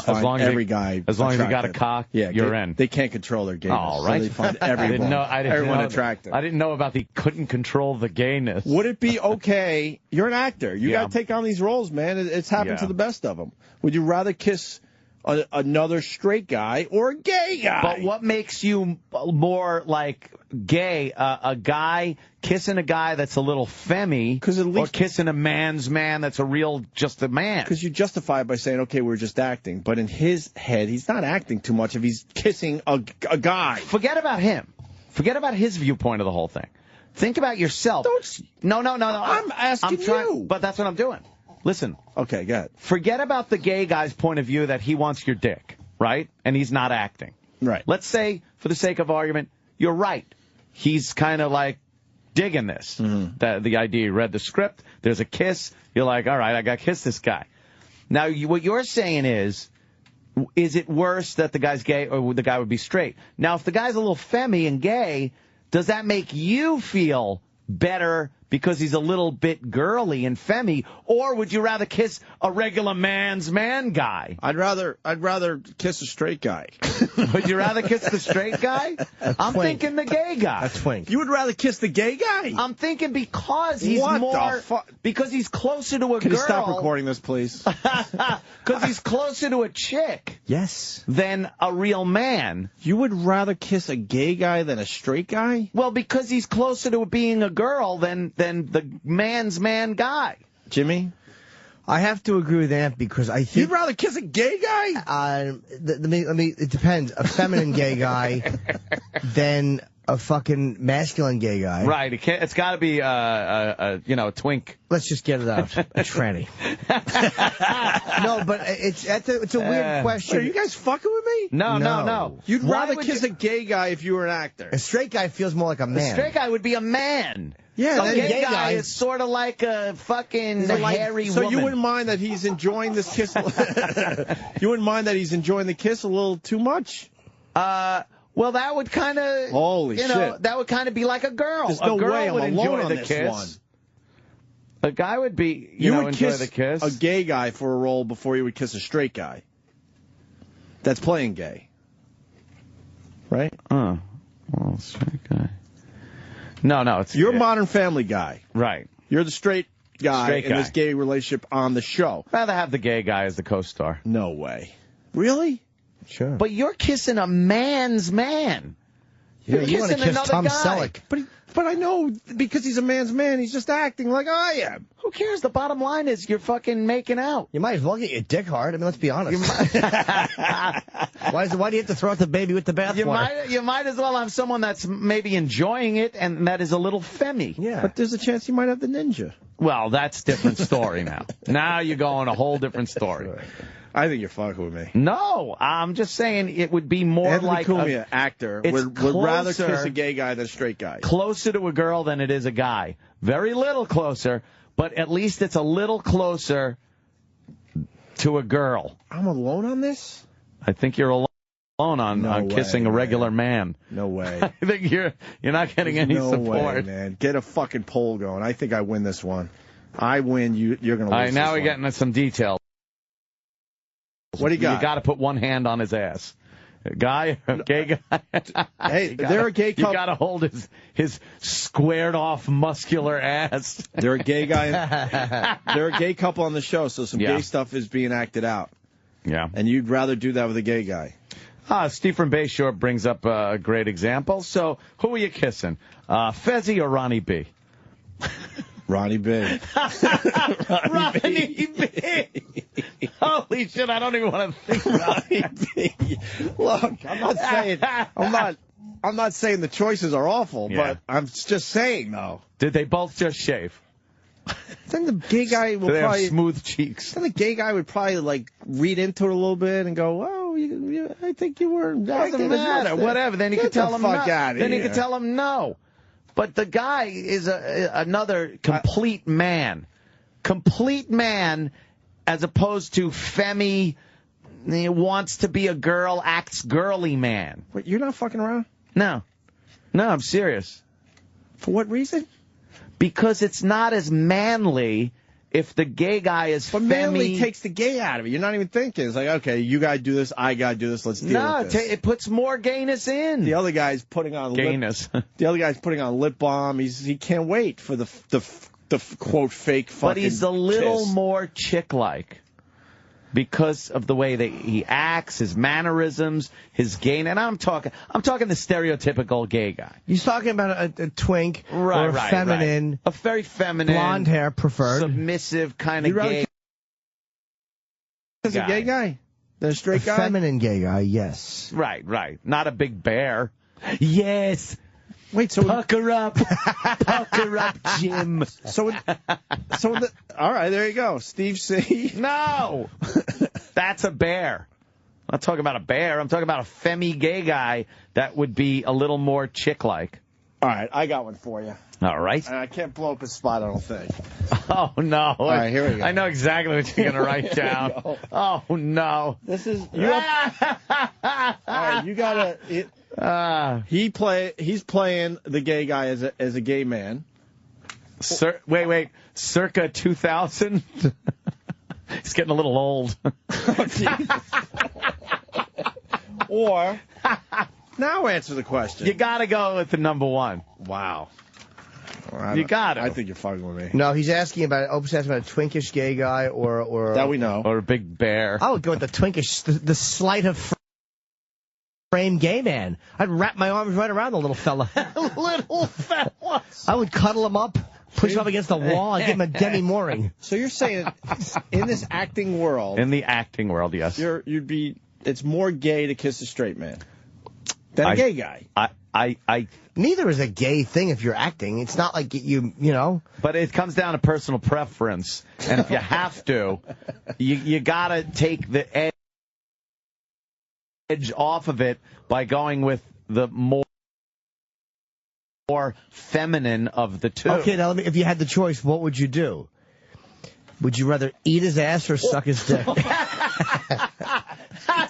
[SPEAKER 3] find every guy
[SPEAKER 4] as long
[SPEAKER 3] attractive.
[SPEAKER 4] as you got a cock, you're in.
[SPEAKER 3] They can't control their gayness.
[SPEAKER 4] All right.
[SPEAKER 3] So they find everyone attractive.
[SPEAKER 4] I didn't know about the couldn't control the gayness.
[SPEAKER 3] Would it be okay? You're an actor. You got to take on these roles, man. It's happened to the best of them. Would you rather kiss another straight guy or a gay guy?
[SPEAKER 4] But what makes you more like gay? A guy kissing a guy that's a little femmy, or kissing a man's man that's just a man?
[SPEAKER 3] Because you justify it by saying, okay, we're just acting. But in his head, he's not acting too much if he's kissing a guy.
[SPEAKER 4] Forget about him. Forget about his viewpoint of the whole thing. Think about yourself. No.
[SPEAKER 3] I'm asking you.
[SPEAKER 4] But that's what I'm doing. Listen.
[SPEAKER 3] Okay, go ahead.
[SPEAKER 4] Forget about the gay guy's point of view that he wants your dick, right? And he's not acting.
[SPEAKER 3] Right.
[SPEAKER 4] Let's say, for the sake of argument, you're right. He's kind of like digging this. The idea, you read the script, there's a kiss, you're like, all right, I got to kiss this guy. Now, what you're saying is it worse that the guy's gay or the guy would be straight? Now, if the guy's a little femmy and gay, does that make you feel better because he's a little bit girly and femmy, or would you rather kiss a regular man's man guy?
[SPEAKER 3] I'd rather kiss a straight guy.
[SPEAKER 4] Would you rather kiss the straight guy? I'm thinking the gay guy.
[SPEAKER 8] A twink.
[SPEAKER 3] You would rather kiss the gay guy?
[SPEAKER 4] I'm thinking because he's because he's closer to a girl.
[SPEAKER 3] Can you stop recording this, please?
[SPEAKER 4] Because he's closer to a chick.
[SPEAKER 8] Yes.
[SPEAKER 4] Than a real man.
[SPEAKER 3] You would rather kiss a gay guy than a straight guy?
[SPEAKER 4] Well, because he's closer to being a girl than the man's man guy.
[SPEAKER 3] Jimmy?
[SPEAKER 8] I have to agree with Ant because I think...
[SPEAKER 3] You'd rather kiss a gay guy?
[SPEAKER 8] It depends. A feminine gay guy than a fucking masculine gay guy.
[SPEAKER 4] Right. It's got to be a twink.
[SPEAKER 8] Let's just get it out. A tranny. No, but it's a weird question.
[SPEAKER 3] Are you guys fucking with me?
[SPEAKER 4] No.
[SPEAKER 3] You'd rather kiss a gay guy if you were an actor.
[SPEAKER 8] A straight guy feels more like a man.
[SPEAKER 4] A straight guy would be a man.
[SPEAKER 8] Yeah,
[SPEAKER 4] a gay guy is sort of like a fucking hairy woman.
[SPEAKER 3] So you wouldn't mind that he's enjoying this kiss? You wouldn't mind that he's enjoying the kiss a little too much?
[SPEAKER 4] Well, that would kind of...
[SPEAKER 3] Holy shit.
[SPEAKER 4] That would kind of be like a girl.
[SPEAKER 3] There's no way I'm alone on this one.
[SPEAKER 4] A guy would be,
[SPEAKER 3] you would
[SPEAKER 4] enjoy the kiss.
[SPEAKER 3] A gay guy for a role before you would kiss a straight guy. That's playing gay. Right?
[SPEAKER 4] Well, straight guy. No, it's...
[SPEAKER 3] You're a Modern Family guy.
[SPEAKER 4] Right.
[SPEAKER 3] You're the straight guy in this gay relationship on the show.
[SPEAKER 4] Rather have the gay guy as the co-star.
[SPEAKER 3] No way. Really?
[SPEAKER 8] Sure.
[SPEAKER 4] But you're kissing a man's man.
[SPEAKER 8] Yeah,
[SPEAKER 4] You're
[SPEAKER 8] you want to
[SPEAKER 4] kissing
[SPEAKER 8] kiss
[SPEAKER 4] another
[SPEAKER 8] Tom
[SPEAKER 4] guy.
[SPEAKER 8] Selleck.
[SPEAKER 3] But I know because he's a man's man, he's just acting like I am.
[SPEAKER 4] Who cares? The bottom line is you're fucking making out.
[SPEAKER 8] You might as well get your dick hard. I mean, let's be honest. Why do you have to throw out the baby with the bathwater?
[SPEAKER 4] You might as well have someone that's maybe enjoying it and that is a little femmy.
[SPEAKER 8] Yeah.
[SPEAKER 3] But there's a chance you might have the ninja.
[SPEAKER 4] Well, that's a different story now. Now you're going a whole different story.
[SPEAKER 3] I think you're fucking with me.
[SPEAKER 4] No, I'm just saying it would be more
[SPEAKER 3] Anthony
[SPEAKER 4] like
[SPEAKER 3] Cumia, actor, would rather kiss a gay guy than a straight guy.
[SPEAKER 4] Closer to a girl than it is a guy. Very little closer, but at least it's a little closer to a girl.
[SPEAKER 3] I'm alone on this?
[SPEAKER 4] I think you're alone on kissing a regular man.
[SPEAKER 3] No way.
[SPEAKER 4] I think you're not getting any support.
[SPEAKER 3] Way, man. Get a fucking poll going. I think I win this one. I win. You're going to lose.
[SPEAKER 4] All right, now
[SPEAKER 3] this
[SPEAKER 4] we're
[SPEAKER 3] one.
[SPEAKER 4] getting into some details.
[SPEAKER 3] What do you got?
[SPEAKER 4] You got to put one hand on his ass. A guy, a gay guy.
[SPEAKER 3] Hey, they're a gay couple.
[SPEAKER 4] You got to hold his squared off muscular ass.
[SPEAKER 3] They're a gay guy. They're a gay couple on the show, so some gay stuff is being acted out.
[SPEAKER 4] Yeah.
[SPEAKER 3] And you'd rather do that with a gay guy.
[SPEAKER 4] Steve from Bayshore brings up a great example. So, who are you kissing? Fezzi or Ronnie B?
[SPEAKER 3] Ronnie B.
[SPEAKER 4] Ronnie B. Holy shit, I don't even want to think about
[SPEAKER 3] Ronnie B. Look, I'm not saying the choices are awful, but I'm just saying though.
[SPEAKER 4] Did they both just shave?
[SPEAKER 3] Then the gay guy will
[SPEAKER 4] they
[SPEAKER 3] probably
[SPEAKER 4] have smooth cheeks.
[SPEAKER 3] Then the gay guy would probably like read into it a little bit and go, "Oh, I think you were."
[SPEAKER 4] Doesn't matter. Whatever. Then you can tell him no. Then you can tell him no. But the guy is another complete man. Complete man as opposed to femmy, wants to be a girl, acts girly man.
[SPEAKER 3] Wait, you're not fucking around?
[SPEAKER 4] No. No, I'm serious.
[SPEAKER 3] For what reason?
[SPEAKER 4] Because it's not as manly if the gay guy is
[SPEAKER 3] But manly takes the gay out of it. You're not even thinking. It's like, okay, you gotta do this, I gotta do this, let's deal with this.
[SPEAKER 4] No, it puts more gayness in.
[SPEAKER 3] The other guy's putting on
[SPEAKER 4] gayness.
[SPEAKER 3] The other guy's putting on lip balm. He can't wait for the quote fake fucking
[SPEAKER 4] But he's a little
[SPEAKER 3] kiss.
[SPEAKER 4] more chick-like because of the way that he acts, his mannerisms, his gayness. And I'm talking the stereotypical gay guy.
[SPEAKER 8] He's talking about a twink or a feminine,
[SPEAKER 4] a very feminine,
[SPEAKER 8] blonde hair preferred,
[SPEAKER 4] submissive kind of gay.
[SPEAKER 3] Is a gay guy? Than a straight guy?
[SPEAKER 8] Feminine gay guy, yes.
[SPEAKER 4] Right. Not a big bear. Yes.
[SPEAKER 3] Wait, so
[SPEAKER 4] pucker up, Jim.
[SPEAKER 3] All right, there you go, Steve C.
[SPEAKER 4] No, that's a bear. I'm not talking about a bear. I'm talking about a femmy gay guy that would be a little more chick-like.
[SPEAKER 3] All right, I got one for you.
[SPEAKER 4] All right.
[SPEAKER 3] And I can't blow up his spot, I don't think.
[SPEAKER 4] Oh, no.
[SPEAKER 3] All right, here we go.
[SPEAKER 4] I know exactly what you're going to write down. Oh, no.
[SPEAKER 3] This is... All right, you got to... He's playing the gay guy as a gay man.
[SPEAKER 4] Wait. Circa 2000? He's getting a little old.
[SPEAKER 3] Or... Now answer the question.
[SPEAKER 4] You got to go with the number one.
[SPEAKER 3] Wow.
[SPEAKER 4] You got it.
[SPEAKER 3] I think you're fucking with me.
[SPEAKER 8] No, he's asking about Opie's asking about a twinkish gay guy or
[SPEAKER 3] that we know,
[SPEAKER 4] or a big bear.
[SPEAKER 8] I would go with the twinkish, the sleight of frame gay man. I'd wrap my arms right around the little fella.
[SPEAKER 4] Little fella.
[SPEAKER 8] I would cuddle him up, push him up against the wall, and give him a Demi Mooring.
[SPEAKER 3] So you're saying in this acting world?
[SPEAKER 4] In the acting world, yes.
[SPEAKER 3] It's more gay to kiss a straight man than a gay guy.
[SPEAKER 8] Neither is a gay thing if you're acting. It's not like you know.
[SPEAKER 4] But it comes down to personal preference. And if you have to, you got to take the edge off of it by going with the more feminine of the two.
[SPEAKER 8] Okay, now if you had the choice, what would you do? Would you rather eat his ass or suck his dick?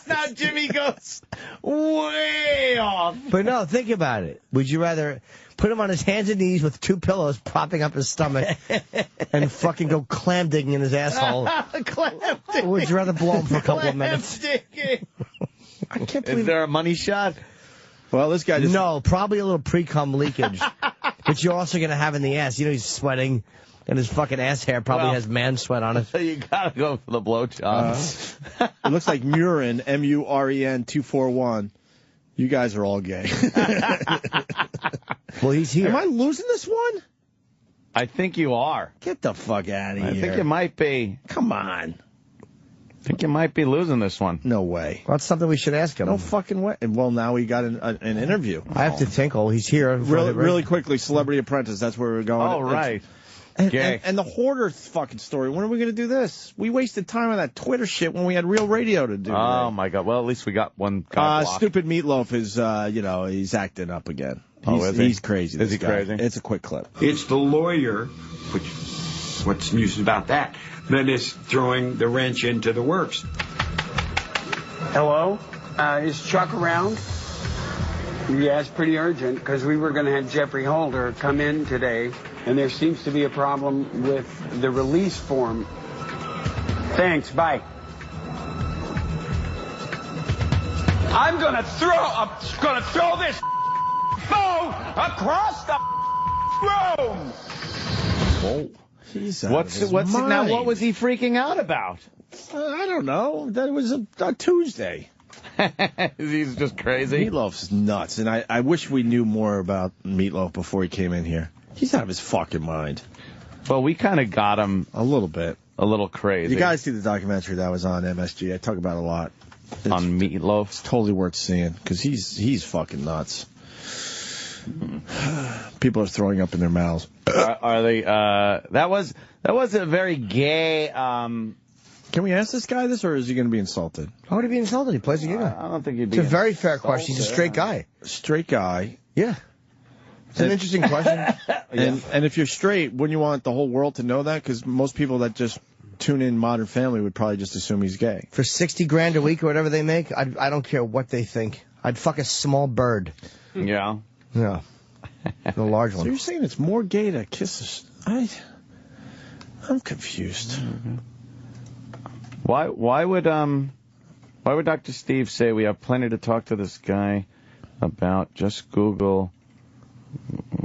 [SPEAKER 4] Now Jimmy goes way off.
[SPEAKER 8] But no, think about it. Would you rather put him on his hands and knees with two pillows propping up his stomach and fucking go clam digging in his asshole?
[SPEAKER 4] Clam digging.
[SPEAKER 8] Or would you rather blow him for a couple of minutes?
[SPEAKER 4] Digging.
[SPEAKER 8] I can't believe.
[SPEAKER 4] Is there a money shot?
[SPEAKER 3] Well, this guy just...
[SPEAKER 8] No, probably a little pre-cum leakage. But you're also going to have in the ass. You know, he's sweating. And his fucking ass hair probably has man sweat on it.
[SPEAKER 4] You gotta go for the blowjob.
[SPEAKER 3] It looks like Muren, M-U-R-E-N 241. You guys are all gay.
[SPEAKER 8] Well, he's here.
[SPEAKER 3] Am I losing this one?
[SPEAKER 4] I think you are.
[SPEAKER 3] Get the fuck out of here.
[SPEAKER 4] I think you might be.
[SPEAKER 3] Come on.
[SPEAKER 4] I think you might be losing this one.
[SPEAKER 3] No way.
[SPEAKER 8] Well, that's something we should ask him.
[SPEAKER 3] No fucking way. Well, now we got an interview.
[SPEAKER 8] I have to tinkle. He's here.
[SPEAKER 3] Really quickly, Celebrity Apprentice. That's where we're going.
[SPEAKER 4] Oh, right.
[SPEAKER 3] And the Hoarder fucking story. When are we going to do this? We wasted time on that Twitter shit when we had real radio to do.
[SPEAKER 4] Oh, my God. Well, at least we got one guy blocked.
[SPEAKER 3] Stupid Meatloaf is, he's acting up again. He's crazy.
[SPEAKER 4] Is he crazy?
[SPEAKER 3] It's a quick clip.
[SPEAKER 2] It's the lawyer, which, what's news about that is throwing the wrench into the works.
[SPEAKER 5] Hello? Is Chuck around? Yeah, it's pretty urgent because we were going to have Jeffrey Holder come in today, and there seems to be a problem with the release form. Thanks, bye. I'm going to throw this phone across the room.
[SPEAKER 3] Whoa. He's
[SPEAKER 4] What was he freaking out about?
[SPEAKER 3] I don't know. That was a Tuesday.
[SPEAKER 4] He's just crazy.
[SPEAKER 3] Meatloaf's nuts, and I wish we knew more about Meatloaf before he came in here. He's out of his fucking mind.
[SPEAKER 4] Well, we kind of got him
[SPEAKER 3] a little bit.
[SPEAKER 4] A little crazy.
[SPEAKER 3] You guys see the documentary that was on MSG. I talk about it a lot.
[SPEAKER 4] On Meatloaf?
[SPEAKER 3] It's totally worth seeing, because he's fucking nuts. People are throwing up in their mouths.
[SPEAKER 4] Are they? That was a very gay.
[SPEAKER 3] Can we ask this guy this, or is he going to be insulted?
[SPEAKER 8] How would he be insulted? He plays a gig.
[SPEAKER 4] I don't think he'd be.
[SPEAKER 8] It's a very fair question. He's a straight guy.
[SPEAKER 3] Straight guy.
[SPEAKER 8] Yeah. It's an interesting question.
[SPEAKER 3] And if you're straight, wouldn't you want the whole world to know that? Because most people that just tune in Modern Family would probably just assume he's gay.
[SPEAKER 8] For $60,000 a week or whatever they make, I don't care what they think. I'd fuck a small bird.
[SPEAKER 4] Yeah.
[SPEAKER 8] Yeah. The large one.
[SPEAKER 3] So you're saying it's more gay to kiss I'm confused.
[SPEAKER 4] Mm-hmm. Why would Dr. Steve say we have plenty to talk to this guy about? Just Google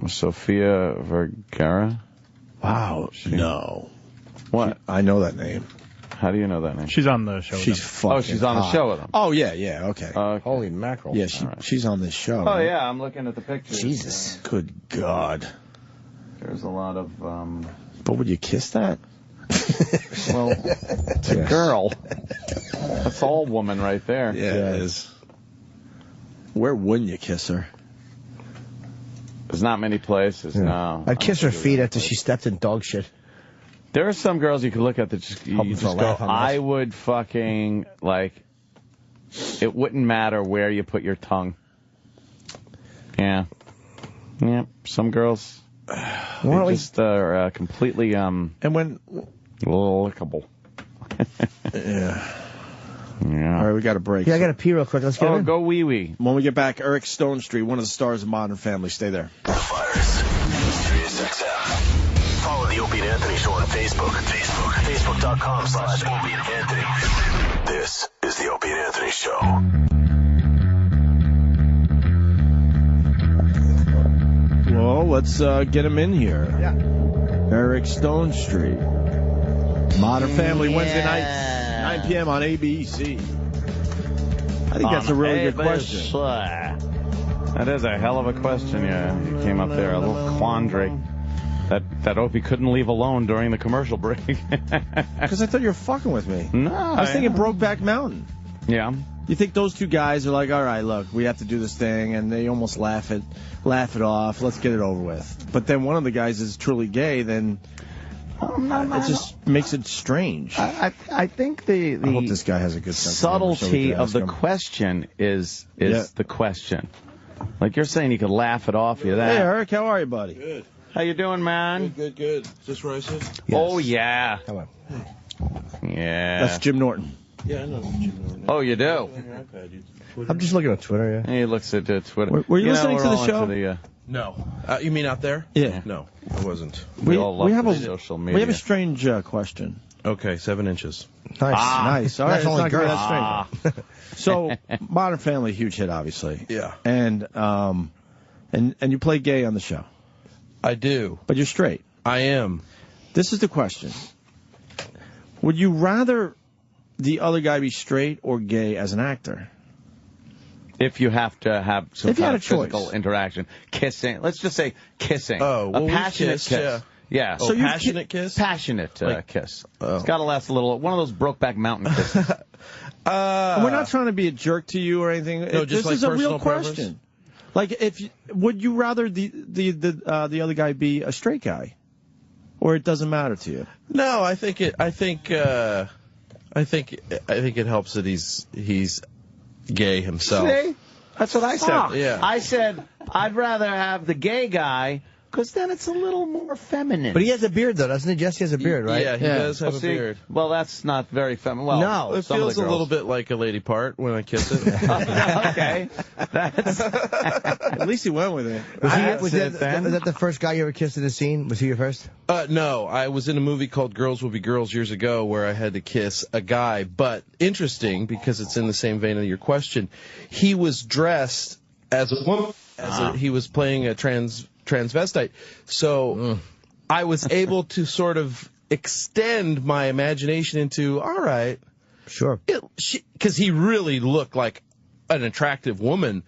[SPEAKER 4] Sofia Vergara.
[SPEAKER 3] Wow. No.
[SPEAKER 4] What?
[SPEAKER 3] I know that name.
[SPEAKER 4] How do you know that name?
[SPEAKER 6] She's on the show.
[SPEAKER 3] She's fucking
[SPEAKER 4] Oh, she's on the show with him.
[SPEAKER 3] Oh, yeah, okay.
[SPEAKER 8] Holy mackerel.
[SPEAKER 3] Yeah, she's on this show.
[SPEAKER 4] Oh, yeah, I'm looking at the pictures.
[SPEAKER 8] Jesus.
[SPEAKER 3] Good God.
[SPEAKER 4] There's a lot of...
[SPEAKER 3] But would you kiss that?
[SPEAKER 4] Well, it's a girl. That's all woman right there.
[SPEAKER 3] Yeah, it is. Where wouldn't you kiss her?
[SPEAKER 4] There's not many places, no.
[SPEAKER 8] I'd kiss her feet after she stepped in dog shit.
[SPEAKER 4] There are some girls you could look at that just go, I would fucking, like, it wouldn't matter where you put your tongue. Yeah. Yeah, some girls just are completely,
[SPEAKER 3] and when...
[SPEAKER 4] lickable.
[SPEAKER 3] Yeah.
[SPEAKER 4] Yeah.
[SPEAKER 3] All right, we got a break.
[SPEAKER 8] Yeah, I got to pee real quick. Let's get in.
[SPEAKER 3] Go wee-wee. When we get back, Eric Stonestreet, one of the stars of Modern Family. Stay there.
[SPEAKER 1] The Virus. Sirius XM. Follow the Opie and Anthony Show on Facebook. Facebook.com/Opie and Anthony. This is the Opie and Anthony Show.
[SPEAKER 3] Well, let's get him in here.
[SPEAKER 8] Yeah.
[SPEAKER 3] Eric Stonestreet. Modern Family Wednesday nights. 9 p.m. on ABC. I think that's a really good question.
[SPEAKER 4] That is a hell of a question. Yeah, you came up there, a little quandary that Opie couldn't leave alone during the commercial break.
[SPEAKER 3] Because I thought you were fucking with me.
[SPEAKER 4] No,
[SPEAKER 3] I was thinking Brokeback Mountain.
[SPEAKER 4] Yeah.
[SPEAKER 3] You think those two guys are like, all right, look, we have to do this thing, and they almost laugh it off. Let's get it over with. But then one of the guys is truly gay, then. It just makes it strange.
[SPEAKER 4] I think the
[SPEAKER 3] I hope this guy has a good sense
[SPEAKER 4] subtlety of the question is the question. Like you're saying, you could laugh it off. You that.
[SPEAKER 3] Hey, Eric, how are you, buddy?
[SPEAKER 7] Good.
[SPEAKER 4] How you doing, man?
[SPEAKER 7] Good. Is this racist?
[SPEAKER 4] Yes. Oh yeah.
[SPEAKER 8] Come on.
[SPEAKER 4] Yeah.
[SPEAKER 3] That's Jim Norton.
[SPEAKER 7] Yeah, I know Jim Norton.
[SPEAKER 4] Oh, you do?
[SPEAKER 8] I'm just looking at Twitter. Yeah.
[SPEAKER 4] He looks at Twitter.
[SPEAKER 3] Were you listening to the show?
[SPEAKER 7] No. You mean out there?
[SPEAKER 3] Yeah.
[SPEAKER 7] No, I wasn't.
[SPEAKER 4] We have
[SPEAKER 3] a
[SPEAKER 4] social media.
[SPEAKER 3] We have a strange question.
[SPEAKER 7] Okay, 7 inches.
[SPEAKER 3] Nice. All right,
[SPEAKER 8] that's only good.
[SPEAKER 3] That's strange. So, Modern Family, huge hit, obviously.
[SPEAKER 7] Yeah.
[SPEAKER 3] And you play gay on the show.
[SPEAKER 7] I do.
[SPEAKER 3] But you're straight.
[SPEAKER 7] I am.
[SPEAKER 3] This is the question. Would you rather the other guy be straight or gay as an actor?
[SPEAKER 4] If you have to have some kind of physical
[SPEAKER 3] choice.
[SPEAKER 4] interaction, kissing. Let's just say kissing.
[SPEAKER 7] Oh, well,
[SPEAKER 4] a
[SPEAKER 7] we
[SPEAKER 4] passionate
[SPEAKER 7] kissed,
[SPEAKER 4] kiss.
[SPEAKER 7] yeah.
[SPEAKER 4] So
[SPEAKER 7] passionate kiss?
[SPEAKER 4] Passionate kiss. It's got to last a little. One of those Brokeback Mountain kisses.
[SPEAKER 3] We're not trying to be a jerk to you or anything.
[SPEAKER 7] No, just
[SPEAKER 3] this
[SPEAKER 7] like
[SPEAKER 3] is a real
[SPEAKER 7] personal preference?
[SPEAKER 3] question. Like, would you rather the other guy be a straight guy, or it doesn't matter to you?
[SPEAKER 7] No, I think it helps that he's gay himself.
[SPEAKER 4] See? That's what I said.
[SPEAKER 7] Fuck. Yeah.
[SPEAKER 4] I said I'd rather have the gay guy because then it's a little more feminine.
[SPEAKER 8] But he has a beard, though, doesn't he? Jesse has a beard, right?
[SPEAKER 7] Yeah, he does have a
[SPEAKER 4] see,
[SPEAKER 7] beard.
[SPEAKER 4] Well, that's not very feminine. Well,
[SPEAKER 8] No.
[SPEAKER 7] It
[SPEAKER 4] some of
[SPEAKER 7] feels
[SPEAKER 4] the
[SPEAKER 7] a little
[SPEAKER 4] girls.
[SPEAKER 7] bit like a lady part when I kiss it.
[SPEAKER 4] Okay. That's
[SPEAKER 3] At least he went with it.
[SPEAKER 8] Was that the first guy you ever kissed in a scene? Was he your first?
[SPEAKER 7] No, I was in a movie called Girls Will Be Girls years ago where I had to kiss a guy. But interesting, because it's in the same vein of your question, he was dressed as a woman. He was playing a transvestite. So I was able to sort of extend my imagination into, all right.
[SPEAKER 8] Sure.
[SPEAKER 7] Because he really looked like an attractive woman.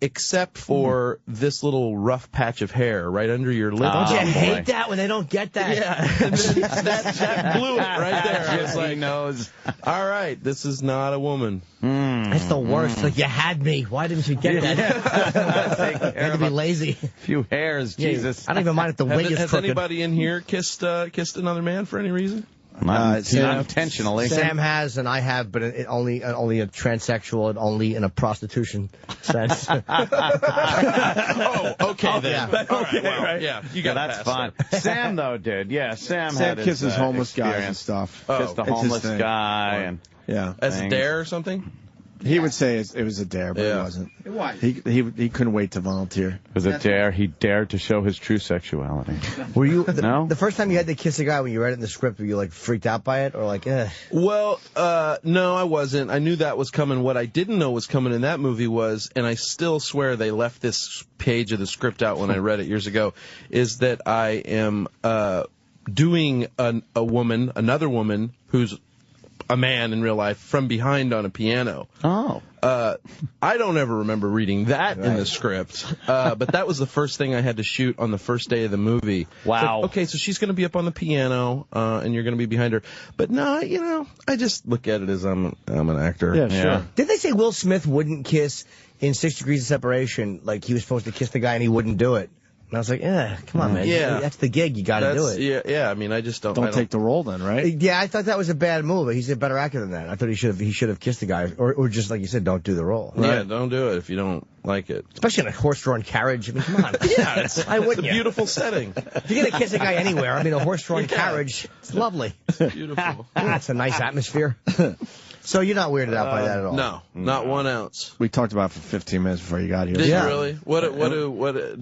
[SPEAKER 7] Except for this little rough patch of hair right under your lip.
[SPEAKER 8] Don't you hate that when they don't get that?
[SPEAKER 7] Yeah, and then that blew it right there. I was like,
[SPEAKER 4] knows.
[SPEAKER 7] all right, this is not a woman.
[SPEAKER 8] That's the worst. Like, you had me. Why didn't you get that? You had to be lazy.
[SPEAKER 4] Few hairs, Jesus.
[SPEAKER 8] I don't even mind if the wig is
[SPEAKER 7] Has
[SPEAKER 8] crooked.
[SPEAKER 7] anybody in here kissed another man for any reason?
[SPEAKER 4] Not intentionally.
[SPEAKER 8] Sam has, and I have, but only a transsexual and only in a prostitution sense.
[SPEAKER 7] Oh, okay then.
[SPEAKER 8] Yeah.
[SPEAKER 7] All right, well, yeah, you got
[SPEAKER 4] that's fine. Sam though did. Yeah, Sam had his,
[SPEAKER 3] kisses homeless guys and
[SPEAKER 4] experience.
[SPEAKER 3] stuff.
[SPEAKER 4] Kissed a
[SPEAKER 3] It's his
[SPEAKER 4] homeless
[SPEAKER 3] thing.
[SPEAKER 4] guy and
[SPEAKER 3] Yeah.
[SPEAKER 7] As a dare or something?
[SPEAKER 3] He would say it was a dare, but it wasn't.
[SPEAKER 2] It was.
[SPEAKER 3] He couldn't wait to volunteer.
[SPEAKER 4] It was a dare. He dared to show his true sexuality.
[SPEAKER 8] Were you
[SPEAKER 4] No?
[SPEAKER 8] the first time you had to kiss a guy when you read it in the script? Were you like freaked out by it, or like, eh?
[SPEAKER 7] Well, no, I wasn't. I knew that was coming. What I didn't know was coming in that movie was, and I still swear they left this page of the script out when I read it years ago, is that I am doing another woman who's a man in real life from behind on a piano.
[SPEAKER 4] Oh.
[SPEAKER 7] I don't ever remember reading that in the script, but that was the first thing I had to shoot on the first day of the movie.
[SPEAKER 4] Wow.
[SPEAKER 7] Like, okay, so she's going to be up on the piano, and you're going to be behind her. But no, I just look at it as I'm an actor.
[SPEAKER 3] Yeah, sure.
[SPEAKER 8] Did they say Will Smith wouldn't kiss in 6 Degrees of Separation? Like, he was supposed to kiss the guy and he wouldn't do it. And I was like, come on, man.
[SPEAKER 7] Yeah.
[SPEAKER 8] That's the gig. You got to do it.
[SPEAKER 7] Yeah. I mean, I just don't.
[SPEAKER 3] Don't take the role then, right?
[SPEAKER 8] Yeah, I thought that was a bad move. He's a better actor than that. I thought he should have kissed the guy, or just like you said, don't do the role.
[SPEAKER 7] Right? Yeah, don't do it if you don't like it.
[SPEAKER 8] Especially in a horse-drawn carriage. I mean, come on.
[SPEAKER 7] Yeah,
[SPEAKER 8] Why wouldn't
[SPEAKER 7] it's a
[SPEAKER 8] you?
[SPEAKER 7] beautiful setting.
[SPEAKER 8] If you're gonna kiss a guy anywhere, I mean, a horse-drawn carriage, it's lovely.
[SPEAKER 7] Beautiful.
[SPEAKER 8] Yeah, it's a nice atmosphere. So you're not weirded out by that at all?
[SPEAKER 7] No, not 1 ounce.
[SPEAKER 3] We talked about it for 15 minutes before you got here.
[SPEAKER 7] Did you really? What do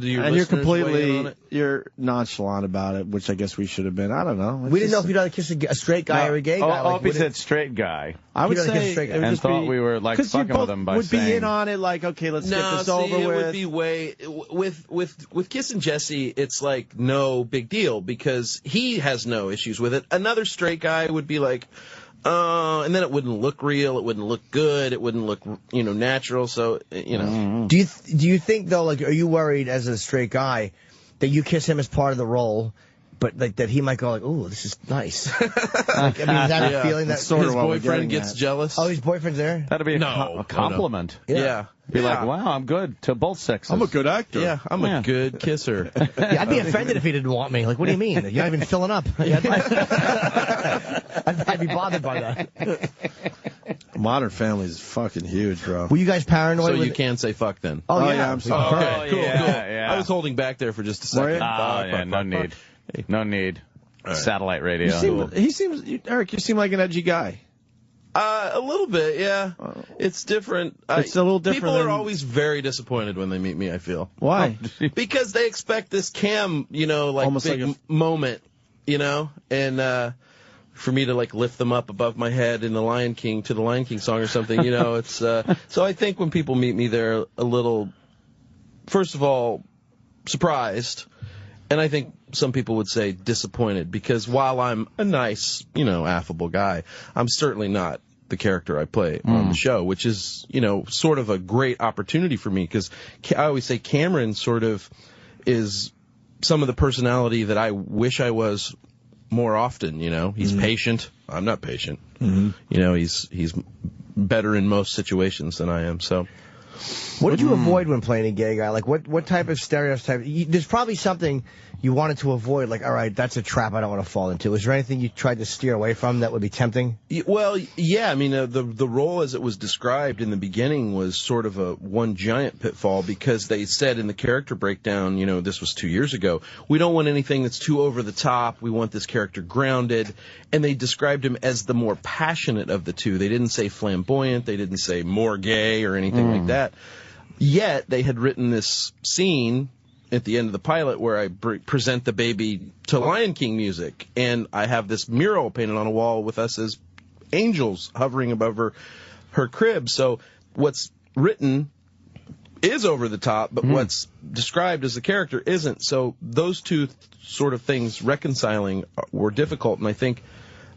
[SPEAKER 7] your
[SPEAKER 3] and
[SPEAKER 7] listeners weigh in on it?
[SPEAKER 3] you're nonchalant about it, which I guess we should have been. I don't know.
[SPEAKER 8] We didn't know if you'd rather kiss a straight guy or a gay guy.
[SPEAKER 4] Opie said straight guy.
[SPEAKER 3] I would
[SPEAKER 8] He'd rather kiss a
[SPEAKER 3] say
[SPEAKER 8] straight guy.
[SPEAKER 3] it would
[SPEAKER 4] And
[SPEAKER 3] just
[SPEAKER 4] thought
[SPEAKER 3] be,
[SPEAKER 4] we were like
[SPEAKER 3] 'cause you
[SPEAKER 4] fucking with
[SPEAKER 3] both
[SPEAKER 4] him by
[SPEAKER 3] would
[SPEAKER 4] saying.
[SPEAKER 3] be in on it, like, okay, let's get this over
[SPEAKER 7] it
[SPEAKER 3] with.
[SPEAKER 7] would be way with Kiss and Jesse. It's like no big deal because he has no issues with it. Another straight guy would be like, and then it wouldn't look real. It wouldn't look good. It wouldn't look natural. So
[SPEAKER 8] Do you think though, like, are you worried as a straight guy that you kiss him as part of the role, but like that he might go like, "Ooh, this is nice." Like, I mean, is that a feeling that
[SPEAKER 3] sort of
[SPEAKER 7] his
[SPEAKER 3] what we're
[SPEAKER 7] boyfriend
[SPEAKER 3] getting
[SPEAKER 7] gets
[SPEAKER 3] at.
[SPEAKER 7] jeal's?
[SPEAKER 8] Oh, his boyfriend's there?
[SPEAKER 4] That'd be a
[SPEAKER 7] No,
[SPEAKER 4] compliment.
[SPEAKER 7] Yeah.
[SPEAKER 4] Be like, wow, I'm good to both sexes.
[SPEAKER 3] I'm a good actor.
[SPEAKER 7] Yeah, I'm a good kisser.
[SPEAKER 8] Yeah, I'd be offended if he didn't want me. Like, what do you mean? You're not even filling up. I'd be bothered by that.
[SPEAKER 3] Modern Family is fucking huge, bro.
[SPEAKER 8] Were you guys paranoid?
[SPEAKER 7] So
[SPEAKER 8] with
[SPEAKER 7] you can say fuck then.
[SPEAKER 8] Oh, yeah.
[SPEAKER 3] I'm sorry.
[SPEAKER 7] Okay, cool.
[SPEAKER 4] yeah.
[SPEAKER 7] I was holding back there for just a second.
[SPEAKER 3] Were you?
[SPEAKER 4] Oh, yeah, no need. No need. Satellite radio.
[SPEAKER 3] Eric, you seem like an edgy guy.
[SPEAKER 7] A little bit, yeah. It's different.
[SPEAKER 3] It's a little different
[SPEAKER 7] People are
[SPEAKER 3] than-
[SPEAKER 7] always very disappointed when they meet me, I feel.
[SPEAKER 3] Why?
[SPEAKER 7] Because they expect this cam, like
[SPEAKER 3] Almost
[SPEAKER 7] big
[SPEAKER 3] like
[SPEAKER 7] moment, and for me to like lift them up above my head in the Lion King song or something, it's so I think when people meet me they're a little, first of all, surprised, And I think some people would say disappointed, because while I'm a nice, affable guy, I'm certainly not the character I play on the show, which is, sort of a great opportunity for me, because I always say Cameron sort of is some of the personality that I wish I was more often. He's patient. I'm not patient. He's better in most situations than I am. So,
[SPEAKER 8] what did you avoid when playing a gay guy? Like, what type of stereotype? There's probably something you wanted to avoid, like, all right, that's a trap I don't want to fall into. Is there anything you tried to steer away from that would be tempting?
[SPEAKER 7] Well, yeah. I mean, the role as it was described in the beginning was sort of a one giant pitfall, because they said in the character breakdown, this was 2 years ago, we don't want anything that's too over the top. We want this character grounded. And they described him as the more passionate of the two. They didn't say flamboyant. They didn't say more gay or anything like that. Yet they had written this scene at the end of the pilot where I present the baby to Lion King music, and I have this mural painted on a wall with us as angels hovering above her crib. So what's written is over the top, but what's described as the character isn't. So those two sort of things reconciling were difficult, and I think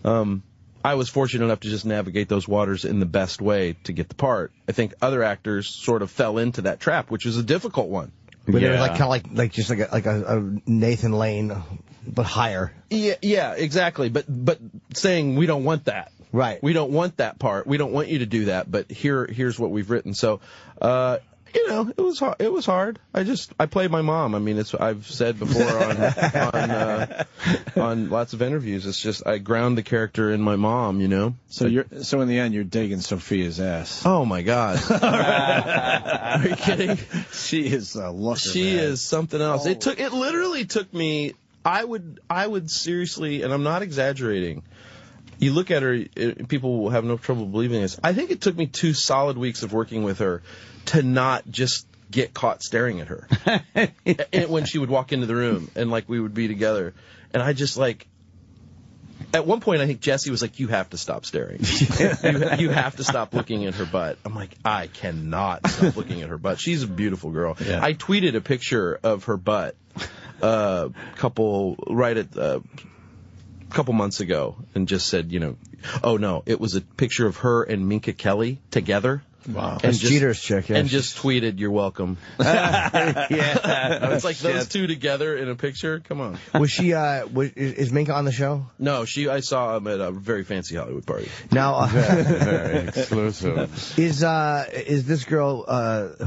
[SPEAKER 7] I was fortunate enough to just navigate those waters in the best way to get the part. I think other actors sort of fell into that trap, which was a difficult one.
[SPEAKER 8] But it was like kind of like just like a Nathan Lane, but higher.
[SPEAKER 7] Yeah, exactly. But saying we don't want that.
[SPEAKER 8] Right.
[SPEAKER 7] We don't want that part. We don't want you to do that. But here's what we've written. So, it was hard. I played my mom. I mean, I've said before on lots of interviews. It's just I ground the character in my mom.
[SPEAKER 2] So in the end, you're digging Sofia's ass.
[SPEAKER 7] Oh my God. Are you kidding?
[SPEAKER 2] She is a looker.
[SPEAKER 7] She is something else. It literally took me. I would seriously, and I'm not exaggerating. You look at her, people will have no trouble believing this. I think it took me 2 solid weeks of working with her to not just get caught staring at her when she would walk into the room and we would be together. And I just at one point I think Jesse was like, you have to stop staring. you have to stop looking at her butt. I'm like, I cannot stop looking at her butt. She's a beautiful girl. Yeah. I tweeted a picture of her butt couple months ago and just said, oh no, it was a picture of her and Minka Kelly together.
[SPEAKER 8] Wow. And Jeter's chick, yeah.
[SPEAKER 7] And just tweeted, you're welcome. Yeah. It's like those two together in a picture. Come on.
[SPEAKER 8] Was she, is Minka on the show?
[SPEAKER 7] No, I saw him at a very fancy Hollywood party.
[SPEAKER 8] Now,
[SPEAKER 4] very exclusive.
[SPEAKER 8] Is this girl,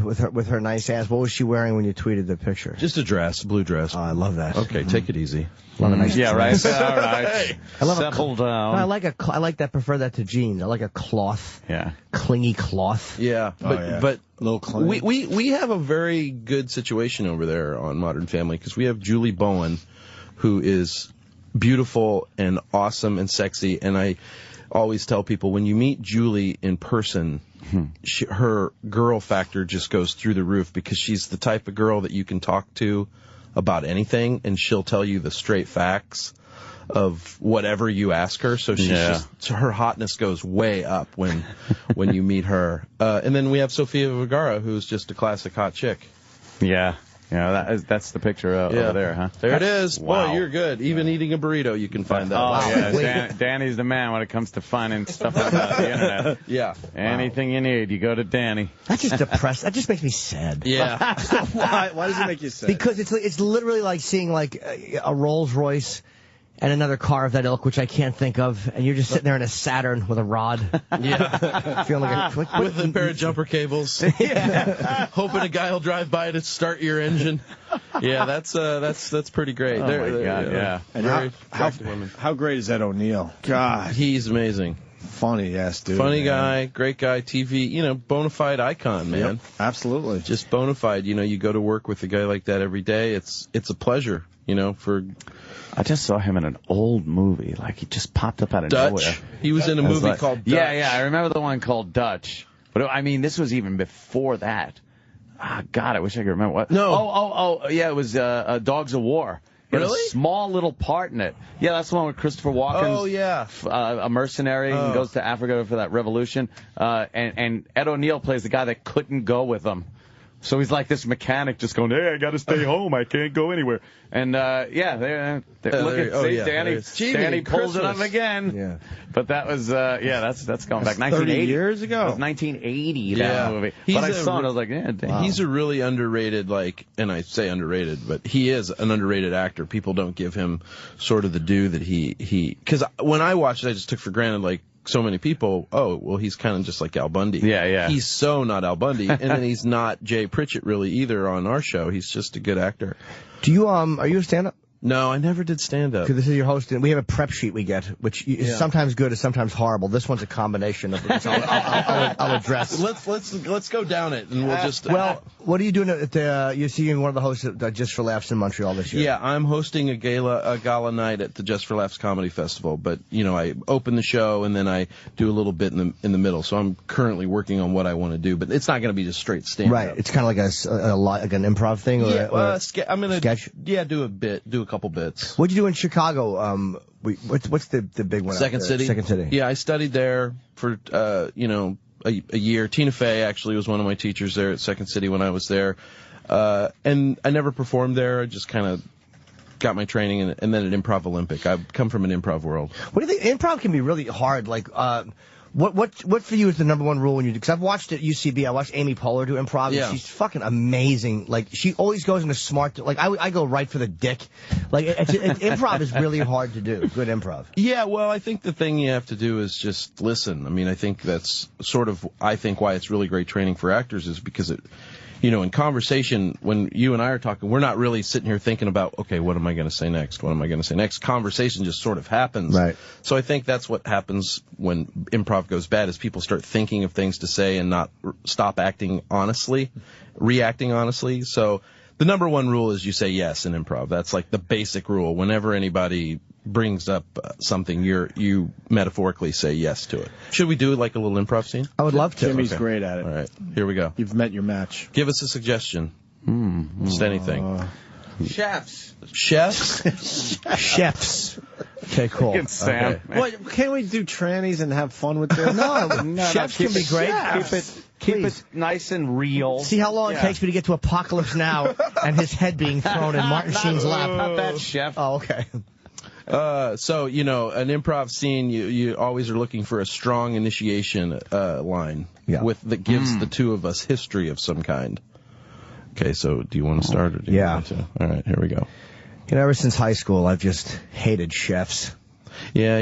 [SPEAKER 8] with her nice ass, what was she wearing when you tweeted the picture?
[SPEAKER 7] Just a dress, blue dress.
[SPEAKER 8] Oh, I love that.
[SPEAKER 7] Okay, take it easy.
[SPEAKER 8] Love a nice
[SPEAKER 4] right. All right.
[SPEAKER 8] I love
[SPEAKER 4] settle down.
[SPEAKER 8] I like that. Prefer that to jeans. I like a cloth.
[SPEAKER 4] Yeah.
[SPEAKER 8] Clingy cloth.
[SPEAKER 7] Yeah. But
[SPEAKER 2] a little clingy.
[SPEAKER 7] We have a very good situation over there on Modern Family, because we have Julie Bowen, who is beautiful and awesome and sexy. And I always tell people, when you meet Julie in person, her girl factor just goes through the roof, because she's the type of girl that you can talk to about anything, and she'll tell you the straight facts of whatever you ask her. So she's her hotness goes way up when you meet her. And then we have Sofia Vergara, who's just a classic hot chick.
[SPEAKER 4] Yeah. That's the picture over there, huh?
[SPEAKER 7] There it is.
[SPEAKER 4] Wow.
[SPEAKER 7] Boy, you're good. Even eating a burrito, you can find that.
[SPEAKER 4] Oh,
[SPEAKER 7] Wow.
[SPEAKER 4] yeah. Danny's the man when it comes to finding stuff on the internet.
[SPEAKER 7] Yeah.
[SPEAKER 4] Anything you need, you go to Danny.
[SPEAKER 8] That's just depressed. That just makes me sad.
[SPEAKER 7] Yeah.
[SPEAKER 2] Why does it make you sad?
[SPEAKER 8] Because it's literally like seeing a Rolls Royce and another car of that ilk, which I can't think of, and you're just sitting there in a Saturn with a rod.
[SPEAKER 7] Yeah.
[SPEAKER 8] Feeling like
[SPEAKER 7] with a pair of jumper cables.
[SPEAKER 8] Yeah.
[SPEAKER 7] Hoping a guy will drive by to start your engine. Yeah, that's pretty great.
[SPEAKER 4] Oh my God, yeah.
[SPEAKER 2] And how great is Ed O'Neill? God,
[SPEAKER 7] he's amazing.
[SPEAKER 2] Funny ass dude.
[SPEAKER 7] Funny guy, great guy, TV, bona fide icon, man.
[SPEAKER 2] Yep, absolutely.
[SPEAKER 7] Just bona fide. You go to work with a guy like that every day. It's a pleasure,
[SPEAKER 4] I just saw him in an old movie. Like, he just popped up out of nowhere.
[SPEAKER 7] He was in a movie called Dutch.
[SPEAKER 4] Yeah, I remember the one called Dutch. But, I mean, this was even before that. Ah, God, I wish I could remember what.
[SPEAKER 7] No.
[SPEAKER 4] Oh, yeah, it was Dogs of War. He had a small little part in it. Yeah, that's the one with Christopher Walken.
[SPEAKER 7] Oh, yeah.
[SPEAKER 4] A mercenary and goes to Africa for that revolution. And Ed O'Neill plays the guy that couldn't go with them. So he's like this mechanic just going, hey, I got to stay home. I can't go anywhere. And, look at Danny pulls it up again.
[SPEAKER 3] Yeah.
[SPEAKER 4] But that was, that's going back 1980.
[SPEAKER 3] 30 years ago.
[SPEAKER 4] That was 1980, that movie. But I saw it, I was like, yeah, damn.
[SPEAKER 7] He's a really underrated, and I say underrated, but he is an underrated actor. People don't give him sort of the due that because when I watched it, I just took for granted, like, so many people, he's kind of just like Al Bundy.
[SPEAKER 4] Yeah.
[SPEAKER 7] He's so not Al Bundy, and then he's not Jay Pritchett really either on our show. He's just a good actor.
[SPEAKER 8] Do you, are you a stand-up?
[SPEAKER 7] No, I never did stand-up.
[SPEAKER 8] Because this is your host, and we have a prep sheet we get, which is sometimes good and sometimes horrible. This one's a combination of which I'll address.
[SPEAKER 7] Let's go down it, and we'll just...
[SPEAKER 8] Well, what are you doing you're seeing one of the hosts at Just for Laughs in Montreal this year?
[SPEAKER 7] Yeah, I'm hosting a gala night at the Just for Laughs Comedy Festival, but, I open the show, and then I do a little bit in the middle, so I'm currently working on what I want to do, but it's not going to be just straight stand-up.
[SPEAKER 8] Right, it's kind of like an improv thing?
[SPEAKER 7] I'm going to
[SPEAKER 8] sketch?
[SPEAKER 7] Yeah, do a couple bits.
[SPEAKER 8] What'd you do in Chicago? What's the big one?
[SPEAKER 7] Second City.
[SPEAKER 8] Second City.
[SPEAKER 7] Yeah, I studied there for a year. Tina Fey actually was one of my teachers there at Second City when I was there, and I never performed there. I just kind of got my training, and then at Improv Olympic. I come from an improv world.
[SPEAKER 8] What do you think? Improv can be really hard. Like, what for you is the number one rule when you do? Because I've watched at UCB, I watched Amy Poehler do improv, and she's fucking amazing. Like, she always goes into smart. Like, I go right for the dick. Like, improv is really hard to do. Good improv.
[SPEAKER 7] Yeah, well, I think the thing you have to do is just listen. I mean, I think that's sort of why it's really great training for actors is because it. In conversation, when you and I are talking, we're not really sitting here thinking about, okay, what am I going to say next? What am I going to say next? Conversation just sort of happens.
[SPEAKER 8] Right.
[SPEAKER 7] So I think that's what happens when improv goes bad is people start thinking of things to say and not stop acting honestly, reacting honestly. So the number one rule is you say yes in improv. That's like the basic rule. Whenever anybody brings up something, you metaphorically say yes to it. Should we do like a little improv scene?
[SPEAKER 8] I would love to.
[SPEAKER 6] Jimmy's great at it.
[SPEAKER 7] All right, here we go.
[SPEAKER 6] You've met your match.
[SPEAKER 7] Give us a suggestion. Just anything.
[SPEAKER 4] Chefs.
[SPEAKER 8] Chefs. Okay, cool.
[SPEAKER 4] Sam.
[SPEAKER 7] Okay.
[SPEAKER 6] What? Can't we do trannies and have fun with this?
[SPEAKER 8] No, chefs can be great.
[SPEAKER 4] Keep it nice and real.
[SPEAKER 8] See how long it takes me to get to Apocalypse Now and his head being thrown in Martin Sheen's lap.
[SPEAKER 4] Not that, chef.
[SPEAKER 8] Oh, okay.
[SPEAKER 7] So, an improv scene, you always are looking for a strong initiation line that gives the two of us history of some kind. Okay, so do you want to start? Or do you want to? All right, here we go.
[SPEAKER 8] Ever since high school, I've just hated chefs.
[SPEAKER 7] Yeah,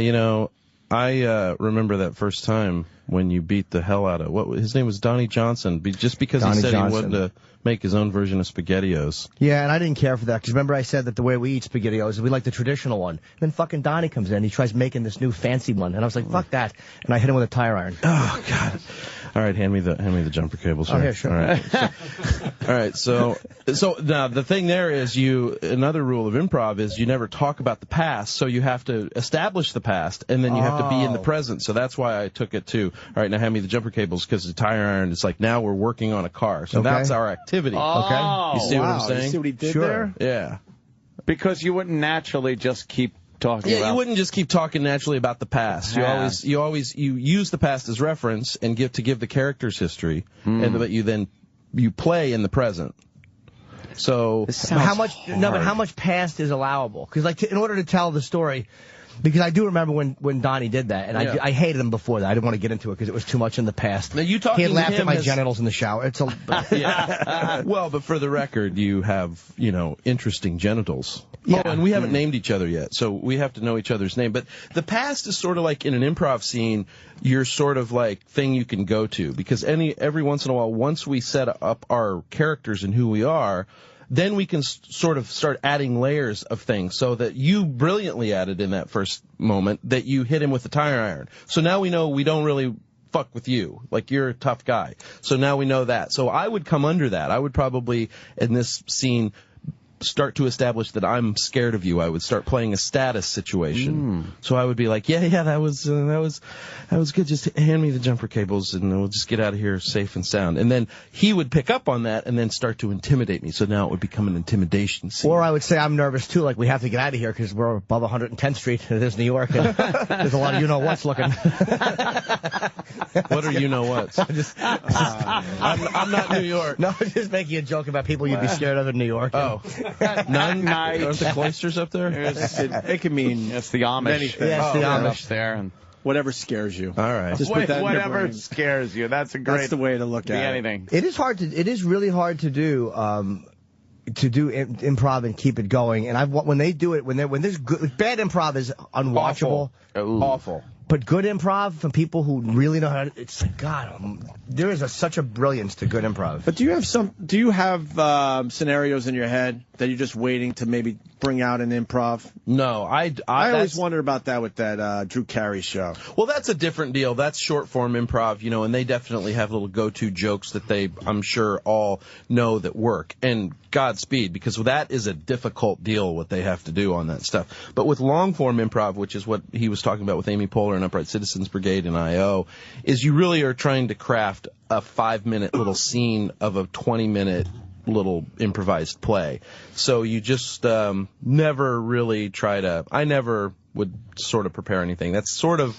[SPEAKER 7] I remember that first time when you beat the hell out of his name was Donnie Johnson, just because he said he wanted to make his own version of SpaghettiOs.
[SPEAKER 8] Yeah, and I didn't care for that because remember I said that the way we eat SpaghettiOs is we like the traditional one. And then fucking Donnie comes in, he tries making this new fancy one, and I was like, fuck that, and I hit him with a tire iron.
[SPEAKER 7] Oh God! All right, hand me the jumper cables.
[SPEAKER 8] Oh, yeah, sure.
[SPEAKER 7] All right, so now the thing there is another rule of improv is you never talk about the past, so you have to establish the past, and then you have to be in the present. So that's why I took it to, all right, now hand me the jumper cables because the tire iron is like now we're working on a car, so that's our activity.
[SPEAKER 8] Okay,
[SPEAKER 7] you see what I'm saying?
[SPEAKER 6] You see what he did there?
[SPEAKER 7] Yeah,
[SPEAKER 4] because you wouldn't naturally just keep talking about.
[SPEAKER 7] Yeah, you wouldn't just keep talking naturally about the past. You always use the past as reference and give the characters history, but you play in the present. So
[SPEAKER 8] how much past is allowable? Because in order to tell the story. Because I do remember when Donnie did that, and I hated him before that. I didn't want to get into it because it was too much in the past.
[SPEAKER 7] Now,
[SPEAKER 8] he had laughed at my genitals in the shower. It's
[SPEAKER 7] well, but for the record, you have interesting genitals. Yeah. Oh, and we haven't named each other yet, so we have to know each other's name. But the past is sort of like in an improv scene, you're sort of like thing you can go to because every once in a while, once we set up our characters and who we are. Then we can sort of start adding layers of things so that you brilliantly added in that first moment that you hit him with the tire iron. So now we know we don't really fuck with you. Like, you're a tough guy. So now we know that. So I would come under that. I would probably, in this scene, start to establish that I'm scared of you, I would start playing a status situation. So I would be like, yeah, that was good. Just hand me the jumper cables and we'll just get out of here safe and sound. And then he would pick up on that and then start to intimidate me. So now it would become an intimidation scene.
[SPEAKER 8] Or I would say I'm nervous too, like we have to get out of here because we're above 110th Street. It is New York. And there's a lot of you-know-what's looking.
[SPEAKER 7] What are you-know-whats? I'm not New York.
[SPEAKER 8] No, I'm just making a joke about people you'd be scared of in New York.
[SPEAKER 7] Oh. None? Aren't the cloisters up there?
[SPEAKER 2] It can mean
[SPEAKER 4] it's the Amish.
[SPEAKER 2] many things.
[SPEAKER 8] Yeah, it's the Amish
[SPEAKER 4] there. And
[SPEAKER 2] whatever scares you.
[SPEAKER 7] All right.
[SPEAKER 2] Just put that in your
[SPEAKER 4] whatever
[SPEAKER 2] brain.
[SPEAKER 4] scares you. That's a great.
[SPEAKER 2] That's the way to look at it.
[SPEAKER 4] Anything.
[SPEAKER 8] It is really hard to do. Improv and keep it going, and when they do it, when there's good, bad improv is unwatchable,
[SPEAKER 7] awful.
[SPEAKER 8] But good improv from people who really know how to, it's like, God, there is such a brilliance to good improv.
[SPEAKER 2] But do you have scenarios in your head that you're just waiting to maybe bring out an improv?
[SPEAKER 7] No, I
[SPEAKER 2] always wondered about that with that Drew Carey show.
[SPEAKER 7] Well, that's a different deal. That's short form improv, and they definitely have little go-to jokes that they, I'm sure, all know that work. And Godspeed, because that is a difficult deal, what they have to do on that stuff. But with long form improv, which is what he was talking about with Amy Poehler and Upright Citizens Brigade and I.O., is you really are trying to craft a 5-minute little scene of a 20-minute little improvised play. So you just never really try to... I never would sort of prepare anything. That's sort of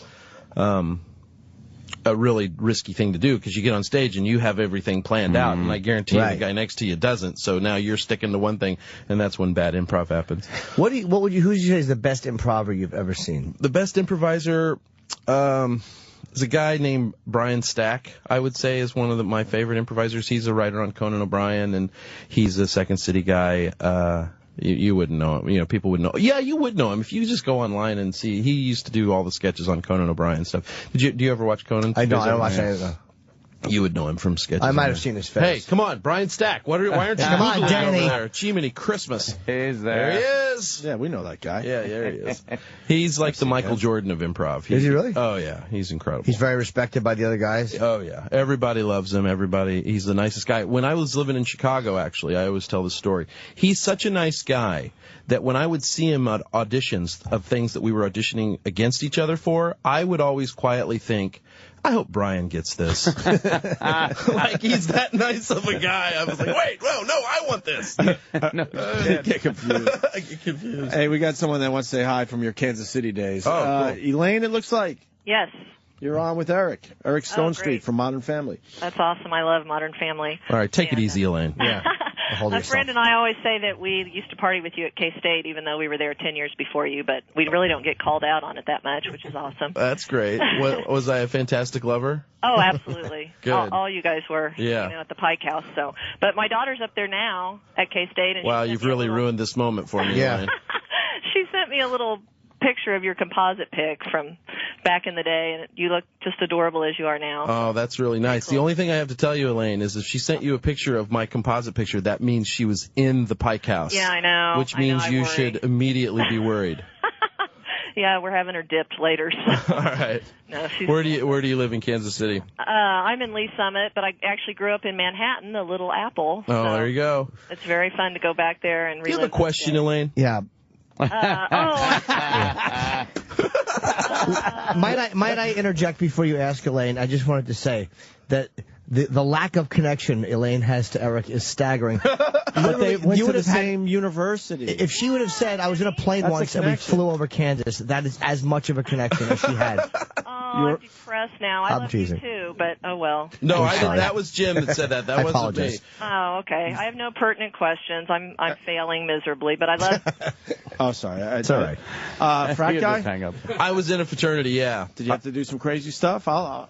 [SPEAKER 7] a really risky thing to do, because you get on stage and you have everything planned out, and I guarantee you the guy next to you doesn't. So now you're sticking to one thing, and that's when bad improv happens.
[SPEAKER 8] Who would you say is the best improver you've ever seen?
[SPEAKER 7] The best improviser... There's a guy named Brian Stack, I would say, is one of my favorite improvisers. He's a writer on Conan O'Brien, and he's a Second City guy. You wouldn't know him. People would know. Yeah, you would know him if you just go online and see. He used to do all the sketches on Conan O'Brien stuff. Do you ever watch Conan?
[SPEAKER 8] I don't watch any of them.
[SPEAKER 7] You would know him from sketches.
[SPEAKER 8] I might have seen his face.
[SPEAKER 7] Hey, come on, Brian Stack. Why aren't you
[SPEAKER 8] come on, Danny
[SPEAKER 7] over there? Jiminy Christmas.
[SPEAKER 4] He's
[SPEAKER 7] there. There he is.
[SPEAKER 2] Yeah, we know that guy.
[SPEAKER 7] Yeah, there he is. He's like the Michael Jordan of improv.
[SPEAKER 8] Is he really?
[SPEAKER 7] Oh, yeah. He's incredible.
[SPEAKER 8] He's very respected by the other guys?
[SPEAKER 7] Oh, yeah. Everybody loves him. He's the nicest guy. When I was living in Chicago, actually, I always tell this story. He's such a nice guy that when I would see him at auditions of things that we were auditioning against each other for, I would always quietly think, I hope Brian gets this. Like, he's that nice of a guy. I was like, wait, no, I want this.
[SPEAKER 2] Get confused.
[SPEAKER 7] I get confused.
[SPEAKER 2] Hey, we got someone that wants to say hi from your Kansas City days.
[SPEAKER 7] Cool.
[SPEAKER 2] Elaine, it looks like.
[SPEAKER 9] Yes.
[SPEAKER 2] You're on with Eric Stonestreet from Modern Family.
[SPEAKER 9] That's awesome. I love Modern Family.
[SPEAKER 7] All right, take it easy, Elaine. Yeah.
[SPEAKER 9] A friend and I always say that we used to party with you at K-State, even though we were there 10 years before you, but we really don't get called out on it that much, which is awesome.
[SPEAKER 7] That's great. Was I a fantastic lover?
[SPEAKER 9] Oh, absolutely.
[SPEAKER 7] Good.
[SPEAKER 9] All you guys were at the Pike House. So, but my daughter's up there now at K-State. And
[SPEAKER 7] wow, you've really ruined this moment for me, Elaine.
[SPEAKER 9] She sent me a little picture of your composite pic from back in the day, and you look just adorable as you are now.
[SPEAKER 7] Oh, that's really nice. Cool. The only thing I have to tell you, Elaine, is if she sent you a picture of my composite picture, that means she was in the Pike House.
[SPEAKER 9] Yeah, I know.
[SPEAKER 7] Which means you should immediately be worried.
[SPEAKER 9] Yeah, we're having her dipped later. So.
[SPEAKER 7] All right.
[SPEAKER 9] No,
[SPEAKER 7] where do you live in Kansas City?
[SPEAKER 9] I'm in Lee Summit, but I actually grew up in Manhattan, the Little Apple.
[SPEAKER 7] Oh,
[SPEAKER 9] so
[SPEAKER 7] there you go.
[SPEAKER 9] It's very fun to go back there and relive.
[SPEAKER 7] Do you have a question, Elaine?
[SPEAKER 8] Yeah. Might I interject before you ask, Elaine? I just wanted to say that the lack of connection Elaine has to Eric is staggering.
[SPEAKER 2] But they went to the same university.
[SPEAKER 8] If she would have said, I was in a plane once and we flew over Kansas, that is as much of a connection as she had.
[SPEAKER 9] I'm depressed now. I love you too, but oh well.
[SPEAKER 7] No, that was Jim that said that. That wasn't me.
[SPEAKER 9] Oh, okay. I have no pertinent questions. I'm failing miserably, but I love...
[SPEAKER 2] Oh, sorry.
[SPEAKER 8] It's all right.
[SPEAKER 2] Frat guy?
[SPEAKER 7] I was in a fraternity, yeah.
[SPEAKER 2] Did you have to do some crazy stuff?
[SPEAKER 7] I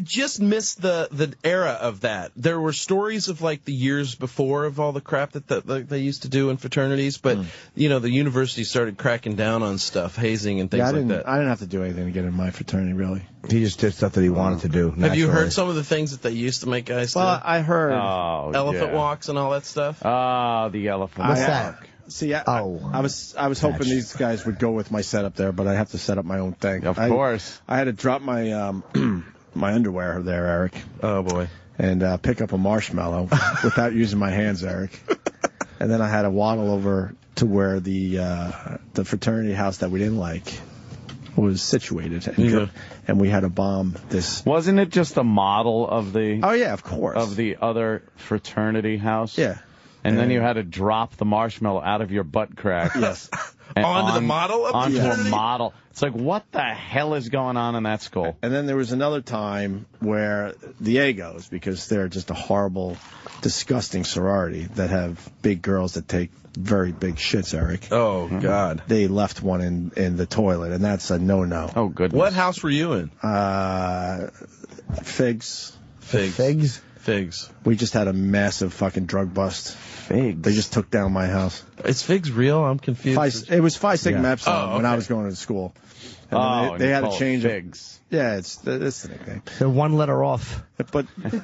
[SPEAKER 7] just missed the era of that. There were stories of like the years before of all the crap that they used to do in fraternities, but the university started cracking down on stuff, hazing and things like that.
[SPEAKER 2] I didn't have to do anything to get in my fraternity, really.
[SPEAKER 8] He just did stuff that he wanted to do. Naturally.
[SPEAKER 7] Have you heard some of the things that they used to make guys do?
[SPEAKER 2] Well, I heard
[SPEAKER 7] elephant walks and all that stuff.
[SPEAKER 4] Oh, the elephant
[SPEAKER 8] What's
[SPEAKER 4] walk.
[SPEAKER 8] that?
[SPEAKER 2] See, I was hoping these guys would go with my setup there, but I have to set up my own thing.
[SPEAKER 4] Of course.
[SPEAKER 2] I had to drop my my underwear there, Eric.
[SPEAKER 7] Oh boy.
[SPEAKER 2] And pick up a marshmallow without using my hands, Eric.
[SPEAKER 6] And then I had to waddle over to where the fraternity house that we didn't like was situated, and we had to bomb this.
[SPEAKER 4] Wasn't it just a model of the?
[SPEAKER 6] Oh yeah, of course.
[SPEAKER 4] Of the other fraternity house.
[SPEAKER 6] Yeah.
[SPEAKER 4] And then you had to drop the marshmallow out of your butt crack.
[SPEAKER 6] Yes.
[SPEAKER 7] Onto the model of
[SPEAKER 4] onto
[SPEAKER 7] the
[SPEAKER 4] a model. It's like, what the hell is going on in that school?
[SPEAKER 6] And then there was another time where the Agos, because they're just a horrible, disgusting sorority that have big girls that take very big shits, Eric.
[SPEAKER 7] Oh, God.
[SPEAKER 6] They left one in the toilet, and that's a no-no.
[SPEAKER 4] Oh, goodness.
[SPEAKER 7] What house were you in?
[SPEAKER 6] Figs.
[SPEAKER 7] Figs.
[SPEAKER 6] We just had a massive fucking drug bust.
[SPEAKER 4] Figs.
[SPEAKER 6] They just took down my house.
[SPEAKER 7] Is Figs real? I'm confused.
[SPEAKER 6] It was Phi Sigma Epsilon
[SPEAKER 7] Oh,
[SPEAKER 6] when I
[SPEAKER 7] okay.
[SPEAKER 6] was going to school. And they had to change
[SPEAKER 4] Figs.
[SPEAKER 6] Yeah, it's the nickname.
[SPEAKER 8] They're one letter off.
[SPEAKER 6] But
[SPEAKER 7] I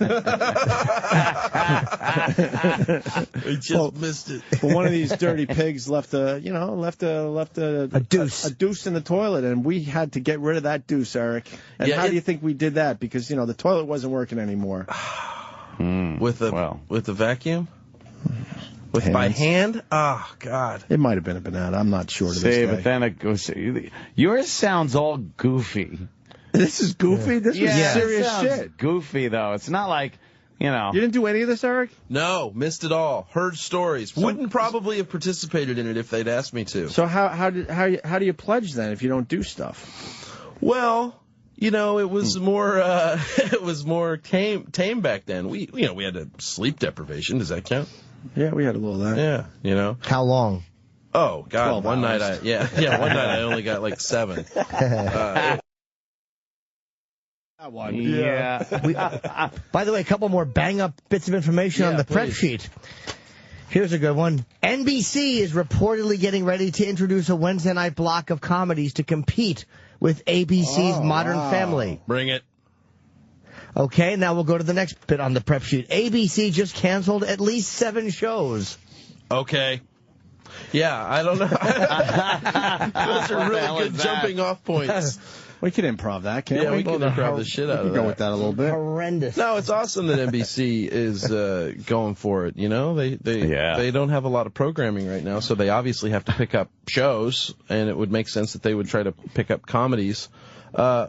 [SPEAKER 7] just missed it.
[SPEAKER 6] But one of these dirty pigs left a
[SPEAKER 8] deuce.
[SPEAKER 6] A deuce in the toilet, and we had to get rid of that deuce, Eric. And how do you think we did that? Because the toilet wasn't working anymore.
[SPEAKER 7] With the vacuum? By hand? Oh, God.
[SPEAKER 6] It might have been a banana. I'm not sure to this day.
[SPEAKER 4] But then it goes. Yours sounds all goofy.
[SPEAKER 6] This is goofy? This was serious shit.
[SPEAKER 4] Goofy, though. It's not like, You
[SPEAKER 6] didn't do any of this, Eric?
[SPEAKER 7] No, missed it all. Heard stories. Wouldn't probably have participated in it if they'd asked me to.
[SPEAKER 6] So how do you pledge then if you don't do stuff?
[SPEAKER 7] Well, it was more tame back then. We had a sleep deprivation. Does that count?
[SPEAKER 6] Yeah, we had a little of that.
[SPEAKER 7] Yeah,
[SPEAKER 8] How long?
[SPEAKER 7] Oh God, one night one night I only got like 7.
[SPEAKER 6] That one.
[SPEAKER 4] Yeah.
[SPEAKER 8] By the way, a couple more bang-up bits of information on the prep sheet. Here's a good one. NBC is reportedly getting ready to introduce a Wednesday night block of comedies to compete with ABC's Modern Family.
[SPEAKER 7] Bring it.
[SPEAKER 8] Okay, now we'll go to the next bit on the prep sheet. ABC just canceled at least 7 shows.
[SPEAKER 7] Okay. Yeah, I don't know. Those are really good jumping off points.
[SPEAKER 6] We can improv that, can't we?
[SPEAKER 7] We can improv the shit out of that.
[SPEAKER 6] We can go with that a little bit.
[SPEAKER 8] Horrendous.
[SPEAKER 7] No, it's awesome that NBC is going for it. They don't have a lot of programming right now, so they obviously have to pick up shows, and it would make sense that they would try to pick up comedies.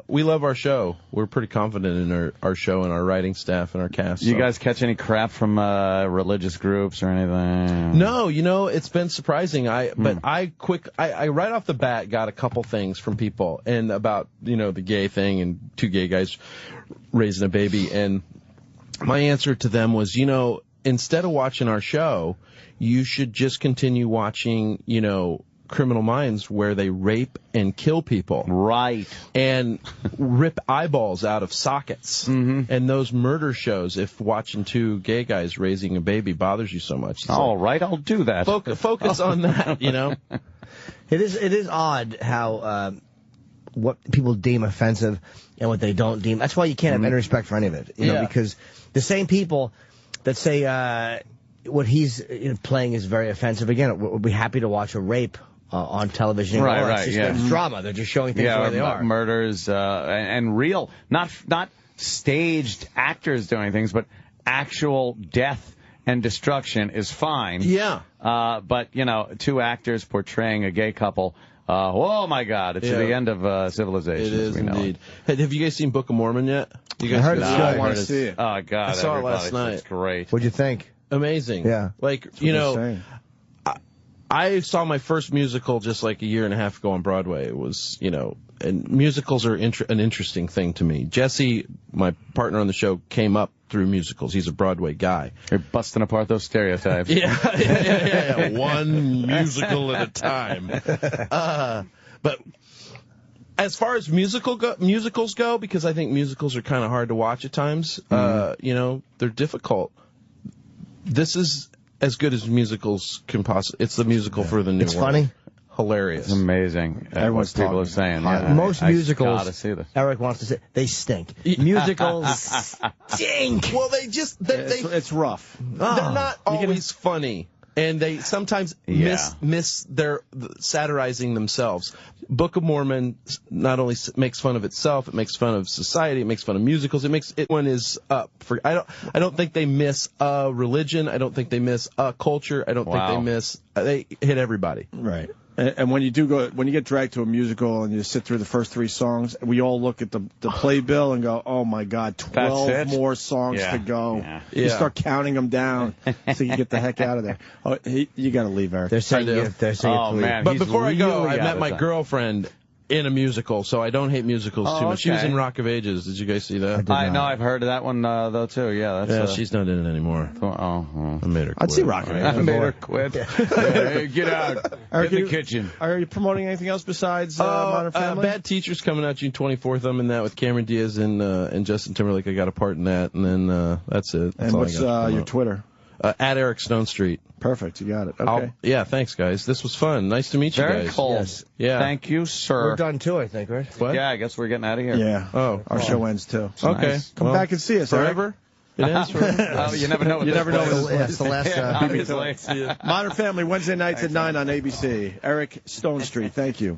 [SPEAKER 7] We love our show. We're pretty confident in our show and our writing staff and our cast.
[SPEAKER 4] You guys catch any crap from religious groups or anything?
[SPEAKER 7] No, it's been surprising. But I right off the bat got a couple things from people and about, the gay thing and 2 gay guys raising a baby. And my answer to them was, instead of watching our show, you should just continue watching, Criminal Minds, where they rape and kill people.
[SPEAKER 4] Right.
[SPEAKER 7] And rip eyeballs out of sockets. Mm-hmm. And those murder shows, if watching 2 gay guys raising a baby bothers you so much.
[SPEAKER 4] All right, I'll do that.
[SPEAKER 7] Focus on that,
[SPEAKER 8] It is odd how what people deem offensive and what they don't deem. That's why you can't have any respect for any of it. Because the same people that say what he's playing is very offensive, again, we'll be happy to watch a rape on television.
[SPEAKER 4] Right,
[SPEAKER 8] it's drama. They're just showing things where they are.
[SPEAKER 4] Murders and real, not staged actors doing things, but actual death and destruction is fine.
[SPEAKER 7] Yeah.
[SPEAKER 4] But 2 actors portraying a gay couple. Oh my God! It's the end of civilization.
[SPEAKER 7] It is indeed.
[SPEAKER 4] Hey,
[SPEAKER 7] have you guys seen Book of Mormon yet? You guys
[SPEAKER 8] I heard
[SPEAKER 6] I want to see it.
[SPEAKER 4] Oh God!
[SPEAKER 7] I saw it last night.
[SPEAKER 4] It's great.
[SPEAKER 8] What'd you think?
[SPEAKER 7] Amazing.
[SPEAKER 8] Yeah.
[SPEAKER 7] I saw my first musical just like a year and a half ago on Broadway. It was, and musicals are an interesting thing to me. Jesse, my partner on the show, came up through musicals. He's a Broadway guy.
[SPEAKER 4] You're busting apart those stereotypes.
[SPEAKER 7] Yeah. One musical at a time. But as far as musicals go, because I think musicals are kind of hard to watch at times, they're difficult. This is as good as musicals can possibly. It's the musical for the new
[SPEAKER 8] It's
[SPEAKER 7] world.
[SPEAKER 8] Funny.
[SPEAKER 7] Hilarious.
[SPEAKER 4] It's amazing.
[SPEAKER 6] Everyone's
[SPEAKER 4] what people are
[SPEAKER 6] talking.
[SPEAKER 4] saying.
[SPEAKER 8] Most musicals,
[SPEAKER 4] gotta see this.
[SPEAKER 8] Eric wants to say, they stink. Musicals stink.
[SPEAKER 7] Well,
[SPEAKER 6] it's rough.
[SPEAKER 7] They're not always funny. And they sometimes miss their satirizing themselves. Book of Mormon not only makes fun of itself, it makes fun of society, it makes fun of musicals. One is up for. I don't think they miss a religion. I don't think they miss a culture. I don't think they miss. They hit everybody.
[SPEAKER 6] Right. And when you get dragged to a musical and you sit through the first 3 songs, we all look at the playbill and go, oh my God, 12 more songs to go.
[SPEAKER 4] Yeah.
[SPEAKER 6] You start counting them down so you get the heck out of there. Oh, you got to leave, Eric.
[SPEAKER 8] They're saying
[SPEAKER 4] man,
[SPEAKER 7] but before I go, I met my girlfriend in a musical, so I don't hate musicals too much. She was in Rock of Ages. Did you guys see that?
[SPEAKER 4] I know. I've heard of that one though too. Yeah,
[SPEAKER 7] she's not in it anymore. I made her quit.
[SPEAKER 6] I'd see Rock of Ages.
[SPEAKER 4] I made her quit. Hey, get out. In the kitchen.
[SPEAKER 6] Are you promoting anything else besides Modern Family?
[SPEAKER 7] Bad Teacher's coming out June 24th. I'm in that with Cameron Diaz and Justin Timberlake. I got a part in that, and then that's it.
[SPEAKER 6] And what's your Twitter?
[SPEAKER 7] At Eric Stonestreet.
[SPEAKER 6] Perfect, you got it. Okay.
[SPEAKER 7] Thanks, guys. This was fun. Nice to meet you guys.
[SPEAKER 4] Very cool.
[SPEAKER 7] Yes. Yeah.
[SPEAKER 4] Thank you, sir.
[SPEAKER 8] We're done too, I think, right?
[SPEAKER 7] What?
[SPEAKER 4] Yeah, I guess we're getting out of here.
[SPEAKER 6] Yeah. Our show ends too.
[SPEAKER 7] Okay.
[SPEAKER 6] Nice. Come back and see us,
[SPEAKER 7] forever.
[SPEAKER 6] Eric.
[SPEAKER 7] It ends forever.
[SPEAKER 4] You never know.
[SPEAKER 6] You never know.
[SPEAKER 8] It's the last.
[SPEAKER 4] Obviously.
[SPEAKER 6] Modern Family Wednesday nights at 9 on ABC. Eric Stonestreet. Thank you.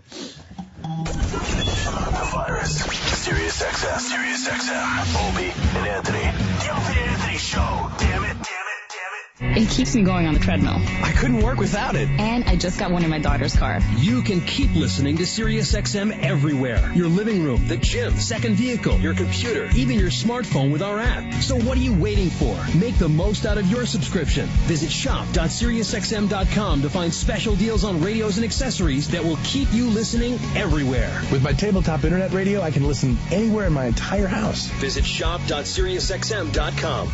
[SPEAKER 1] The Virus. Sirius XM. Opie and Anthony. The Opie and Anthony Show. Damn it.
[SPEAKER 10] It keeps me going on the treadmill.
[SPEAKER 11] I couldn't work without it.
[SPEAKER 10] And I just got one in my daughter's car.
[SPEAKER 11] You can keep listening to Sirius XM everywhere. Your living room, the gym, second vehicle, your computer, even your smartphone with our app. So what are you waiting for? Make the most out of your subscription. Visit shop.SiriusXM.com to find special deals on radios and accessories that will keep you listening everywhere. With my tabletop internet radio, I can listen anywhere in my entire house. Visit shop.SiriusXM.com.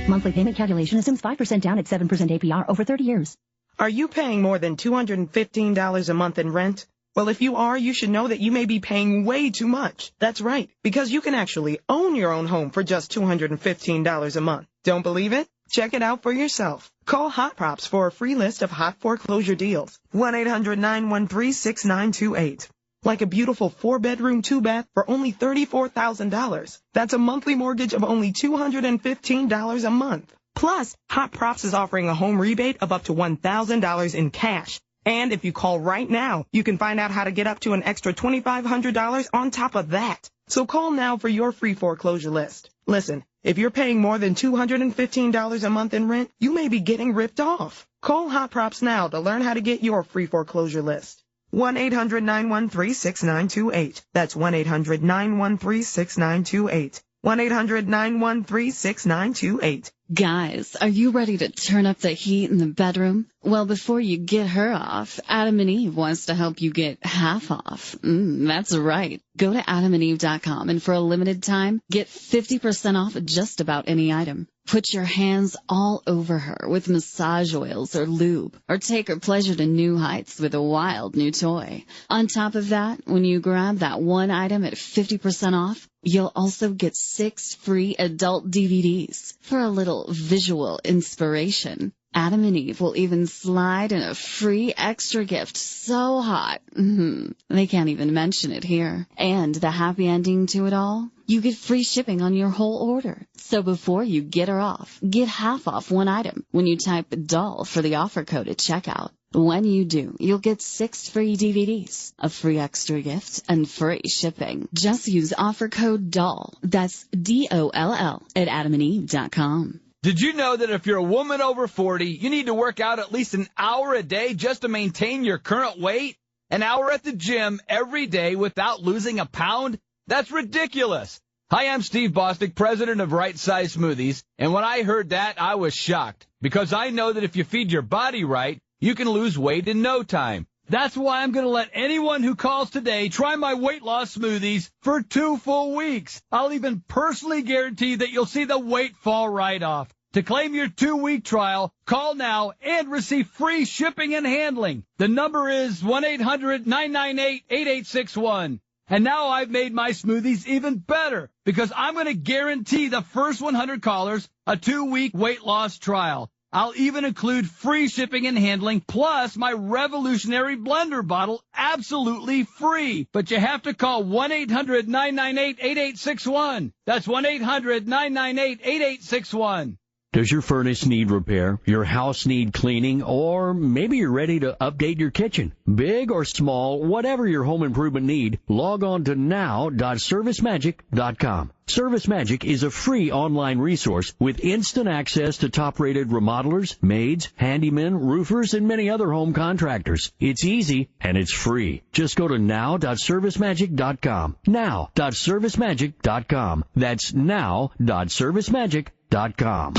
[SPEAKER 12] Monthly payment calculation assumes 5% down at 7% APR over 30 years.
[SPEAKER 17] Are you paying more than $215 a month in rent? Well, if you are, you should know that you may be paying way too much. That's right, because you can actually own your own home for just $215 a month. Don't believe it? Check it out for yourself. Call Hot Props for a free list of hot foreclosure deals. 1-800-913-6928. Like a beautiful 4-bedroom, 2-bath for only $34,000. That's a monthly mortgage of only $215 a month. Plus, Hot Props is offering a home rebate of up to $1,000 in cash. And if you call right now, you can find out how to get up to an extra $2,500 on top of that. So call now for your free foreclosure list. Listen, if you're paying more than $215 a month in rent, you may be getting ripped off. Call Hot Props now to learn how to get your free foreclosure list. 1-800-913-6928. That's 1-800-913-6928. 1-800-913-6928.
[SPEAKER 10] Guys, are you ready to turn up the heat in the bedroom? Well, before you get her off, Adam and Eve wants to help you get half off. That's right. Go to adamandeve.com and for a limited time, get 50% off just about any item. Put your hands all over her with massage oils or lube, or take her pleasure to new heights with a wild new toy. On top of that, when you grab that one item at 50% off, you'll also get 6 free adult DVDs for a little visual inspiration. Adam and Eve will even slide in a free extra gift so hot. They can't even mention it here. And the happy ending to it all? You get free shipping on your whole order. So before you get her off, get half off one item when you type DOLL for the offer code at checkout. When you do, you'll get 6 free DVDs, a free extra gift, and free shipping. Just use offer code DOLL. That's DOLL at adamandeve.com.
[SPEAKER 18] Did you know that if you're a woman over 40, you need to work out at least an hour a day just to maintain your current weight? An hour at the gym every day without losing a pound? That's ridiculous. Hi, I'm Steve Bostic, president of Right Size Smoothies, and when I heard that, I was shocked, because I know that if you feed your body right, you can lose weight in no time. That's why I'm going to let anyone who calls today try my weight loss smoothies for 2 full weeks. I'll even personally guarantee that you'll see the weight fall right off. To claim your 2-week trial, call now and receive free shipping and handling. The number is 1-800-998-8861. And now I've made my smoothies even better because I'm going to guarantee the first 100 callers a 2-week weight loss trial. I'll even include free shipping and handling, plus my revolutionary blender bottle absolutely free. But you have to call 1-800-998-8861. That's 1-800-998-8861.
[SPEAKER 14] Does your furnace need repair? Your house need cleaning? Or maybe you're ready to update your kitchen? Big or small, whatever your home improvement need, log on to now.servicemagic.com. ServiceMagic is a free online resource with instant access to top-rated remodelers, maids, handymen, roofers, and many other home contractors. It's easy and it's free. Just go to now.servicemagic.com. Now.servicemagic.com. That's now.servicemagic.com.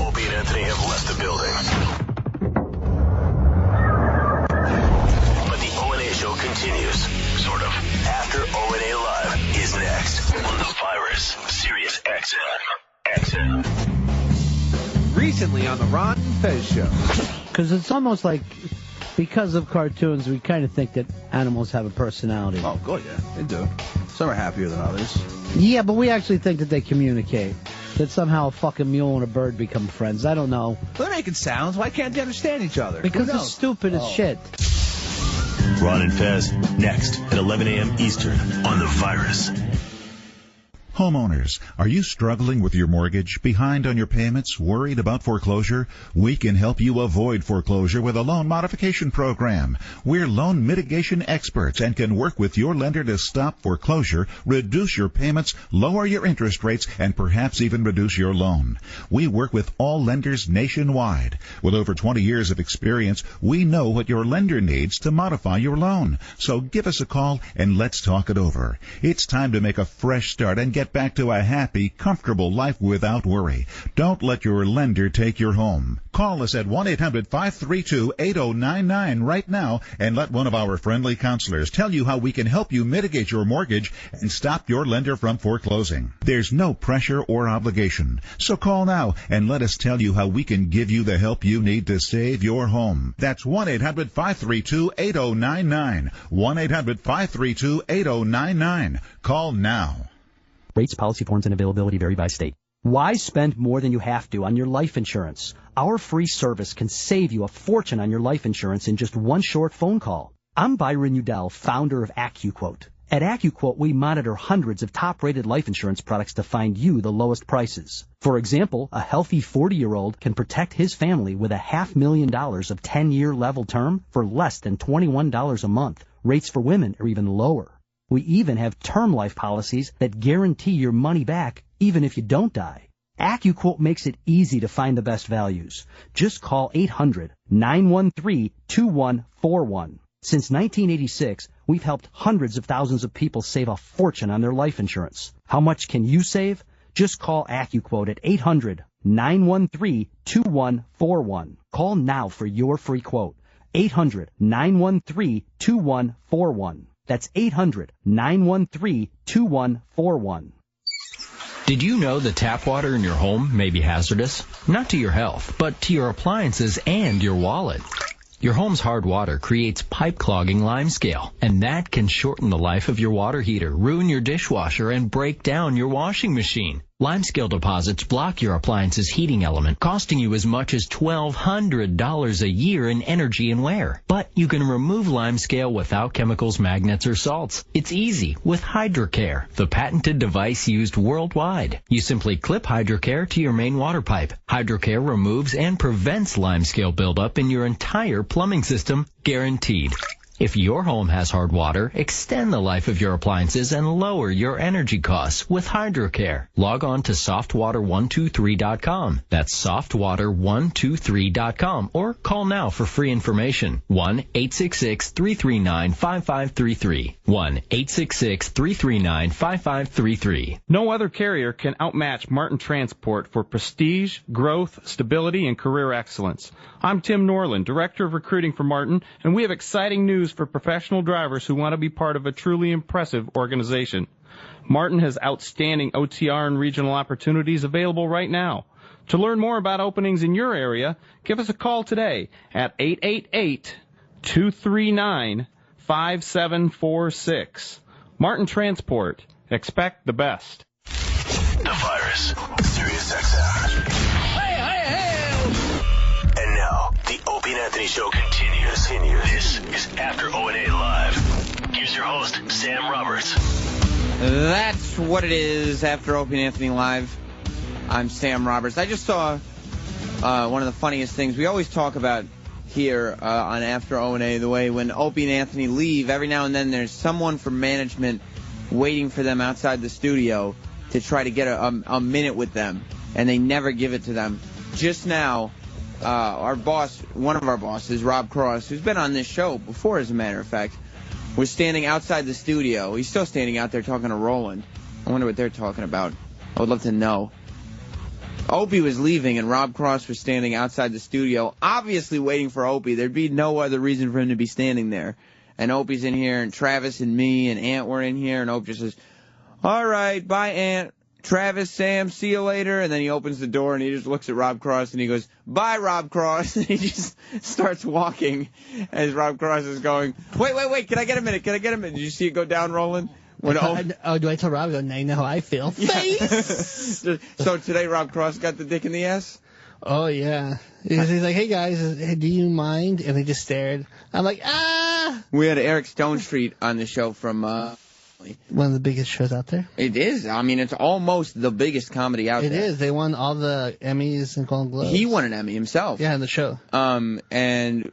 [SPEAKER 1] Opie and Anthony have left the building. But the O&A show continues. Sort of. After O&A Live is next on the Virus, Sirius XM.
[SPEAKER 15] Recently on the Ron Fez Show.
[SPEAKER 16] Because it's almost like, because of cartoons, we kind of think that animals have a personality.
[SPEAKER 19] Oh, good, yeah. They do. Some are happier than others.
[SPEAKER 16] Yeah, but we actually think that they communicate. That somehow a fucking mule and a bird become friends. I don't know.
[SPEAKER 19] They're making sounds. Why can't they understand each other?
[SPEAKER 16] Because they're stupid as shit.
[SPEAKER 1] Ron and Fez, next at 11 a.m. Eastern on the Virus.
[SPEAKER 20] Homeowners, are you struggling with your mortgage, behind on your payments, worried about foreclosure? We can help you avoid foreclosure with a loan modification program. We're loan mitigation experts and can work with your lender to stop foreclosure, reduce your payments, lower your interest rates, and perhaps even reduce your loan. We work with all lenders nationwide. With over 20 years of experience, we know what your lender needs to modify your loan. So give us a call and let's talk it over. It's time to make a fresh start and get back to a happy, comfortable life without worry. Don't let your lender take your home. Call us at 1-800-532-8099 right now and let one of our friendly counselors tell you how we can help you mitigate your mortgage and stop your lender from foreclosing. There's no pressure or obligation. So call now and let us tell you how we can give you the help you need to save your home. That's 1-800-532-8099. 1-800-532-8099. Call now.
[SPEAKER 21] Rates, policy forms, and availability vary by state. Why spend more than you have to on your life insurance? Our free service can save you a fortune on your life insurance in just one short phone call. I'm Byron Udell, founder of AccuQuote. At AccuQuote, we monitor hundreds of top-rated life insurance products to find you the lowest prices. For example, a healthy 40-year-old can protect his family with $500,000 of 10-year level term for less than $21 a month. Rates for women are even lower. We even have term life policies that guarantee your money back even if you don't die. AccuQuote makes it easy to find the best values. Just call 800-913-2141. Since 1986, we've helped hundreds of thousands of people save a fortune on their life insurance. How much can you save? Just call AccuQuote at 800-913-2141. Call now for your free quote. 800-913-2141. That's 800-913-2141.
[SPEAKER 22] Did you know that tap water in your home may be hazardous? Not to your health, but to your appliances and your wallet. Your home's hard water creates pipe-clogging limescale, and that can shorten the life of your water heater, ruin your dishwasher, and break down your washing machine. Limescale deposits block your appliance's heating element, costing you as much as $1,200 a year in energy and wear. But you can remove limescale without chemicals, magnets, or salts. It's easy with HydroCare, the patented device used worldwide. You simply clip HydroCare to your main water pipe. HydroCare removes and prevents limescale buildup in your entire plumbing system, guaranteed. If your home has hard water, extend the life of your appliances and lower your energy costs with HydroCare. Log on to softwater123.com. That's softwater123.com or call now for free information. 1-866-339-5533. 1-866-339-5533.
[SPEAKER 27] No other carrier can outmatch Martin Transport for prestige, growth, stability, and career excellence. I'm Tim Norland, Director of Recruiting for Martin, and we have exciting news for professional drivers who want to be part of a truly impressive organization. Martin has outstanding OTR and regional opportunities available right now. To learn more about openings in your area, give us a call today at 888-239-5746. Martin Transport. Expect the best.
[SPEAKER 1] The Virus, Sirius XM. And now, the Opie and Anthony Show continues. This is After O&A Live. Here's your host, Sam Roberts.
[SPEAKER 29] That's what it is, After Opie and Anthony Live. I'm Sam Roberts. I just saw
[SPEAKER 3] one of the funniest things we always talk about here on After O&A, the way when Opie and Anthony leave, every now and then there's someone from management waiting for them outside the studio to try to get a minute with them, and they never give it to them. Just now, our boss, one of our bosses, Rob Cross, who's been on this show before, as a matter of fact, was standing outside the studio. He's still standing out there talking to Roland. I wonder what they're talking about. I would love to know. Opie was leaving, and Rob Cross was standing outside the studio, obviously waiting for Opie. There'd be no other reason for him to be standing there. And Opie's in here, and Travis and me and Ant were in here, and Opie just says, "All right, bye, Ant. Travis, Sam, see you later." And then he opens the door, and he just looks at Rob Cross, and he goes, "Bye, Rob Cross." And he just starts walking as Rob Cross is going, wait, can I get a minute? Did you see it go down, Roland?
[SPEAKER 5] Do I tell Rob? Now you know how I feel. Face!
[SPEAKER 3] So today Rob Cross got the dick in the ass?
[SPEAKER 5] Oh, yeah. He's like, "Hey, guys, do you mind?" And they just stared. I'm like, ah!
[SPEAKER 3] We had Eric Stonestreet on the show from...
[SPEAKER 5] one of the biggest shows out there.
[SPEAKER 3] It is. I mean, it's almost the biggest comedy out there.
[SPEAKER 5] It is. They won all the Emmys and Golden Globes.
[SPEAKER 3] He won an Emmy himself.
[SPEAKER 5] Yeah, in the show.
[SPEAKER 3] And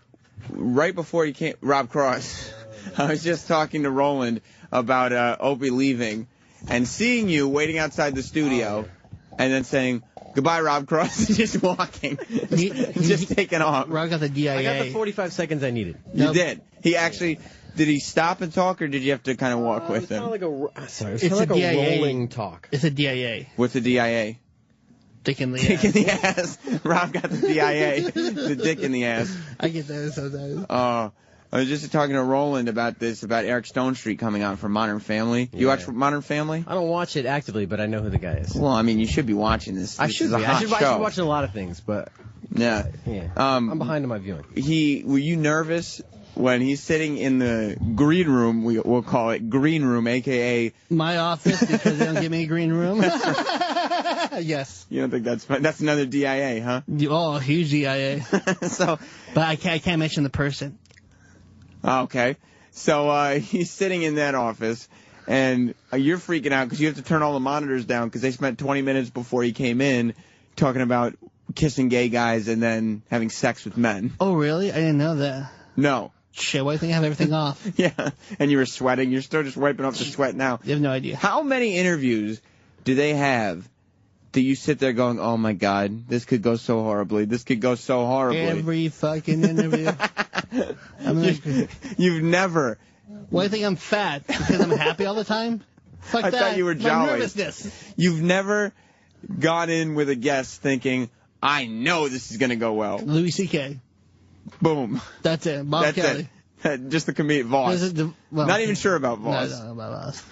[SPEAKER 3] right before he came... Rob Cross, I was just talking to Roland about Opie leaving and seeing you waiting outside the studio and then saying, "Goodbye, Rob Cross," and just walking. just taking off.
[SPEAKER 5] Rob got the DIA.
[SPEAKER 13] I got the 45 seconds I needed.
[SPEAKER 3] You did. He actually... Did he stop and talk, or did you have to kind of walk with him?
[SPEAKER 13] It was kind of like a rolling talk.
[SPEAKER 5] It's a DIA.
[SPEAKER 3] What's a DIA?
[SPEAKER 5] Dick in the
[SPEAKER 3] Dick in the ass. Rob got the DIA. The dick in the ass.
[SPEAKER 5] I get that sometimes.
[SPEAKER 3] I was just talking to Roland about this, about Eric Stonestreet coming on from Modern Family. You watch Modern Family?
[SPEAKER 13] I don't watch it actively, but I know who the guy is.
[SPEAKER 3] Well, I mean, you should be watching this.
[SPEAKER 13] I should be. I should be watching a lot of things, but...
[SPEAKER 3] Yeah.
[SPEAKER 13] I'm behind in my viewing.
[SPEAKER 3] Were you nervous when he's sitting in the green room? We'll call it green room, a.k.a.
[SPEAKER 5] my office, because they don't give me a green room. Yes.
[SPEAKER 3] You don't think that's fun? That's another DIA, huh?
[SPEAKER 5] Oh, huge DIA.
[SPEAKER 3] But
[SPEAKER 5] I can't mention the person.
[SPEAKER 3] Okay. So he's sitting in that office, and you're freaking out because you have to turn all the monitors down because they spent 20 minutes before he came in talking about kissing gay guys and then having sex with men.
[SPEAKER 5] Oh, really? I didn't know that.
[SPEAKER 3] No.
[SPEAKER 5] Shit, why do you think I have everything off?
[SPEAKER 3] Yeah, and you were sweating. You're still just wiping off the sweat now.
[SPEAKER 5] You have no idea.
[SPEAKER 3] How many interviews do they have that you sit there going, "Oh, my God, this could go so horribly. This could go so horribly."
[SPEAKER 5] Every fucking interview.
[SPEAKER 3] You've never...
[SPEAKER 5] Why do you think I'm fat? Because I'm happy all the time? Fuck
[SPEAKER 3] I
[SPEAKER 5] that.
[SPEAKER 3] thought you were jolly.
[SPEAKER 5] My nervousness.
[SPEAKER 3] You've never gone in with a guest thinking, "I know this is going to go well."
[SPEAKER 5] Louis C.K.
[SPEAKER 3] Boom.
[SPEAKER 5] That's it. Bob Kelly.
[SPEAKER 3] Just the comedian. Voss. Not even sure about Voss.
[SPEAKER 5] No, I don't know about
[SPEAKER 3] Voss.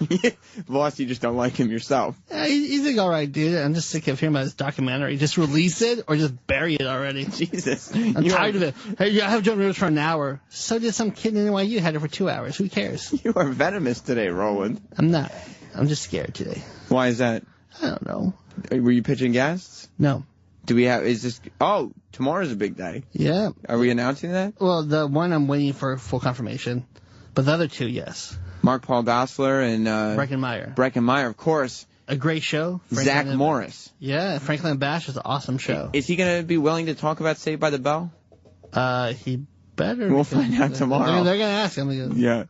[SPEAKER 3] Voss, you just don't like him yourself.
[SPEAKER 5] Yeah, he's like, all right, dude. I'm just sick of hearing about his documentary. Just release it or just bury it already.
[SPEAKER 3] Jesus.
[SPEAKER 5] I'm tired of it. Hey, I have Joan Rivers for an hour. So did some kid in NYU who had it for 2 hours. Who cares?
[SPEAKER 3] You are venomous today, Roland.
[SPEAKER 5] I'm not. I'm just scared today.
[SPEAKER 3] Why is that?
[SPEAKER 5] I don't know.
[SPEAKER 3] Were you pitching guests?
[SPEAKER 5] No.
[SPEAKER 3] Do we have, tomorrow's a big day.
[SPEAKER 5] Yeah.
[SPEAKER 3] Are we announcing that?
[SPEAKER 5] Well, the one I'm waiting for full confirmation. But the other two, yes.
[SPEAKER 3] Mark Paul Gosselaar and
[SPEAKER 5] Breckenmeyer.
[SPEAKER 3] Breckenmeyer, of course.
[SPEAKER 5] A great show.
[SPEAKER 3] Zach Morris.
[SPEAKER 5] Yeah, Franklin Bash is an awesome show.
[SPEAKER 3] Is he going to be willing to talk about Saved by the Bell?
[SPEAKER 5] He better.
[SPEAKER 3] We'll find out tomorrow.
[SPEAKER 5] They're going to ask him.
[SPEAKER 3] Yeah.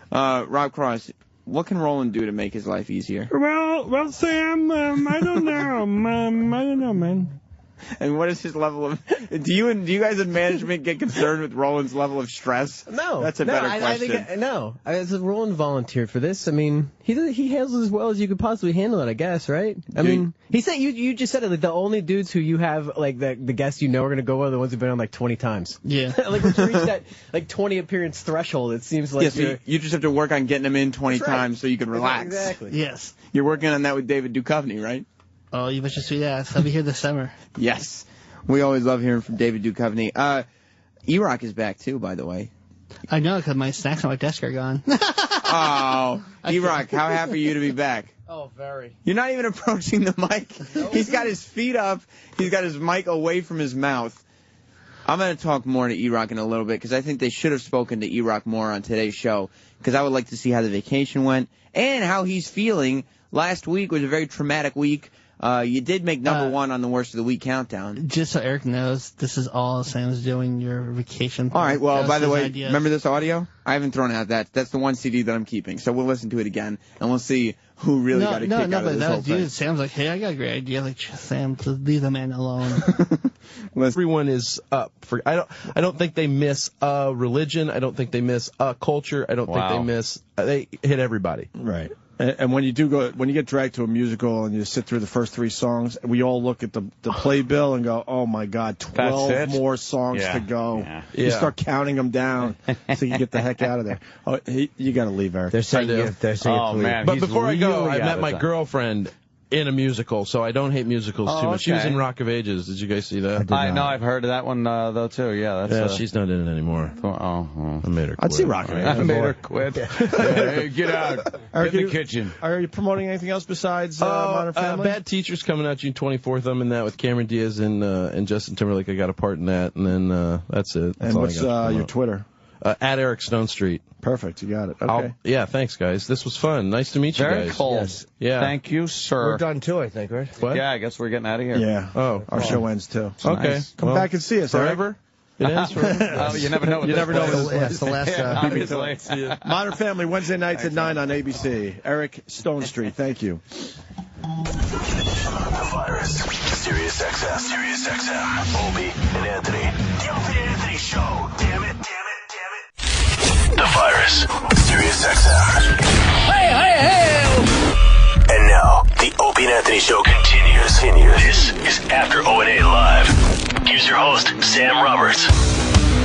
[SPEAKER 3] Rob Cross, what can Roland do to make his life easier?
[SPEAKER 23] Well, Sam, I don't know. I don't know, man.
[SPEAKER 3] And what is his level of... Do you guys in management get concerned with Roland's level of stress?
[SPEAKER 13] No.
[SPEAKER 3] That's a better question.
[SPEAKER 13] I think, Roland volunteered for this. I mean, he handles it as well as you could possibly handle it, I guess, right? I mean, he said, you just said it, like, the only dudes who you have, like, the guests you know are going to go are the ones who've been on, like, 20 times.
[SPEAKER 5] Yeah.
[SPEAKER 13] Like, once you reach that, like, 20 appearance threshold, it seems like
[SPEAKER 3] you just have to work on getting them in 20 times so you can relax.
[SPEAKER 13] Exactly.
[SPEAKER 5] Yes.
[SPEAKER 3] You're working on that with David Duchovny, right?
[SPEAKER 5] Oh, you bet your sweet ass. I'll be here this summer.
[SPEAKER 3] Yes. We always love hearing from David Duchovny. E-Rock is back, too, by the way.
[SPEAKER 5] I know, because my snacks on my desk are gone.
[SPEAKER 3] Oh, E-Rock, how happy are you to be back?
[SPEAKER 13] Oh, very.
[SPEAKER 3] You're not even approaching the mic. He's got his feet up. He's got his mic away from his mouth. I'm going to talk more to E-Rock in a little bit, because I think they should have spoken to E-Rock more on today's show, because I would like to see how the vacation went and how he's feeling. Last week was a very traumatic week. You did make number 1 on the Worst of the Week countdown.
[SPEAKER 5] Just so Eric knows, this is all Sam's doing your vacation.
[SPEAKER 3] All right, well, by the way,
[SPEAKER 5] ideas.
[SPEAKER 3] remember this audio? I haven't thrown out that. That's the one CD that I'm keeping. So we'll listen to it again, and we'll see who really got a kick out of this whole thing.
[SPEAKER 5] Sam's like, hey, I got a great idea. Like, Sam, to leave the man alone.
[SPEAKER 2] Everyone is up for. I don't think they miss religion. I don't think they miss culture. I don't think they miss. They hit everybody.
[SPEAKER 6] Right. And when you get dragged to a musical and you sit through the first 3 songs, we all look at the playbill and go, "Oh my God, 12 more songs to go."
[SPEAKER 4] Yeah.
[SPEAKER 6] You start counting them down so you get the heck out of there. Oh, you got to leave, Eric.
[SPEAKER 16] They're saying
[SPEAKER 4] Oh man!
[SPEAKER 2] But before I go,
[SPEAKER 4] really
[SPEAKER 2] I met my girlfriend in a musical, so I don't hate musicals too much. She was in Rock of Ages. Did you guys see that?
[SPEAKER 4] I know. I've heard of that one though too. Yeah, that's.
[SPEAKER 2] She's not in it anymore. I made her quit.
[SPEAKER 6] I'd see Rock of Ages.
[SPEAKER 4] I made her quit. Hey, get out. Get in the kitchen.
[SPEAKER 6] Are you promoting anything else besides Modern Family?
[SPEAKER 2] Bad Teacher's coming out June 24th. I'm in that with Cameron Diaz and Justin Timberlake. I got a part in that, and then that's it. That's
[SPEAKER 6] and what's your Twitter?
[SPEAKER 2] At Eric Stonestreet.
[SPEAKER 6] Perfect, you got it. Okay.
[SPEAKER 2] Yeah, thanks, guys. This was fun. Nice to meet you guys.
[SPEAKER 4] Very cool.
[SPEAKER 2] Yes. Yeah.
[SPEAKER 4] Thank you, sir.
[SPEAKER 16] We're done too, I think, right?
[SPEAKER 2] What?
[SPEAKER 4] Yeah, I guess we're getting out of here.
[SPEAKER 6] Yeah.
[SPEAKER 2] Oh,
[SPEAKER 6] our show ends too.
[SPEAKER 2] So okay.
[SPEAKER 6] Nice. Come back and see us,
[SPEAKER 2] forever. It ends forever.
[SPEAKER 4] Oh, you never know.
[SPEAKER 6] You never know.
[SPEAKER 16] It's the last.
[SPEAKER 4] Obviously.
[SPEAKER 6] Modern Family Wednesday nights at 9 on ABC. Eric Stonestreet. Thank you.
[SPEAKER 1] The Virus. Sirius XM. Opie and Anthony. The Opie and Anthony Show. Damn it. The Virus. Sirius XM. Hey. And now, the Opie and Anthony Show continues. This is After O&A Live. Here's your host, Sam Roberts.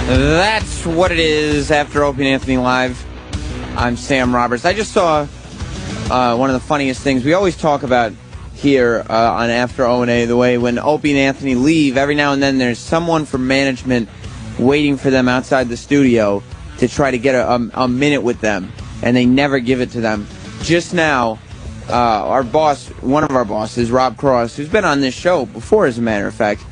[SPEAKER 3] That's what it is After Opie and Anthony Live. I'm Sam Roberts. I just saw one of the funniest things. We always talk about here on After O&A, the way when Opie and Anthony leave, every now and then there's someone from management waiting for them outside the studio to try to get a minute with them, and they never give it to them. Just now, our boss, one of our bosses, Rob Cross, who's been on this show before, as a matter of fact,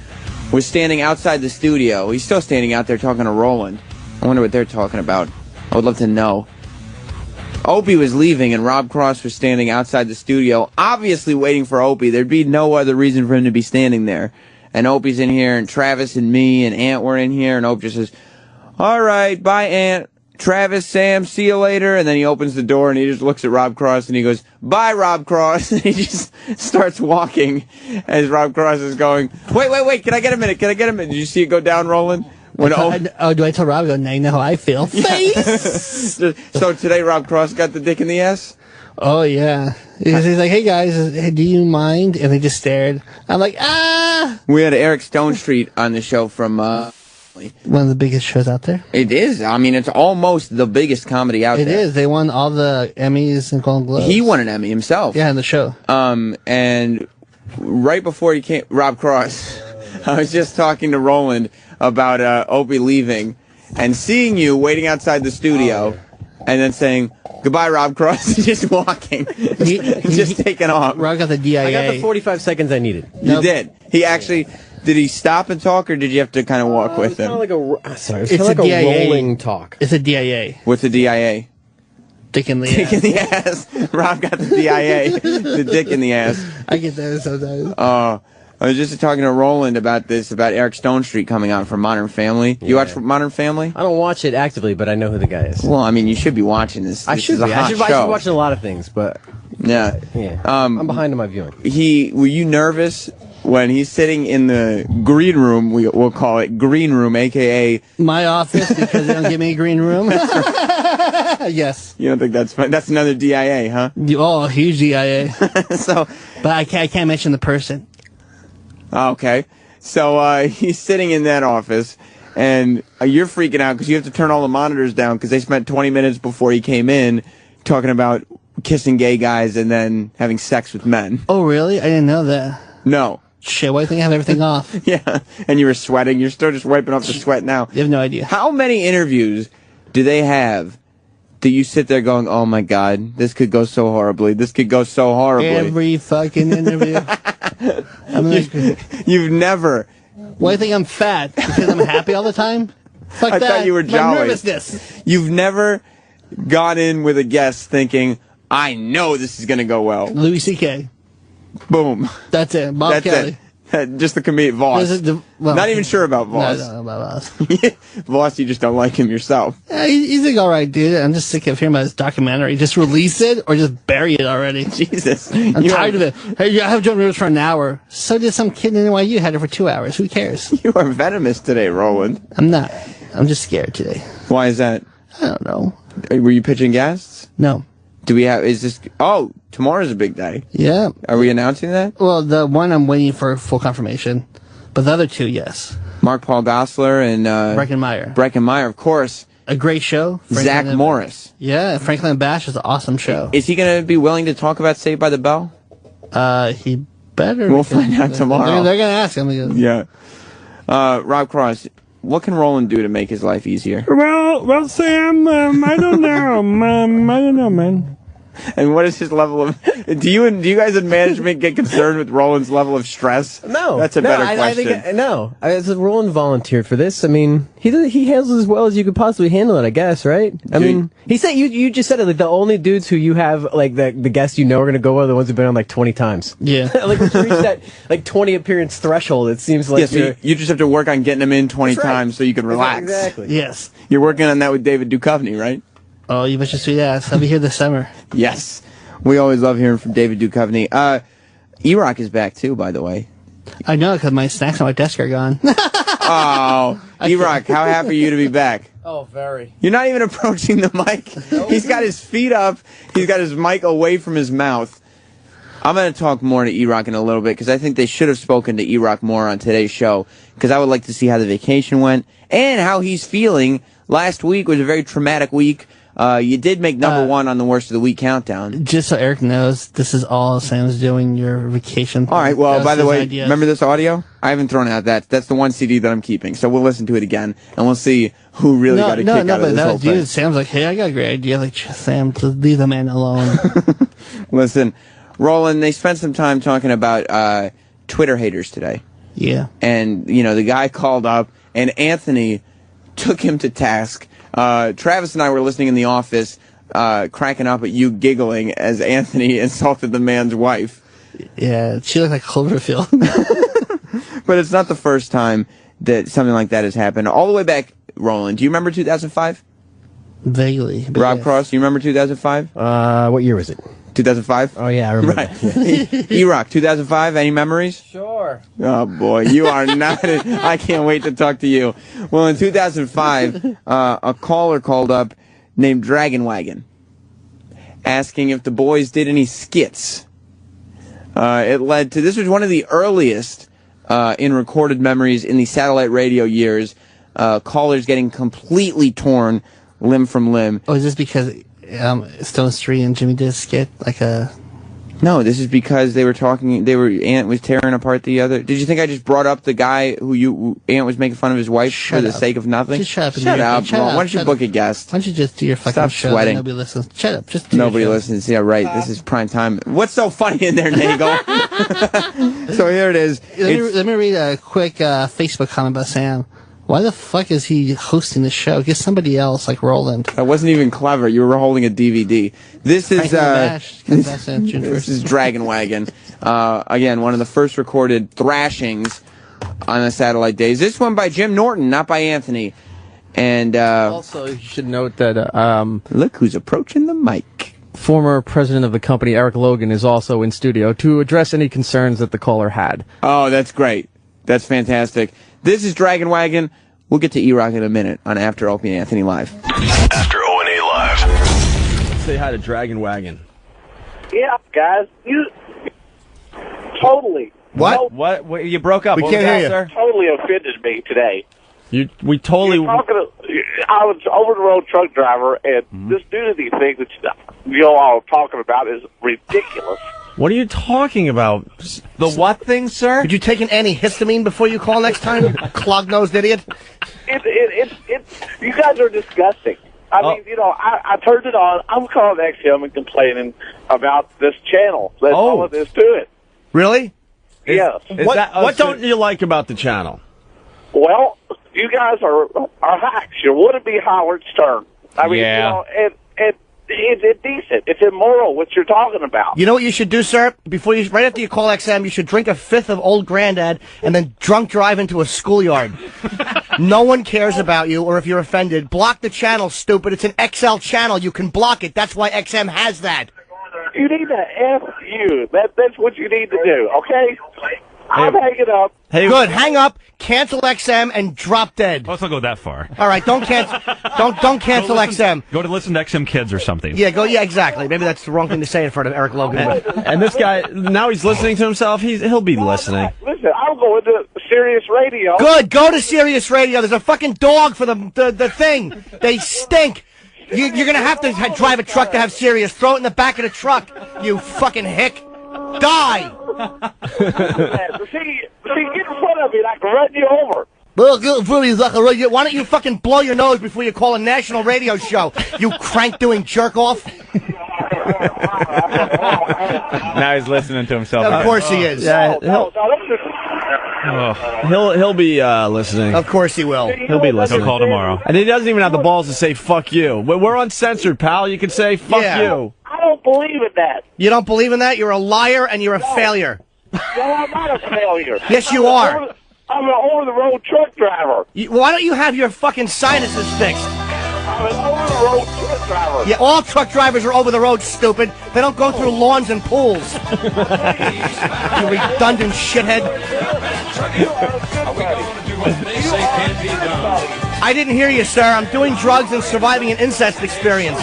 [SPEAKER 3] was standing outside the studio. He's still standing out there talking to Roland. I wonder what they're talking about. I would love to know. Opie was leaving, and Rob Cross was standing outside the studio, obviously waiting for Opie. There'd be no other reason for him to be standing there. And Opie's in here, and Travis and me and Ant were in here, and Opie just says, "All right, bye, Ant. Travis, Sam, see you later." And then he opens the door, and he just looks at Rob Cross, and he goes, "Bye, Rob Cross." And he just starts walking as Rob Cross is going, wait, can I get a minute? Did you see it go down, Roland?
[SPEAKER 5] Do I tell Rob? Now you know how I feel. Face!
[SPEAKER 3] So today Rob Cross got the dick in the ass?
[SPEAKER 5] Oh, yeah. He's like, "Hey, guys, do you mind?" And they just stared. I'm like, ah!
[SPEAKER 3] We had Eric Stonestreet on the show from...
[SPEAKER 5] one of the biggest shows out there.
[SPEAKER 3] It is. I mean, it's almost the biggest comedy out there.
[SPEAKER 5] It is. They won all the Emmys and Golden Globes.
[SPEAKER 3] He won an Emmy himself.
[SPEAKER 5] Yeah, in the show.
[SPEAKER 3] And right before he came, Rob Cross, I was just talking to Roland about Opie leaving and seeing you waiting outside the studio and then saying, "Goodbye, Rob Cross," just walking, just taking off.
[SPEAKER 5] Rob got the DIA.
[SPEAKER 13] I got the 45 seconds I needed.
[SPEAKER 3] You did. He actually... Did he stop and talk, or did you have to kind of walk with him?
[SPEAKER 13] It was kind of like a rolling talk.
[SPEAKER 5] It's a DIA.
[SPEAKER 3] What's a DIA?
[SPEAKER 5] Dick in the
[SPEAKER 3] ass. Dick in the ass. Rob got the DIA, the dick in the ass.
[SPEAKER 5] I get that sometimes.
[SPEAKER 3] I was just talking to Roland about this, about Eric Stonestreet coming out from Modern Family. You watch Modern Family?
[SPEAKER 13] I don't watch it actively, but I know who the guy is.
[SPEAKER 3] Well, I mean, you should be watching this.
[SPEAKER 13] I should be. I should be watching a lot of things, but
[SPEAKER 3] yeah.
[SPEAKER 13] I'm behind on my viewing.
[SPEAKER 3] Were you nervous when he's sitting in the green room? We'll call it green room, aka
[SPEAKER 5] my office, because they don't give me a green room. Yes.
[SPEAKER 3] You don't think that's fun? That's another DIA, huh?
[SPEAKER 5] Oh, huge DIA.
[SPEAKER 3] So,
[SPEAKER 5] but I can't mention the person.
[SPEAKER 3] Okay. So he's sitting in that office, and you're freaking out because you have to turn all the monitors down because they spent 20 minutes before he came in talking about kissing gay guys and then having sex with men.
[SPEAKER 5] Oh, really? I didn't know that.
[SPEAKER 3] No.
[SPEAKER 5] Shit, why do you think I have everything off?
[SPEAKER 3] Yeah, and you were sweating. You're still just wiping off the sweat now.
[SPEAKER 5] You have no idea.
[SPEAKER 3] How many interviews do they have that you sit there going, "Oh my God, this could go so horribly. This could go so horribly."
[SPEAKER 5] Every fucking interview.
[SPEAKER 3] You've never...
[SPEAKER 5] Why do you think I'm fat? Because I'm happy all the time? Fuck
[SPEAKER 3] I
[SPEAKER 5] that.
[SPEAKER 3] thought you were jolly.
[SPEAKER 5] My nervousness.
[SPEAKER 3] You've never gone in with a guest thinking, "I know this is going to go well."
[SPEAKER 5] Louis C.K.
[SPEAKER 3] Boom.
[SPEAKER 5] That's it. Bob
[SPEAKER 3] That's
[SPEAKER 5] Kelly.
[SPEAKER 3] it. Just the comedian Voss. Not even sure about Voss.
[SPEAKER 5] No, I don't know about Voss.
[SPEAKER 3] Voss, you just don't like him yourself.
[SPEAKER 5] Yeah, he's like, all right, dude. I'm just sick of hearing about his documentary. Just release it or just bury it already.
[SPEAKER 3] Jesus.
[SPEAKER 5] I'm tired of it. Hey, I have Joan Rivers for an hour. So did some kid in NYU had it for 2 hours. Who cares?
[SPEAKER 3] You are venomous today, Roland.
[SPEAKER 5] I'm not. I'm just scared today.
[SPEAKER 3] Why is that?
[SPEAKER 5] I don't know.
[SPEAKER 3] Were you pitching guests?
[SPEAKER 5] No.
[SPEAKER 3] Do we have, is this, oh, tomorrow's a big day.
[SPEAKER 5] Yeah.
[SPEAKER 3] Are we announcing that?
[SPEAKER 5] Well, the one I'm waiting for full confirmation. But the other two, yes.
[SPEAKER 3] Mark Paul Gosselaar and
[SPEAKER 5] Breckenmeyer.
[SPEAKER 3] Breckenmeyer, of course.
[SPEAKER 5] A great show.
[SPEAKER 3] Zach Morris.
[SPEAKER 5] Yeah, Franklin and Bash is an awesome show.
[SPEAKER 3] Is he going to be willing to talk about Saved by the Bell?
[SPEAKER 5] He better.
[SPEAKER 3] We'll find out tomorrow.
[SPEAKER 5] They're going to ask him.
[SPEAKER 3] Yeah. Rob Cross, what can Roland do to make his life easier?
[SPEAKER 23] Well, Sam, I don't know. I don't know, man.
[SPEAKER 3] And what is his level of? Do you guys in management get concerned with Roland's level of stress?
[SPEAKER 13] No,
[SPEAKER 3] that's a better question.
[SPEAKER 13] I think no. Roland volunteered for this. I mean, he handles it as well as you could possibly handle it. I guess, right? I mean, he said you just said it. Like the only dudes who you have like the guests you know are going to go are the ones who've been on like 20 times.
[SPEAKER 5] Yeah,
[SPEAKER 13] like once you reach that like 20 appearance threshold, it seems like
[SPEAKER 3] so you just have to work on getting them in 20 times so you can relax.
[SPEAKER 13] Exactly.
[SPEAKER 5] Yes.
[SPEAKER 3] You're working on that with David Duchovny, right?
[SPEAKER 5] Oh, you bet your sweet ass. I'll be here this summer.
[SPEAKER 3] Yes. We always love hearing from David Duchovny. E-Rock is back, too, by the way.
[SPEAKER 5] I know, because my snacks on my desk are gone.
[SPEAKER 3] Oh, E-Rock, how happy are you to be back?
[SPEAKER 13] Oh, very.
[SPEAKER 3] You're not even approaching the mic. Nope. He's got his feet up. He's got his mic away from his mouth. I'm going to talk more to E-Rock in a little bit, because I think they should have spoken to E-Rock more on today's show, because I would like to see how the vacation went and how he's feeling. Last week was a very traumatic week. You did make number one on the worst of the week countdown.
[SPEAKER 5] Just so Eric knows, this is all Sam's doing, your vacation.
[SPEAKER 3] All right, well, by the way,
[SPEAKER 5] ideas.
[SPEAKER 3] Remember this audio? I haven't thrown out that. That's the one CD that I'm keeping. So we'll listen to it again, and we'll see who really got a kick out of this whole thing.
[SPEAKER 5] Sam's like, hey, I got a great idea. Like, Sam, just leave the man alone.
[SPEAKER 3] Listen, Roland, they spent some time talking about Twitter haters today.
[SPEAKER 5] Yeah.
[SPEAKER 3] And, the guy called up, and Anthony took him to task. Travis and I were listening in the office, cracking up at you giggling as Anthony insulted the man's wife.
[SPEAKER 5] Yeah, she looked like Cloverfield.
[SPEAKER 3] But it's not the first time that something like that has happened. All the way back, Roland, do you remember 2005?
[SPEAKER 5] Vaguely.
[SPEAKER 3] Rob Cross, do you remember 2005?
[SPEAKER 13] What year was it?
[SPEAKER 3] 2005?
[SPEAKER 13] Oh, yeah, I remember.
[SPEAKER 3] Right. E-Rock, 2005, any memories?
[SPEAKER 13] Sure.
[SPEAKER 3] Oh, boy, you are not... I can't wait to talk to you. Well, in 2005, a caller called up named Dragon Wagon, asking if the boys did any skits. It led to... This was one of the earliest in recorded memories in the satellite radio years, callers getting completely torn limb from limb.
[SPEAKER 5] Oh, is this because... Stonestreet and Jimmy did a skit like a...
[SPEAKER 3] No, this is because they were talking. Ant was tearing apart the other. Did you think I just brought up the guy who Ant was making fun of his wife for the sake of nothing?
[SPEAKER 5] Just shut up.
[SPEAKER 3] Shut up. Why don't you book a guest?
[SPEAKER 5] Why don't you just do your fucking
[SPEAKER 3] Stop
[SPEAKER 5] show?
[SPEAKER 3] sweating.
[SPEAKER 5] Nobody listens. Shut up. Just do
[SPEAKER 3] Nobody
[SPEAKER 5] your show.
[SPEAKER 3] listens. Yeah, right. This is prime time. What's so funny in there, Nagel? So here it is.
[SPEAKER 5] Let me read a quick Facebook comment about Sam. Why the fuck is he hosting the show? Get somebody else like Roland.
[SPEAKER 3] That wasn't even clever. You were holding a DVD. This is
[SPEAKER 5] this
[SPEAKER 3] is Dragon Wagon. Again, one of the first recorded thrashings on the satellite days. This one by Jim Norton, not by Anthony. And
[SPEAKER 7] also, you should note that
[SPEAKER 3] look who's approaching the mic.
[SPEAKER 7] Former president of the company, Eric Logan, is also in studio to address any concerns that the caller had.
[SPEAKER 3] Oh, that's great. That's fantastic. This is Dragon Wagon. We'll get to E-Rock in a minute on After Opie and Anthony Live.
[SPEAKER 1] After O&A Live.
[SPEAKER 7] Say hi to Dragon Wagon.
[SPEAKER 8] Yeah, guys. You totally.
[SPEAKER 7] What? What? You broke up.
[SPEAKER 8] We
[SPEAKER 7] What
[SPEAKER 8] can't
[SPEAKER 7] was
[SPEAKER 8] hear
[SPEAKER 7] that,
[SPEAKER 8] you.
[SPEAKER 7] sir?
[SPEAKER 8] Totally offended me today.
[SPEAKER 7] We totally.
[SPEAKER 8] I was over the road truck driver, and this nudity thing that you all are talking about is ridiculous.
[SPEAKER 7] What are you talking about? The what thing, sir?
[SPEAKER 9] Did you take an antihistamine before you call next time? Clog-nosed idiot.
[SPEAKER 8] You guys are disgusting. I mean, I turned it on. I'm calling XM and complaining about this channel. That's all of this to it.
[SPEAKER 9] Really?
[SPEAKER 8] Yes.
[SPEAKER 7] What don't you like about the channel?
[SPEAKER 8] Well, you guys are hacks. You want to be Howard Stern. I mean,
[SPEAKER 7] Yeah.
[SPEAKER 8] and it's indecent. It's immoral what you're talking about.
[SPEAKER 9] You know what you should do, sir? Right after you call XM, you should drink a fifth of Old Grandad and then drunk drive into a schoolyard. No one cares about you, or if you're offended, block the channel, stupid. It's an XL channel. You can block it. That's why XM has that.
[SPEAKER 8] You need to F you. That's what you need to do, okay? I'm hanging up.
[SPEAKER 9] Hey, good. Hang up, cancel XM, and drop dead.
[SPEAKER 10] Let's not go that far.
[SPEAKER 9] All right, don't cancel. Don't cancel XM.
[SPEAKER 10] Go to listen to XM Kids or something.
[SPEAKER 9] Yeah, go. Yeah, exactly. Maybe that's the wrong thing to say in front of Eric Logan.
[SPEAKER 7] And this guy, now he's listening to himself. He'll be listening.
[SPEAKER 8] Listen, I'll go into Sirius Radio.
[SPEAKER 9] Good. Go to Sirius Radio. There's a fucking dog for the thing. They stink. You're gonna have to drive a truck to have Sirius. Throw it in the back of the truck. You fucking hick. Die.
[SPEAKER 8] See, get in front of me and I can run you over.
[SPEAKER 9] Why don't you fucking blow your nose before you call a national radio show, you crank-doing jerk-off?
[SPEAKER 7] Now he's listening to himself.
[SPEAKER 9] Of course he is.
[SPEAKER 7] Yeah, he'll be listening.
[SPEAKER 9] Of course he will.
[SPEAKER 7] He'll be listening.
[SPEAKER 10] He'll call tomorrow.
[SPEAKER 7] And he doesn't even have the balls to say fuck you. We're uncensored, pal. You can say fuck you.
[SPEAKER 8] I don't believe in that.
[SPEAKER 9] You don't believe in that? You're a liar and you're a failure.
[SPEAKER 8] No, I'm not a failure.
[SPEAKER 9] Yes, you are.
[SPEAKER 8] I'm an over-the-road truck driver.
[SPEAKER 9] Why don't you have your fucking sinuses fixed?
[SPEAKER 8] I'm an over-the-road truck driver.
[SPEAKER 9] Yeah, all truck drivers are over the road, stupid. They don't go through lawns and pools. You redundant shithead. I didn't hear you, sir. I'm doing drugs and surviving an incest experience.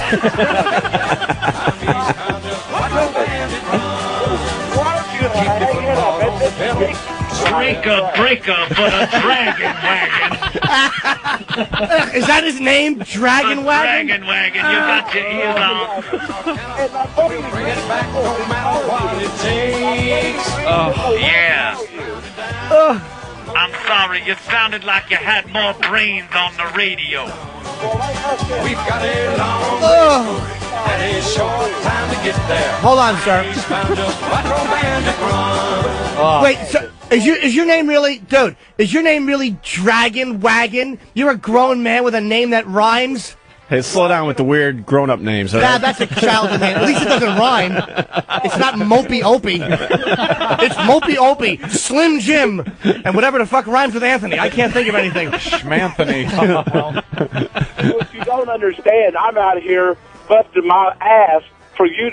[SPEAKER 11] Drinker for the Dragon Wagon.
[SPEAKER 9] Is that his name? Dragon Wagon?
[SPEAKER 11] Dragon Wagon, you got your ears on. Oh, yeah. I'm sorry, you sounded like you had more brains on the radio. We've got a long and a short time to get there.
[SPEAKER 9] Hold on, sir. Wait, so is your name really, dude? Is your name really Dragon Wagon? You're a grown man with a name that rhymes.
[SPEAKER 7] Hey, slow down with the weird grown-up names.
[SPEAKER 9] Nah, that's a child's name. At least it doesn't rhyme. It's not Mopey Opie. It's Mopey Opie, Slim Jim, and whatever the fuck rhymes with Anthony. I can't think of anything.
[SPEAKER 4] Schmanthony.
[SPEAKER 8] What you don't understand, I'm out here busting my ass for you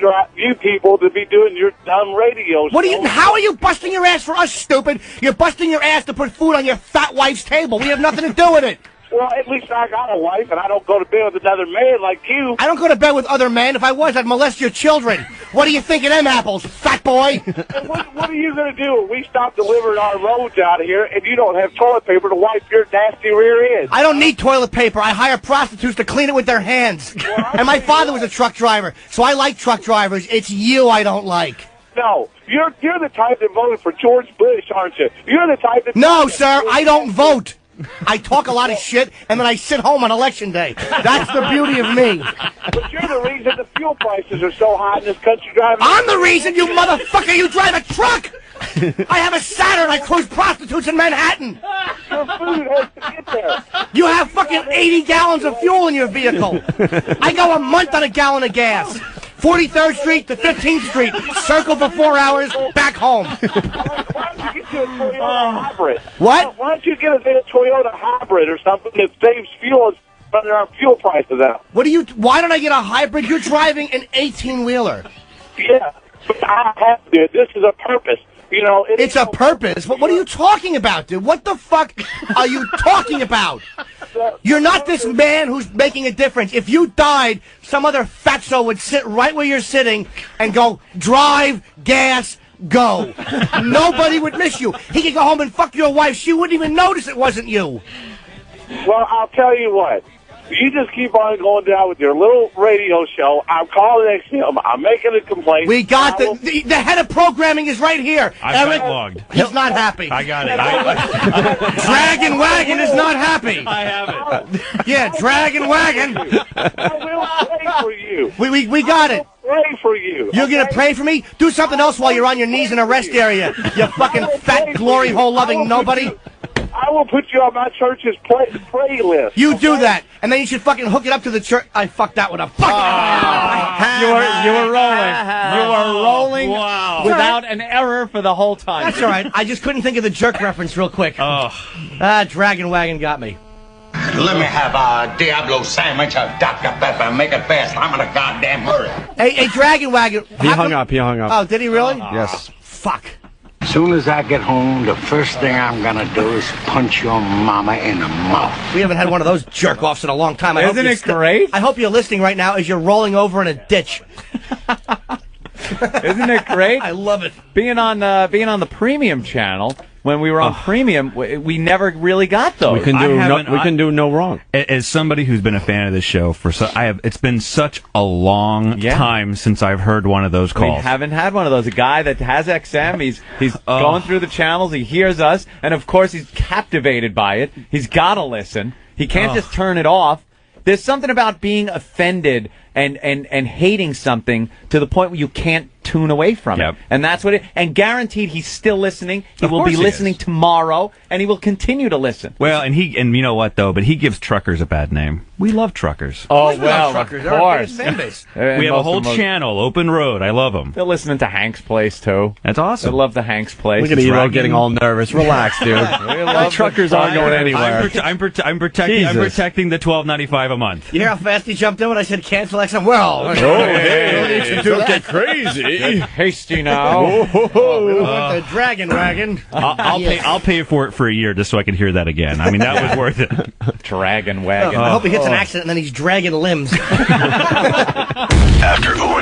[SPEAKER 8] people to be doing your dumb radio show.
[SPEAKER 9] How are you busting your ass for us, stupid? You're busting your ass to put food on your fat wife's table. We have nothing to do with it.
[SPEAKER 8] Well, at least I got a wife, and I don't go to bed with another man like you.
[SPEAKER 9] I don't go to bed with other men. If I was, I'd molest your children. What do you think of them apples, fat boy?
[SPEAKER 8] What are you going to do when we stop delivering our loads out of here, and you don't have toilet paper to wipe your nasty rear end?
[SPEAKER 9] I don't need toilet paper. I hire prostitutes to clean it with their hands. And my father was a truck driver, so I like truck drivers. It's you I don't like.
[SPEAKER 8] No, you're the type that voted for George Bush, aren't you? You're the type that...
[SPEAKER 9] No, sir, I don't vote. I talk a lot of shit, and then I sit home on Election Day. That's the beauty of me.
[SPEAKER 8] But you're the reason the fuel prices are so high in this country driving.
[SPEAKER 9] I'm the reason, you motherfucker! You drive a truck! I have a Saturn. I cruise prostitutes in Manhattan.
[SPEAKER 8] Your food has to get there.
[SPEAKER 9] You have fucking 80 gallons of fuel in your vehicle. I go a month on a gallon of gas. 43rd Street to 15th Street. Circle for 4 hours, back home.
[SPEAKER 8] Why don't you get you a Toyota hybrid?
[SPEAKER 9] What?
[SPEAKER 8] Why don't you get a Toyota hybrid or something that saves fuel and running our fuel prices out?
[SPEAKER 9] Why don't I get a hybrid? You're driving an 18-wheeler.
[SPEAKER 8] Yeah, but I have to. This is a purpose. You know,
[SPEAKER 9] it's a purpose. But what are you talking about, dude? What the fuck are you talking about? You're not this man who's making a difference. If you died, some other fatso would sit right where you're sitting and go, drive, gas, go. Nobody would miss you. He could go home and fuck your wife. She wouldn't even notice it wasn't you.
[SPEAKER 8] Well, I'll tell you what. You just keep on going down with your little radio show. I'm calling XM. I'm making a complaint.
[SPEAKER 9] We got the head of programming is right here.
[SPEAKER 10] I've logged.'s
[SPEAKER 9] not happy.
[SPEAKER 10] I got it.
[SPEAKER 9] Dragon Wagon is not happy.
[SPEAKER 10] I have it.
[SPEAKER 9] Yeah, Dragon Wagon.
[SPEAKER 8] I will pray for you.
[SPEAKER 9] We got it.
[SPEAKER 8] Pray for you.
[SPEAKER 9] You're going to pray for me? Do something else while you're on your knees in a rest area. You fucking fat glory hole loving nobody.
[SPEAKER 8] I I will put you on my church's pray list.
[SPEAKER 9] You do that, and then you should fucking hook it up to the church. I fucked that one up. Fuck
[SPEAKER 12] You were rolling without an error for the whole time.
[SPEAKER 9] That's all right. I just couldn't think of the jerk reference real quick. Dragon Wagon got me.
[SPEAKER 14] Let me have a Diablo sandwich, a Dr. Pepper, make it fast. I'm in a goddamn hurry.
[SPEAKER 9] Hey, Dragon Wagon.
[SPEAKER 7] He hung up.
[SPEAKER 9] Oh, did he really?
[SPEAKER 7] Yes.
[SPEAKER 9] Fuck.
[SPEAKER 14] As soon as I get home, the first thing I'm gonna do is punch your mama in the mouth.
[SPEAKER 9] We haven't had one of those jerk-offs in a long time.
[SPEAKER 12] Isn't it great?
[SPEAKER 9] I hope you're listening right now as you're rolling over in a ditch.
[SPEAKER 12] Isn't it great?
[SPEAKER 9] I love it.
[SPEAKER 12] Being on the premium channel. When we were on premium, we never really got those.
[SPEAKER 10] We can do no wrong. As somebody who's been a fan of this show it's been such a long time since I've heard one of those calls.
[SPEAKER 12] We haven't had one of those. A guy that has XM, he's going through the channels, he hears us, and of course he's captivated by it. He's got to listen. He can't just turn it off. There's something about being offended and hating something to the point where you can't tune away from it. And that's what and guaranteed he's still listening. He will be listening tomorrow, and he will continue to listen.
[SPEAKER 10] Well, and you know what though, but he gives truckers a bad name. We love truckers.
[SPEAKER 12] Oh, well, of course.
[SPEAKER 10] We have a whole channel, Open Road. I love them.
[SPEAKER 12] They're listening to Hank's Place too.
[SPEAKER 10] That's awesome.
[SPEAKER 12] They love the Hank's Place.
[SPEAKER 7] Look at Elo getting all nervous. Relax, dude. The truckers aren't going anywhere.
[SPEAKER 10] I'm protecting the $12.95 a month.
[SPEAKER 9] You hear how fast he jumped in when I said cancel XM? Well,
[SPEAKER 7] don't get crazy.
[SPEAKER 12] Hasty now.
[SPEAKER 9] The Dragon Wagon.
[SPEAKER 10] I'll pay for it for a year just so I can hear that again. I mean, that was worth it.
[SPEAKER 12] Dragon Wagon.
[SPEAKER 9] I hope he hits an accident and then he's dragging limbs.
[SPEAKER 1] After O&A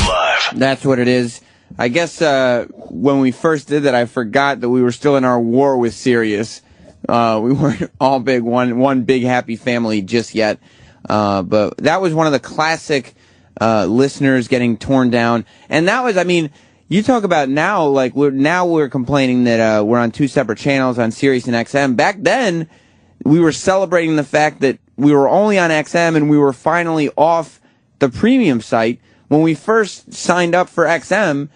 [SPEAKER 1] Live.
[SPEAKER 3] That's what it is. I guess when we first did that, I forgot that we were still in our war with Sirius. We weren't all big one big happy family just yet. But that was one of the classic listeners getting torn down. And that was, I mean, you talk about now, like we're complaining that we're on two separate channels on Sirius and XM. Back then, we were celebrating the fact that we were only on XM and we were finally off the premium site. When we first signed up for XM,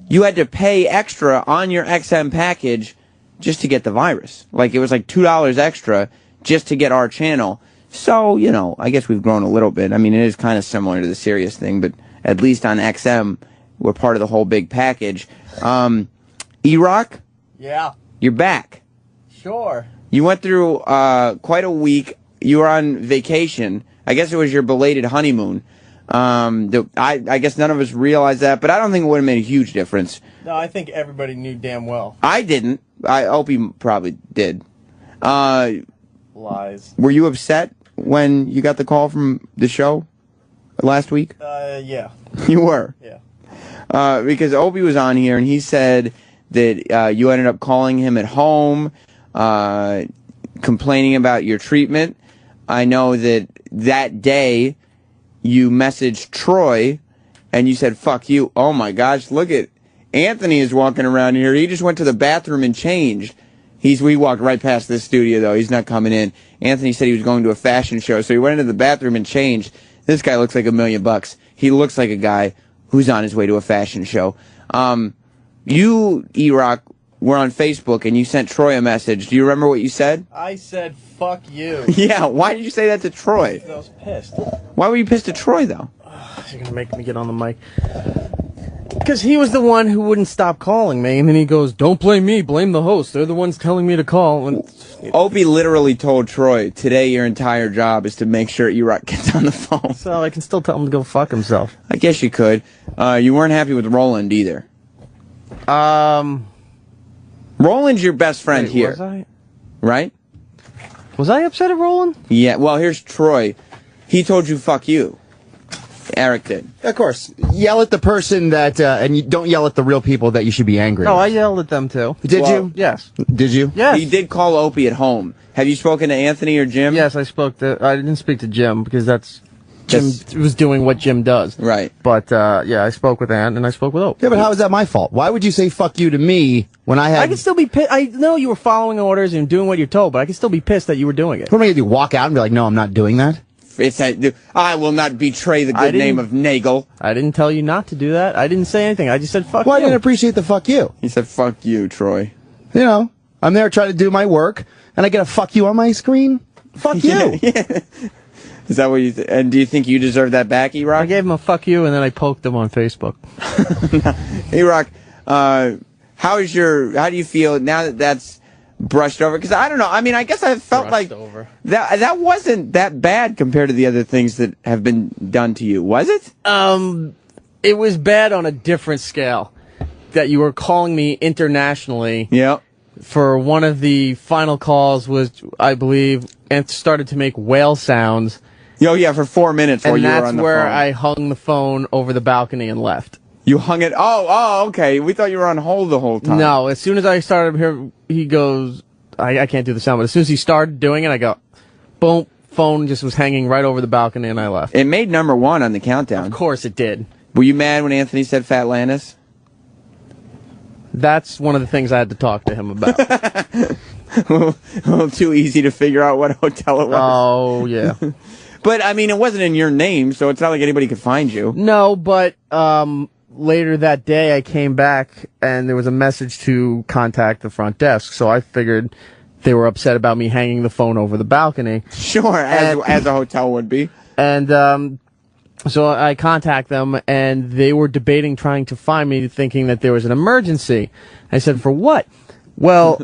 [SPEAKER 3] you had to pay extra on your XM package just to get the virus. Like it was like $2 extra just to get our channel. So, you know, I guess we've grown a little bit. I mean, it is kind of similar to the Sirius thing, but at least on XM, we're part of the whole big package. E-Rock?
[SPEAKER 9] Yeah.
[SPEAKER 3] You're back.
[SPEAKER 9] Sure.
[SPEAKER 3] You went through quite a week. You were on vacation. I guess it was your belated honeymoon. I guess none of us realized that, but I don't think it would have made a huge difference.
[SPEAKER 13] No, I think everybody knew damn well.
[SPEAKER 3] I didn't. Opie probably did.
[SPEAKER 13] Lies.
[SPEAKER 3] Were you upset when you got the call from the show last week?
[SPEAKER 13] Yeah.
[SPEAKER 3] You were?
[SPEAKER 13] Yeah.
[SPEAKER 3] Because Opie was on here, and he said that you ended up calling him at home, complaining about your treatment. I know that day you messaged Troy, and you said, fuck you. Oh, my gosh, look at Anthony is walking around here. He just went to the bathroom and changed. We walked right past this studio, though. He's not coming in. Anthony said he was going to a fashion show, so he went into the bathroom and changed. This guy looks like $1 million. He looks like a guy who's on his way to a fashion show. You, E-Rock, were on Facebook, and you sent Troy a message. Do you remember what you said?
[SPEAKER 13] I said, fuck you.
[SPEAKER 3] Yeah, why did you say that to Troy?
[SPEAKER 13] I was pissed.
[SPEAKER 3] Why were you pissed at Troy, though?
[SPEAKER 13] You're going to make me get on the mic. Because he was the one who wouldn't stop calling me, and then he goes, don't blame me, blame the host. They're the ones telling me to call. And
[SPEAKER 3] Opie literally told Troy, today your entire job is to make sure E-Rock gets on the phone.
[SPEAKER 13] So I can still tell him to go fuck himself.
[SPEAKER 3] I guess you could. You weren't happy with Roland either. Roland's your best friend here.
[SPEAKER 13] Was I?
[SPEAKER 3] Right?
[SPEAKER 13] Was I upset at Roland?
[SPEAKER 3] Yeah, well, here's Troy. He told you fuck you. Eric did.
[SPEAKER 17] Of course. Yell at the person that, and you don't yell at the real people that you should be angry
[SPEAKER 13] No,
[SPEAKER 17] at.
[SPEAKER 13] I yelled at them too.
[SPEAKER 17] Did you?
[SPEAKER 13] Yes.
[SPEAKER 17] Did you?
[SPEAKER 13] Yes.
[SPEAKER 3] He did call Opie at home. Have you spoken to Anthony or Jim?
[SPEAKER 13] Yes, I didn't speak to Jim because Jim was doing what Jim does.
[SPEAKER 3] Right.
[SPEAKER 13] But, yeah, I spoke with Ann and I spoke with Opie.
[SPEAKER 17] Yeah, but how is that my fault? Why would you say fuck you to me when I had...
[SPEAKER 13] I can still be pissed. I know you were following orders and doing what you're told, but I can still be pissed that you were doing it.
[SPEAKER 17] What am I going to do, walk out and be like, no, I'm not doing that?
[SPEAKER 3] I will not betray the good name of Nagel.
[SPEAKER 13] I didn't tell you not to do that. I didn't say anything. I just said fuck
[SPEAKER 17] Well,
[SPEAKER 13] you.
[SPEAKER 17] I didn't appreciate the fuck you.
[SPEAKER 3] He said fuck you, Troy.
[SPEAKER 17] You know, I'm there trying to do my work, and I get a fuck you on my screen? Fuck you.
[SPEAKER 3] Yeah. Is that what you and do you think you deserve that back, E-Rock?
[SPEAKER 7] I gave him a fuck you, and then I poked him on Facebook.
[SPEAKER 3] E-Rock, how do you feel now that that's brushed over? Because I don't know. I mean, I guess I felt like that wasn't that bad compared to the other things that have been done to you, was it?
[SPEAKER 7] It was bad on a different scale. That you were calling me internationally.
[SPEAKER 3] Yeah.
[SPEAKER 7] For one of the final calls was, I believe, and started to make whale sounds.
[SPEAKER 3] Oh, yeah, for 4 minutes while you were on the phone.
[SPEAKER 7] And that's where I hung the phone over the balcony and left.
[SPEAKER 3] You hung it? Oh, okay. We thought you were on hold the whole time.
[SPEAKER 7] No, as soon as I started here, he goes, I can't do the sound, but as soon as he started doing it, I go, boom, phone just was hanging right over the balcony and I left.
[SPEAKER 3] It made number 1 on the countdown.
[SPEAKER 7] Of course it did.
[SPEAKER 3] Were you mad when Anthony said Fat Landis?
[SPEAKER 7] That's one of the things I had to talk to him about.
[SPEAKER 3] A little too easy to figure out what hotel it was.
[SPEAKER 7] Oh, yeah.
[SPEAKER 3] But, I mean, it wasn't in your name, so it's not like anybody could find you.
[SPEAKER 7] No, but later that day I came back and there was a message to contact the front desk, so I figured they were upset about me hanging the phone over the balcony.
[SPEAKER 3] Sure, as a hotel would be.
[SPEAKER 7] And so I contact them, and they were debating trying to find me, thinking that there was an emergency. I said, for what? Well,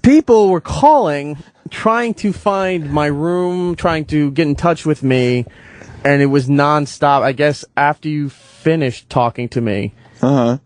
[SPEAKER 7] people were calling, trying to find my room, trying to get in touch with me, and it was nonstop. I guess after you finished talking to me,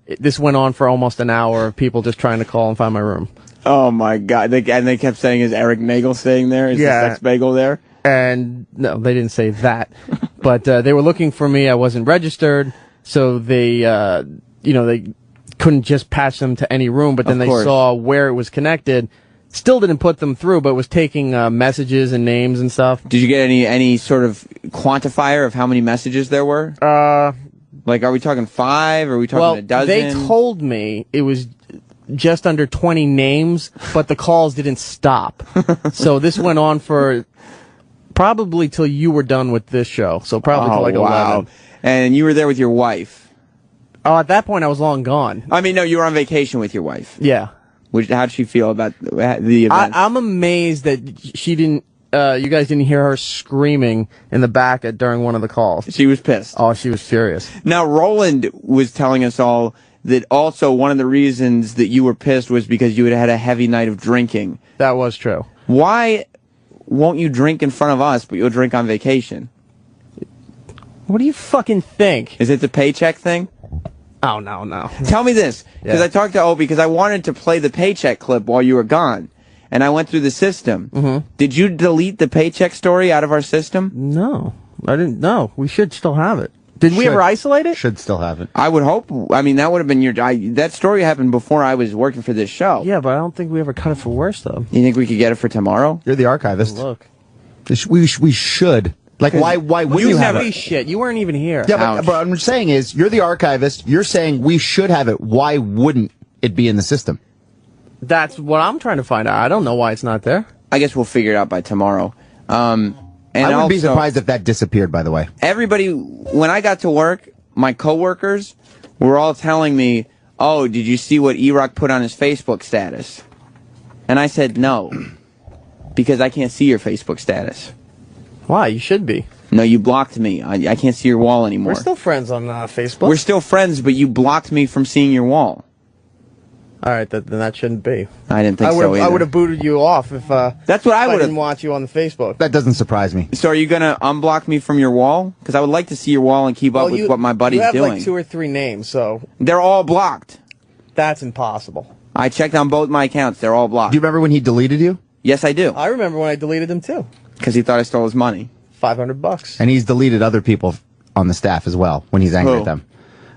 [SPEAKER 7] this went on for almost an hour of people just trying to call and find my room.
[SPEAKER 3] Oh, my God. And they kept saying, is Eric Nagel staying there? Is the sex bagel there?
[SPEAKER 7] And no, they didn't say that. But they were looking for me. I wasn't registered, so they, they couldn't just patch them to any room. But then they saw where it was connected. Still didn't put them through, but was taking messages and names and stuff.
[SPEAKER 3] Did you get any sort of quantifier of how many messages there were? Like, are we talking 5? Or are we talking a dozen?
[SPEAKER 7] They told me it was just under 20 names, but the calls didn't stop. So this went on for probably till you were done with this show. So probably till like 11.
[SPEAKER 3] And you were there with your wife?
[SPEAKER 7] Oh, at that point I was long gone.
[SPEAKER 3] I mean, no, you were on vacation with your wife.
[SPEAKER 7] Yeah.
[SPEAKER 3] How'd she feel about the event?
[SPEAKER 7] I'm amazed that she didn't. You guys didn't hear her screaming in the back during one of the calls.
[SPEAKER 3] She was pissed.
[SPEAKER 7] Oh, she was furious.
[SPEAKER 3] Now, Roland was telling us all that also one of the reasons that you were pissed was because you had had a heavy night of drinking.
[SPEAKER 7] That was true.
[SPEAKER 3] Why won't you drink in front of us, but you'll drink on vacation?
[SPEAKER 7] What do you fucking think?
[SPEAKER 3] Is it the paycheck thing?
[SPEAKER 7] Oh, no.
[SPEAKER 3] Tell me this, because I talked to Opie, because I wanted to play the paycheck clip while you were gone, and I went through the system.
[SPEAKER 7] Mm-hmm.
[SPEAKER 3] Did you delete the paycheck story out of our system?
[SPEAKER 7] No, I didn't. No, we should still have it. Did we ever isolate it?
[SPEAKER 17] Should still have it.
[SPEAKER 3] I would hope. I mean, that would have been that story happened before I was working for this show.
[SPEAKER 7] Yeah, but I don't think we ever cut it for worse, though.
[SPEAKER 3] You think we could get it for tomorrow?
[SPEAKER 17] You're the archivist.
[SPEAKER 7] Look.
[SPEAKER 17] We should. Like, why wouldn't you have it?
[SPEAKER 7] Shit, you weren't even here.
[SPEAKER 17] Yeah, but what I'm saying is, you're the archivist. You're saying we should have it. Why wouldn't it be in the system?
[SPEAKER 7] That's what I'm trying to find out. I don't know why it's not there.
[SPEAKER 3] I guess we'll figure it out by tomorrow. And
[SPEAKER 17] I wouldn't be surprised if that disappeared, by the way.
[SPEAKER 3] Everybody, when I got to work, my coworkers were all telling me, oh, did you see what E-Rock put on his Facebook status? And I said, no, because I can't see your Facebook status.
[SPEAKER 7] Why? You should be.
[SPEAKER 3] No, you blocked me. I can't see your wall anymore.
[SPEAKER 7] We're still friends on Facebook.
[SPEAKER 3] We're still friends, but you blocked me from seeing your wall.
[SPEAKER 7] All right, then that shouldn't be.
[SPEAKER 3] I didn't think so either.
[SPEAKER 7] I would have booted you off if
[SPEAKER 3] that's what I would have.
[SPEAKER 7] Didn't watch you on the Facebook.
[SPEAKER 17] That doesn't surprise me.
[SPEAKER 3] So are you going to unblock me from your wall? Because I would like to see your wall and keep up with what my buddy's doing.
[SPEAKER 7] You have like 2 or 3 names, so...
[SPEAKER 3] They're all blocked.
[SPEAKER 7] That's impossible.
[SPEAKER 3] I checked on both my accounts. They're all blocked.
[SPEAKER 17] Do you remember when he deleted you?
[SPEAKER 3] Yes, I do.
[SPEAKER 7] I remember when I deleted him, too.
[SPEAKER 3] Because he thought I stole his money.
[SPEAKER 7] $500.
[SPEAKER 17] And he's deleted other people on the staff as well when he's angry at them.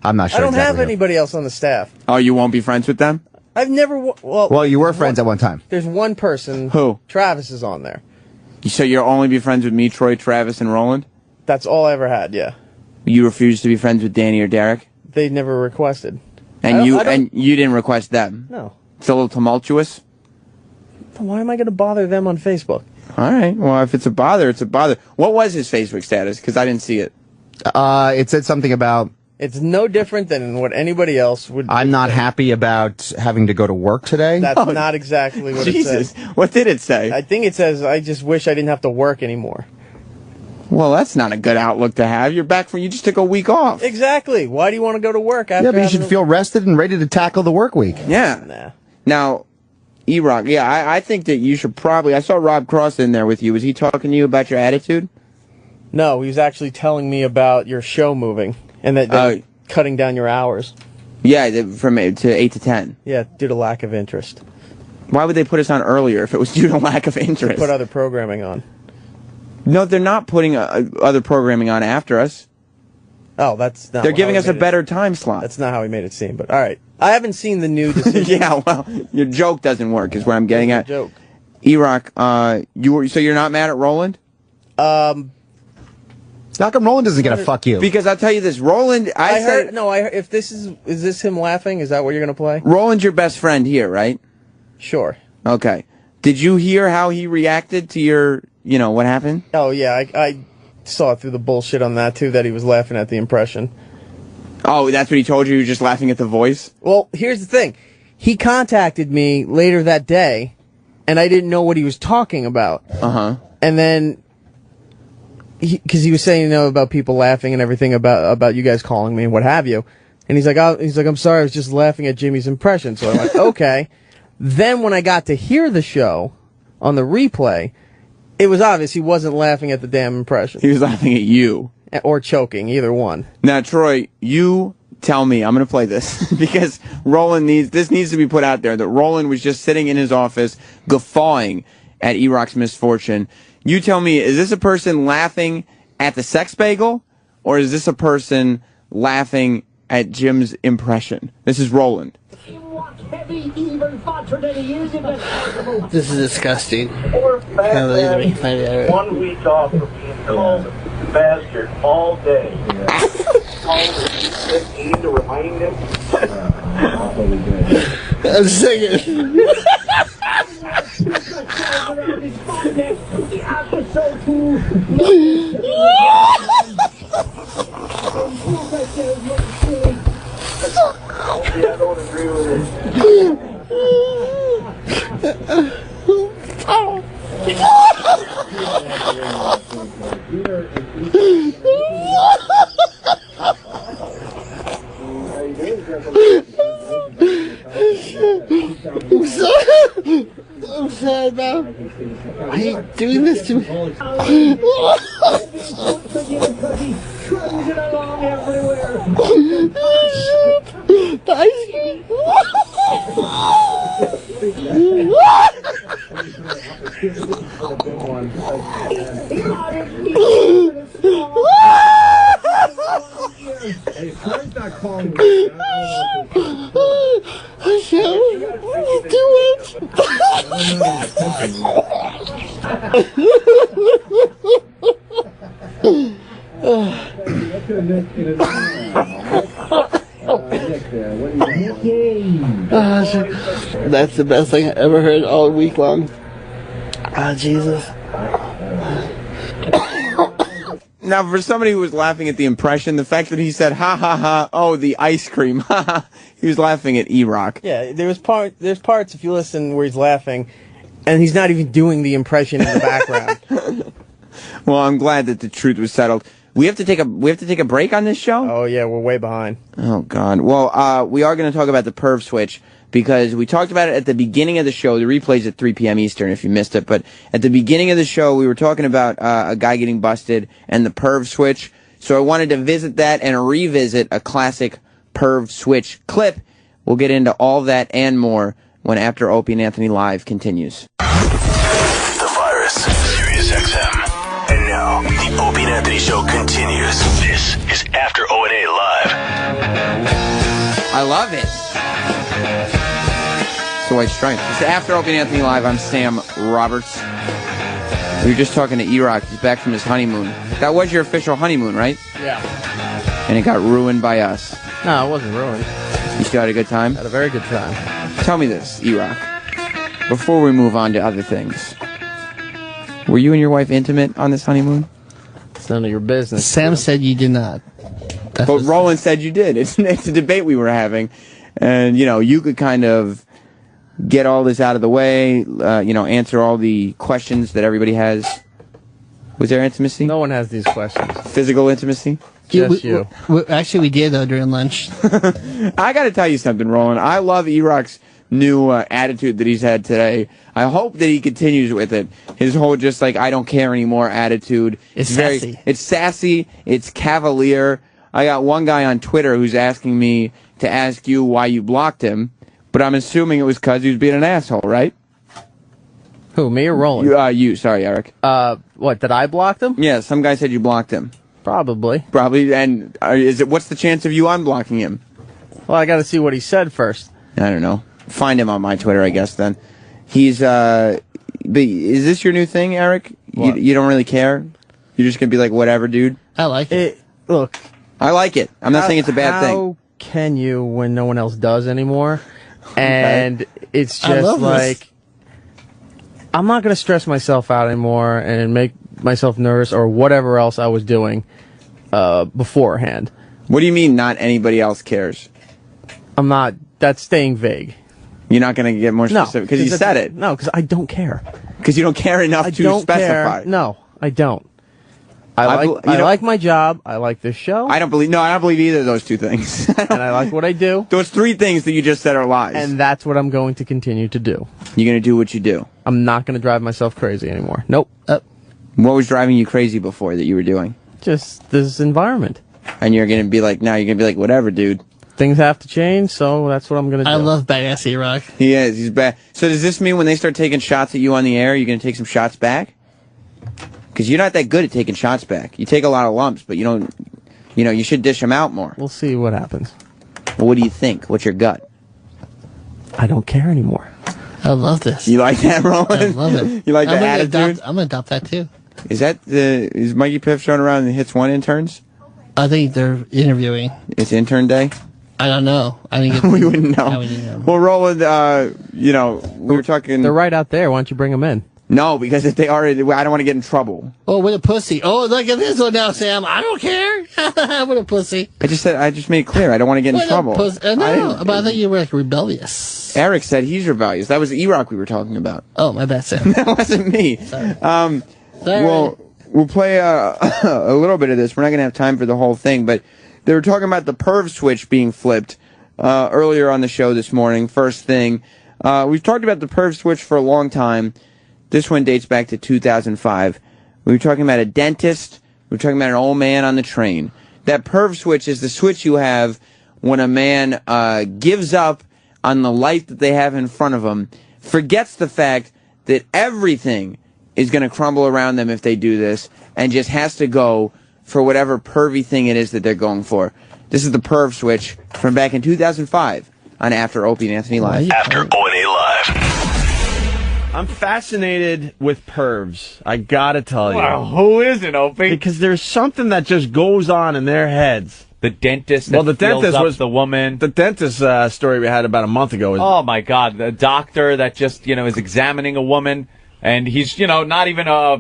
[SPEAKER 17] I'm not sure.
[SPEAKER 7] I don't
[SPEAKER 17] exactly
[SPEAKER 7] have anybody else on the staff.
[SPEAKER 3] Oh, you won't be friends with them?
[SPEAKER 7] I've never...
[SPEAKER 17] Well, you were friends at one time.
[SPEAKER 7] There's one person...
[SPEAKER 3] Who?
[SPEAKER 7] Travis is on there.
[SPEAKER 3] So you'll only be friends with me, Troy, Travis, and Roland?
[SPEAKER 7] That's all I ever had, yeah.
[SPEAKER 3] You refused to be friends with Danny or Derek?
[SPEAKER 7] They never requested.
[SPEAKER 3] And you didn't request them?
[SPEAKER 7] No.
[SPEAKER 3] It's a little tumultuous?
[SPEAKER 7] Why am I going to bother them on Facebook?
[SPEAKER 3] All right. Well, if it's a bother, it's a bother. What was his Facebook status? Because I didn't see it.
[SPEAKER 17] It said something about
[SPEAKER 7] It's no different than what anybody else would.
[SPEAKER 17] I'm not happy about having to go to work today.
[SPEAKER 7] That's not exactly what it says.
[SPEAKER 3] What did it say?
[SPEAKER 7] I think it says, I just wish I didn't have to work anymore.
[SPEAKER 3] Well, that's not a good outlook to have. You're back from, you just took a week off.
[SPEAKER 7] Exactly. Why do you want to go to work after
[SPEAKER 17] Yeah, but you
[SPEAKER 7] having
[SPEAKER 17] should feel rested and ready to tackle the work week.
[SPEAKER 3] Yeah.
[SPEAKER 7] Nah.
[SPEAKER 3] Now, E-Rock, yeah, I think that you should probably, I saw Rob Cross in there with you. Was he talking to you about your attitude?
[SPEAKER 7] No, he was actually telling me about your show moving and that cutting down your hours.
[SPEAKER 3] Yeah, from 8 to 8 to 10.
[SPEAKER 7] Yeah, due to lack of interest.
[SPEAKER 3] Why would they put us on earlier if it was due to lack of interest?
[SPEAKER 7] Put other programming on.
[SPEAKER 3] No, they're not putting other programming on after us.
[SPEAKER 7] Oh, that's not.
[SPEAKER 3] They're giving us a better time slot.
[SPEAKER 7] That's not how he made it seem. But all right, I haven't seen the new decision.
[SPEAKER 3] Yeah, well, your joke doesn't work. Is what I'm getting at.
[SPEAKER 7] Joke.
[SPEAKER 3] E-Rock, so you're not mad at Roland?
[SPEAKER 17] How come Roland isn't gonna fuck you?
[SPEAKER 3] Because I'll tell you this, Roland. I
[SPEAKER 7] heard. No, if this is this him laughing? Is that what you're gonna play?
[SPEAKER 3] Roland's your best friend here, right?
[SPEAKER 7] Sure.
[SPEAKER 3] Okay. Did you hear how he reacted to your? You know what happened?
[SPEAKER 7] Oh yeah, I saw through the bullshit on that too. That he was laughing at the impression.
[SPEAKER 3] Oh, that's what he told you? You were just laughing at the voice?
[SPEAKER 7] Well, here's the thing. He contacted me later that day, and I didn't know what he was talking about.
[SPEAKER 3] Uh-huh.
[SPEAKER 7] And then, because he was saying, about people laughing and everything about you guys calling me and what have you. And he's like, I'm sorry, I was just laughing at Jimmy's impression. So I'm like, okay. Then when I got to hear the show on the replay, it was obvious he wasn't laughing at the damn impression.
[SPEAKER 3] He was laughing at you.
[SPEAKER 7] Or choking, either one.
[SPEAKER 3] Now, Troy, you tell me. I'm going to play this because Roland this needs to be put out there that Roland was just sitting in his office guffawing at E-Rock's misfortune. You tell me, is this a person laughing at the sex bagel or is this a person laughing at Jim's impression? This is Roland.
[SPEAKER 5] This is disgusting.
[SPEAKER 8] Poor fat man, 1 week off for being called bastard all day. You need to remind him.
[SPEAKER 5] I'm singing.
[SPEAKER 8] Yeah, I don't agree with
[SPEAKER 5] I'm sad now. Why are you doing this to me? The ice cream. That's the best thing I ever heard all week long. Ah, Jesus.
[SPEAKER 3] Now, for somebody who was laughing at the impression, the fact that he said, ha ha ha, oh, the ice cream, ha ha, he was laughing at E-Rock.
[SPEAKER 7] Yeah, there's parts, if you listen, where he's laughing, and he's not even doing the impression in the background.
[SPEAKER 3] Well, I'm glad that the truth was settled. We have to take a break on this show?
[SPEAKER 7] Oh, yeah, we're way behind.
[SPEAKER 3] Oh, God. Well, we are going to talk about the perv switch, because we talked about it at the beginning of the show. The replay's at 3 p.m. Eastern if you missed it. But at the beginning of the show, we were talking about a guy getting busted and the perv switch. So I wanted to visit that and revisit a classic perv switch clip. We'll get into all that and more when After Opie and Anthony Live continues.
[SPEAKER 1] The Virus, Sirius XM. And now, the Opie and Anthony Show continues. This is After O&A Live.
[SPEAKER 3] I love it. It's the White Stripe. It's After Opie and Anthony Live. I'm Sam Roberts. We were just talking to E-Rock. He's back from his honeymoon. That was your official honeymoon, right?
[SPEAKER 7] Yeah.
[SPEAKER 3] And it got ruined by us.
[SPEAKER 7] No, it wasn't ruined.
[SPEAKER 3] You still had a good time?
[SPEAKER 7] Had a very good time.
[SPEAKER 3] Tell me this, E-Rock. Before we move on to other things, were you and your wife intimate on this honeymoon?
[SPEAKER 7] It's none of your business.
[SPEAKER 5] Sam said you did not.
[SPEAKER 3] But Roland said you did. It's a debate we were having. And, you could kind of get all this out of the way, answer all the questions that everybody has. Was there intimacy?
[SPEAKER 7] No one has these questions.
[SPEAKER 3] Physical intimacy?
[SPEAKER 7] Just you.
[SPEAKER 5] Actually, we did, though, during lunch.
[SPEAKER 3] I got to tell you something, Roland. I love E-Rock's new attitude that he's had today. I hope that he continues with it. His whole just like, I don't care anymore attitude.
[SPEAKER 5] It's sassy.
[SPEAKER 3] It's sassy. It's cavalier. I got one guy on Twitter who's asking me to ask you why you blocked him, but I'm assuming it was because he was being an asshole, right?
[SPEAKER 7] Who, me or Roland?
[SPEAKER 3] You. Sorry, Eric.
[SPEAKER 7] What, did I block him?
[SPEAKER 3] Yeah, some guy said you blocked him.
[SPEAKER 7] Probably.
[SPEAKER 3] And what's the chance of you unblocking him?
[SPEAKER 7] Well, I got to see what he said first.
[SPEAKER 3] I don't know. Find him on my Twitter, I guess, then. He's, is this your new thing, Eric? You don't really care? You're just going to be like, whatever, dude?
[SPEAKER 5] I like it.
[SPEAKER 7] Look.
[SPEAKER 3] I like it. I'm not saying it's a bad thing.
[SPEAKER 7] How can you when no one else does anymore? And it's just like, I'm not going to stress myself out anymore and make myself nervous or whatever else I was doing beforehand.
[SPEAKER 3] What do you mean not anybody else cares?
[SPEAKER 7] I'm not. That's staying vague.
[SPEAKER 3] You're not going to get more specific because you said it.
[SPEAKER 7] No, because I don't care.
[SPEAKER 3] Because you don't care enough to specify.
[SPEAKER 7] Care. No, I don't. I like my job. I like this show.
[SPEAKER 3] I don't believe either of those two things.
[SPEAKER 7] And I like what I do.
[SPEAKER 3] Those three things that you just said are lies.
[SPEAKER 7] And that's what I'm going to continue to do.
[SPEAKER 3] You're going to do what you do.
[SPEAKER 7] I'm not going to drive myself crazy anymore. Nope.
[SPEAKER 3] What was driving you crazy before that you were doing?
[SPEAKER 7] Just this environment.
[SPEAKER 3] And you're going to be like, now you're going to be like, whatever, dude.
[SPEAKER 7] Things have to change, so that's what I'm going to do.
[SPEAKER 5] I love badass E-Rock.
[SPEAKER 3] He is. He's bad. So does this mean when they start taking shots at you on the air, you're going to take some shots back? Because you're not that good at taking shots back. You take a lot of lumps, but you don't, you should dish them out more.
[SPEAKER 7] We'll see what happens.
[SPEAKER 3] Well, what do you think? What's your gut?
[SPEAKER 7] I don't care anymore.
[SPEAKER 5] I love this.
[SPEAKER 3] You like that, Roland?
[SPEAKER 5] I love it.
[SPEAKER 3] You like that attitude?
[SPEAKER 5] I'm going to adopt that, too.
[SPEAKER 3] Is Mikey Piff showing around the Hits 1 interns?
[SPEAKER 5] I think they're interviewing.
[SPEAKER 3] It's intern day?
[SPEAKER 5] I don't know. I didn't get
[SPEAKER 3] we wouldn't know. Well, Roland, we were talking.
[SPEAKER 7] They're right out there. Why don't you bring them in?
[SPEAKER 3] No, because if they are, I don't want to get in trouble.
[SPEAKER 5] Oh, what a pussy. Oh, look at this one now, Sam. I don't care. What a pussy.
[SPEAKER 3] I just made it clear. I don't want to get in trouble.
[SPEAKER 5] No, but I thought you were like rebellious.
[SPEAKER 3] Eric said he's rebellious. That was E-Rock we were talking about.
[SPEAKER 5] Oh, my bad, Sam.
[SPEAKER 3] That wasn't me.
[SPEAKER 5] Sorry.
[SPEAKER 3] Well, we'll play a little bit of this. We're not going to have time for the whole thing, but they were talking about the perv switch being flipped earlier on the show this morning. First thing. We've talked about the perv switch for a long time. This one dates back to 2005. We were talking about a dentist. We were talking about an old man on the train. That perv switch is the switch you have when a man gives up on the life that they have in front of them, forgets the fact that everything is going to crumble around them if they do this, and just has to go for whatever pervy thing it is that they're going for. This is the perv switch from back in 2005 on After Opie and Anthony Live.
[SPEAKER 1] After O&A Live.
[SPEAKER 2] I'm fascinated with pervs. I gotta tell you.
[SPEAKER 12] Wow, who isn't, Opie?
[SPEAKER 2] Because there's something that just goes on in their heads.
[SPEAKER 12] The dentist that was the woman.
[SPEAKER 2] The dentist story we had about a month ago.
[SPEAKER 12] Oh, my God. The doctor that just, is examining a woman. And he's, not even a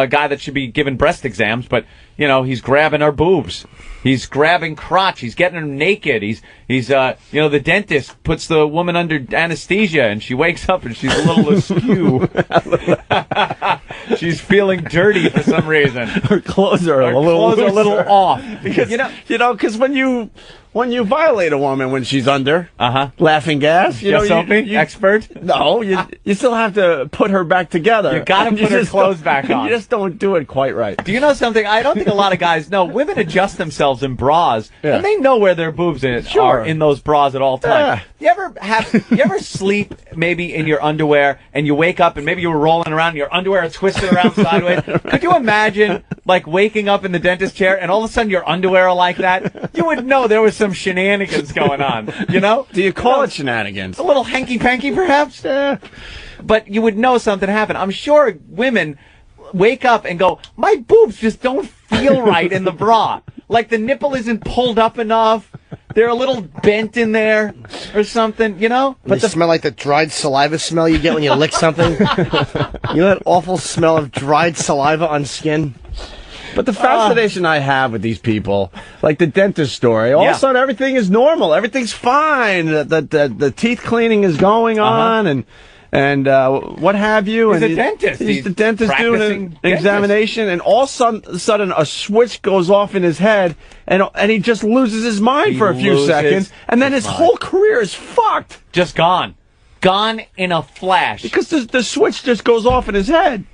[SPEAKER 12] guy that should be given breast exams, but, he's grabbing her boobs. He's grabbing crotch. He's getting her naked. He's the dentist puts the woman under anesthesia and she wakes up and she's a little askew. She's feeling dirty for some reason.
[SPEAKER 2] Her clothes are a little off. Because, because when you violate a woman when she's under, laughing gas, you
[SPEAKER 12] expert?
[SPEAKER 2] No, you still have to put her back together.
[SPEAKER 12] You gotta put her clothes back on.
[SPEAKER 2] You just don't do it quite right.
[SPEAKER 12] Do you know something? I don't think a lot of guys know. Women adjust themselves in bras, and they know where their boobs are in those bras at all times. You ever sleep maybe in your underwear and you wake up and maybe you were rolling around and your underwear is twisted around sideways? Could you imagine waking up in the dentist chair and all of a sudden your underwear are like that? You would know there was some shenanigans going on,
[SPEAKER 2] Do you call it shenanigans?
[SPEAKER 12] A little hanky-panky, perhaps? But you would know something happened. I'm sure women wake up and go, my boobs just don't feel right in the bra. Like the nipple isn't pulled up enough. They're a little bent in there or something, But
[SPEAKER 9] they smell like the dried saliva smell you get when you lick something. You know that awful smell of dried saliva on skin?
[SPEAKER 4] But the fascination I have with these people, like the dentist story, all of a sudden everything is normal. Everything's fine. The teeth cleaning is going on, and what have you.
[SPEAKER 12] He's
[SPEAKER 4] and
[SPEAKER 12] a dentist.
[SPEAKER 4] He's the dentist doing an examination, and all of a sudden a switch goes off in his head, and he just loses his mind for a few seconds, and then his whole career is fucked.
[SPEAKER 12] Just gone. Gone in a flash.
[SPEAKER 4] Because the switch just goes off in his head.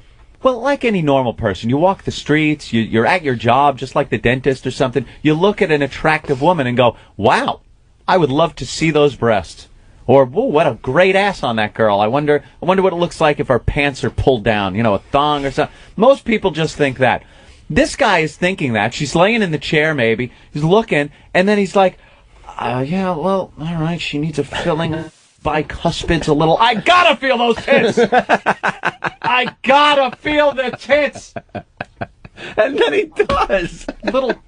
[SPEAKER 12] Well, like any normal person, you walk the streets, you're at your job, just like the dentist or something. You look at an attractive woman and go, wow, I would love to see those breasts. Or, whoa, what a great ass on that girl. I wonder what it looks like if her pants are pulled down, a thong or something. Most people just think that. This guy is thinking that. She's laying in the chair, maybe. He's looking, and then he's like, yeah, well, all right, she needs a filling. Bicuspids a little. I gotta feel those tits. I gotta feel the tits.
[SPEAKER 4] And then he does.
[SPEAKER 12] Little,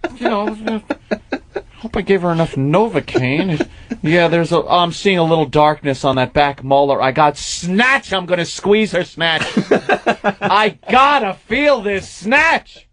[SPEAKER 12] hope I gave her enough Novocaine. Yeah, I'm seeing a little darkness on that back molar. I got snatch. I'm gonna squeeze her snatch. I gotta feel this snatch.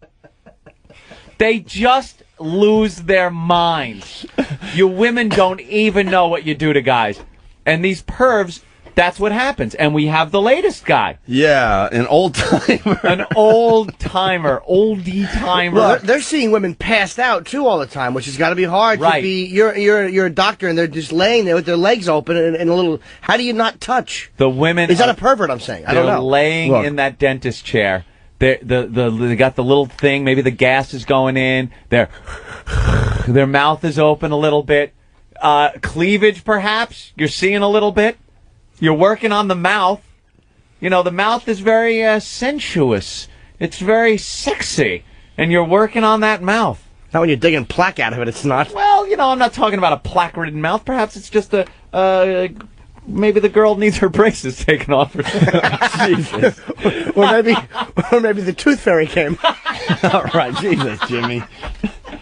[SPEAKER 12] They just lose their minds. You women don't even know what you do to guys. And these pervs, that's what happens. And we have the latest guy.
[SPEAKER 4] Yeah, an old-timer.
[SPEAKER 12] An old-timer. Oldie-timer.
[SPEAKER 9] Well, they're seeing women passed out, too, all the time, which has got to be hard to be... You're a doctor, and they're just laying there with their legs open and a little... How do you not touch?
[SPEAKER 12] The women...
[SPEAKER 9] Is that a pervert, I'm saying? I don't know.
[SPEAKER 12] They're laying in that dentist chair. They got the little thing. Maybe the gas is going in. Their mouth is open a little bit. Cleavage, perhaps. You're seeing a little bit. You're working on the mouth. The mouth is very sensuous. It's very sexy. And you're working on that mouth.
[SPEAKER 9] Not when you're digging plaque out of it, it's not.
[SPEAKER 12] Well, I'm not talking about a plaque-ridden mouth. Perhaps it's just maybe the girl needs her braces taken off.
[SPEAKER 9] Jesus. or maybe the tooth fairy came.
[SPEAKER 4] All right, Jesus, Jimmy.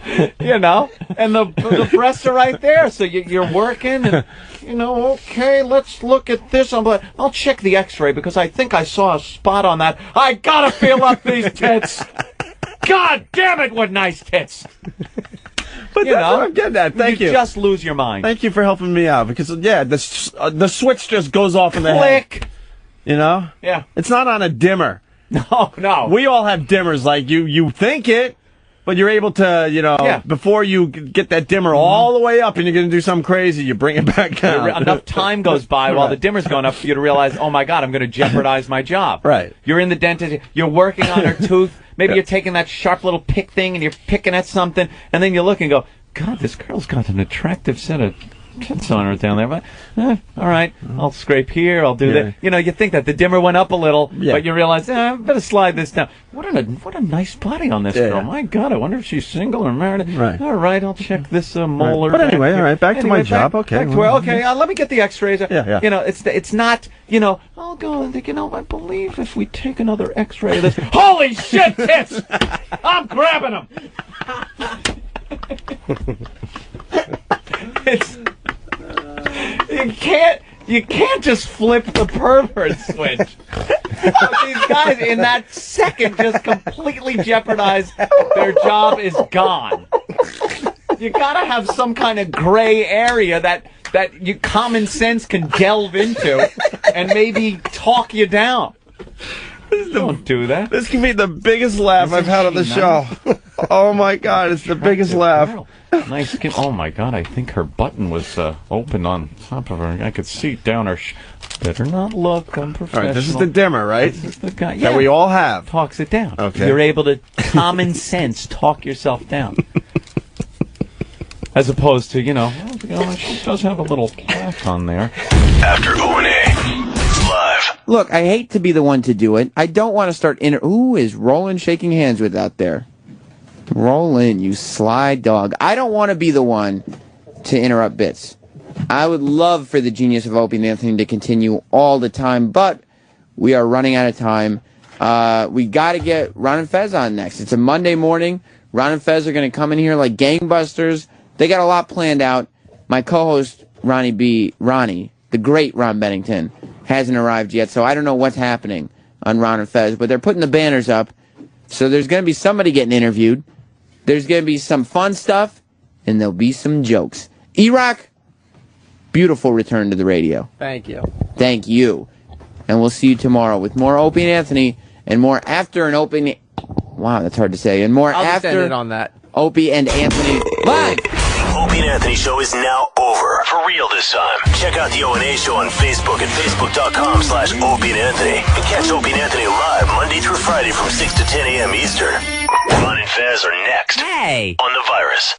[SPEAKER 12] And the breasts are right there, so you're working, and okay, let's look at this. I'll check the X-ray because I think I saw a spot on that. I gotta feel up these tits. God damn it, what nice tits!
[SPEAKER 4] But I'm getting at. Thank you.
[SPEAKER 12] You just lose your mind.
[SPEAKER 4] Thank you for helping me out because the switch just goes off in the head.
[SPEAKER 12] Click.
[SPEAKER 4] Yeah. It's not on a dimmer.
[SPEAKER 12] No.
[SPEAKER 4] We all have dimmers. Like you think it. But you're able to, before you get that dimmer all the way up and you're going to do something crazy, you bring it back down.
[SPEAKER 12] Enough time goes by while the dimmer's going up for you to realize, oh my God, I'm going to jeopardize my job.
[SPEAKER 4] Right.
[SPEAKER 12] You're in the dentist, you're working on her tooth, maybe you're taking that sharp little pick thing and you're picking at something, and then you look and go, God, this girl's got an attractive set of tits on her down there. But, all right, I'll scrape here, I'll do that. You think that the dimmer went up a little, but you realize, I better slide this down. What a nice body on this girl. My God, I wonder if she's single or married.
[SPEAKER 4] Right.
[SPEAKER 12] All right, I'll check this molar.
[SPEAKER 4] Right. But anyway, all right, back to my job. Okay.
[SPEAKER 12] Let me get the X-rays.
[SPEAKER 4] Yeah.
[SPEAKER 12] It's not. I'll go and think. I believe if we take another X-ray of this. Holy shit, tits! I'm grabbing them. You can't just flip the pervert switch. These guys in that second just completely jeopardize their job is gone. You gotta have some kind of gray area that you common sense can delve into and maybe talk you down. Don't do that.
[SPEAKER 4] This can be the biggest laugh I've had on the show. Oh my God, it's the biggest laugh.
[SPEAKER 12] Nice skin. Oh my God, I think her button was open on top of her. I could see down her. Better not look. I'm professional.
[SPEAKER 4] All right, this is the dimmer, right?
[SPEAKER 12] This is the guy.
[SPEAKER 4] That we all have.
[SPEAKER 12] Talks it down.
[SPEAKER 4] Okay.
[SPEAKER 12] You're able to common sense talk yourself down. As opposed to, she does have a little plaque on there.
[SPEAKER 1] After O&A Live.
[SPEAKER 3] Look, I hate to be the one to do it. I don't want to start Who is Roland shaking hands with out there? Roland, you sly dog. I don't want to be the one to interrupt bits. I would love for the genius of Opie and Anthony to continue all the time, but we are running out of time. We got to get Ron and Fez on next. It's a Monday morning. Ron and Fez are going to come in here like gangbusters. They got a lot planned out. My co-host, Ronnie, the great Ron Bennington, hasn't arrived yet, so I don't know what's happening on Ron and Fez, but they're putting the banners up So there's going to be somebody getting interviewed. There's going to be some fun stuff, and there'll be some jokes. E-Rock, beautiful return to the radio.
[SPEAKER 7] Thank you.
[SPEAKER 3] Thank you. And we'll see you tomorrow with more Opie and Anthony and more after an Opie. Wow, that's hard to say. And more
[SPEAKER 7] I'll
[SPEAKER 3] after
[SPEAKER 7] just end it on that.
[SPEAKER 3] Opie and Anthony live.
[SPEAKER 1] The Opie and Anthony show is now over. For real this time. Check out the O&A show on Facebook at facebook.com/Opie and Anthony. And catch Opie and Anthony live Monday through Friday from 6 to 10 a.m. Eastern. Ron and Fez are next.
[SPEAKER 15] Hey!
[SPEAKER 1] On The Virus.